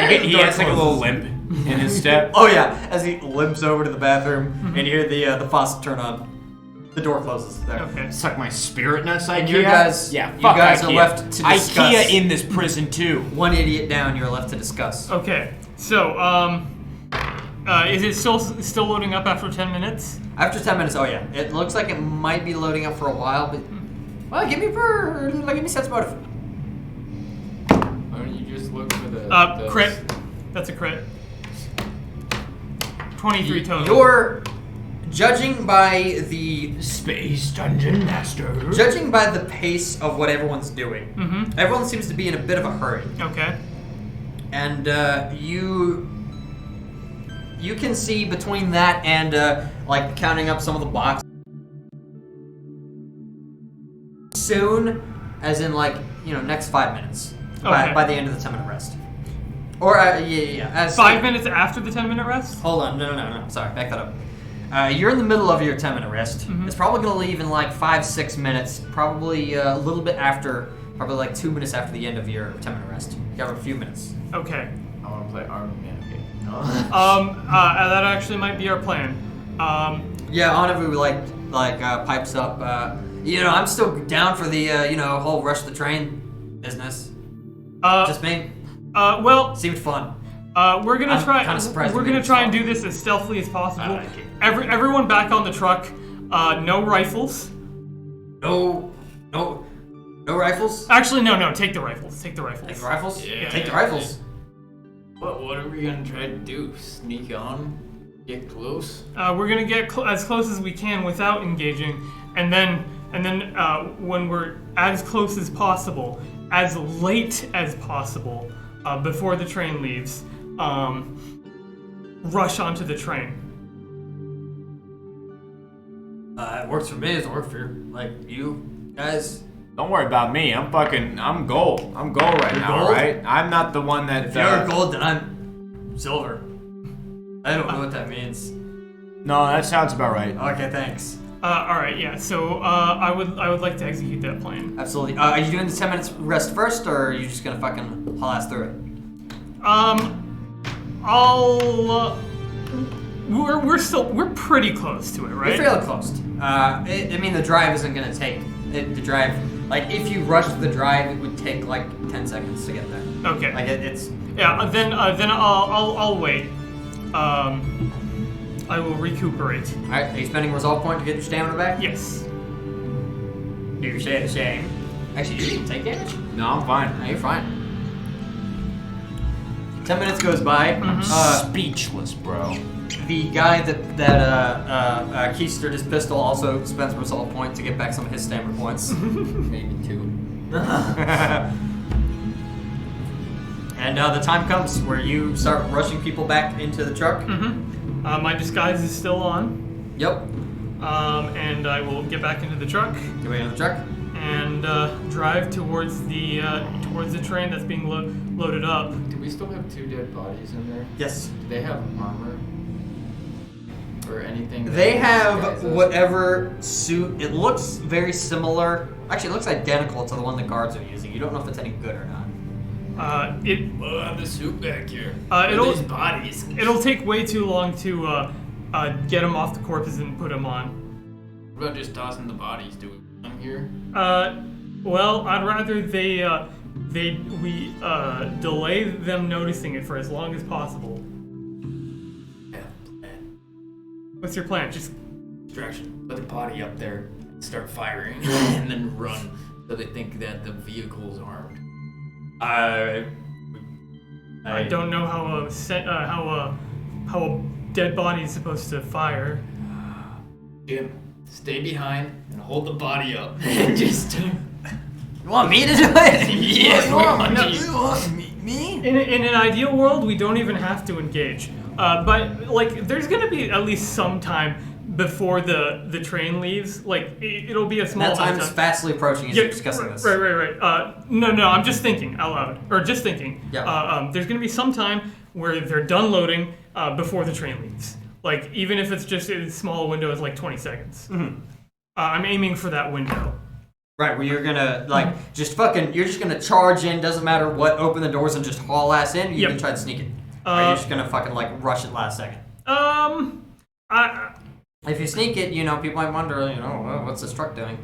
Speaker 4: He has like a little limp in his step.
Speaker 7: Oh yeah, as he limps over to the bathroom and you hear the faucet turn on. The door closes there.
Speaker 1: Okay.
Speaker 4: Suck my spirit nuts, IKEA.
Speaker 7: You guys,
Speaker 4: yeah,
Speaker 7: you
Speaker 4: fuck
Speaker 7: guys
Speaker 4: IKEA.
Speaker 7: are left to discuss.
Speaker 4: IKEA in this prison too.
Speaker 7: One idiot down. You're left to discuss.
Speaker 1: Okay. So, is it still loading up after 10 minutes?
Speaker 7: After 10 minutes, oh yeah, it looks like it might be loading up for a while, but well, give me sense motive.
Speaker 3: Why don't you just look for the
Speaker 1: Crit. That's a crit. 23 total.
Speaker 7: You're judging by the
Speaker 8: Space Dungeon Master.
Speaker 7: judging by the pace of what everyone's doing. Everyone seems to be in a bit of a hurry.
Speaker 1: Okay.
Speaker 7: and you can see between that and like counting up some of the boxes. Soon, as in like next 5 minutes.
Speaker 1: Okay.
Speaker 7: By the end of the 10-minute rest. Or as
Speaker 1: 5 minutes after the 10-minute rest?
Speaker 7: Hold on, no. Sorry, back that up. You're in the middle of your 10-minute rest.
Speaker 1: Mm-hmm.
Speaker 7: It's probably gonna leave in like 5-6 minutes. Probably a little bit after. Probably like 2 minutes after the end of your 10-minute rest. You have a few minutes.
Speaker 1: Okay.
Speaker 6: I want to play Army Man. Okay. No.
Speaker 1: That actually might be our plan.
Speaker 7: Yeah, Anavu pipes up. I'm still down for the whole rush the train business. Just me.
Speaker 1: Well,
Speaker 7: Seemed fun.
Speaker 1: we're gonna
Speaker 7: I'm
Speaker 1: try.
Speaker 7: kinda surprised
Speaker 1: We're
Speaker 7: we
Speaker 1: gonna
Speaker 7: didn't
Speaker 1: try and
Speaker 7: stop.
Speaker 1: do this as stealthily as possible.
Speaker 7: I like it.
Speaker 1: Everyone back on the truck. No rifles.
Speaker 7: No rifles.
Speaker 1: Actually, no. Take the rifles. Take the rifles.
Speaker 7: Take the rifles.
Speaker 6: Yeah.
Speaker 7: Take the rifles.
Speaker 6: What are we gonna try to do? Sneak on? Get close?
Speaker 1: We're gonna get as close as we can without engaging, and then when we're as close as possible, as late as possible, before the train leaves, rush onto the train.
Speaker 7: It works for me. It doesn't work for you guys.
Speaker 4: Don't worry about me. I'm gold. I'm gold right now,
Speaker 7: gold?
Speaker 4: right? I'm not the one that.
Speaker 7: If you're gold, then I'm silver. I don't know what that means.
Speaker 4: No, that sounds about right.
Speaker 7: Okay, thanks.
Speaker 1: All right, yeah. So I would like to execute that plan.
Speaker 7: Absolutely. Are you doing the 10 minutes rest first, or are you just gonna fucking haul ass through it?
Speaker 1: We're pretty close to it, right?
Speaker 7: You're fairly close. The drive isn't gonna take the drive. Like, if you rushed the drive, it would take like 10 seconds to get there.
Speaker 1: Okay.
Speaker 7: Like it's.
Speaker 1: Yeah. Then I'll wait. I will recuperate.
Speaker 7: All right. Are you spending resolve point to get your stamina back?
Speaker 1: Yes.
Speaker 7: You say the same. Actually, you didn't take damage.
Speaker 4: No, I'm fine.
Speaker 7: No, you're fine. 10 minutes goes by.
Speaker 4: Speechless, bro.
Speaker 7: The guy that keistered his pistol also spends resolve point to get back some of his stamina points.
Speaker 6: Maybe 2.
Speaker 7: And the time comes where you start rushing people back into the truck.
Speaker 1: My disguise is still on.
Speaker 7: Yep.
Speaker 1: And I will get back into the truck
Speaker 7: Get away on the truck.
Speaker 1: and drive towards the train that's being loaded up.
Speaker 6: Do we still have 2 dead bodies in there?
Speaker 7: Yes.
Speaker 6: Do they have armor? Or anything? that
Speaker 7: They have
Speaker 6: disguises us?
Speaker 7: whatever suit. It looks very similar. Actually, it looks identical to the one the guards are using. You don't know if it's any good or not.
Speaker 6: We'll have the suit back here.
Speaker 1: It'll-
Speaker 6: These bodies.
Speaker 1: It'll take way too long to get them off the corpses and put them on.
Speaker 6: What about just tossing the bodies? Do we want them here?
Speaker 1: Well, I'd rather we delay them noticing it for as long as possible.
Speaker 6: Yeah. Plan.
Speaker 1: What's your plan? Just
Speaker 6: Distraction. Put the body up there, start firing, and then run so they think that the vehicle's armed.
Speaker 1: I don't know how a dead body is supposed to fire.
Speaker 6: Jim, stay behind and hold the body up. And just.
Speaker 7: You want me to do it?
Speaker 6: Yes, we want you.
Speaker 7: You want me?
Speaker 1: In an ideal world, we don't even have to engage. But like, there's gonna be at least some time before the train leaves. Like, it'll be a small
Speaker 7: That time
Speaker 1: amount
Speaker 7: is
Speaker 1: of
Speaker 7: fastly approaching as you're discussing this.
Speaker 1: Right. No, I'm just thinking out loud, or just thinking.
Speaker 7: Yeah.
Speaker 1: There's gonna be some time where they're done loading before the train leaves. Like, even if it's just a small window, it's like 20 seconds. I'm aiming for that window.
Speaker 7: Right, where you're gonna you're just gonna charge in, doesn't matter what, open the doors and just haul ass in. You
Speaker 1: Yep.
Speaker 7: can try to sneak it. Or you're just gonna fucking rush it last second. If you sneak it, people might wonder, what's this truck doing?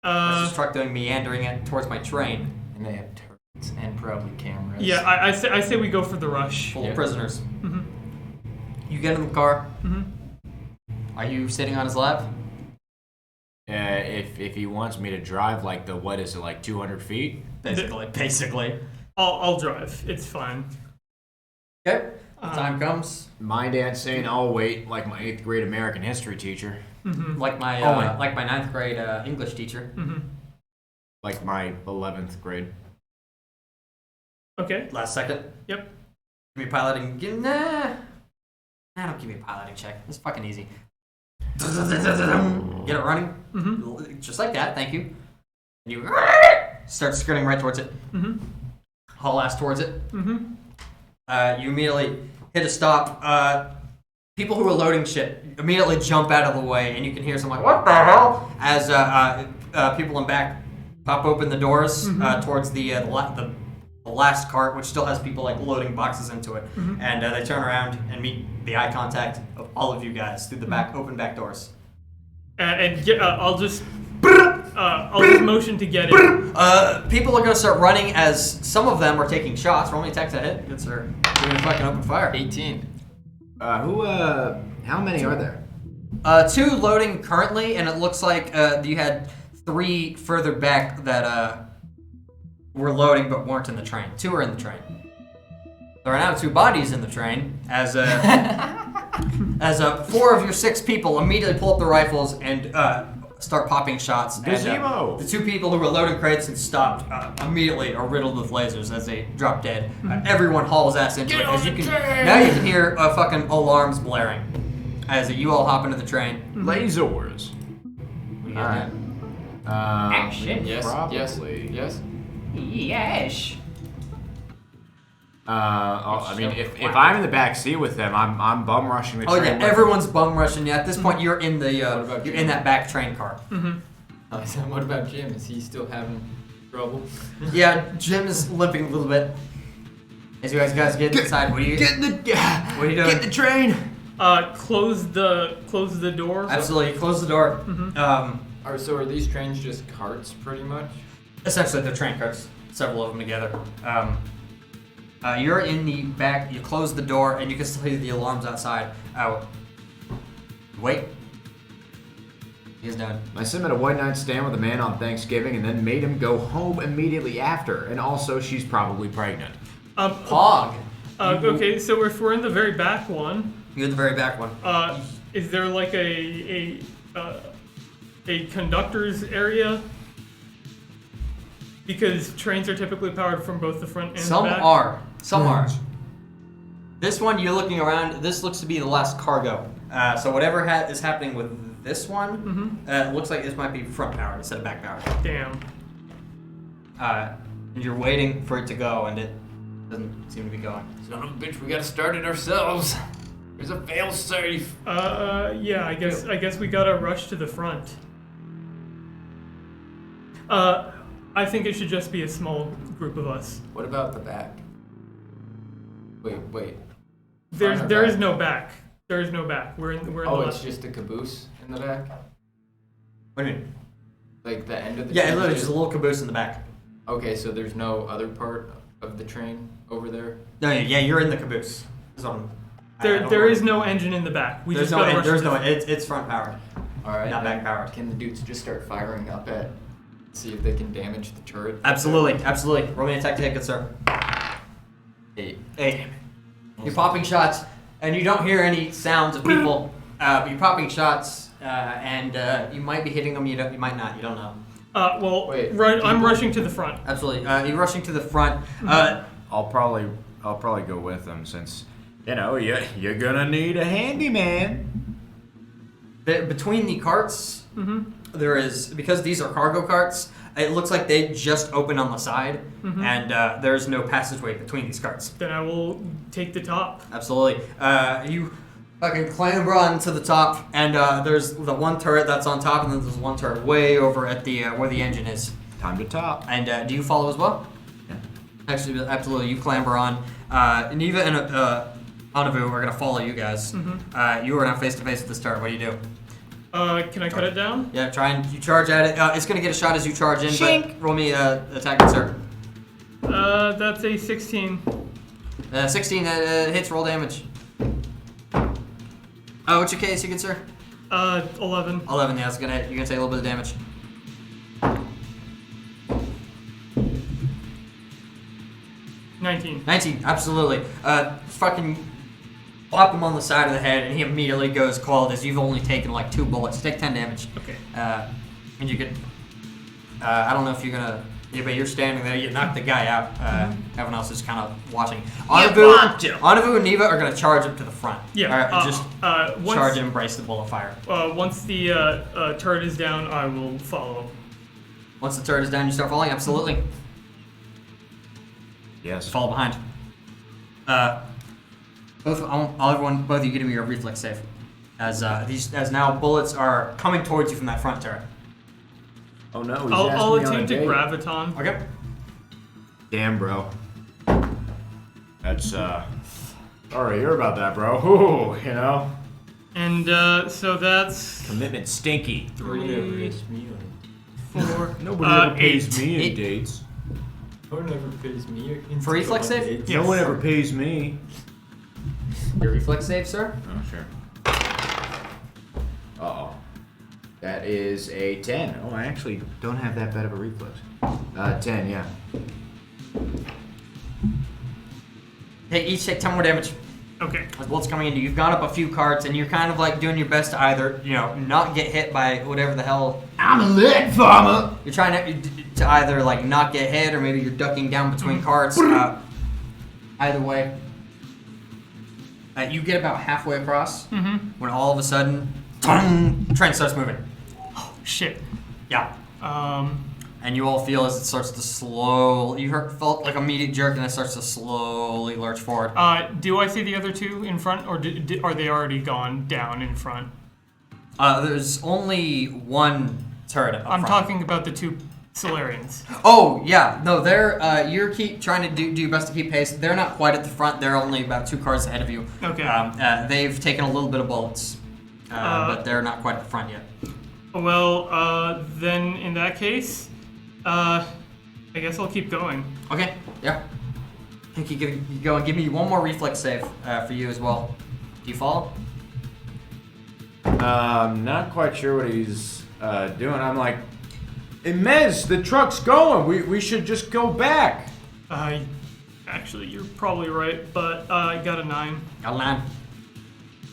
Speaker 7: What's this truck doing meandering it towards my train?
Speaker 6: And they have turrets and probably cameras.
Speaker 1: Yeah, I say we go for the rush.
Speaker 7: Full of prisoners. You get in the car. Are you sitting on his lap?
Speaker 4: If he wants me to drive like 200 feet?
Speaker 7: Basically.
Speaker 1: I'll drive. It's fine.
Speaker 7: Okay. Time comes.
Speaker 4: My dad's saying I'll wait like my 8th grade American history teacher.
Speaker 7: Like my
Speaker 4: Owen.
Speaker 7: like my 9th grade English teacher.
Speaker 4: Like my 11th grade.
Speaker 1: Okay.
Speaker 7: Last second.
Speaker 1: Yep.
Speaker 7: Give me piloting. Nah, don't give me a piloting check. It's fucking easy. Get it running.
Speaker 1: Mm-hmm.
Speaker 7: Just like that. Thank you. And you start skirting right towards it.
Speaker 1: Mm-hmm.
Speaker 7: Haul ass towards it.
Speaker 1: Mm-hmm.
Speaker 7: You immediately hit a stop. People who are loading shit immediately jump out of the way, and you can hear some like, what the hell? As people in back pop open the doors towards the last cart, which still has people like loading boxes into it. And they turn around and meet the eye contact of all of you guys through the back open back doors.
Speaker 1: I'll just motion to get it.
Speaker 7: People are gonna start running as some of them are taking shots. Roll me attacks to hit. Good sir. Doing a fucking open fire.
Speaker 6: 18.
Speaker 5: How many are there?
Speaker 7: 2 loading currently, and it looks like you had 3 further back that were loading but weren't in the train. 2 are in the train. There are now 2 bodies in the train as 4 of your 6 people immediately pull up their rifles and start popping shots.
Speaker 5: Gazebo!
Speaker 7: And, the 2 people who were loading crates and stopped immediately are riddled with lasers as they drop dead. Everyone hauls ass into it. As you can, now you can hear fucking alarms blaring as you all hop into the train.
Speaker 5: Laser wars.
Speaker 7: What do you guys do?
Speaker 3: Action. Yes.
Speaker 5: Probably.
Speaker 3: Yes.
Speaker 7: Yes.
Speaker 5: I mean, if I'm in the back seat with them, I'm bum rushing the
Speaker 7: Oh
Speaker 5: train.
Speaker 7: yeah, everyone's bum rushing you. At this point, you're in the you're in that back train car.
Speaker 6: So what about Jim? Is he still having trouble?
Speaker 7: Yeah, Jim is limping a little bit. As you guys get inside, what are you doing?
Speaker 5: Get the train.
Speaker 1: Close the door.
Speaker 7: Absolutely, you close the door.
Speaker 6: So are these trains just carts, pretty much?
Speaker 7: Essentially, they're train cars, several of them together. You're in the back. You close the door, and you can still hear the alarms outside. Wait. He's done.
Speaker 5: My sim had a one-night stand with a man on Thanksgiving and then made him go home immediately after. And also, she's probably pregnant.
Speaker 7: Hog.
Speaker 1: Okay, so if we're in the very back one,
Speaker 7: You're in the very back one.
Speaker 1: is there like a conductor's area? Because trains are typically powered from both the front and
Speaker 7: Some
Speaker 1: the back.
Speaker 7: are. Some are. This one, you're looking around. This looks to be the last cargo. So whatever is happening with this one, looks like this might be front powered instead of back powered.
Speaker 1: Damn.
Speaker 7: And you're waiting for it to go, and it doesn't seem to be going.
Speaker 6: Son of a bitch, we gotta start it ourselves. There's a fail safe.
Speaker 1: Yeah, I guess we gotta rush to the front. I think it should just be a small group of us.
Speaker 6: What about the back? Wait.
Speaker 1: There is no back. There is no back. We're in the
Speaker 6: it's
Speaker 1: left.
Speaker 6: just a caboose in the back?
Speaker 7: What do you mean?
Speaker 6: Like the end of the
Speaker 7: Yeah,
Speaker 6: train?
Speaker 7: it literally just a little caboose in the back.
Speaker 6: Okay, so there's no other part of the train over there?
Speaker 7: No, yeah, you're in the caboose.
Speaker 1: There is no engine in the back. We
Speaker 7: There's
Speaker 1: just gotta rush to the
Speaker 7: it's front powered.
Speaker 6: Alright.
Speaker 7: Not
Speaker 6: then
Speaker 7: back powered.
Speaker 6: Can the dudes just start firing up at, see if they can damage the turret?
Speaker 7: Absolutely. Roll me an attack to hit, good sir.
Speaker 6: 8.
Speaker 7: 8. You're popping shots, and you don't hear any sounds of people. But you're popping shots, and you might be hitting them. You might not. You don't know.
Speaker 6: Wait,
Speaker 1: I'm rushing to the front.
Speaker 7: Absolutely. You're rushing to the front.
Speaker 5: I'll probably go with them since you're gonna need a handyman.
Speaker 7: Between the carts, there is, because these are cargo carts. It looks like they just open on the side, and there's no passageway between these carts.
Speaker 1: Then I will take the top.
Speaker 7: Absolutely. You fucking clamber onto the top, and there's the one turret that's on top, and then there's one turret way over at the where the engine is.
Speaker 5: Time to top.
Speaker 7: And do you follow as well?
Speaker 5: Yeah.
Speaker 7: Actually, absolutely. You clamber on. Neva and Anavu are gonna follow you guys. You are now face to face with this turret. What do you do?
Speaker 1: Can I cut it down?
Speaker 7: Yeah, try and you charge at it. It's gonna get a shot as you charge in.
Speaker 5: Shink.
Speaker 7: But roll me attack, sir.
Speaker 1: That's a 16.
Speaker 7: 16 hits. Roll damage. What's your case, you good sir?
Speaker 1: 11.
Speaker 7: 11. Yeah, it's gonna hit. You're gonna take a little bit of damage. 19, absolutely. Fucking plop him on the side of the head, and he immediately goes cold as you've only taken like 2 bullets. Take 10 damage.
Speaker 1: Okay.
Speaker 7: And you could. I don't know if you're gonna Yeah, but you're standing there. You knock the guy out. Everyone else is kind of watching.
Speaker 8: want to.
Speaker 7: Anavu and Neva are going to charge up to the front.
Speaker 1: Yeah.
Speaker 7: Just
Speaker 1: once,
Speaker 7: charge and embrace the bullet fire.
Speaker 1: Once the turret is down, I will follow.
Speaker 7: Once the turret is down, you start falling. Absolutely.
Speaker 5: Yes.
Speaker 7: Follow behind. Both of you give me a reflex save, as now bullets are coming towards you from that front turret.
Speaker 5: Oh no, he's
Speaker 1: I'll
Speaker 5: asking me on a
Speaker 1: attempt to
Speaker 5: date.
Speaker 1: graviton.
Speaker 7: Okay.
Speaker 5: Damn, bro. That's sorry to hear about that, bro. Ooh, you know.
Speaker 1: And so that's
Speaker 5: Commitment stinky.
Speaker 1: 3, 4.
Speaker 8: Nobody ever pays me in
Speaker 7: eight.
Speaker 8: dates.
Speaker 6: No one ever pays me.
Speaker 7: For reflex save?
Speaker 6: Dates.
Speaker 1: Yes.
Speaker 5: No one ever pays me.
Speaker 7: Your reflex save, sir.
Speaker 5: Oh, sure. Uh-oh. That is a 10. Oh, I actually don't have that bad of a reflex. 10, yeah.
Speaker 7: Hey, each take 10 more damage.
Speaker 1: Okay.
Speaker 7: As bullets coming into you. You've gone up a few carts, and you're kind of like doing your best to either, not get hit by whatever the hell.
Speaker 8: I'm a lead farmer.
Speaker 7: You're trying to either like not get hit, or maybe you're ducking down between carts. Either way, you get about halfway across when all of a sudden, train starts moving.
Speaker 1: Shit.
Speaker 7: Yeah. And you all feel as it starts to felt like immediate jerk, and it starts to slowly lurch forward.
Speaker 1: Do I see the other two in front, or are they already gone down in front?
Speaker 7: There's only one turret up
Speaker 1: I'm
Speaker 7: front.
Speaker 1: talking about the two Solarians.
Speaker 7: Oh, yeah. No, they're, you're keep trying to do your best to keep pace. They're not quite at the front. They're only about 2 cars ahead of you.
Speaker 1: Okay.
Speaker 7: They've taken a little bit of bullets, but they're not quite at the front yet.
Speaker 1: Well, then in that case, I guess I'll keep going.
Speaker 7: Okay, yeah. I think you go and give me one more reflex save for you as well. Do you fall?
Speaker 5: Not quite sure what he's doing. I'm like, Mez, the truck's going. We should just go back.
Speaker 1: Actually, you're probably right, but I got a 9.
Speaker 7: Got a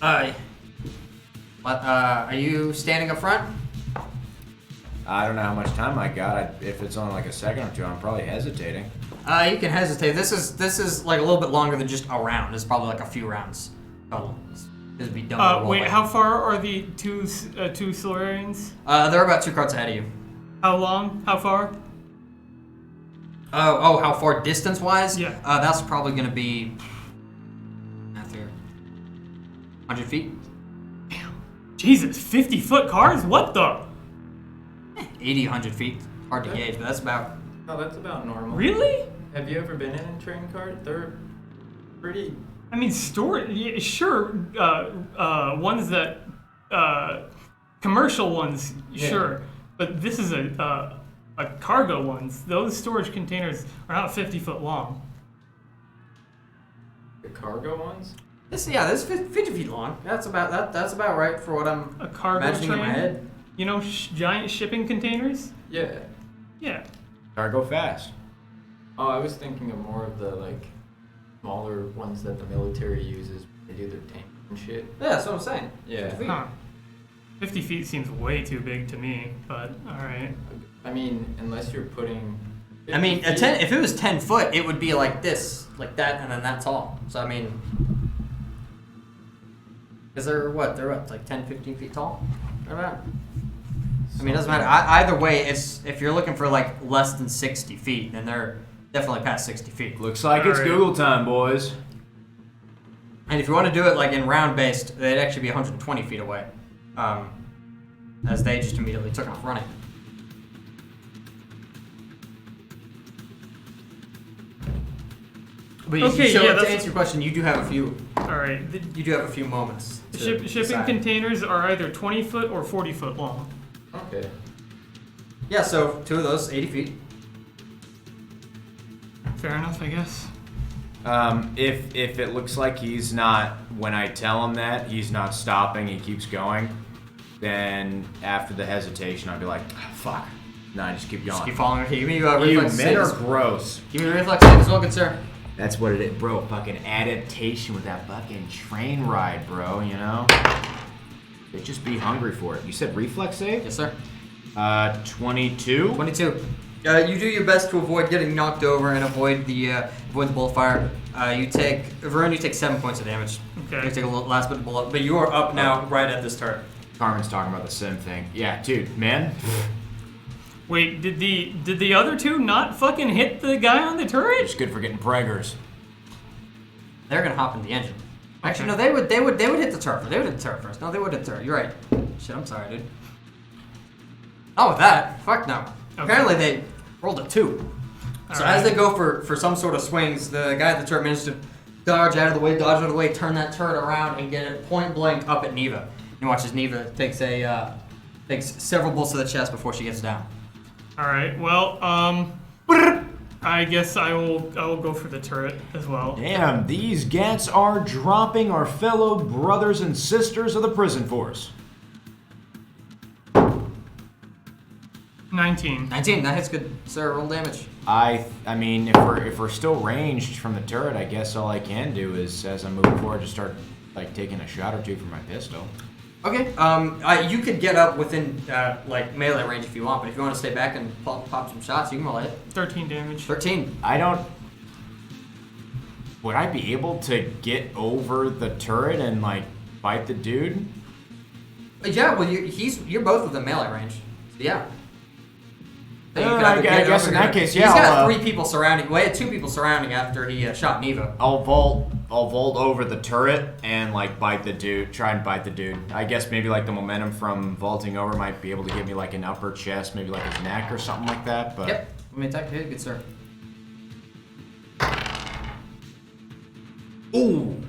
Speaker 7: 9. Are you standing up front?
Speaker 5: I don't know how much time I got. If it's only like a second or two, I'm probably hesitating.
Speaker 7: You can hesitate. This is like a little bit longer than just a round. It's probably like a few rounds total. This would be done.
Speaker 1: Wait, how far are the two Solarians?
Speaker 7: They're about 2 carts ahead of you.
Speaker 1: How long? How far?
Speaker 7: How far distance-wise?
Speaker 1: Yeah.
Speaker 7: That's probably going to be after 100 feet.
Speaker 1: Jesus, 50-foot cars? What the?
Speaker 7: 80, 100 feet. Hard to gauge, but that's about...
Speaker 6: No, that's about normal.
Speaker 1: Really?
Speaker 6: Have you ever been in a train cart? They're pretty.
Speaker 1: I mean, yeah, sure. Ones that, commercial ones,
Speaker 6: Yeah.
Speaker 1: sure. But this is a cargo ones. Those storage containers are not 50 foot long.
Speaker 6: The cargo ones?
Speaker 7: This is 50 feet long. That's about right for what I'm
Speaker 1: A cargo
Speaker 7: imagining in my
Speaker 1: train?
Speaker 7: head.
Speaker 1: You know, giant shipping containers?
Speaker 6: Yeah.
Speaker 1: Yeah.
Speaker 5: Cargo fast.
Speaker 6: Oh, I was thinking of more of the like smaller ones that the military uses when they do their tank and shit.
Speaker 7: Yeah, that's what I'm saying.
Speaker 6: Yeah.
Speaker 7: 50 feet.
Speaker 1: Huh. 50 feet seems way too big to me, but alright.
Speaker 6: I mean, unless you're putting.
Speaker 7: I mean,
Speaker 6: 50 feet-
Speaker 7: if it was 10 foot, it would be like this, like that, and then that tall. So, I mean... Because they're what, like 10, 15 feet tall? Right about. I mean, it doesn't matter. Either way, if you're looking for like less than 60 feet, then they're definitely past 60 feet.
Speaker 5: Looks like it's
Speaker 1: Alright.
Speaker 5: Google time, boys.
Speaker 7: And if you want to do it like in round based, they'd actually be 120 feet away. As they just immediately took off running. But
Speaker 1: Okay,
Speaker 7: so
Speaker 1: yeah,
Speaker 7: to
Speaker 1: that's-
Speaker 7: answer your question, you do have a few.
Speaker 1: Alright.
Speaker 7: You do have a few moments. to
Speaker 1: Shipping
Speaker 7: decide.
Speaker 1: containers are either 20 foot or 40 foot long.
Speaker 6: Okay.
Speaker 7: Yeah, so 2 of those, 80 feet.
Speaker 1: Fair enough, I guess.
Speaker 5: If it looks like he's not, when I tell him that he's not stopping, he keeps going, then after the hesitation, I'll be like, "Ah, fuck. No, I just keep going.
Speaker 7: Just keep following. Okay, give me
Speaker 5: You
Speaker 7: reflex
Speaker 5: men
Speaker 7: save.
Speaker 5: are gross.
Speaker 7: Give me a reflex save as well, good sir.
Speaker 5: That's what it is, bro. Fucking adaptation with that fucking train ride, bro. You know. They just be hungry for it. You said reflex save?
Speaker 7: Yes, sir.
Speaker 5: 22.
Speaker 7: 22. You do your best to avoid getting knocked over and avoid the bullet fire. Varun, you take 7 points of damage.
Speaker 1: Okay.
Speaker 7: You take a last bit of bullet, but you are up now, right at this turret.
Speaker 5: Carmen's talking about the sim thing. Yeah, dude, man.
Speaker 1: Wait, did the other two not fucking hit the guy on the turret?
Speaker 5: It's good for getting preggers.
Speaker 7: They're gonna hop in the engine. Actually, no, they would hit the turret. They would hit the turret first. No, they would hit the turret. You're right. Shit, I'm sorry, dude. Not with that. Fuck no.
Speaker 1: Okay.
Speaker 7: Apparently they rolled a 2. So
Speaker 1: Alright.
Speaker 7: as they go for some sort of swings, the guy at the turret manages to dodge out of the way, turn that turret around, and get it point blank up at Neva. And watches Neva takes several bullets to the chest before she gets down.
Speaker 1: All right. Well, I guess I will go for the turret as well.
Speaker 4: Damn, these gats are dropping our fellow brothers and sisters of the prison force.
Speaker 1: 19.
Speaker 7: 19. That hits good, sir. Roll damage.
Speaker 4: I mean, if we're still ranged from the turret, I guess all I can do is, as I'm moving forward, just start like taking a shot or two from my pistol.
Speaker 7: Okay. You could get up within like melee range if you want, but if you want to stay back and pop some shots, you can roll it.
Speaker 1: 13 damage.
Speaker 7: 13.
Speaker 4: Would I be able to get over the turret and like bite the dude?
Speaker 7: Yeah. Well, you're both within melee range. So yeah. So you could
Speaker 4: I
Speaker 7: either get
Speaker 4: guess
Speaker 7: over
Speaker 4: in that
Speaker 7: here.
Speaker 4: case, yeah.
Speaker 7: He's got
Speaker 4: I'll,
Speaker 7: 3 people surrounding. Well, he had 2 people surrounding after he shot Neva.
Speaker 4: I'll vault over the turret and like bite the dude. Try and bite the dude. I guess maybe like the momentum from vaulting over might be able to give me like an upper chest, maybe like his neck or something like that. But
Speaker 7: Yep. Let me attack. Good sir.
Speaker 4: Ooh,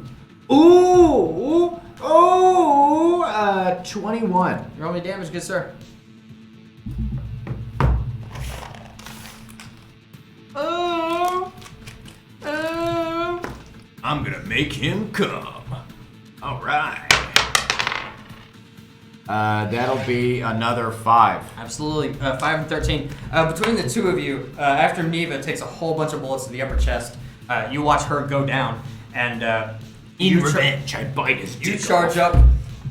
Speaker 4: 21.
Speaker 7: Roll me damage, good sir.
Speaker 8: I'm gonna make him come.
Speaker 4: All right. That'll be another 5.
Speaker 7: Absolutely. 5 and 13. Between the two of you, after Neva takes a whole bunch of bullets to the upper chest, you watch her go down, and
Speaker 4: In revenge, I bite his
Speaker 7: you
Speaker 4: dick
Speaker 7: charge
Speaker 4: off.
Speaker 7: up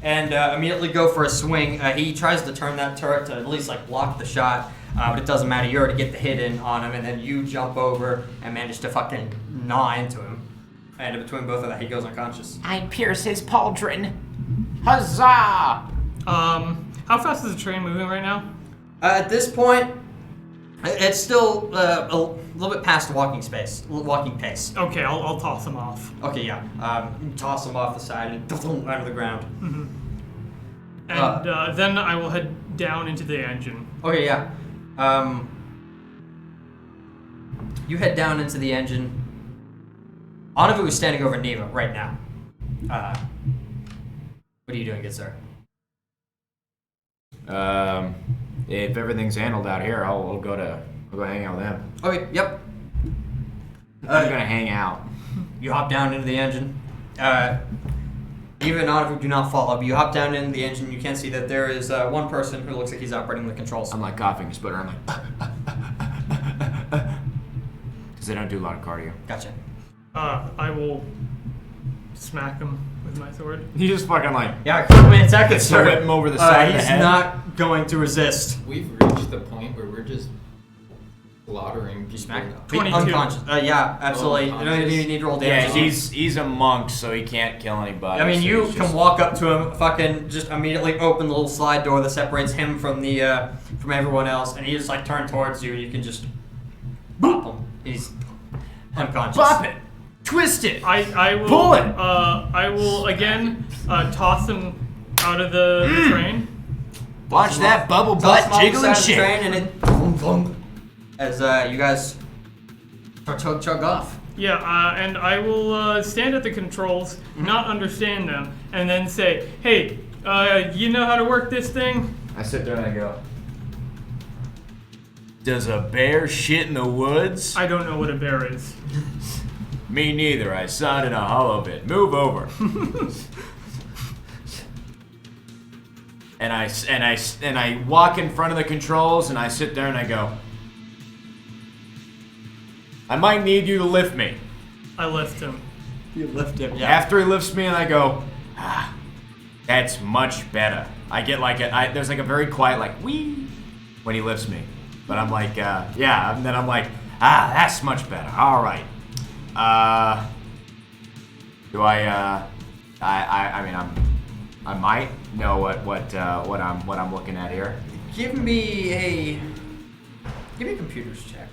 Speaker 7: and immediately go for a swing. He tries to turn that turret to at least like block the shot, but it doesn't matter. You already get the hit in on him, and then you jump over and manage to fucking gnaw into him. And between both of that, he goes unconscious.
Speaker 4: I pierce his pauldron. Huzzah!
Speaker 1: How fast is the train moving right now?
Speaker 7: At this point, it's still a little bit past walking pace.
Speaker 1: Okay, I'll toss him off.
Speaker 7: Okay, yeah. You toss him off the side and out of the ground.
Speaker 1: And then I will head down into the engine.
Speaker 7: Okay, yeah. You head down into the engine. Anavu is standing over Neva right now. What are you doing, good sir?
Speaker 4: If everything's handled out here, I'll go hang out with them.
Speaker 7: Okay, yep.
Speaker 4: I'm gonna hang out.
Speaker 7: You hop down into the engine. Even Anavu do not follow, but you hop down into the engine. You can see that there is one person who looks like he's operating the controls.
Speaker 4: I'm like coughing, sputtering. I'm like, because they don't do a lot of cardio.
Speaker 7: Gotcha.
Speaker 1: I will smack him with my sword.
Speaker 4: You just fucking like,
Speaker 7: Yeah, come and attack it,
Speaker 4: so
Speaker 7: sir.
Speaker 4: whip him over the side of the
Speaker 7: He's
Speaker 4: head.
Speaker 7: not going to resist.
Speaker 6: We've reached the point where we're just slaughtering people.
Speaker 7: Smack.
Speaker 1: 22.
Speaker 7: Unconscious. Yeah, absolutely. You don't
Speaker 6: Unconscious.
Speaker 7: even need to roll
Speaker 4: yeah,
Speaker 7: damage.
Speaker 4: he's a monk, so he can't kill anybody.
Speaker 7: I mean,
Speaker 4: so
Speaker 7: you
Speaker 4: he's
Speaker 7: can
Speaker 4: just-
Speaker 7: walk up to him, fucking just immediately open the little slide door that separates him from the from everyone else, and he just like turn towards you, and you can just bop him. He's unconscious.
Speaker 4: Bop it, twist it.
Speaker 1: I will
Speaker 4: Pull it.
Speaker 1: I will again toss him out of the train.
Speaker 4: Watch that bubble
Speaker 7: Toss
Speaker 4: butt
Speaker 7: him off the
Speaker 4: jiggle
Speaker 7: side
Speaker 4: and
Speaker 7: of the
Speaker 4: shit.
Speaker 7: train, and it boom, boom, as you guys chug off.
Speaker 1: Yeah, and I will stand at the controls, not understand them, and then say, "Hey, you know how to work this thing?"
Speaker 4: I sit there and I go, does a bear shit in the woods?
Speaker 1: I don't know what a bear is.
Speaker 4: Me neither. I saw it in a hollow bit. Move over. and I walk in front of the controls and I sit there and I go, I might need you to lift me.
Speaker 1: I lift him.
Speaker 7: You lift him. Yeah.
Speaker 4: After he lifts me and I go, that's much better. I get like there's like a very quiet like wee when he lifts me.
Speaker 5: But I'm like, yeah, and then I'm like, that's much better. All right. Do I mean, I might know what I'm looking at here.
Speaker 7: Give me a computers check.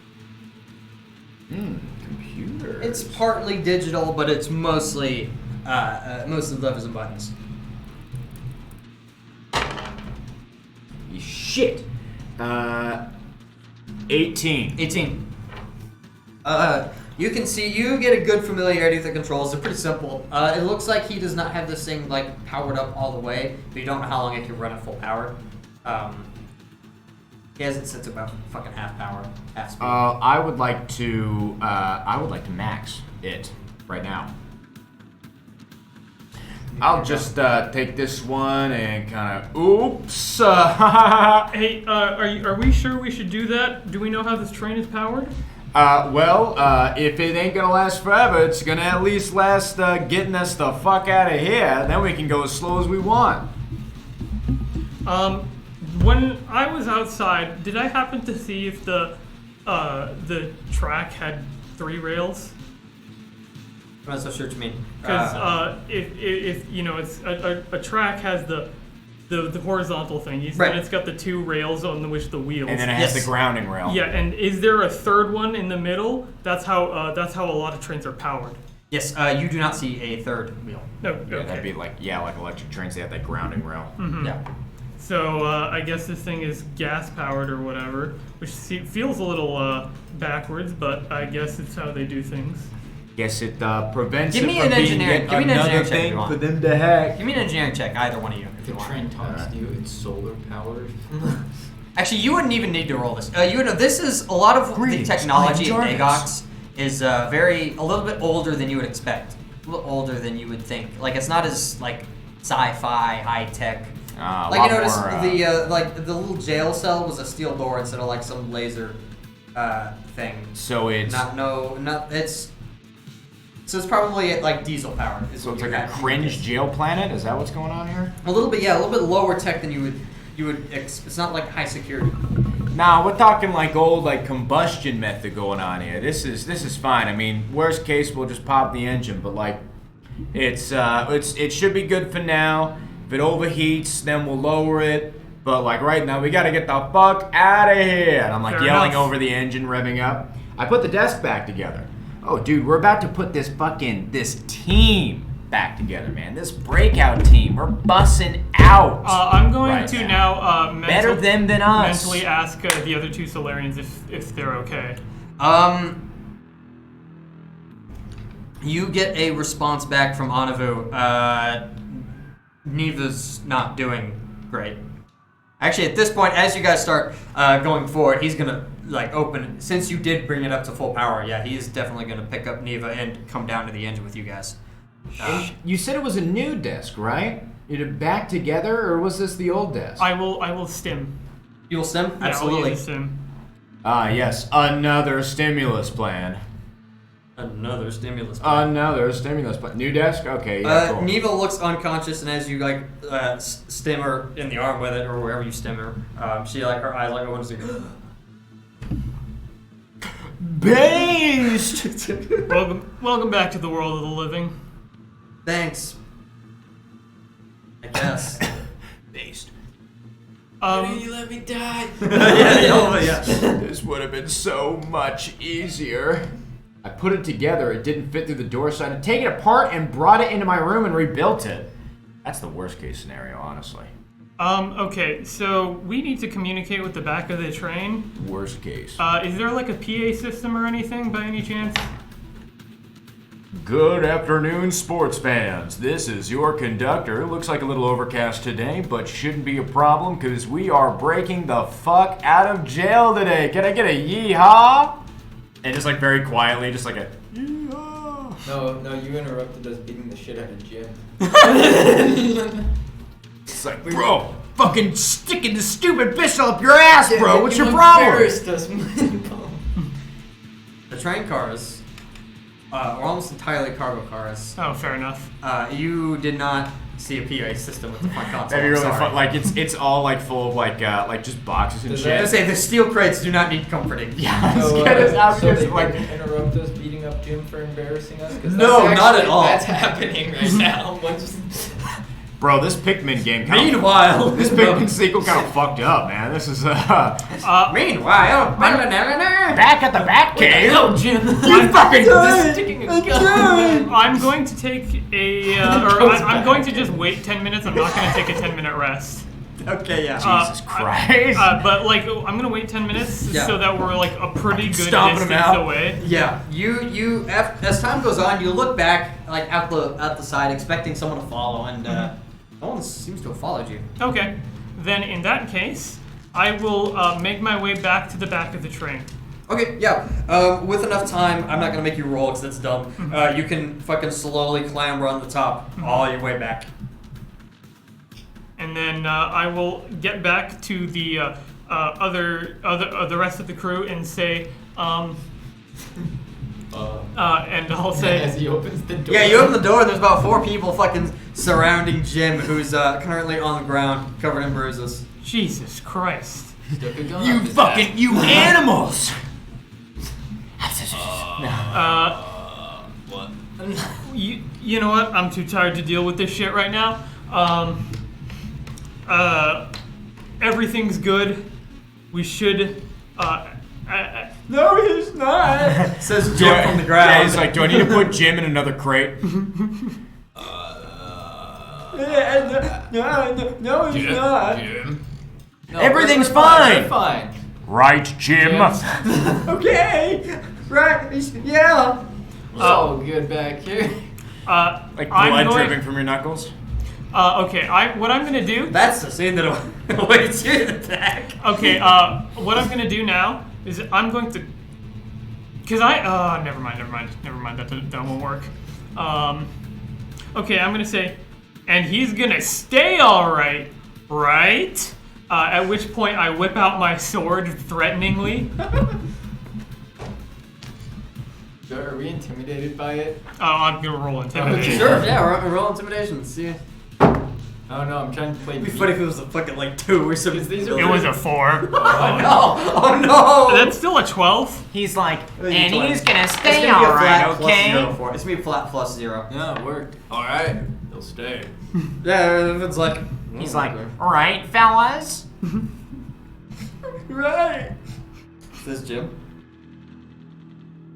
Speaker 5: Computers.
Speaker 7: It's partly digital, but it's mostly levers and buttons.
Speaker 5: Shit. 18.
Speaker 7: 18. You can see, you get a good familiarity with the controls. They're pretty simple. It looks like he does not have this thing like powered up all the way, but you don't know how long it can run at full power. He has it set to about fucking half power, half speed.
Speaker 5: I would like to max it right now. I'll just take this one and kind of oops.
Speaker 1: Hey, are we sure we should do that? Do we know how this train is powered?
Speaker 5: If it ain't gonna last forever, it's gonna at least last getting us the fuck out of here. Then we can go as slow as we want.
Speaker 1: When I was outside, did I happen to see if the track had 3 rails?
Speaker 7: I'm not so sure what you mean.
Speaker 1: Because if you know, it's a track has the horizontal thingies,
Speaker 7: right.
Speaker 1: and it's got the 2 rails on which the wheels.
Speaker 5: And then it has the grounding rail.
Speaker 1: Yeah, and is there a third one in the middle? That's how a lot of trains are powered.
Speaker 7: Yes, you do not see a third wheel.
Speaker 1: No,
Speaker 5: Yeah,
Speaker 1: okay.
Speaker 5: that'd be like electric trains. They have that grounding rail.
Speaker 1: Mm-hmm.
Speaker 7: Yeah.
Speaker 1: So I guess this thing is gas powered or whatever, which feels a little backwards, but I guess it's how they do things.
Speaker 5: Guess it prevents
Speaker 7: Give
Speaker 5: it
Speaker 7: me
Speaker 5: from
Speaker 7: an
Speaker 5: being
Speaker 7: engineering-
Speaker 5: yet
Speaker 7: give me an
Speaker 5: another
Speaker 7: engineering check if
Speaker 5: thing
Speaker 7: you want.
Speaker 5: for them to hack.
Speaker 7: Give me an engineering check, either one of you, if
Speaker 6: If
Speaker 7: you
Speaker 6: the
Speaker 7: want.
Speaker 6: train talks to you, it's solar powered.
Speaker 7: Actually, you wouldn't even need to roll this. You would know this is a lot of
Speaker 5: Greetings,
Speaker 7: the technology in
Speaker 5: I am
Speaker 7: Agox is a little bit older than you would expect. A little older than you would think. Like it's not as like sci-fi, high tech. Like you notice the little jail cell was a steel door instead of like some laser thing.
Speaker 5: So it's
Speaker 7: So it's probably like diesel powered.
Speaker 5: so it's like a cringe jail planet. Is that what's going on here?
Speaker 7: A little bit, yeah, a little bit lower tech than you would. It's not like high security.
Speaker 5: Nah, we're talking like old like combustion method going on here. This is fine. I mean, worst case we'll just pop the engine, but like it should be good for now. If it overheats, then we'll lower it. But like right now, we gotta get the fuck out of here. And I'm like
Speaker 1: Fair
Speaker 5: yelling
Speaker 1: enough.
Speaker 5: over the engine revving up. I put the desk back together. Oh, dude, we're about to put this team back together, man. This breakout team. We're bussing out.
Speaker 1: I'm going
Speaker 5: right
Speaker 1: to now
Speaker 5: better them than us.
Speaker 1: mentally ask the other 2 Solarians if they're okay.
Speaker 7: You get a response back from Anavu. Neva's not doing great. Actually, at this point, as you guys start going forward, he's gonna like open. Since you did bring it up to full power, yeah, he's definitely gonna pick up Neva and come down to the engine with you guys.
Speaker 5: You said it was a new desk, right? It back together, or was this the old desk?
Speaker 1: I will stim.
Speaker 7: You will stim?
Speaker 1: Yeah,
Speaker 7: Absolutely.
Speaker 1: I'll use a stim.
Speaker 5: Ah, yes, another stimulus plan.
Speaker 7: Another stimulus. Plan.
Speaker 5: Another stimulus plan. New desk? Okay, yeah, cool.
Speaker 7: Neva looks unconscious, and as you like stim her in the arm with it, or wherever you stim her, she like her eyes like opens to
Speaker 5: Based!
Speaker 1: Welcome back to the world of the living.
Speaker 7: Thanks. I guess.
Speaker 5: Based.
Speaker 6: you let me die?
Speaker 7: yeah.
Speaker 5: This would have been so much easier. I put it together, it didn't fit through the door, so I had to take it apart and brought it into my room and rebuilt it. That's the worst case scenario, honestly.
Speaker 1: Okay, so we need to communicate with the back of the train.
Speaker 5: Worst case.
Speaker 1: Is there like a PA system or anything by any chance?
Speaker 8: Good afternoon, sports fans. This is your conductor. It looks like a little overcast today, but shouldn't be a problem because we are breaking the fuck out of jail today. Can I get a yee-haw?
Speaker 5: And just like very quietly, just like a yee-haw.
Speaker 6: No, you interrupted us beating the shit out of Jim.
Speaker 5: It's like, bro, fucking sticking the stupid pistol up your ass, bro. What's your problem?
Speaker 6: Embarrassed us, man.
Speaker 7: The train cars or almost entirely cargo cars.
Speaker 1: Oh, fair enough.
Speaker 7: You did not see a PA system with the front console.
Speaker 5: That'd be really
Speaker 7: I'm sorry.
Speaker 5: fun. Like it's all like full of like just boxes and
Speaker 6: Does
Speaker 5: shit.
Speaker 7: I was gonna say the steel crates do not need comforting.
Speaker 5: Yeah,
Speaker 6: So,
Speaker 5: I was
Speaker 6: so
Speaker 5: gonna
Speaker 6: they
Speaker 5: say, like
Speaker 6: didn't interrupt us beating up Jim for embarrassing us? 'Cause
Speaker 7: No,
Speaker 6: that's
Speaker 7: not
Speaker 6: actually-
Speaker 7: at all.
Speaker 6: That's happening right now.
Speaker 5: bro, this Pikmin game kind of
Speaker 7: Meanwhile,
Speaker 5: this Pikmin sequel kind of fucked up, man. This is
Speaker 7: meanwhile,
Speaker 5: back at the back cave.
Speaker 1: Jim.
Speaker 5: You fucking
Speaker 6: sticking a gun.
Speaker 1: I'm going to take a, I'm going to just wait 10 minutes. I'm not going to take a 10-minute rest.
Speaker 7: okay, yeah.
Speaker 5: Jesus Christ.
Speaker 1: But like, I'm going to wait 10 minutes
Speaker 7: Yeah.
Speaker 1: so that we're like a pretty good
Speaker 5: Stomping 'em
Speaker 1: distance
Speaker 5: out.
Speaker 1: away.
Speaker 7: Yeah, you as time goes on, you look back like at the side, expecting someone to follow, and no one seems to have followed you.
Speaker 1: Okay. Then in that case, I will make my way back to the back of the train.
Speaker 7: Okay, yeah. With enough time, I'm not gonna make you roll because that's dumb. You can fucking slowly clamber on the top all your way back.
Speaker 1: And then I will get back to the the rest of the crew and say, and I'll say,
Speaker 6: As he opens the door.
Speaker 7: Yeah, you open the door and there's about 4 people fucking surrounding Jim, who's currently on the ground, covered in bruises.
Speaker 1: Jesus Christ.
Speaker 6: Stuck a gun
Speaker 5: You
Speaker 6: up his
Speaker 5: fucking
Speaker 6: ass.
Speaker 5: you animals.
Speaker 6: What?
Speaker 1: You know what? I'm too tired to deal with this shit right now. Everything's good. We should.
Speaker 7: No, he's not. Says Jim from the ground.
Speaker 5: Yeah, he's like, do I need to put Jim in another crate?
Speaker 7: no, he's not.
Speaker 6: Jim. No,
Speaker 5: Everything's
Speaker 6: we're
Speaker 5: fine.
Speaker 6: We're fine.
Speaker 5: Right, Jim.
Speaker 7: Okay, right? Yeah.
Speaker 6: It's all good back here.
Speaker 5: Like
Speaker 1: I'm
Speaker 5: blood
Speaker 1: going-
Speaker 5: dripping from your knuckles.
Speaker 1: Okay. What I'm gonna do?
Speaker 7: That's the scene that awaits you in the back.
Speaker 1: Okay. What I'm gonna do now is I'm going to. Cause never mind. That won't work. Okay. I'm gonna say, and he's gonna stay all right, right? At which point I whip out my sword threateningly.
Speaker 6: Are we intimidated by it?
Speaker 1: I'm gonna roll intimidation.
Speaker 7: Sure, yeah, roll intimidation. See.
Speaker 6: Oh no, I'm trying to play.
Speaker 7: It'd be funny if it was a fucking like 2 or something.
Speaker 6: These are
Speaker 1: It was a 4.
Speaker 7: Oh no!
Speaker 1: That's still a 12.
Speaker 5: He's like,
Speaker 7: and
Speaker 5: he's gonna
Speaker 7: It's
Speaker 5: stay
Speaker 7: gonna be a
Speaker 5: all right,
Speaker 7: flat plus
Speaker 5: okay?
Speaker 7: 0 for it. It's gonna be a flat plus 0.
Speaker 6: Yeah, it worked. All right, he'll stay.
Speaker 7: Yeah, it's like.
Speaker 5: He's like, all right, fellas.
Speaker 7: Right. Says Jim.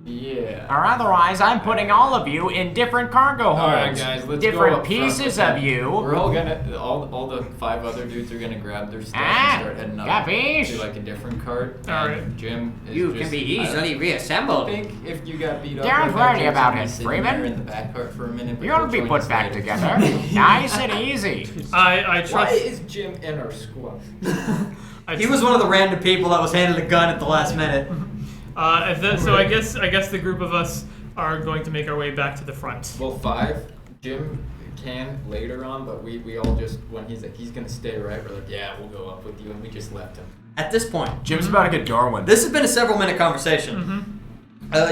Speaker 6: Yeah.
Speaker 5: Or otherwise, I'm putting all of you in different cargo holds.
Speaker 6: All right, guys, let's go
Speaker 5: different
Speaker 6: up front
Speaker 5: pieces
Speaker 6: with that.
Speaker 5: of you.
Speaker 6: We're all gonna, all the 5 other dudes are gonna grab their stuff
Speaker 5: Ah,
Speaker 6: and start heading up
Speaker 5: capiche?
Speaker 6: to like a different cart.
Speaker 1: All
Speaker 6: and
Speaker 1: right.
Speaker 6: Jim is
Speaker 7: You
Speaker 6: just,
Speaker 7: can be
Speaker 6: I
Speaker 7: easily
Speaker 6: don't
Speaker 7: reassembled.
Speaker 6: think if you got beat up,
Speaker 5: Don't
Speaker 6: I think
Speaker 5: worry
Speaker 6: Jim's
Speaker 5: about
Speaker 6: gonna be
Speaker 5: it,
Speaker 6: sitting
Speaker 5: Freeman.
Speaker 6: there in the back cart for a minute. but
Speaker 5: You'll
Speaker 6: he'll
Speaker 5: be
Speaker 6: join
Speaker 5: put
Speaker 6: us
Speaker 5: back
Speaker 6: later.
Speaker 5: together. Nice and easy.
Speaker 1: I
Speaker 6: Why
Speaker 1: trust.
Speaker 6: is Jim in our squad?
Speaker 7: He was one of the random people that was handed a gun at the last minute.
Speaker 1: So I guess the group of us are going to make our way back to the front.
Speaker 6: Well, 5. Jim can later on, but we all just, when he's like, he's gonna stay, right? We're like, yeah, we'll go up with you, and we just left him.
Speaker 7: At this point,
Speaker 5: Jim's about to get Darwin.
Speaker 7: this has been a several-minute conversation.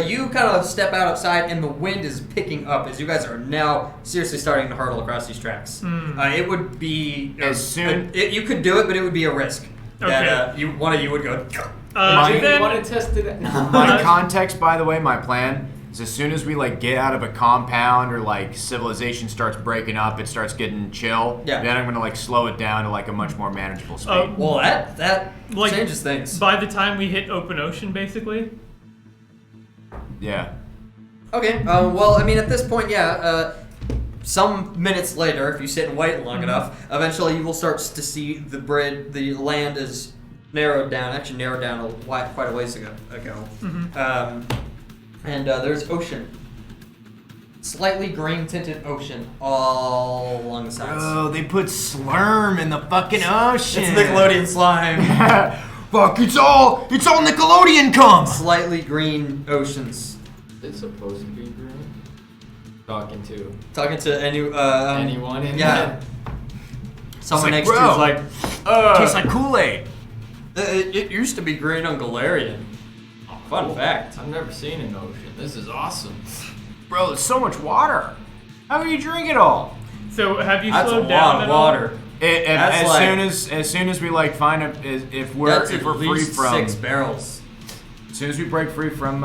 Speaker 7: You kind of step outside, and the wind is picking up as you guys are now seriously starting to hurtle across these tracks. It would be
Speaker 5: As soon-
Speaker 7: you could do it, but it would be a risk. That one of you would go.
Speaker 6: Do you
Speaker 1: Then-
Speaker 6: want to test it?
Speaker 5: My context, by the way, my plan is as soon as we like get out of a compound or like civilization starts breaking up, it starts getting chill.
Speaker 7: Yeah.
Speaker 5: Then I'm gonna like slow it down to like a much more manageable speed.
Speaker 7: Well, that
Speaker 1: Like,
Speaker 7: changes things.
Speaker 1: By the time we hit open ocean, basically.
Speaker 5: Yeah.
Speaker 7: Okay. Well, I mean, at this point, yeah. Some minutes later, if you sit and wait long enough, eventually you will start to see the bridge. The land is narrowed down. Actually, narrowed down quite a ways ago. And there's ocean. Slightly green tinted ocean all along the sides.
Speaker 5: Oh, they put slurm in the fucking ocean.
Speaker 7: It's Nickelodeon slime.
Speaker 5: Fuck! It's all Nickelodeon cum.
Speaker 7: Slightly green oceans.
Speaker 6: It's supposed to be green. Talking to
Speaker 7: Talking to
Speaker 6: anyone in
Speaker 7: yeah. Someone
Speaker 5: It's
Speaker 7: next
Speaker 5: like,
Speaker 7: to you is
Speaker 5: bro,
Speaker 7: like,
Speaker 5: tastes like Kool-Aid.
Speaker 7: it used to be green on Galarian. Fun fact.
Speaker 6: I've never seen an ocean. This is awesome.
Speaker 5: Bro, there's so much water. How can you drink it all?
Speaker 1: So have you
Speaker 7: That's a
Speaker 1: slowed down
Speaker 7: lot
Speaker 1: at
Speaker 7: of water.
Speaker 5: As soon as we like find if we're
Speaker 7: That's
Speaker 5: if
Speaker 7: at
Speaker 5: we're free
Speaker 7: least
Speaker 5: from
Speaker 7: 6 barrels.
Speaker 5: as soon as we break free from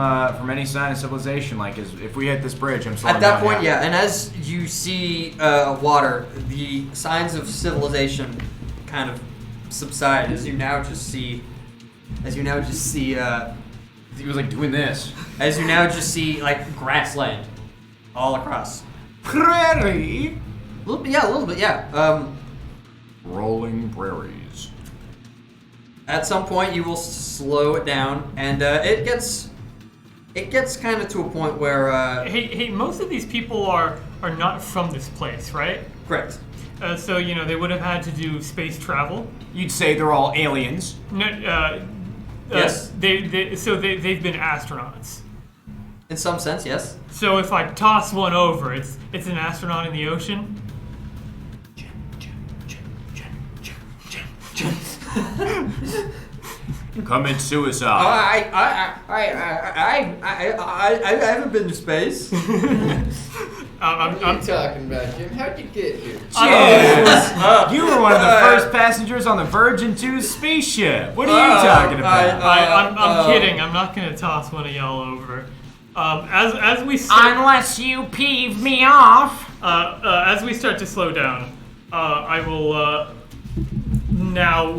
Speaker 5: any sign of civilization, like if we hit this bridge, I'm slowing
Speaker 7: At that
Speaker 5: down
Speaker 7: point,
Speaker 5: now.
Speaker 7: yeah. And as you see water, the signs of civilization kind of subside as you now just see.
Speaker 5: He was like doing this.
Speaker 7: As you now just see like grassland all across.
Speaker 5: Prairie.
Speaker 7: A little bit, yeah.
Speaker 5: Rolling prairies.
Speaker 7: At some point, you will slow it down, and it gets kind of to a point where.
Speaker 1: Hey, most of these people are not from this place, right?
Speaker 7: Correct.
Speaker 1: So they would have had to do space travel.
Speaker 5: You'd say they're all aliens.
Speaker 1: No,
Speaker 7: Yes.
Speaker 1: They've been astronauts.
Speaker 7: In some sense, yes.
Speaker 1: So if I toss one over, it's an astronaut in the ocean.
Speaker 5: Commit suicide.
Speaker 7: I haven't been to space.
Speaker 6: What are you
Speaker 1: I'm
Speaker 6: talking about, Jim? How'd you get here?
Speaker 5: Yeah. You were one of the first passengers on the Virgin 2 spaceship. What are you talking about?
Speaker 1: I'm kidding. I'm not gonna toss one of y'all over. As we start,
Speaker 5: Unless you peeve me off.
Speaker 1: as we start to slow down, I will now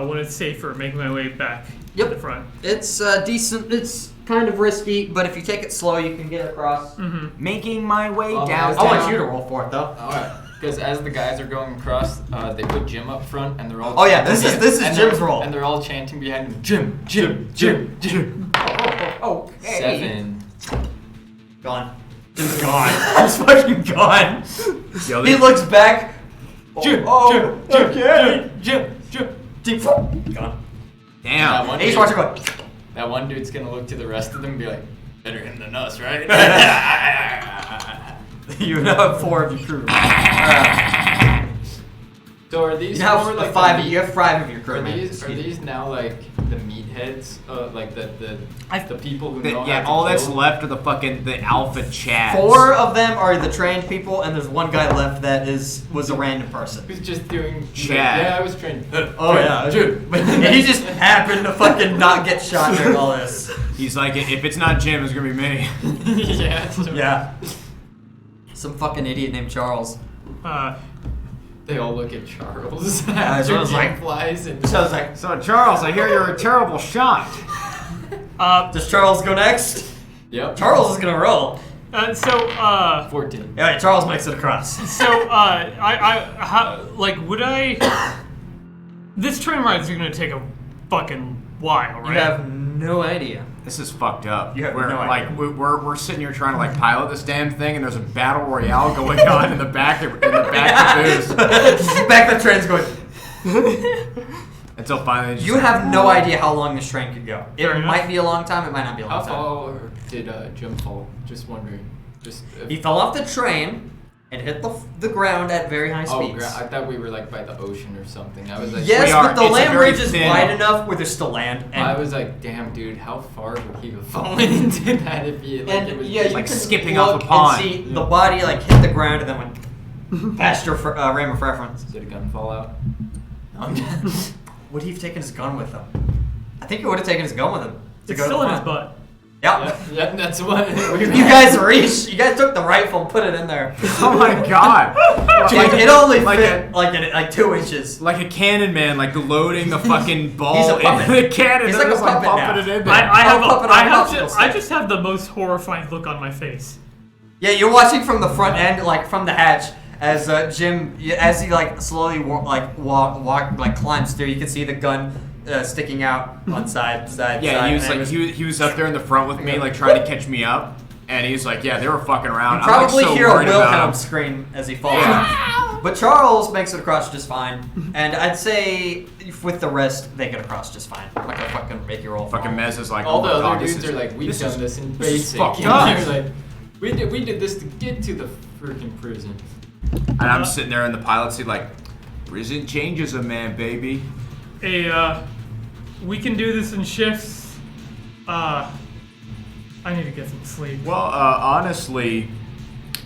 Speaker 1: when it's safer make my way back to the front.
Speaker 7: It's decent. It's kind of risky, but if you take it slow, you can get across.
Speaker 5: Making my way
Speaker 6: Oh,
Speaker 5: down.
Speaker 7: I want you to roll for it, though.
Speaker 6: Alright. Because as the guys are going across, they put Jim up front, and they're all.
Speaker 7: Oh, yeah, this is
Speaker 6: and
Speaker 7: Jim's
Speaker 6: they're-
Speaker 7: role.
Speaker 6: And they're all chanting behind him, Jim, Jim, Jim, Jim.
Speaker 7: Oh,
Speaker 6: 7.
Speaker 7: Gone. Jim's gone. He's fucking gone.
Speaker 5: Yo,
Speaker 7: He
Speaker 5: this-
Speaker 7: looks back.
Speaker 1: Jim,
Speaker 7: Oh,
Speaker 1: Jim,
Speaker 7: okay.
Speaker 1: Jim.
Speaker 7: Gone.
Speaker 5: Damn.
Speaker 7: And he's watching going.
Speaker 6: That one dude's gonna look to the rest of them and be like, better him than us, right?
Speaker 7: You now have 4 of your crew.
Speaker 6: So are these
Speaker 7: You have
Speaker 6: more like
Speaker 7: five.
Speaker 6: the
Speaker 7: You have 5 of your crew.
Speaker 6: Are
Speaker 7: man.
Speaker 6: these now like the meatheads? Like the people who know
Speaker 5: Yeah,
Speaker 6: how to
Speaker 5: all that's
Speaker 6: kill?
Speaker 5: left are the alpha chads.
Speaker 7: 4 of them are the trained people, and there's one guy left that was a random person.
Speaker 6: Who's just doing?
Speaker 5: Chad.
Speaker 6: Yeah, I was trained.
Speaker 7: Oh yeah, and he just happened to fucking not get shot during all this.
Speaker 5: He's like, if it's not Jim, it's gonna be me.
Speaker 6: Yeah.
Speaker 7: Yeah. Some fucking idiot named Charles.
Speaker 6: They all look at Charles.
Speaker 7: so
Speaker 6: After
Speaker 7: I was
Speaker 6: Jim
Speaker 7: like-
Speaker 6: flies and.
Speaker 7: So I was like,
Speaker 5: So Charles, I hear you're a terrible shot.
Speaker 7: does Charles go next?
Speaker 6: Yep.
Speaker 7: Charles is gonna roll.
Speaker 6: 14.
Speaker 7: Yeah, Charles makes it across.
Speaker 1: Would I? This train ride is gonna take a fucking while, right?
Speaker 7: You have no idea.
Speaker 5: This is fucked up.
Speaker 7: You have
Speaker 5: we're,
Speaker 7: no
Speaker 5: like,
Speaker 7: idea.
Speaker 5: We're sitting here trying to like pilot this damn thing, and there's a battle royale going on in the back of the booth.
Speaker 7: Back the train's going.
Speaker 5: Until finally, just
Speaker 7: You have no idea how long this train could go. It
Speaker 1: Fair enough.
Speaker 7: might be a long time. It might not be a
Speaker 6: How
Speaker 7: long time.
Speaker 6: far did Jim fall? Just wondering. Just.
Speaker 7: He fell off the train and hit the ground at very high
Speaker 6: Oh,
Speaker 7: speeds.
Speaker 6: I thought we were like by the ocean or something. I was like.
Speaker 7: Yes,
Speaker 5: We are.
Speaker 7: but the
Speaker 5: It's a
Speaker 7: land
Speaker 5: very
Speaker 7: bridge is
Speaker 5: thin-
Speaker 7: wide enough where there's still land. And,
Speaker 6: I was like, damn, dude, how far would he have fallen into that if he like
Speaker 7: and
Speaker 6: it was
Speaker 7: yeah,
Speaker 6: just,
Speaker 7: you
Speaker 5: like
Speaker 7: can
Speaker 5: skipping
Speaker 7: look
Speaker 5: off a pond.
Speaker 7: and see the body like hit the ground and then went past your frame of reference.
Speaker 6: Did a gun fall out?
Speaker 7: Would he have taken his gun with him? I think he would have taken his gun with him. to
Speaker 1: It's
Speaker 7: go to
Speaker 1: still
Speaker 7: the
Speaker 1: in his
Speaker 7: front.
Speaker 1: butt.
Speaker 7: Yep.
Speaker 6: Yeah, that's what.
Speaker 7: You guys reached. You guys took the rifle and put it in there.
Speaker 5: Oh my god!
Speaker 7: Like, it only
Speaker 5: like
Speaker 7: fit like 2 inches.
Speaker 5: like a cannon man, like loading the fucking ball
Speaker 7: He's a puppet.
Speaker 5: into the cannon.
Speaker 7: He's
Speaker 5: and
Speaker 7: like a
Speaker 5: just,
Speaker 7: puppet
Speaker 5: pumping
Speaker 7: now.
Speaker 5: it in there.
Speaker 1: I just have the most horrifying look on my face.
Speaker 7: Yeah, you're watching from the front end, like from the hatch, as Jim, as he like slowly climbs through. You can see the gun sticking out on side.
Speaker 5: Yeah, he was
Speaker 7: and
Speaker 5: like
Speaker 7: it
Speaker 5: he was up there in the front with me, like trying to catch me up, and he was like, yeah, they were fucking around.
Speaker 7: You probably
Speaker 5: I'm, like, so
Speaker 7: hear a
Speaker 5: worried about
Speaker 7: Wilhelm
Speaker 5: him.
Speaker 7: scream as he falls off. But Charles makes it across just fine, and I'd say with the rest they get across just fine. I'm not gonna fucking make you roll.
Speaker 5: Fucking Mez is like,
Speaker 6: All
Speaker 5: oh
Speaker 6: the
Speaker 5: my
Speaker 6: other
Speaker 5: god,
Speaker 6: dudes
Speaker 5: this is
Speaker 6: are like, we've
Speaker 5: this
Speaker 6: done
Speaker 5: is-
Speaker 6: this in
Speaker 5: this is
Speaker 6: basic.
Speaker 5: fucked
Speaker 6: And
Speaker 5: up.
Speaker 6: they're like, we did this to get to the freaking prison.
Speaker 5: And I'm sitting there in the pilot seat like, prison changes a man, baby.
Speaker 1: We can do this in shifts. I need to get some sleep.
Speaker 5: Well, honestly,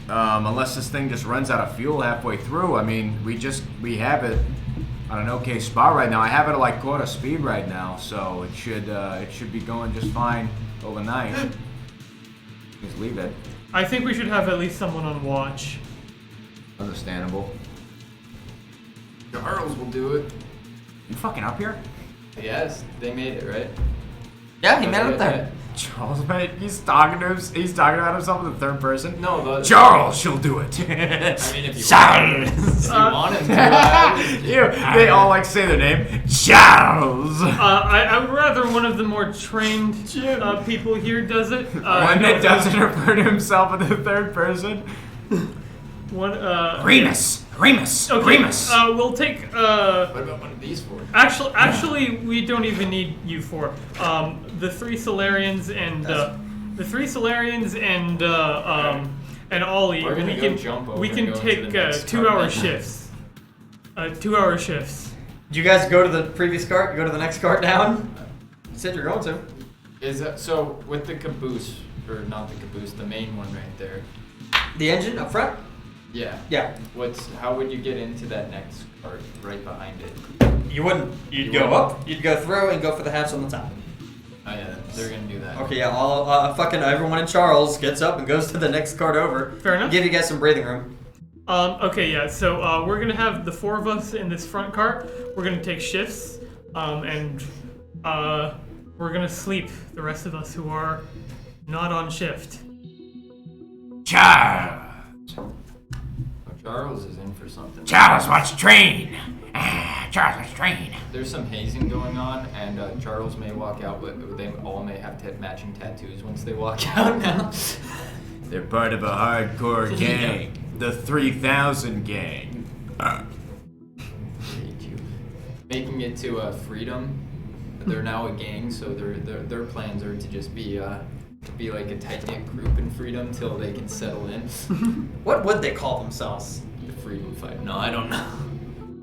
Speaker 5: unless this thing just runs out of fuel halfway through, I mean, we have it on an okay spot right now. I have it at like quarter speed right now, so it should be going just fine overnight. Just leave it.
Speaker 1: I think we should have at least someone on watch.
Speaker 5: Understandable.
Speaker 6: Charles will do it.
Speaker 5: You fucking up here?
Speaker 6: Yes, they made it, right?
Speaker 7: Yeah, he made it up there.
Speaker 5: Charles, mate, he's talking about himself in the third person.
Speaker 6: No,
Speaker 5: Charles, she'll do it.
Speaker 6: I mean, if you
Speaker 7: Charles.
Speaker 6: want him to,
Speaker 5: They all like say their name. Charles.
Speaker 1: I would rather one of the more trained people here does it.
Speaker 5: One that doesn't refer to himself in the third person. Remus.
Speaker 1: Okay.
Speaker 5: Remus.
Speaker 1: We'll take.
Speaker 6: what about one of these four?
Speaker 1: Actually, we don't even need you for the three Solarians and and Ollie.
Speaker 6: We're gonna
Speaker 1: We
Speaker 6: go
Speaker 1: can
Speaker 6: jump over
Speaker 1: we
Speaker 6: and
Speaker 1: can
Speaker 6: go into
Speaker 1: take
Speaker 6: the next
Speaker 1: 2-hour
Speaker 6: cart.
Speaker 1: shifts. 2-hour shifts.
Speaker 7: Did you guys go to the previous cart? Go to the next cart down? You said you're going to.
Speaker 6: Is that so? With the caboose, or not the caboose, the main one right there.
Speaker 7: The engine up front?
Speaker 6: Yeah.
Speaker 7: Yeah.
Speaker 6: How would you get into that next cart right behind it?
Speaker 7: You wouldn't. You'd
Speaker 6: You
Speaker 7: go
Speaker 6: wouldn't.
Speaker 7: up, you'd go through, and go for the hatch on the top.
Speaker 6: Oh yeah, they're gonna do that.
Speaker 7: Okay, yeah, all fucking everyone in Charles gets up and goes to the next cart over.
Speaker 1: Fair enough.
Speaker 7: Give you guys some breathing room.
Speaker 1: Okay, yeah. So we're gonna have the 4 of us in this front cart. We're gonna take shifts, and we're gonna sleep. The rest of us who are not on shift.
Speaker 5: Charles.
Speaker 6: Oh, Charles is in for something.
Speaker 5: Charles wants to train. Charles wants to train.
Speaker 6: There's some hazing going on, and Charles may walk out, but they all may have matching tattoos once they walk out now.
Speaker 5: They're part of a hardcore gang. The 3000 gang.
Speaker 6: Making it to Freedom. They're now a gang, so their plans are to just be like a tight-knit group in Freedom till they can settle in.
Speaker 7: What would they call themselves?
Speaker 6: The Freedom Fight. No, I don't know.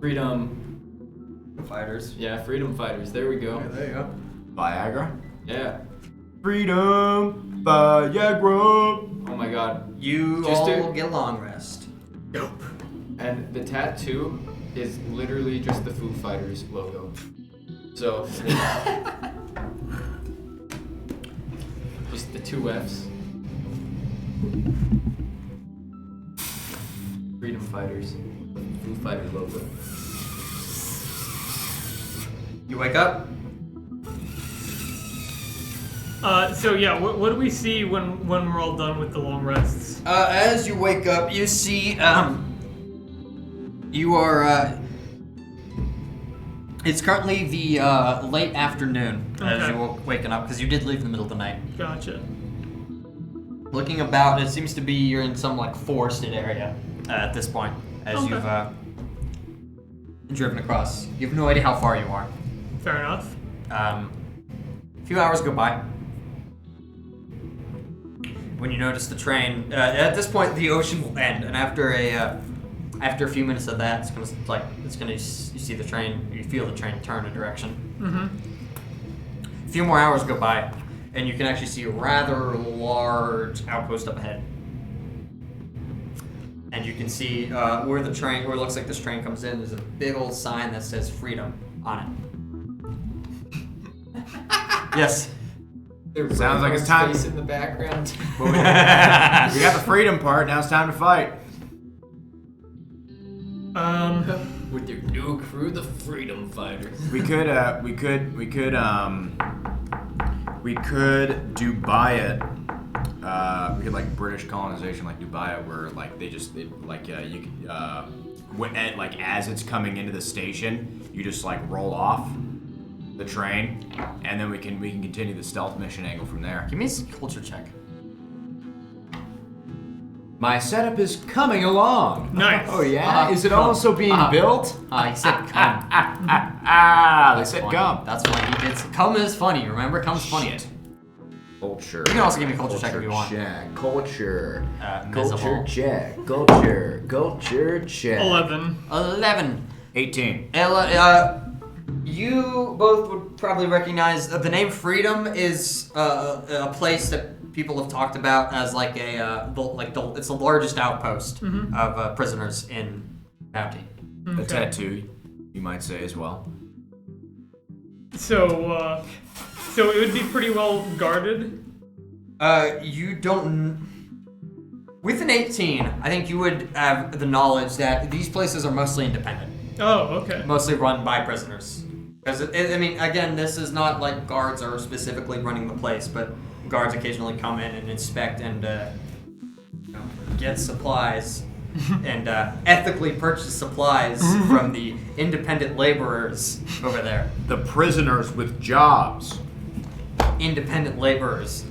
Speaker 6: Freedom.
Speaker 7: Fighters.
Speaker 6: Yeah, Freedom Fighters. There we go.
Speaker 7: There you go.
Speaker 5: Viagra.
Speaker 6: Yeah.
Speaker 5: Freedom. Viagra.
Speaker 6: Oh my God.
Speaker 7: You
Speaker 6: Just
Speaker 7: all
Speaker 6: to-
Speaker 7: get a long rest.
Speaker 1: Dope.
Speaker 6: And the tattoo is literally just the Foo Fighters logo. So. Just the 2 F's. Freedom Fighters. The Foo Fighter logo.
Speaker 7: You wake up.
Speaker 1: So yeah, what do we see when we're all done with the long rests?
Speaker 7: As you wake up, you see, you are, it's currently the, late afternoon as
Speaker 1: Okay.
Speaker 7: you're waking up, because you did leave in the middle of the night.
Speaker 1: Gotcha.
Speaker 7: Looking about, it seems to be you're in some, like, forested area at this point, as
Speaker 1: Okay.
Speaker 7: you've, driven across. You have no idea how far you are.
Speaker 1: Fair enough.
Speaker 7: A few hours go by. When you notice the train, at this point the ocean will end, and after a few minutes of that, you see the train, you feel the train turn a direction.
Speaker 1: Mm-hmm.
Speaker 7: A few more hours go by, and you can actually see a rather large outpost up ahead. And you can see where it looks like this train comes in, there's a big old sign that says Freedom on it. Yes.
Speaker 5: Sounds like it's time.
Speaker 6: Space in the background.
Speaker 5: We got the freedom part. Now it's time to fight.
Speaker 6: With your new crew, the Freedom Fighters.
Speaker 5: We could Dubai it. We could like British colonization, like Dubai, where like you could like as it's coming into the station, you just like roll off the train, and then we can continue the stealth mission angle from there.
Speaker 7: Give me a culture check.
Speaker 5: My setup is coming along.
Speaker 1: Nice.
Speaker 5: Oh yeah, is it also being built?
Speaker 7: He said come.
Speaker 5: They said
Speaker 7: funny.
Speaker 5: gum.
Speaker 7: That's funny. He did. Come is funny. Remember, come's funny.
Speaker 5: Shit. Culture.
Speaker 7: You can also give me a culture check if you want.
Speaker 5: Check. Culture.
Speaker 7: Culture
Speaker 5: Culture check. Culture. Culture check.
Speaker 1: 11.
Speaker 5: 18.
Speaker 7: You both would probably recognize the name Freedom is a place that people have talked about as like it's the largest outpost of prisoners in Bounty.
Speaker 5: A tattoo, you might say as well.
Speaker 1: So it would be pretty well guarded.
Speaker 7: You don't. With an 18, I think you would have the knowledge that these places are mostly independent.
Speaker 1: Oh, okay.
Speaker 7: Mostly run by prisoners. Because, I mean, again, this is not like guards are specifically running the place, but guards occasionally come in and inspect and get supplies and ethically purchase supplies from the independent laborers over there.
Speaker 5: The prisoners with jobs.
Speaker 7: Independent laborers.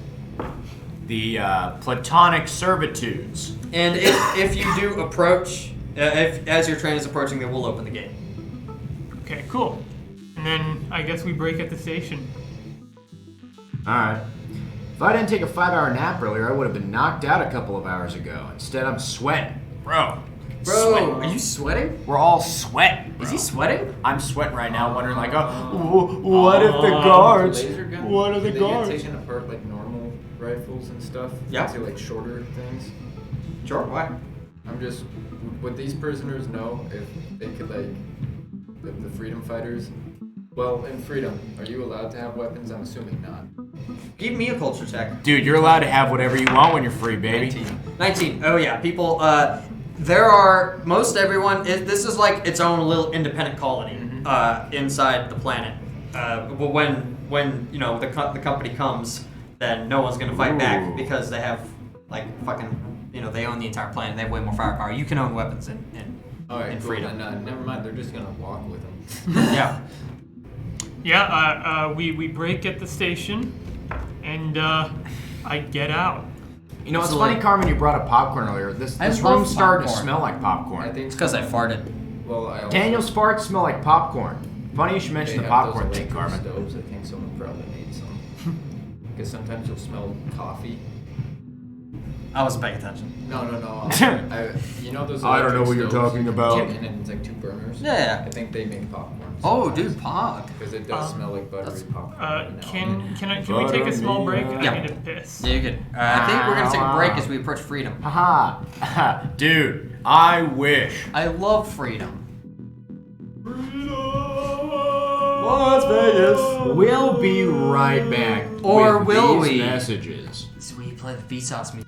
Speaker 5: The platonic servitudes.
Speaker 7: And if you do approach, as your train is approaching, they will open the gate.
Speaker 1: Okay, cool. And then I guess we break at the station.
Speaker 5: Alright. If I didn't take a 5-hour nap earlier, I would have been knocked out a couple of hours ago. Instead, I'm sweating. Bro,
Speaker 7: are you sweating?
Speaker 5: we're all sweating.
Speaker 7: Is he sweating?
Speaker 5: I'm sweating right now, wondering like, what if the guards?
Speaker 6: Laser gun?
Speaker 5: What are the
Speaker 6: Do
Speaker 5: guards?
Speaker 6: They get taken apart like normal rifles and stuff?
Speaker 7: Yeah.
Speaker 6: Into like shorter things?
Speaker 7: Sure, why?
Speaker 6: I'm just, would these prisoners know if they could like, the freedom fighters? Well, in freedom, are you allowed to have weapons? I'm assuming not.
Speaker 7: Give me a culture check.
Speaker 5: Dude, you're allowed to have whatever you want when you're free, baby.
Speaker 7: 19. Oh yeah, people. There are most everyone. This is like its own little independent colony inside the planet. But when you know the company comes, then no one's gonna fight back because they have like fucking they own the entire planet. They have way more firepower. You can own weapons in
Speaker 6: Alright, cool.
Speaker 7: freedom.
Speaker 6: Then, never mind, they're just gonna walk with them.
Speaker 7: Yeah.
Speaker 1: Yeah, we break at the station, and I get out.
Speaker 5: You know, it's
Speaker 7: Absolutely.
Speaker 5: funny, Carmen, you brought up popcorn earlier. This
Speaker 7: I
Speaker 5: room's
Speaker 7: love
Speaker 5: starting to
Speaker 7: popcorn.
Speaker 5: smell like
Speaker 6: I
Speaker 5: popcorn.
Speaker 6: think
Speaker 7: It's because I farted.
Speaker 6: Well, I also,
Speaker 5: Daniel's farts smell like popcorn. Funny you should
Speaker 6: they
Speaker 5: mention the
Speaker 6: have those
Speaker 5: popcorn thing,
Speaker 6: electric
Speaker 5: Carmen.
Speaker 6: stoves. I think someone probably made some. Because sometimes you'll smell coffee.
Speaker 7: I wasn't paying attention.
Speaker 6: No. You know those.
Speaker 5: I don't know
Speaker 6: electric
Speaker 5: what you're
Speaker 6: stoves
Speaker 5: talking
Speaker 6: you
Speaker 5: about.
Speaker 6: Get in and it's like 2 burners.
Speaker 7: Yeah.
Speaker 6: I think they make popcorn.
Speaker 7: Oh, dude, pog.
Speaker 6: Because it does smell like buttery popcorn.
Speaker 1: Can we take a small break?
Speaker 7: Yeah.
Speaker 1: I need to piss.
Speaker 7: Yeah, you could. I think we're gonna take a break as we approach freedom.
Speaker 5: Haha. Dude, I wish.
Speaker 7: I love freedom.
Speaker 5: Las Vegas. We'll be right back.
Speaker 7: Or
Speaker 5: with
Speaker 7: will
Speaker 5: these
Speaker 7: we?
Speaker 5: Messages.
Speaker 7: This is where you play the Vsauce music.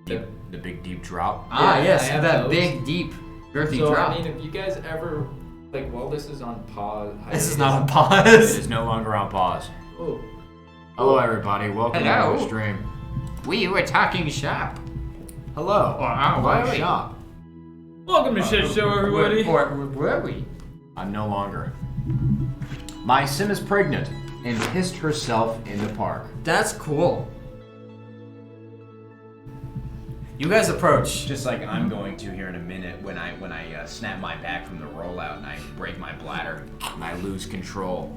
Speaker 5: The big deep drop.
Speaker 7: Ah,
Speaker 6: Yeah,
Speaker 7: yes,
Speaker 6: I have
Speaker 7: that
Speaker 6: those.
Speaker 7: big, deep, girthy
Speaker 6: So
Speaker 7: drop.
Speaker 6: I mean, if you guys ever like, while this is on pause,
Speaker 7: This is not on
Speaker 5: It
Speaker 7: pause.
Speaker 5: is no longer on pause.
Speaker 6: Oh,
Speaker 5: Hello, everybody. Welcome to
Speaker 7: Hello.
Speaker 5: our stream.
Speaker 7: We were talking shop.
Speaker 5: Hello.
Speaker 7: Why are we?
Speaker 5: Shop.
Speaker 1: Welcome to Shit Show, everybody.
Speaker 7: Where were we?
Speaker 5: I'm no longer. My sim is pregnant and pissed herself in the park.
Speaker 7: That's cool. You guys approach.
Speaker 8: Just like I'm going to here in a minute when I snap my back from the rollout and I break my bladder.
Speaker 5: And I lose control.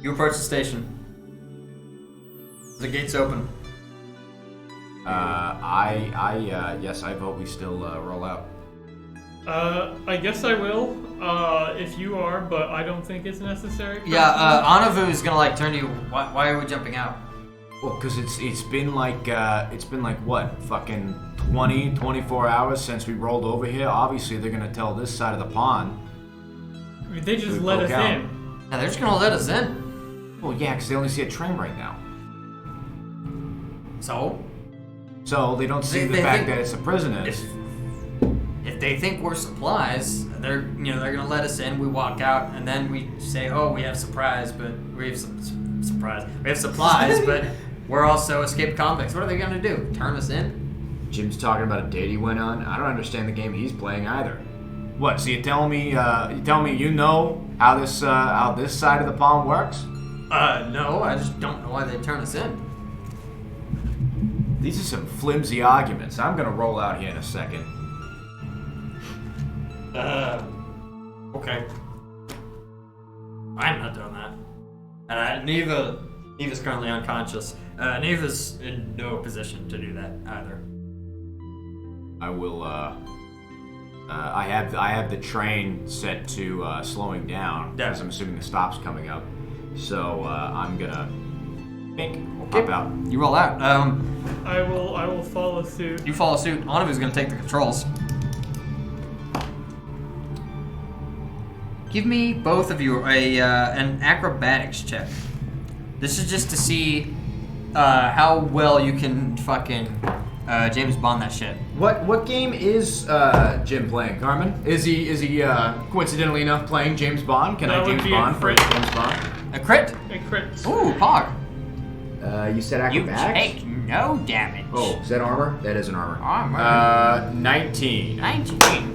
Speaker 7: You approach the station. The gates open.
Speaker 5: Yes, I vote we still roll out.
Speaker 1: I guess I will, if you are, but I don't think it's necessary.
Speaker 7: Yeah, Anavu is gonna like turn to you. Why are we jumping out?
Speaker 5: Well, because it's been like what, fucking 24 hours since we rolled over here. Obviously, they're gonna tell this side of the pond.
Speaker 1: They just
Speaker 5: We
Speaker 1: let
Speaker 5: broke
Speaker 1: us
Speaker 5: out.
Speaker 1: in.
Speaker 7: Yeah, they're just gonna let us in.
Speaker 5: Well, yeah, because they only see a train right now,
Speaker 7: So,
Speaker 5: so they don't see
Speaker 7: They-
Speaker 5: the
Speaker 7: they
Speaker 5: fact
Speaker 7: think-
Speaker 5: that it's a prisoners.
Speaker 7: if they think we're supplies, they're gonna let us in. We walk out, and then we say, "Oh, we have surprise, but we have surprise. We have supplies, but we're also escaped convicts." What are they gonna do? Turn us in?
Speaker 5: Jim's talking about a date he went on. I don't understand the game he's playing either. What? So you telling me you know how this side of the pond works?
Speaker 7: No, I just don't know why they turn us in.
Speaker 5: These are some flimsy arguments. I'm gonna roll out here in a second.
Speaker 7: Okay. I'm not doing that. And Neva's currently unconscious. Neva's in no position to do that either.
Speaker 5: I will. I have the train set to slowing down
Speaker 7: Yeah.
Speaker 5: because I'm assuming the stop's coming up. So I'm gonna
Speaker 7: Okay.
Speaker 5: pop out.
Speaker 7: You roll out.
Speaker 1: I will follow suit.
Speaker 7: You follow suit. Anavu's gonna take the controls. Give me both of you an acrobatics check. This is just to see how well you can fucking James Bond that shit.
Speaker 5: What game is Jim playing, Carmen? Is he coincidentally enough playing James Bond? Can
Speaker 1: That
Speaker 5: I
Speaker 1: would
Speaker 5: James
Speaker 1: be a
Speaker 5: Bond for
Speaker 1: crit.
Speaker 5: James Bond?
Speaker 7: A crit?
Speaker 1: A crit.
Speaker 7: Ooh, Pog.
Speaker 5: You said acrobatics.
Speaker 7: no damage.
Speaker 5: Oh, is that armor? That is an armor.
Speaker 7: Armor.
Speaker 5: 19.
Speaker 7: 19.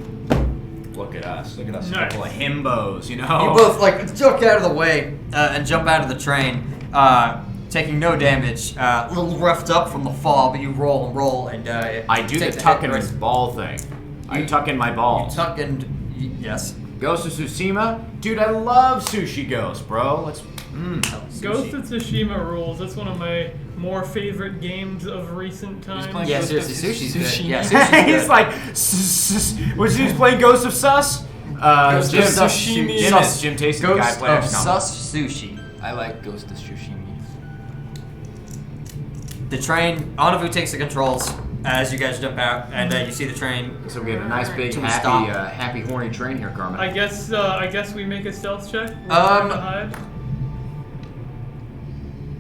Speaker 5: Look at us. Look at us.
Speaker 1: Nice.
Speaker 5: A couple of himbos, you know?
Speaker 7: You both like duck out of the way and jump out of the train, taking no damage. A little roughed up from the fall, but you roll and roll and
Speaker 5: I do the
Speaker 7: take
Speaker 5: tuck
Speaker 7: hit
Speaker 5: in
Speaker 7: rest.
Speaker 5: ball thing. I tuck in my balls.
Speaker 7: Tuck and yes.
Speaker 5: Ghost of Tsushima? Dude, I love Sushi Ghost, bro. Let's.
Speaker 1: Ghost of Tsushima rules. That's one of my more favorite games of recent times.
Speaker 6: playing
Speaker 7: Yeah,
Speaker 6: Ghost of
Speaker 7: seriously, sushi's good.
Speaker 6: Sushi.
Speaker 7: Yeah, sushi's good.
Speaker 5: He's like, was he playing Ghost of Sus?
Speaker 6: Ghost
Speaker 5: Jim,
Speaker 6: of Sushimi.
Speaker 5: Jim tastes the guy
Speaker 7: Ghost
Speaker 5: playing
Speaker 7: of
Speaker 5: Xcom.
Speaker 7: Sus Sushi.
Speaker 6: I like Ghost of Tsushima.
Speaker 7: The train, Anavu takes the controls as you guys jump out, and you see the train.
Speaker 5: So we have a nice big
Speaker 7: Can we
Speaker 5: happy,
Speaker 7: stop?
Speaker 5: happy horny train here, Carmen.
Speaker 1: I guess we make a stealth check. We're trying to hide.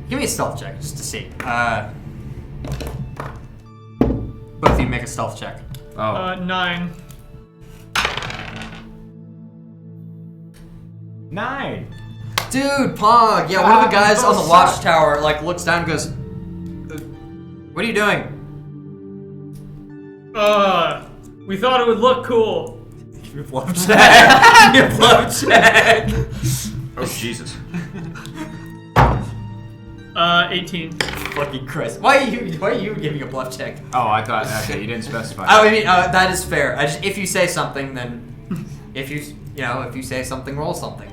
Speaker 7: Give me a stealth check just to see. Both of you make a stealth check.
Speaker 1: 9.
Speaker 5: 9.
Speaker 7: Dude, Pog. Yeah, one of the guys on the watchtower like looks down and goes, "What are you doing?"
Speaker 1: We thought it would look cool.
Speaker 7: Give me a blow check. Give me a blow check.
Speaker 5: Oh Jesus.
Speaker 1: 18.
Speaker 7: Fucking Christ. Why are you giving a bluff check?
Speaker 5: Oh, I thought. Okay, you didn't specify.
Speaker 7: I mean, that is fair. If you say something, then if you say something, roll something.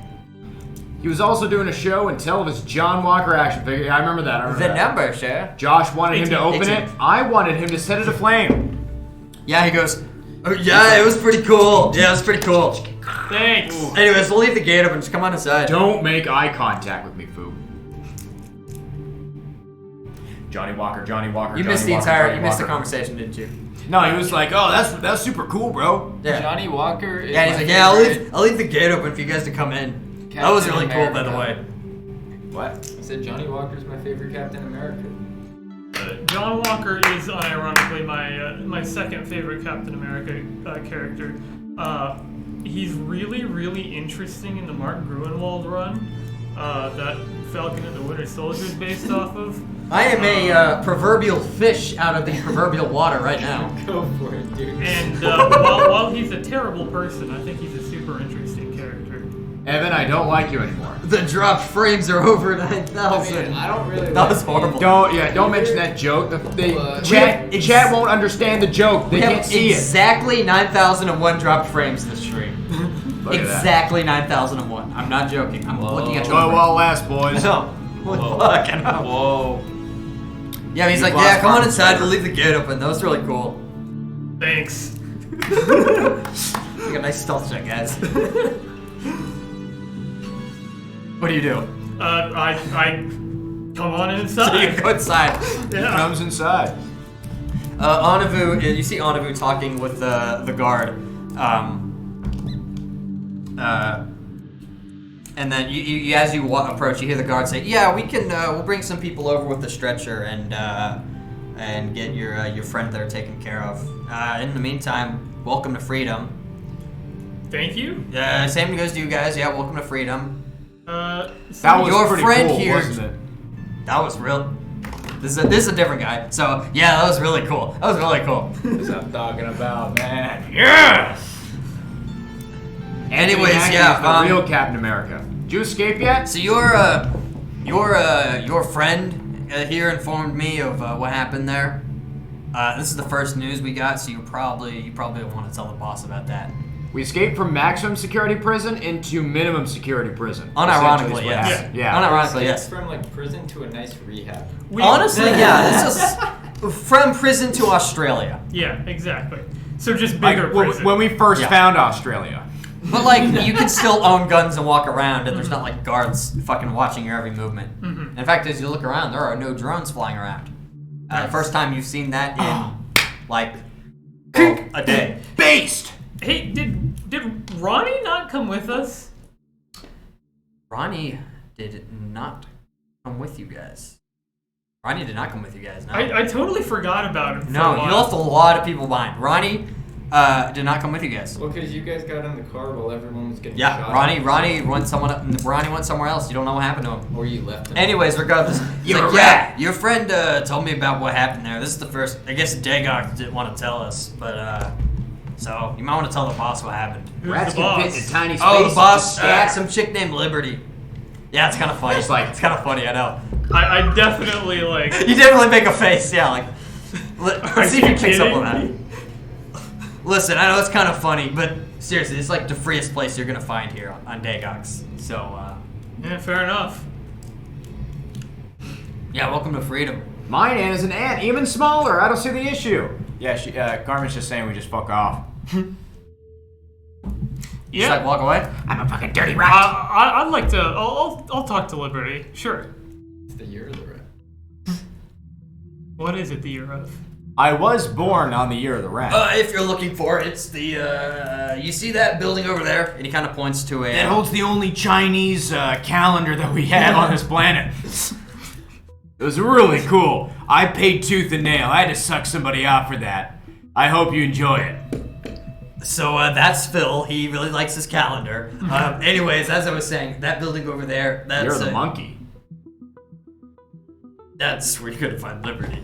Speaker 5: He was also doing a show and tell of his John Walker action figure. Yeah, I remember that.
Speaker 7: The number, sure.
Speaker 5: Josh wanted him to open
Speaker 7: 18.
Speaker 5: it. I wanted him to set it aflame.
Speaker 7: Yeah, he goes, "Oh, yeah, it was pretty cool. Yeah, it was pretty cool."
Speaker 1: Thanks.
Speaker 7: Anyways, we'll leave the gate open. Just come on inside.
Speaker 5: Don't make eye contact with me, Foop. Johnny Walker.
Speaker 7: You missed the conversation, didn't you?
Speaker 5: No, he was like, "Oh, that's super cool, bro."
Speaker 7: Yeah.
Speaker 6: Johnny Walker is
Speaker 7: Yeah, he's
Speaker 6: my
Speaker 7: like, "Yeah,
Speaker 6: favorite
Speaker 7: I'll leave the gate open for you guys to come in." That was
Speaker 6: Captain
Speaker 7: really cool, by the
Speaker 6: America.
Speaker 7: way.
Speaker 5: What?
Speaker 6: I said Johnny Walker's my favorite Captain America.
Speaker 1: John Walker is unironically my second favorite Captain America character. He's really, really interesting in the Mark Gruenwald run that Falcon and the Winter Soldier is based off of.
Speaker 7: I am a proverbial fish out of the proverbial water right now.
Speaker 6: Go for it, dude.
Speaker 1: And while he's a terrible person, I think he's a super interesting character.
Speaker 5: Evan, I don't like you anymore.
Speaker 7: The dropped frames are over 9,000.
Speaker 6: I don't really.
Speaker 7: That was horrible.
Speaker 5: Don't mention that joke. Chat won't understand the joke. They
Speaker 7: We
Speaker 5: can't
Speaker 7: have
Speaker 5: see
Speaker 7: exactly 9,001 dropped frames this stream.
Speaker 5: Look at that.
Speaker 7: Exactly 9,00001. I'm not joking. I'm looking at
Speaker 5: it.
Speaker 7: your
Speaker 5: Go well last, boys.
Speaker 7: No. Fuck, I know.
Speaker 4: Whoa.
Speaker 7: Yeah, he's
Speaker 5: You've
Speaker 7: like,
Speaker 5: lost
Speaker 7: yeah, come on
Speaker 5: farm
Speaker 7: inside.
Speaker 5: forever.
Speaker 7: We'll leave the gate open. That was really cool.
Speaker 1: Thanks.
Speaker 7: Like a nice stealth check, guys. What do you do?
Speaker 1: I come on
Speaker 7: So you
Speaker 1: inside.
Speaker 7: go inside.
Speaker 1: Yeah.
Speaker 5: Comes inside.
Speaker 7: Anavu, you see Anavu talking with the guard. And then you as you approach, you hear the guard say, "Yeah, we can. We'll bring some people over with the stretcher and get your friend there taken care of. In the meantime, welcome to freedom."
Speaker 1: Thank you.
Speaker 7: Same goes to you guys. Yeah, welcome to freedom.
Speaker 5: That was
Speaker 7: Your
Speaker 5: pretty
Speaker 7: friend
Speaker 5: cool,
Speaker 7: here-
Speaker 5: wasn't it?
Speaker 7: That was real. This is a different guy. So yeah, that was really cool. That was really cool.
Speaker 4: That's what I'm talking about, man. Yes!
Speaker 7: Anyways,
Speaker 5: Anthony
Speaker 7: yeah.
Speaker 5: Mackie is the real Captain America. Did you escape yet?
Speaker 7: So your friend here informed me of what happened there. This is the first news we got, so you probably want to tell the boss about that.
Speaker 5: We escaped from maximum security prison into minimum security prison.
Speaker 7: Unironically,
Speaker 5: Essentially is what
Speaker 7: yes.
Speaker 5: happened. Yeah.
Speaker 7: Unironically, yes.
Speaker 6: From like prison to a nice rehab.
Speaker 7: Honestly, yeah. This is from prison to Australia.
Speaker 1: Yeah, exactly. So just
Speaker 5: Like,
Speaker 1: bigger prison.
Speaker 5: when we first
Speaker 7: Yeah.
Speaker 5: found Australia.
Speaker 7: But like, you can still own guns and walk around, and there's not like guards fucking watching your every movement. In fact, as you look around, there are no drones flying around. The first time you've seen that in like a day.
Speaker 5: Based!
Speaker 1: Hey, did Ronnie not come with us?
Speaker 7: Ronnie did not come with you guys. Ronnie did not come with you guys. No,
Speaker 1: I totally forgot about him. For
Speaker 7: no,
Speaker 1: a
Speaker 7: you
Speaker 1: while.
Speaker 7: left a lot of people behind. Ronnie did not come with you guys.
Speaker 6: Well, because you guys got in the car while everyone was getting
Speaker 7: Yeah,
Speaker 6: shot.
Speaker 7: Ronnie went somewhere else. You don't know what happened to him.
Speaker 6: Or you left him.
Speaker 7: Anyways, regardless,
Speaker 5: You're
Speaker 7: like,
Speaker 5: a
Speaker 7: yeah, your friend told me about what happened there. This is the first. I guess Dagok didn't want to tell us, but so you might want to tell the boss what happened.
Speaker 1: Who's
Speaker 5: Rats
Speaker 1: the
Speaker 5: can
Speaker 1: boss?
Speaker 5: fit in a tiny space.
Speaker 7: Oh, the
Speaker 5: just
Speaker 7: boss,
Speaker 5: stab.
Speaker 7: some chick named Liberty. Yeah, it's kind of funny.
Speaker 5: It's like-
Speaker 7: it's kind of funny. I know.
Speaker 1: I definitely like.
Speaker 7: You definitely make a face. Yeah, like. Let's see if you
Speaker 1: you
Speaker 7: picks up
Speaker 1: kidding
Speaker 7: on that. Listen, I know it's kind of funny, but seriously, it's like the freest place you're gonna find here on Dagox. So,
Speaker 1: Yeah, fair enough.
Speaker 7: yeah, welcome to freedom.
Speaker 5: Mine is an ant, even smaller. I don't see the issue.
Speaker 4: Yeah, Carmen's just saying we just fuck off.
Speaker 7: You just like walk away?
Speaker 5: I'm a fucking dirty rat.
Speaker 1: I'd like to. I'll talk to Liberty. Sure.
Speaker 6: It's the year of the rat.
Speaker 1: What is it the year of?
Speaker 4: I was born on the year of the rat.
Speaker 7: If you're looking for it, it's the, you see that building over there? And he kind of points to a...
Speaker 4: It holds the only Chinese calendar that we have on this planet. It was really cool. I paid tooth and nail. I had to suck somebody out for that. I hope you enjoy it.
Speaker 7: So, that's Phil. He really likes his calendar. Anyways, as I was saying, that building over there, that's...
Speaker 5: You're the monkey.
Speaker 7: That's where you're gonna find Liberty.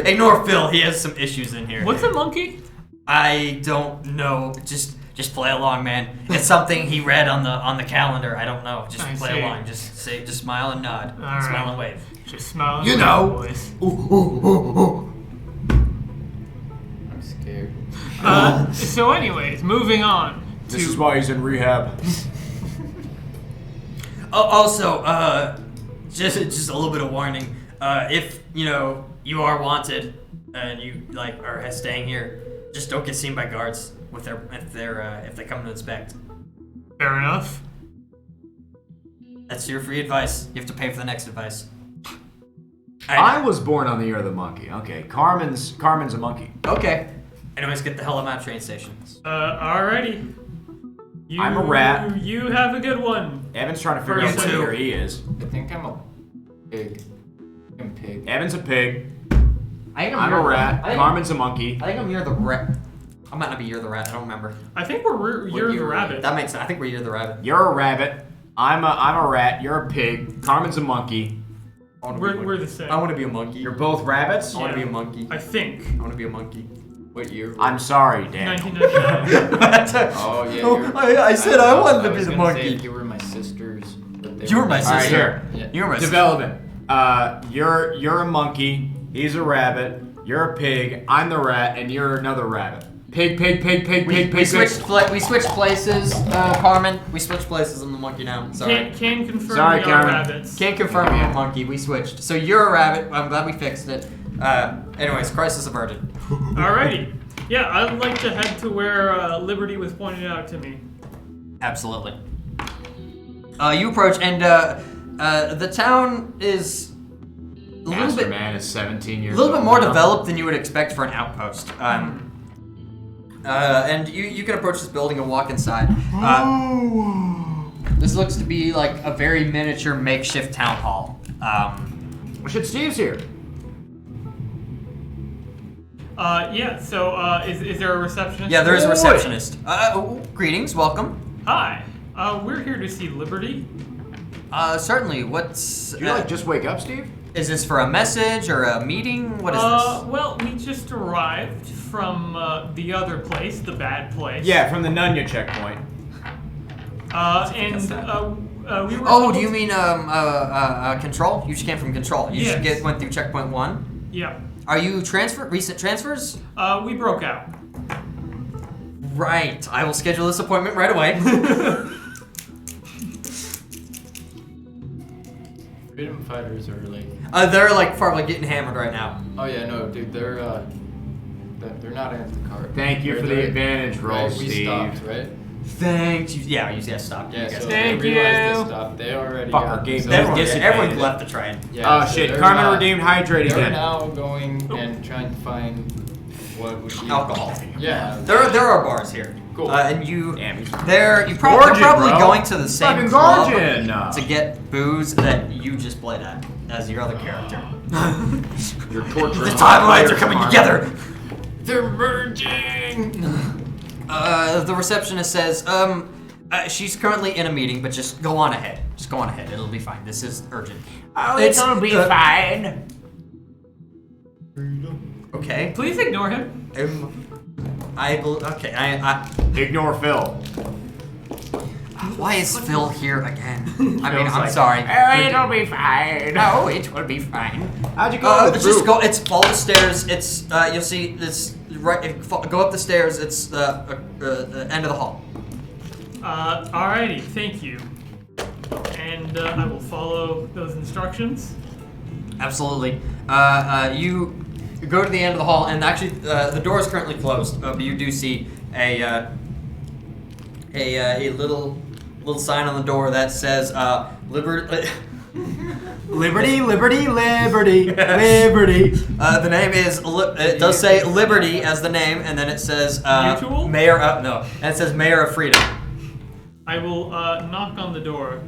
Speaker 7: Ignore Phil. He has some issues in here.
Speaker 1: What's a monkey?
Speaker 7: I don't know. Just play along, man. It's something he read on the calendar. I don't know. Just
Speaker 1: I
Speaker 7: play
Speaker 1: see.
Speaker 7: along. Just smile and nod.
Speaker 1: All
Speaker 7: Smile
Speaker 1: right.
Speaker 7: and wave.
Speaker 1: Just smile.
Speaker 5: You
Speaker 1: and
Speaker 5: know.
Speaker 1: wave,
Speaker 5: Ooh.
Speaker 6: I'm scared.
Speaker 1: boys. So, anyways, moving on.
Speaker 4: This is why he's in rehab.
Speaker 7: Oh, also, just a little bit of warning. If you are wanted and you are staying here, just don't get seen by guards if they come to inspect.
Speaker 1: Fair enough.
Speaker 7: That's your free advice. You have to pay for the next advice.
Speaker 5: I was born on the year of the monkey. Okay, Carmen's a monkey.
Speaker 7: Okay. Anyways, get the hell out of my train station.
Speaker 1: Alrighty.
Speaker 5: I'm a rat.
Speaker 1: You have a good one.
Speaker 4: Evan's trying to figure
Speaker 1: You
Speaker 4: out what
Speaker 1: too.
Speaker 4: year he is.
Speaker 6: I think I'm a pig. I'm pig.
Speaker 4: Evan's a pig.
Speaker 7: I think
Speaker 5: I'm
Speaker 7: you're
Speaker 5: a rat.
Speaker 7: I think,
Speaker 5: Carmen's a monkey.
Speaker 7: I think I'm you're the rat. I might not be you're the rat. I don't remember.
Speaker 1: I think you're the rabbit.
Speaker 7: That makes sense. I think we're you're the rabbit.
Speaker 5: You're a rabbit. I'm a rat. You're a pig. Carmen's a monkey.
Speaker 1: We're the same.
Speaker 7: I want to be a monkey.
Speaker 5: You're both rabbits?
Speaker 7: I want to be a monkey.
Speaker 1: I think.
Speaker 7: I want to be a monkey.
Speaker 6: What year?
Speaker 5: I'm sorry, Dan.
Speaker 1: 1999.
Speaker 6: Oh yeah.
Speaker 7: Oh,
Speaker 6: you're-
Speaker 7: I said I wanted to be
Speaker 6: was
Speaker 7: the
Speaker 6: gonna say
Speaker 7: monkey.
Speaker 6: if you were my sisters. But they
Speaker 7: You were my
Speaker 5: All right,
Speaker 7: sister.
Speaker 5: here.
Speaker 6: Yeah.
Speaker 7: You were my
Speaker 5: Development. You're a monkey. He's a rabbit. You're a pig. I'm the rat, and you're another rabbit. Pig.
Speaker 7: We switched places, Carmen. We switched places. I'm the monkey now. Sorry.
Speaker 1: Can confirm
Speaker 5: Sorry,
Speaker 1: we are
Speaker 5: Karen.
Speaker 1: rabbits.
Speaker 7: Can't confirm you're a monkey. We switched. So you're a rabbit. I'm glad we fixed it. Anyways, crisis averted.
Speaker 1: Alrighty. Yeah, I'd like to head to where Liberty was pointed out to me.
Speaker 7: Absolutely. You approach, and the town is a little
Speaker 5: Master
Speaker 7: bit,
Speaker 5: Man is 17 years
Speaker 7: a little
Speaker 5: old
Speaker 7: bit more
Speaker 5: now.
Speaker 7: developed than you would expect for an outpost. And you can approach this building and walk inside. This looks to be like a very miniature makeshift town hall.
Speaker 5: Shit, Steve's here.
Speaker 1: Yeah, so is there a receptionist?
Speaker 7: Yeah, there is a
Speaker 5: Boy.
Speaker 7: receptionist. Greetings, welcome.
Speaker 1: Hi. We're here to see Liberty.
Speaker 7: Certainly. What's
Speaker 5: Did you just wake up, Steve?
Speaker 7: is this for a message or a meeting? What is this?
Speaker 1: Well, we just arrived from the other place, the bad place.
Speaker 4: Yeah, from the Nunya checkpoint.
Speaker 1: We were.
Speaker 7: Oh,
Speaker 1: told-
Speaker 7: do you mean control? You just came from control. You
Speaker 1: Yes.
Speaker 7: just went through checkpoint 1.
Speaker 1: Yeah.
Speaker 7: Are you recent transfers?
Speaker 1: We broke out.
Speaker 7: Right. I will schedule this appointment right away.
Speaker 6: Freedom fighters are like.
Speaker 7: They're like probably getting hammered right now.
Speaker 6: Oh yeah, no, dude, they're not at the cart.
Speaker 5: Thank you for the advantage roll,
Speaker 6: right, we
Speaker 5: Steve.
Speaker 6: stopped, right?
Speaker 7: Thanks. Yeah, you guys stopped.
Speaker 6: Yeah,
Speaker 7: you guys
Speaker 6: so
Speaker 1: Thank
Speaker 6: they realized
Speaker 1: you.
Speaker 6: they stopped. They already
Speaker 5: Fucker gave
Speaker 6: so
Speaker 5: them
Speaker 7: Everyone,
Speaker 5: disadvantage.
Speaker 7: everyone left the train.
Speaker 6: yeah,
Speaker 5: Oh
Speaker 6: so
Speaker 5: shit,
Speaker 6: they're
Speaker 5: Carmen
Speaker 6: not-
Speaker 5: redeemed hydrate
Speaker 6: They're
Speaker 5: again.
Speaker 6: now going and trying to find what would be
Speaker 7: Alcohol.
Speaker 6: Yeah.
Speaker 7: There are bars here.
Speaker 6: Cool.
Speaker 7: And you,
Speaker 5: Damn, he's
Speaker 7: they're
Speaker 5: Gorging,
Speaker 7: probably
Speaker 5: bro.
Speaker 7: going to the same
Speaker 5: fucking
Speaker 7: club
Speaker 5: gorging.
Speaker 7: to get booze that you just played at as your other character.
Speaker 5: You're torturing.
Speaker 7: The timelines are coming
Speaker 5: Carmen.
Speaker 7: together.
Speaker 6: They're merging.
Speaker 7: The receptionist says, she's currently in a meeting, but just go on ahead. Just go on ahead. It'll be fine. This is urgent.
Speaker 5: Oh,
Speaker 7: It'll
Speaker 5: be fine.
Speaker 7: Okay.
Speaker 1: Please ignore him.
Speaker 7: Okay.
Speaker 5: Ignore Phil.
Speaker 7: Why is Phil here again? I mean,
Speaker 5: Phil's
Speaker 7: I'm
Speaker 5: like,
Speaker 7: sorry.
Speaker 5: It'll be fine.
Speaker 7: No, it will be fine.
Speaker 5: How'd you go?
Speaker 7: Just
Speaker 5: Foop?
Speaker 7: go. It's follow the stairs. It's you'll see this right. Go up the stairs. It's the end of the hall.
Speaker 1: Alrighty, thank you. And I will follow those instructions.
Speaker 7: Absolutely. You go to the end of the hall, and actually the door is currently closed. But you do see a little sign on the door that says Liberty.
Speaker 4: Liberty, liberty, liberty, liberty.
Speaker 7: The name is. It does say Liberty as the name, and then it says
Speaker 1: Mutual?
Speaker 7: Mayor. No, and it says Mayor of Freedom.
Speaker 1: I will knock on the door.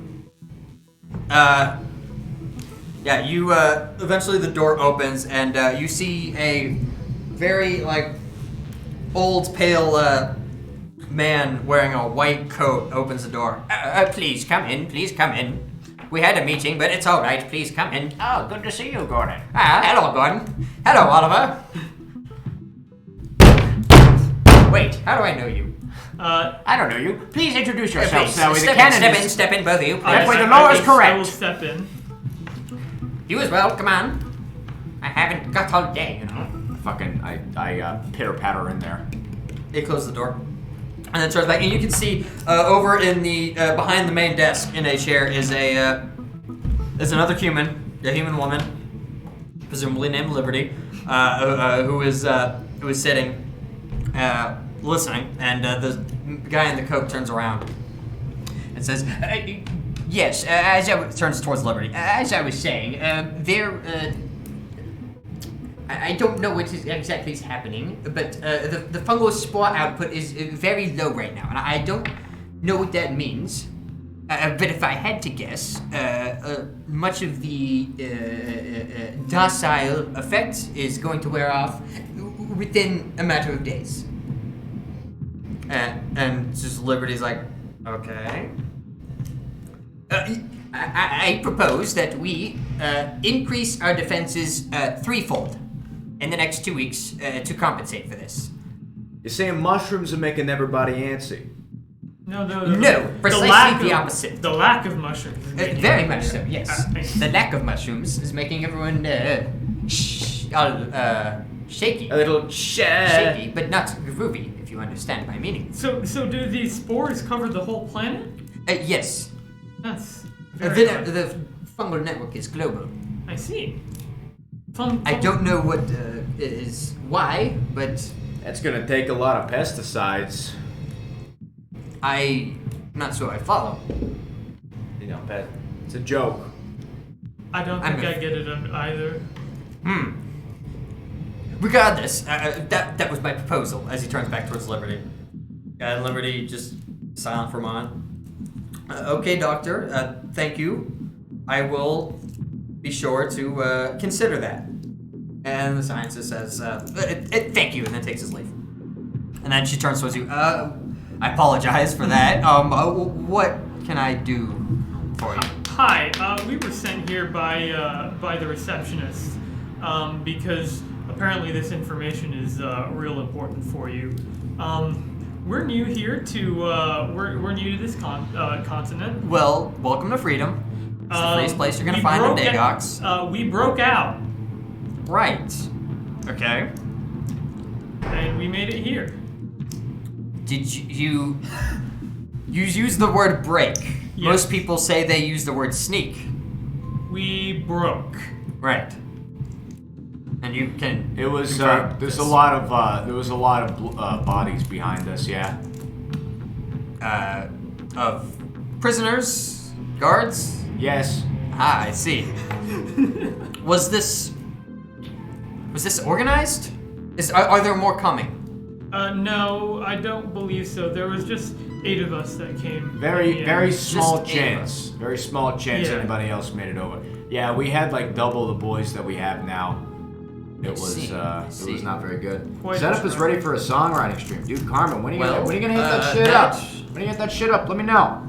Speaker 7: Yeah, you eventually the door opens and you see a very old pale man wearing a white coat opens the door. Please come in, please come in. We had a meeting, but it's all right. Please come in.
Speaker 5: Oh, good to see you, Gordon.
Speaker 7: Hello, Gordon. Hello, Oliver. Wait, how do I know you?
Speaker 5: I don't know you. Please introduce yourself,
Speaker 7: Please,
Speaker 5: Zoe. The
Speaker 7: step
Speaker 5: cannon is...
Speaker 7: in, both of you.
Speaker 5: That way
Speaker 7: Please.
Speaker 5: the law is
Speaker 1: I
Speaker 5: correct.
Speaker 1: will step in.
Speaker 7: You as well. Come on. I haven't got all day, you know.
Speaker 5: Fucking, I pitter-patter in there.
Speaker 7: It closes the door, and then turns back, and you can see over in the behind the main desk in a chair is another human, a human woman, presumably named Liberty, who is sitting, listening, and the guy in the coat turns around and says, "Yes." As I turns towards Liberty, as I was saying, I don't know what exactly is happening, but the fungal spore output is very low right now, and I don't know what that means.
Speaker 2: But if I had to guess, much of the docile effect is going to wear off within a matter of days. And just Liberty's like, okay. I propose that we increase our defenses threefold in the next 2 weeks to compensate for this.
Speaker 4: You're saying mushrooms are making everybody antsy.
Speaker 1: No,
Speaker 2: Precisely the opposite.
Speaker 1: The lack of mushrooms. is making
Speaker 2: Very
Speaker 1: it
Speaker 2: much so,
Speaker 1: better.
Speaker 2: yes. The lack of mushrooms is making everyone shaky.
Speaker 4: A little
Speaker 2: Shaky, but not groovy, if you understand my meaning.
Speaker 1: So do these spores cover the whole planet?
Speaker 2: Yes.
Speaker 1: That's very odd.
Speaker 2: The fungal network is global.
Speaker 1: I see.
Speaker 2: I don't know what is why, but
Speaker 4: That's gonna take a lot of pesticides.
Speaker 2: I'm not sure I follow.
Speaker 4: You know, it's a joke.
Speaker 1: I don't think I get it either.
Speaker 2: Regardless, that was my proposal. As he turns back towards Liberty, and Liberty just silent for a moment. Okay, Doctor. Thank you. I will be sure to consider that. And the scientist says, "Thank you," and then takes his leave. And then she turns towards you. I apologize for that. What can I do for you?
Speaker 1: Hi. We were sent here by the receptionist because apparently this information is real important for you. We're new here to we're new to this continent.
Speaker 2: Well, welcome to freedom. It's the freest place you're gonna find in Dagox.
Speaker 1: We broke out.
Speaker 2: Right. Okay.
Speaker 1: And we made it here.
Speaker 2: Did you use the word break?
Speaker 1: Yes.
Speaker 2: Most people say they use the word sneak.
Speaker 1: We broke.
Speaker 2: Right. And you can.
Speaker 5: It was
Speaker 2: confirm
Speaker 5: there's
Speaker 2: this.
Speaker 5: a lot of bodies behind us. Yeah.
Speaker 2: Of prisoners, guards.
Speaker 5: Yes.
Speaker 2: Ah, I see. Was this organized? Are there more coming?
Speaker 1: No, I don't believe so. There was just 8 of us that came.
Speaker 5: Very small
Speaker 2: Just 8 of
Speaker 5: chance. Very small chance
Speaker 1: Yeah.
Speaker 5: anybody else made it over. Yeah, we had like double the boys that we have now. It was
Speaker 2: see.
Speaker 5: it was not very good.
Speaker 1: Quite
Speaker 5: Setup is ready
Speaker 1: disturbing.
Speaker 5: for a songwriting stream, dude. Carmen, when are you
Speaker 2: Well,
Speaker 5: gonna hit that shit
Speaker 2: that-
Speaker 5: up? When are you gonna hit that shit up? Let me know.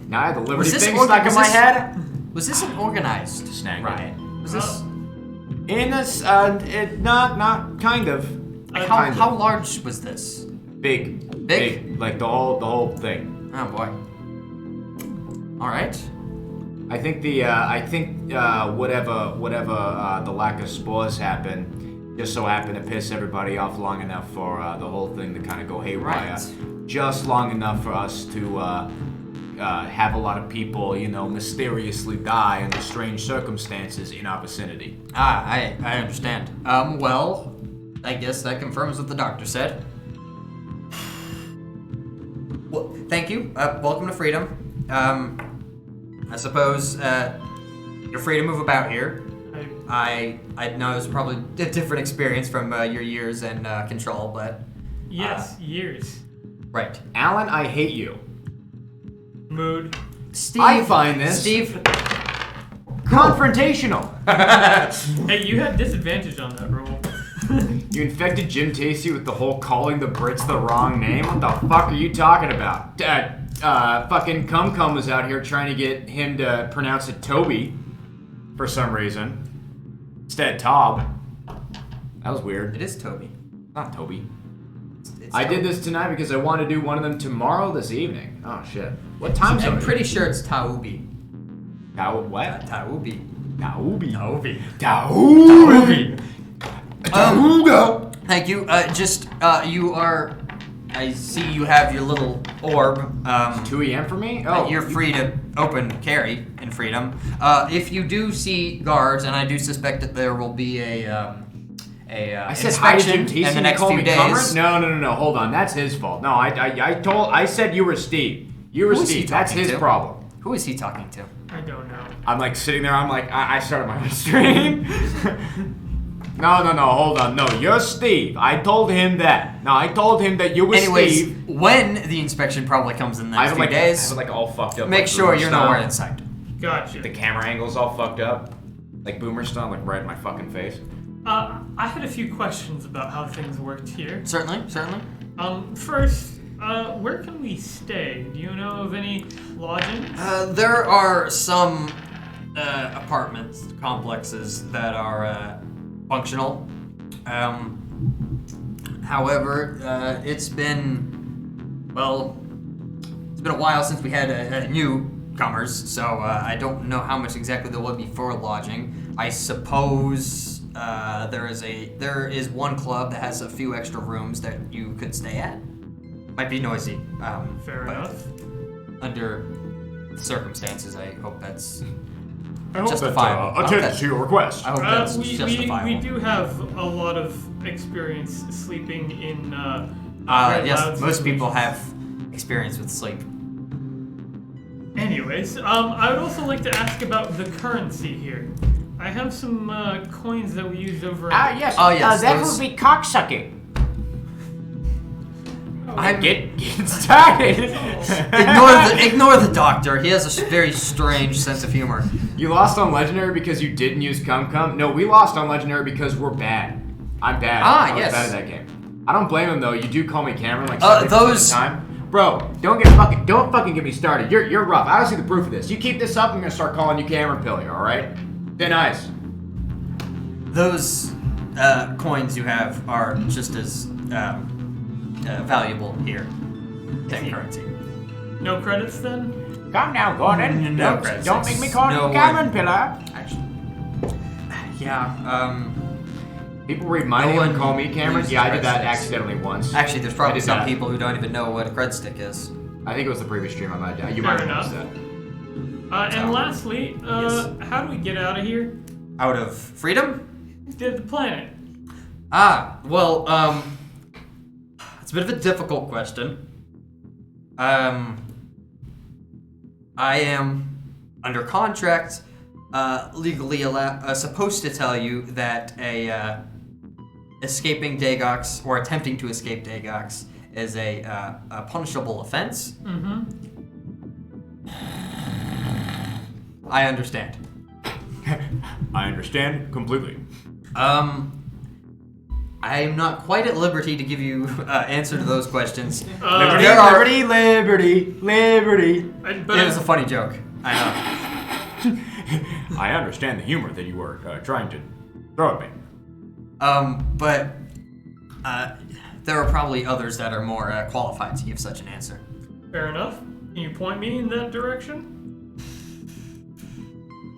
Speaker 5: Now I have the Liberty
Speaker 2: this
Speaker 5: thing
Speaker 2: orga-
Speaker 5: stuck in
Speaker 2: was
Speaker 5: my
Speaker 2: this-
Speaker 5: head.
Speaker 2: Was this an organized
Speaker 5: Snag it.
Speaker 2: riot? Was this?
Speaker 5: In this, not kind of.
Speaker 2: How large was this?
Speaker 5: Big.
Speaker 2: Big?
Speaker 5: Like the whole thing.
Speaker 2: Oh boy. All right.
Speaker 5: I think whatever the lack of spores happened, just so happened to piss everybody off long enough for the whole thing to kind of go haywire.
Speaker 2: Right.
Speaker 5: Just long enough for us to have a lot of people, mysteriously die under strange circumstances in our vicinity.
Speaker 2: Ah, I understand. Well, I guess that confirms what the doctor said. Well, thank you. Welcome to freedom. I suppose you're free to move about here. I know it's probably a different experience from your years in control, but
Speaker 1: Yes, years.
Speaker 2: right.
Speaker 5: Alan, I hate you.
Speaker 1: Mood.
Speaker 2: Steve,
Speaker 5: I find this
Speaker 2: Steve.
Speaker 5: confrontational.
Speaker 1: Hey, you had disadvantage on that roll.
Speaker 5: You infected Jim Tasty with the whole calling the Brits the wrong name? What the fuck are you talking about? Fucking Cum was out here trying to get him to pronounce it Toby for some reason. Instead, Tob. That was weird.
Speaker 2: It is Toby.
Speaker 5: Not Toby.
Speaker 2: It's
Speaker 5: I did
Speaker 2: Toby.
Speaker 5: this tonight because I want to do one of them tomorrow this evening. Oh shit. What time zone?
Speaker 2: I'm pretty sure it's Taubi.
Speaker 5: What?
Speaker 2: Taubi.
Speaker 5: Taubi.
Speaker 2: Taubi.
Speaker 5: Taubi. Tauga.
Speaker 2: Thank you. You are. I see you have your little orb.
Speaker 5: 2 a.m. for me? Oh,
Speaker 2: You're free to open carry in freedom. If you do see guards, and I do suspect that there will be a
Speaker 5: I said hi to
Speaker 2: inspection
Speaker 5: Jim Tasty
Speaker 2: in the
Speaker 5: and
Speaker 2: next
Speaker 5: called
Speaker 2: few
Speaker 5: me
Speaker 2: days.
Speaker 5: Cummer? No. Hold on. That's his fault. No, I said you were Steve. You were
Speaker 2: Who is he
Speaker 5: Steve. That's
Speaker 2: talking
Speaker 5: his
Speaker 2: to?
Speaker 5: problem.
Speaker 2: Who is he talking to?
Speaker 1: I don't know.
Speaker 5: I'm like sitting there. I'm like, I started my own stream. No, hold on. No, you're Steve. I told him that. No, I told him that you were
Speaker 7: Anyways,
Speaker 5: Steve.
Speaker 7: when the inspection probably comes in the
Speaker 5: I
Speaker 7: next
Speaker 5: have
Speaker 7: few
Speaker 5: like
Speaker 7: days,
Speaker 5: I have all fucked up.
Speaker 7: make
Speaker 5: like,
Speaker 7: sure
Speaker 5: Boomer
Speaker 7: you're
Speaker 5: style.
Speaker 7: nowhere in sight.
Speaker 1: Gotcha.
Speaker 5: The camera angle's all fucked up, like Boomer style, like right in my fucking face.
Speaker 1: I had a few questions about how things worked here.
Speaker 7: Certainly.
Speaker 1: First, where can we stay? Do you know of any lodging?
Speaker 7: There are some apartments complexes that are functional. However, it's been a while since we had newcomers, so I don't know how much exactly there will be for lodging. I suppose there is one club that has a few extra rooms that you could stay at. Might be noisy.
Speaker 1: Fair
Speaker 7: but
Speaker 1: enough.
Speaker 7: Under the circumstances, I hope that's
Speaker 5: I hope
Speaker 7: justifiable.
Speaker 5: that attends to your request.
Speaker 7: I hope that's
Speaker 1: we
Speaker 7: justifiable.
Speaker 1: do have a lot of experience sleeping in very
Speaker 7: Yes,
Speaker 1: loud
Speaker 7: most people
Speaker 1: situations.
Speaker 7: have experience with sleep.
Speaker 1: Anyways, I would also like to ask about the currency here. I have some coins that we used over at
Speaker 5: Yes.
Speaker 7: Oh, yes,
Speaker 5: that
Speaker 7: those-
Speaker 5: would be cocksucking.
Speaker 7: I'm
Speaker 5: Get started.
Speaker 7: ignore the doctor. He has a very strange sense of humor.
Speaker 5: You lost on Legendary because you didn't use Cum. No, we lost on Legendary because we're bad. I'm bad.
Speaker 7: Ah,
Speaker 5: I was
Speaker 7: yes.
Speaker 5: bad at that game. I don't blame him though. You do call me Cameron like 70%
Speaker 7: those-
Speaker 5: of the time. Bro, don't fucking get me started. You're rough. I don't see the proof of this. You keep this up, I'm gonna start calling you Cameron Pilly. All right? Thin ice.
Speaker 7: Those coins you have are just as valuable here. Same currency.
Speaker 1: No credits then?
Speaker 5: Come now, Gordon.
Speaker 7: No credits.
Speaker 5: Don't make me call
Speaker 7: No
Speaker 5: you Cameron
Speaker 7: one-
Speaker 5: Pillar.
Speaker 7: Actually, yeah.
Speaker 5: People read my
Speaker 7: No
Speaker 5: name and
Speaker 7: one
Speaker 5: call me Cameron.
Speaker 7: uses
Speaker 5: Yeah, I did that
Speaker 7: cred sticks.
Speaker 5: accidentally once.
Speaker 7: Actually, there's
Speaker 5: I
Speaker 7: probably
Speaker 5: did
Speaker 7: some
Speaker 5: that.
Speaker 7: people who don't even know what a cred stick is.
Speaker 5: I think it was the previous stream. I might have. You
Speaker 1: Fair
Speaker 5: might have
Speaker 1: enough.
Speaker 5: noticed that.
Speaker 1: And lastly,
Speaker 7: Yes.
Speaker 1: how do we get out of here?
Speaker 7: Out of freedom?
Speaker 1: The planet.
Speaker 7: Well, it's a bit of a difficult question. I am under contract, legally supposed to tell you that escaping Dagox or attempting to escape Dagox is a punishable offense.
Speaker 1: Mm-hmm.
Speaker 7: I understand.
Speaker 5: I understand completely.
Speaker 7: I'm not quite at liberty to give you answer to those questions.
Speaker 5: Liberty,
Speaker 7: there are-
Speaker 5: liberty.
Speaker 1: But
Speaker 7: It was a funny joke. I know.
Speaker 5: I understand the humor that you were trying to throw at me.
Speaker 7: But there are probably others that are more qualified to give such an answer.
Speaker 1: fair enough. Can you point me in that direction?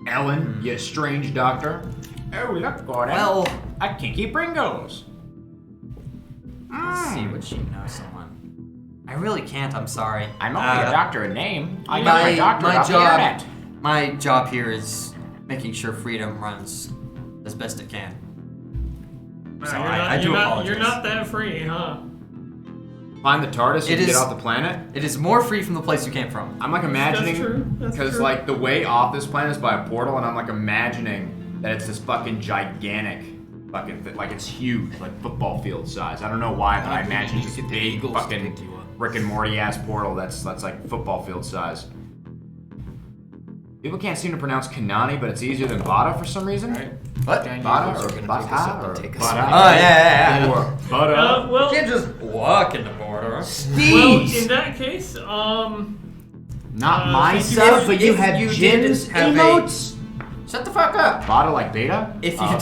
Speaker 5: Ellen, you strange doctor. Oh, look, Gordon.
Speaker 7: Well,
Speaker 5: a kinky Pringles.
Speaker 7: let's see what you know someone. I really can't, I'm sorry.
Speaker 5: I'm only a doctor in name. I got
Speaker 7: my-
Speaker 5: my doctor
Speaker 7: my
Speaker 5: off the
Speaker 7: job-
Speaker 5: internet.
Speaker 7: My job here is making sure freedom runs as best it can. So I do apologize.
Speaker 1: You're not that free, huh?
Speaker 5: Find the TARDIS
Speaker 7: It
Speaker 5: and get
Speaker 7: is-
Speaker 5: off the planet.
Speaker 7: It is more free from the place you came from.
Speaker 5: I'm like
Speaker 1: That's
Speaker 5: imagining
Speaker 1: true. That's
Speaker 5: because
Speaker 1: true.
Speaker 5: like the way off this planet is by a portal, and I'm like imagining that it's this fucking gigantic, like it's huge, like football field size. I don't know why, but I imagine this big fucking Rick and Morty ass portal that's like football field size. People can't seem to pronounce Kanani, but it's easier than Bada for some reason.
Speaker 7: What?
Speaker 5: Bada or Bada or Bada.
Speaker 7: Oh, yeah.
Speaker 5: Or Bada.
Speaker 1: Well,
Speaker 7: You can't just walk in the border.
Speaker 1: well,
Speaker 5: Steez!
Speaker 1: in that case,
Speaker 5: Not
Speaker 1: if
Speaker 5: myself,
Speaker 7: you-
Speaker 5: but you
Speaker 7: if
Speaker 5: have
Speaker 7: you did
Speaker 5: Jin's
Speaker 7: have a-
Speaker 5: emotes.
Speaker 7: Shut the fuck up.
Speaker 5: Bada like beta?
Speaker 7: If you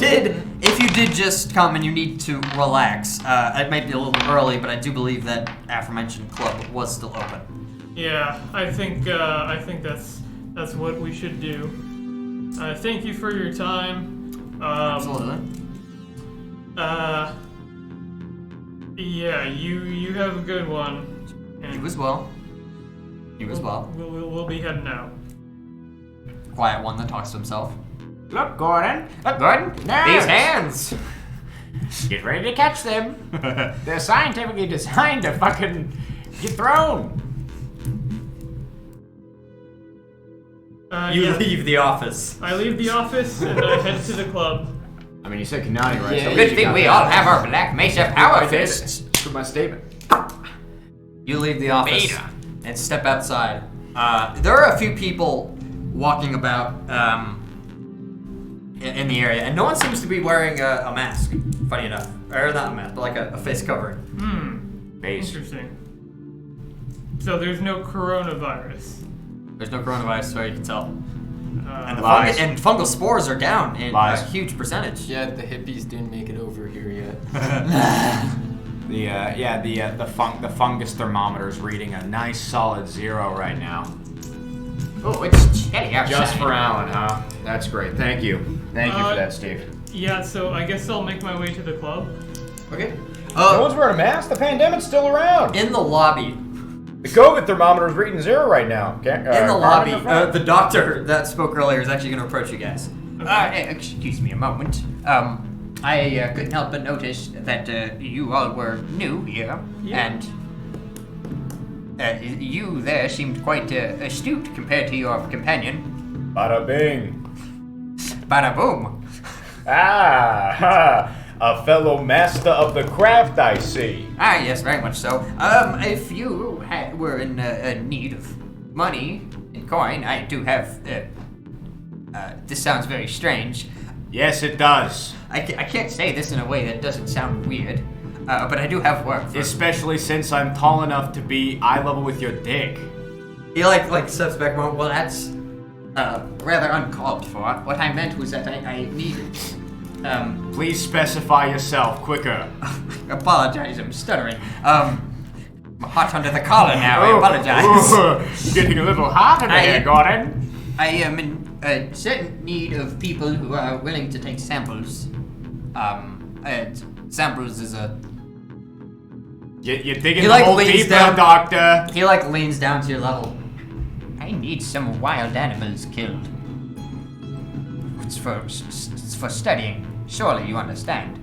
Speaker 7: did just come and you need to relax, it might be a little early, but I do believe that aforementioned club was still open.
Speaker 1: yeah, I think that's what we should do. Thank you for your time.
Speaker 7: Absolutely.
Speaker 1: Yeah, you have a good one. And
Speaker 7: You as well. You as well.
Speaker 1: We'll be heading out.
Speaker 7: Quiet one that talks to himself.
Speaker 5: Look, Gordon.
Speaker 7: Look, Gordon.
Speaker 5: Nerds.
Speaker 7: These hands.
Speaker 5: Get ready to catch them. They're scientifically designed to fucking get thrown.
Speaker 7: You
Speaker 1: Yeah.
Speaker 7: leave the office.
Speaker 1: I leave the office and I head to the club.
Speaker 5: I mean, you said Kanani, right?
Speaker 6: Yeah,
Speaker 5: So
Speaker 7: Good
Speaker 5: you
Speaker 7: thing
Speaker 5: got
Speaker 7: we
Speaker 5: that.
Speaker 7: all have our black mesa power
Speaker 5: I did.
Speaker 7: fists.
Speaker 5: Prove my statement.
Speaker 7: You leave the office
Speaker 5: Beta.
Speaker 7: and step outside. There are a few people walking about in the area, and no one seems to be wearing a mask. Funny enough, or not a mask, but like a face covering.
Speaker 5: Base.
Speaker 1: Interesting. So there's no coronavirus.
Speaker 7: There's no coronavirus, so you can tell. And, the
Speaker 5: Lies.
Speaker 7: fungal spores are down in a
Speaker 5: Lies.
Speaker 7: huge percentage.
Speaker 6: Yeah, the hippies didn't make it over here yet.
Speaker 5: The fungus thermometer is reading a nice solid 0 right now.
Speaker 7: Oh, it's chilly outside.
Speaker 5: Just for Alan, huh? That's great. Thank you. Thank you for that, Steve.
Speaker 1: Yeah, so I guess I'll make my way to the club.
Speaker 7: Okay.
Speaker 8: No one's wearing a mask. The pandemic's still around.
Speaker 7: In the lobby,
Speaker 8: The COVID thermometer is reading 0 right now.
Speaker 7: in the lobby, the doctor that spoke earlier is actually going to approach you guys.
Speaker 9: Excuse me a moment. I couldn't help but notice that you all were new here, and you there seemed quite astute compared to your companion.
Speaker 8: Bada bing.
Speaker 9: Bada boom.
Speaker 8: A fellow master of the craft, I see.
Speaker 9: Ah, yes, very much so. If you were in need of money in coin, I do have. This sounds very strange.
Speaker 8: Yes, it does.
Speaker 9: I can't say this in a way that doesn't sound weird, but I do have work.
Speaker 8: Especially since I'm tall enough to be eye level with your dick.
Speaker 7: He like steps back a moment. Well, that's
Speaker 9: Rather uncalled for. What I meant was that I needed.
Speaker 8: Please specify yourself quicker.
Speaker 9: Apologize, I'm stuttering. I'm hot under the collar now. I apologize.
Speaker 8: Getting a little hot in there, Gordon.
Speaker 9: I am in a certain need of people who are willing to take samples. Samples is a.
Speaker 8: You're digging
Speaker 7: He,
Speaker 8: the
Speaker 7: like,
Speaker 8: hole
Speaker 7: leans
Speaker 8: deeper,
Speaker 7: down.
Speaker 8: Doctor.
Speaker 7: he like leans down to your level.
Speaker 9: I need some wild animals killed. It's for studying. Surely you understand.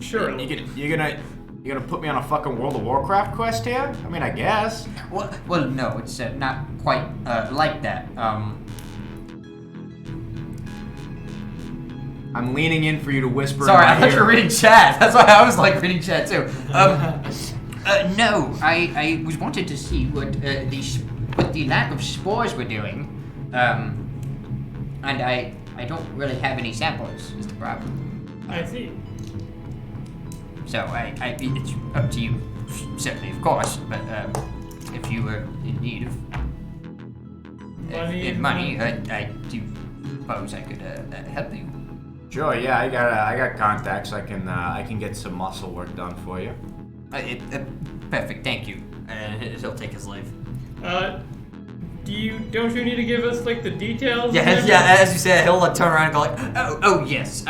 Speaker 1: Sure.
Speaker 8: You're gonna put me on a fucking World of Warcraft quest here? I mean, I guess.
Speaker 9: Well, no, it's not quite like that.
Speaker 8: I'm leaning in for you to whisper.
Speaker 7: Sorry,
Speaker 8: in my
Speaker 7: I thought you
Speaker 8: ear.
Speaker 7: were reading chat. That's why I was like reading chat too.
Speaker 9: No, I was wanted to see what the lack of spores were doing, and I don't really have any samples. Is the problem?
Speaker 1: I see.
Speaker 9: So it's up to you, certainly, of course. But if you were in need of money, I do suppose I could help you.
Speaker 8: Sure, yeah, I got contacts. I can get some muscle work done for you.
Speaker 9: Perfect, thank you.
Speaker 7: He'll take his leave.
Speaker 1: Don't you need to give us like the details?
Speaker 7: Yeah,
Speaker 1: and
Speaker 7: yeah.
Speaker 1: everything?
Speaker 7: As you say, he'll like turn around and go like,
Speaker 9: Oh yes.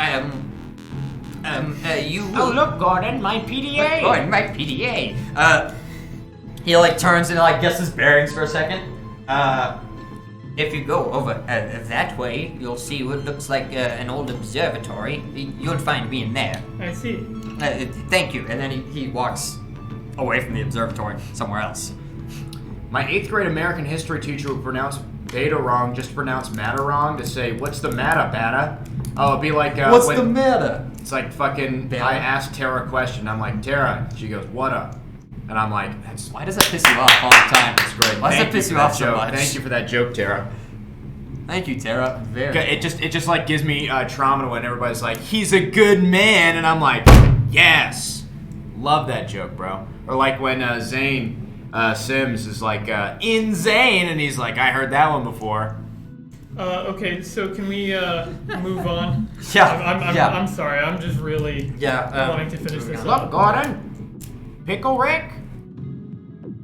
Speaker 9: You.
Speaker 5: Oh, look, Gordon, my PDA.
Speaker 9: Oh, my PDA.
Speaker 7: he like turns and like gets his bearings for a second.
Speaker 9: If you go over that way, you'll see what looks like an old observatory. You'll find me in there.
Speaker 1: I see.
Speaker 9: Thank you.
Speaker 7: And then he walks away from the observatory somewhere else.
Speaker 5: My 8th grade American history teacher would pronounce beta wrong, just pronounce matter wrong to say, what's the matter, beta? Oh, it'd be like,
Speaker 7: What's the matter?
Speaker 5: It's like fucking,
Speaker 7: Beta?
Speaker 5: I asked Tara a question, I'm like, Tara, she goes, what up? And I'm like, that's
Speaker 7: Why does that piss you off all the time?
Speaker 5: That's great.
Speaker 7: Why does
Speaker 5: Thank
Speaker 7: that piss
Speaker 5: for
Speaker 7: you off
Speaker 5: that
Speaker 7: so
Speaker 5: joke.
Speaker 7: much?
Speaker 5: Thank you for that joke, Tara.
Speaker 7: Thank you, Tara. Very.
Speaker 5: It just like gives me trauma when everybody's like, he's a good man, and I'm like, yes, love that joke, bro. Or like when Zane Sims is like in Zane, and he's like, I heard that one before.
Speaker 1: Okay, so can we move on?
Speaker 7: Yeah.
Speaker 1: I'm sorry. I'm just really wanting to finish this
Speaker 5: Look,
Speaker 1: up.
Speaker 5: Gordon, Pickle Rick.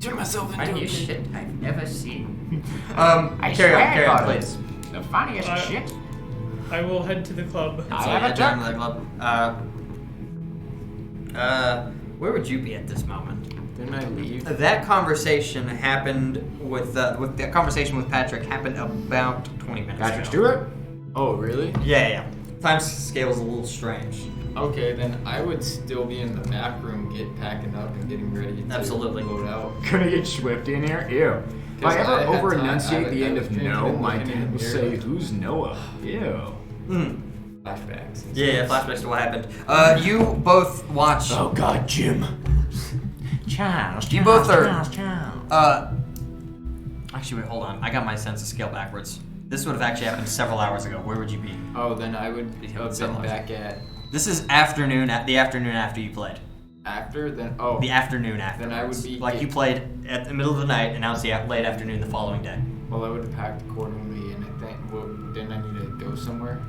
Speaker 9: Turn myself into funniest shit I've never seen.
Speaker 7: Carry on,
Speaker 5: Gordon.
Speaker 7: please.
Speaker 5: The funniest shit.
Speaker 1: I will head to the club.
Speaker 5: I
Speaker 7: So,
Speaker 5: have a
Speaker 7: join
Speaker 5: duck.
Speaker 7: the club. Where would you be at this moment?
Speaker 6: Didn't I leave?
Speaker 7: That conversation happened with that conversation with Patrick happened about 20 minutes
Speaker 5: Patrick
Speaker 7: ago.
Speaker 5: Stewart.
Speaker 6: Oh, really?
Speaker 7: Yeah. Time scale is a little strange.
Speaker 6: Okay, then I would still be in the map room, packing up and getting ready to
Speaker 7: Absolutely.
Speaker 6: load out.
Speaker 5: Gonna get Swifty in here? Ew. If I
Speaker 6: 'Cause
Speaker 5: ever
Speaker 6: I had
Speaker 5: over
Speaker 6: time-
Speaker 5: enunciate
Speaker 6: I
Speaker 5: the end
Speaker 6: was
Speaker 5: of
Speaker 6: drinking
Speaker 5: no,
Speaker 6: and
Speaker 5: my
Speaker 6: looking in
Speaker 5: dad
Speaker 6: the
Speaker 5: will
Speaker 6: mirror.
Speaker 5: say, who's Noah? Ew.
Speaker 6: flashbacks. and
Speaker 7: Yeah,
Speaker 6: stuff.
Speaker 7: flashbacks to what happened. You both watch.
Speaker 8: Oh God, Jim. Charles.
Speaker 7: You both are.
Speaker 8: Charles.
Speaker 7: Actually, wait, hold on. I got my sense of scale backwards. This would have actually happened several hours ago. Where would you be?
Speaker 6: Oh, then I would have
Speaker 7: Several
Speaker 6: been
Speaker 7: hours.
Speaker 6: back at
Speaker 7: This is afternoon. The afternoon after you played.
Speaker 6: after. Then oh,
Speaker 7: The afternoon after.
Speaker 6: Then I would be
Speaker 7: like you played at the middle of the night, and now it's the late afternoon the following day.
Speaker 6: well, I would have packed accordingly, and I think then I need to go somewhere.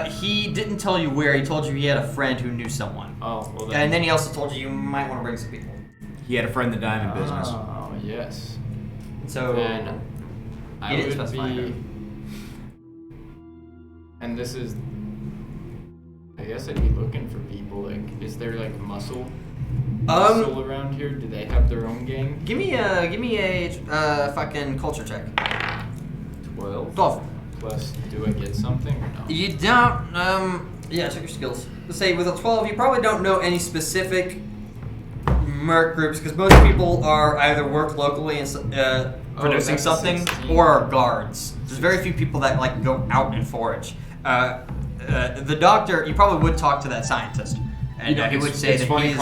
Speaker 7: He didn't tell you where. He told you he had a friend who knew someone.
Speaker 6: Oh, well then.
Speaker 7: And then he also told you might want to bring some people.
Speaker 8: He had a friend in the diamond business.
Speaker 6: Oh yes.
Speaker 7: So
Speaker 6: Then I
Speaker 7: he didn't
Speaker 6: would
Speaker 7: specify
Speaker 6: be.
Speaker 7: who.
Speaker 6: And this is. I guess I'd be looking for people. Like, is there like muscle around here? Do they have their own gang?
Speaker 7: Give me a fucking culture check.
Speaker 6: 12.
Speaker 7: 12.
Speaker 6: Plus, do I get something or no?
Speaker 7: You don't. Yeah, check your skills. Let's say with a 12, you probably don't know any specific merc groups because most people are either work locally and producing
Speaker 6: that's a
Speaker 7: something
Speaker 6: 16.
Speaker 7: or are guards. There's very few people that like go out and forage. The doctor, you probably would talk to that scientist, and he would say
Speaker 5: it's
Speaker 7: that
Speaker 5: funny,
Speaker 7: he is.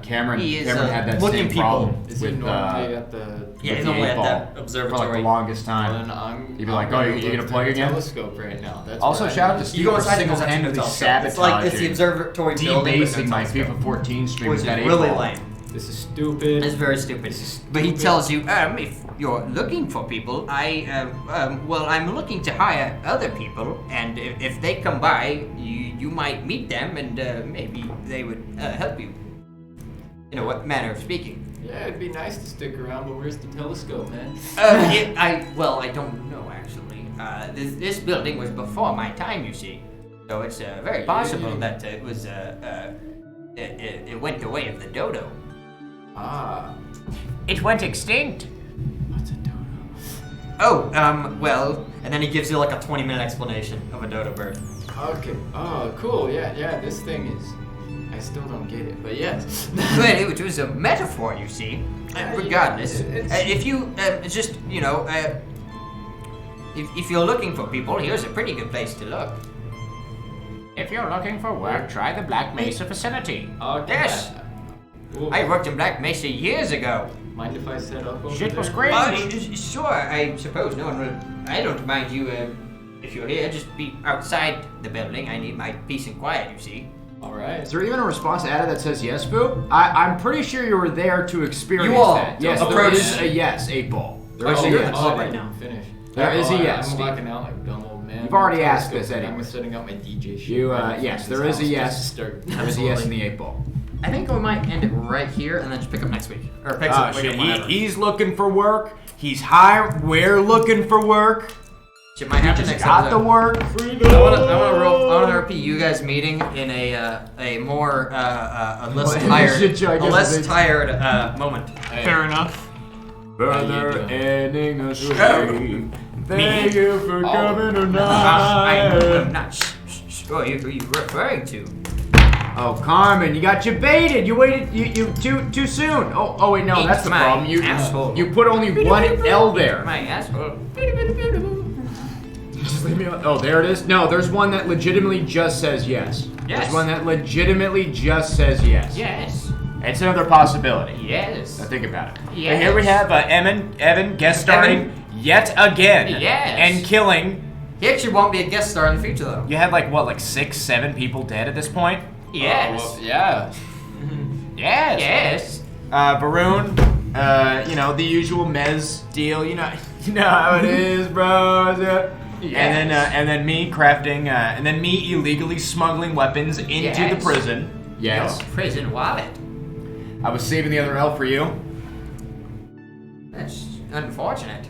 Speaker 5: Cameron
Speaker 7: he is,
Speaker 5: Cameron had that
Speaker 7: looking
Speaker 5: same
Speaker 7: people.
Speaker 5: problem
Speaker 6: Is he
Speaker 5: with
Speaker 6: normally at the?
Speaker 7: Yeah,
Speaker 5: with
Speaker 7: he's
Speaker 5: the
Speaker 7: normally at
Speaker 5: 8 ball
Speaker 7: that
Speaker 5: for like
Speaker 7: observatory.
Speaker 5: the longest
Speaker 6: Well,
Speaker 5: time.
Speaker 6: then I'm.
Speaker 5: You'd be like,
Speaker 6: I'm
Speaker 5: oh,
Speaker 6: gonna
Speaker 5: you
Speaker 6: look
Speaker 5: gonna
Speaker 6: through
Speaker 5: plug
Speaker 6: the
Speaker 5: again?
Speaker 6: Telescope right now. That's
Speaker 5: Also,
Speaker 6: where
Speaker 5: shout
Speaker 6: I'm
Speaker 5: out to
Speaker 6: at.
Speaker 7: You go
Speaker 5: Steve for
Speaker 7: inside and there's actually no
Speaker 5: single-handedly
Speaker 7: telescope. It's like it's the
Speaker 5: sabotaging,
Speaker 7: observatory building, but
Speaker 5: debasing
Speaker 7: no
Speaker 5: my
Speaker 7: telescope,
Speaker 5: FIFA 14 stream
Speaker 7: which
Speaker 5: with
Speaker 7: is
Speaker 5: that 8
Speaker 7: really
Speaker 5: ball.
Speaker 7: lame.
Speaker 6: This is stupid.
Speaker 7: It's very stupid.
Speaker 9: But he tells you, if you're looking for people, I'm looking to hire other people, and if they come by, you might meet them, and maybe they would help you. In a manner of speaking.
Speaker 6: Yeah, it'd be nice to stick around, but where's the telescope, man?
Speaker 9: I don't know actually. This building was before my time, you see, so it's very possible that it was it went the way of the dodo.
Speaker 6: Ah.
Speaker 9: It went extinct.
Speaker 6: What's a dodo?
Speaker 7: Oh, well, and then he gives you like a 20-minute explanation of a dodo bird.
Speaker 6: Okay. Oh, cool. Yeah. This thing is. I still don't get it, but yes.
Speaker 9: But it was a metaphor, you see. Regardless, if you just if you're looking for people, here's a pretty good place to look.
Speaker 5: If you're looking for work, try the Black Mesa facility.
Speaker 6: Okay.
Speaker 9: Yes.
Speaker 6: Cool.
Speaker 9: I worked in Black Mesa years ago.
Speaker 6: Mind if I set up over
Speaker 5: Shit
Speaker 6: there?
Speaker 5: was great.
Speaker 9: Sure, I suppose no one would. I don't mind you if you're here. Just be outside the building. I need my peace and quiet, you see.
Speaker 6: Alright.
Speaker 5: Is there even a response added that says yes, Foop? I'm pretty sure you were there to experience
Speaker 7: You all
Speaker 5: that. Yes, there
Speaker 7: approach-
Speaker 5: is a yes, 8 ball. There is
Speaker 7: Oh,
Speaker 5: a
Speaker 7: you're
Speaker 5: yes.
Speaker 7: the
Speaker 6: I
Speaker 7: club right
Speaker 6: didn't
Speaker 7: now.
Speaker 6: finish.
Speaker 5: There is a yes,
Speaker 6: I'm
Speaker 5: Steve.
Speaker 6: walking out like a dumb old man.
Speaker 5: You've already
Speaker 6: with a
Speaker 5: asked
Speaker 6: telescope,
Speaker 5: this
Speaker 6: and I'm
Speaker 5: anyways.
Speaker 6: setting up my DJ shit.
Speaker 5: You,
Speaker 6: right in
Speaker 5: yes,
Speaker 6: front
Speaker 5: there
Speaker 6: of
Speaker 5: is
Speaker 6: this
Speaker 5: a
Speaker 6: house
Speaker 5: yes.
Speaker 6: just to start.
Speaker 5: There is a yes in the 8 ball.
Speaker 7: I think we might end it right here and then just pick up next week. Or pick up
Speaker 8: Shit,
Speaker 7: whenever.
Speaker 8: he's looking for work. He's hiring. We're looking for work.
Speaker 7: Shit might happen
Speaker 8: Just
Speaker 7: next
Speaker 8: got
Speaker 7: episode.
Speaker 8: the work.
Speaker 7: I want to repeat you guys meeting in a more a less
Speaker 5: Shit show, I guess it is.
Speaker 7: tired moment.
Speaker 1: Fair enough.
Speaker 8: Further ending the stream. Thank you for coming
Speaker 9: I'm
Speaker 8: tonight.
Speaker 9: not sure who you're referring to.
Speaker 5: Oh, Carmen, you got you baited. You waited you too soon. Oh wait, no, that's the
Speaker 9: My
Speaker 5: problem.
Speaker 9: asshole.
Speaker 5: You put only one L there.
Speaker 9: My asshole.
Speaker 5: Just leave me alone. Oh, there it is. No, there's one that legitimately just says yes.
Speaker 9: Yes.
Speaker 5: There's one that legitimately just says yes.
Speaker 9: Yes.
Speaker 8: It's another possibility.
Speaker 9: Yes.
Speaker 8: Now think about it.
Speaker 9: Yes.
Speaker 8: And here we have Evan guest starring yet again.
Speaker 9: Yes.
Speaker 8: And killing.
Speaker 7: He actually won't be a guest star in the future though.
Speaker 8: You had like 6, 7 people dead at this point.
Speaker 9: Yes.
Speaker 6: Oh, well, yeah.
Speaker 8: Yes.
Speaker 9: Yes.
Speaker 8: Varun, the usual Mez deal. You know how it is, bro.
Speaker 9: Yes.
Speaker 8: And then me crafting, and then me illegally smuggling weapons into
Speaker 9: Yes.
Speaker 8: the prison.
Speaker 5: Yes.
Speaker 9: Prison wallet.
Speaker 5: I was saving the other L for you.
Speaker 9: That's unfortunate.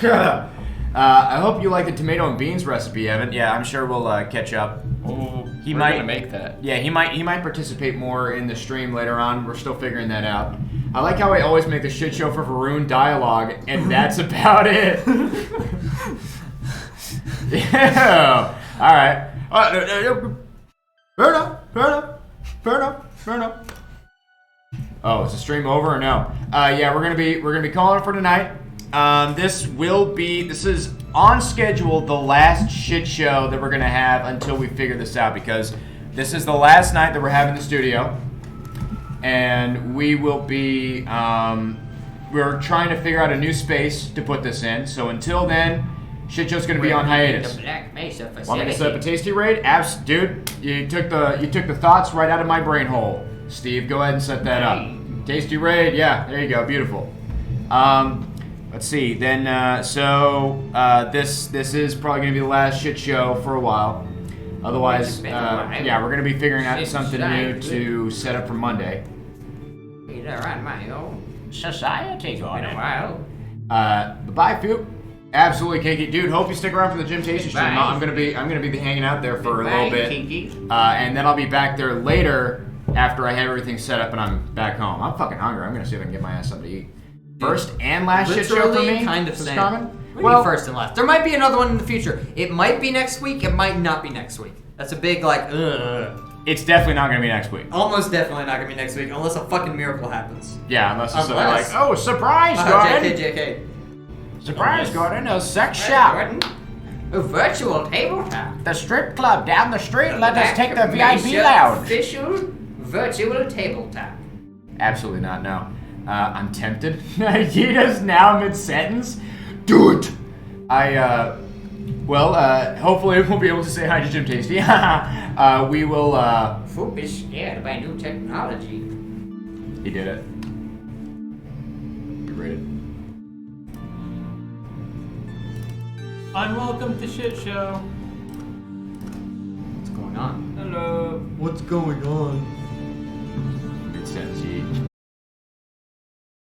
Speaker 5: I hope you like the tomato and beans recipe, Evan.
Speaker 8: Yeah, I'm sure we'll catch up.
Speaker 6: Oh,
Speaker 8: He
Speaker 6: we're
Speaker 8: might-
Speaker 6: gonna make that.
Speaker 5: Yeah, he might participate more in the stream later on. We're still figuring that out. I like how I always make the shit show for Varun dialogue, and that's about it. Yeah. All right. Fair enough. Oh, is the stream over or no? Yeah, we're gonna be calling it for tonight.
Speaker 4: this is on schedule the last shit show that we're gonna have until we figure this out, because this is the last night that we're having the studio, and we will be we're trying to figure out a new space to put this in. So until then, shit show's gonna be on hiatus.
Speaker 9: The Black Mesa
Speaker 4: Want me to
Speaker 9: facility.
Speaker 4: set up a tasty raid? Dude, you took the thoughts right out of my brain hole. Steve, go ahead and set that up. Tasty raid, yeah, there you go, beautiful. Let's see. Then this is probably gonna be the last shit show for a while. Otherwise, yeah, we're gonna be figuring out something new to set up for Monday.
Speaker 9: Either on my own
Speaker 8: Society
Speaker 9: in
Speaker 8: got
Speaker 9: a
Speaker 8: it.
Speaker 9: while.
Speaker 4: Bye, Foop. Absolutely, Kinky. Dude, hope you stick around for the gym tasting stream.
Speaker 9: Bye.
Speaker 4: I'm gonna be hanging out there for a
Speaker 9: Bye,
Speaker 4: little bit.
Speaker 9: Kinky.
Speaker 4: And then I'll be back there later after I have everything set up and I'm back home. I'm fucking hungry. I'm gonna see if I can get my ass something to eat. First and last shit show for
Speaker 7: Literally
Speaker 4: me.
Speaker 7: kind of
Speaker 4: Ms.
Speaker 7: same.
Speaker 4: Carmen?
Speaker 7: Well, first and last. There might be another one in the future. It might be next week. It might not be next week. That's a big
Speaker 4: it's definitely not gonna be next week.
Speaker 7: Almost definitely not gonna be next week unless a fucking miracle happens.
Speaker 4: Yeah, unless it's something like,
Speaker 7: Unless-
Speaker 4: oh, surprise,
Speaker 7: JK,
Speaker 4: Gordon!
Speaker 7: JK.
Speaker 4: Surprise, Gordon! A sex
Speaker 9: Right,
Speaker 4: shop.
Speaker 9: Gordon. A virtual tabletop.
Speaker 4: The strip club down the street. Let us
Speaker 9: Black
Speaker 4: take the VIP
Speaker 9: Mesa
Speaker 4: lounge.
Speaker 9: Official virtual tabletop.
Speaker 4: Absolutely not. No. I'm tempted. He does now mid-sentence. Do it. Hopefully we'll be able to say hi to Jim Tasty. We will.
Speaker 9: Foop is scared by new technology.
Speaker 4: He did it. You rated.
Speaker 1: Unwelcome to shit show.
Speaker 7: What's going on?
Speaker 1: Hello.
Speaker 7: What's going on?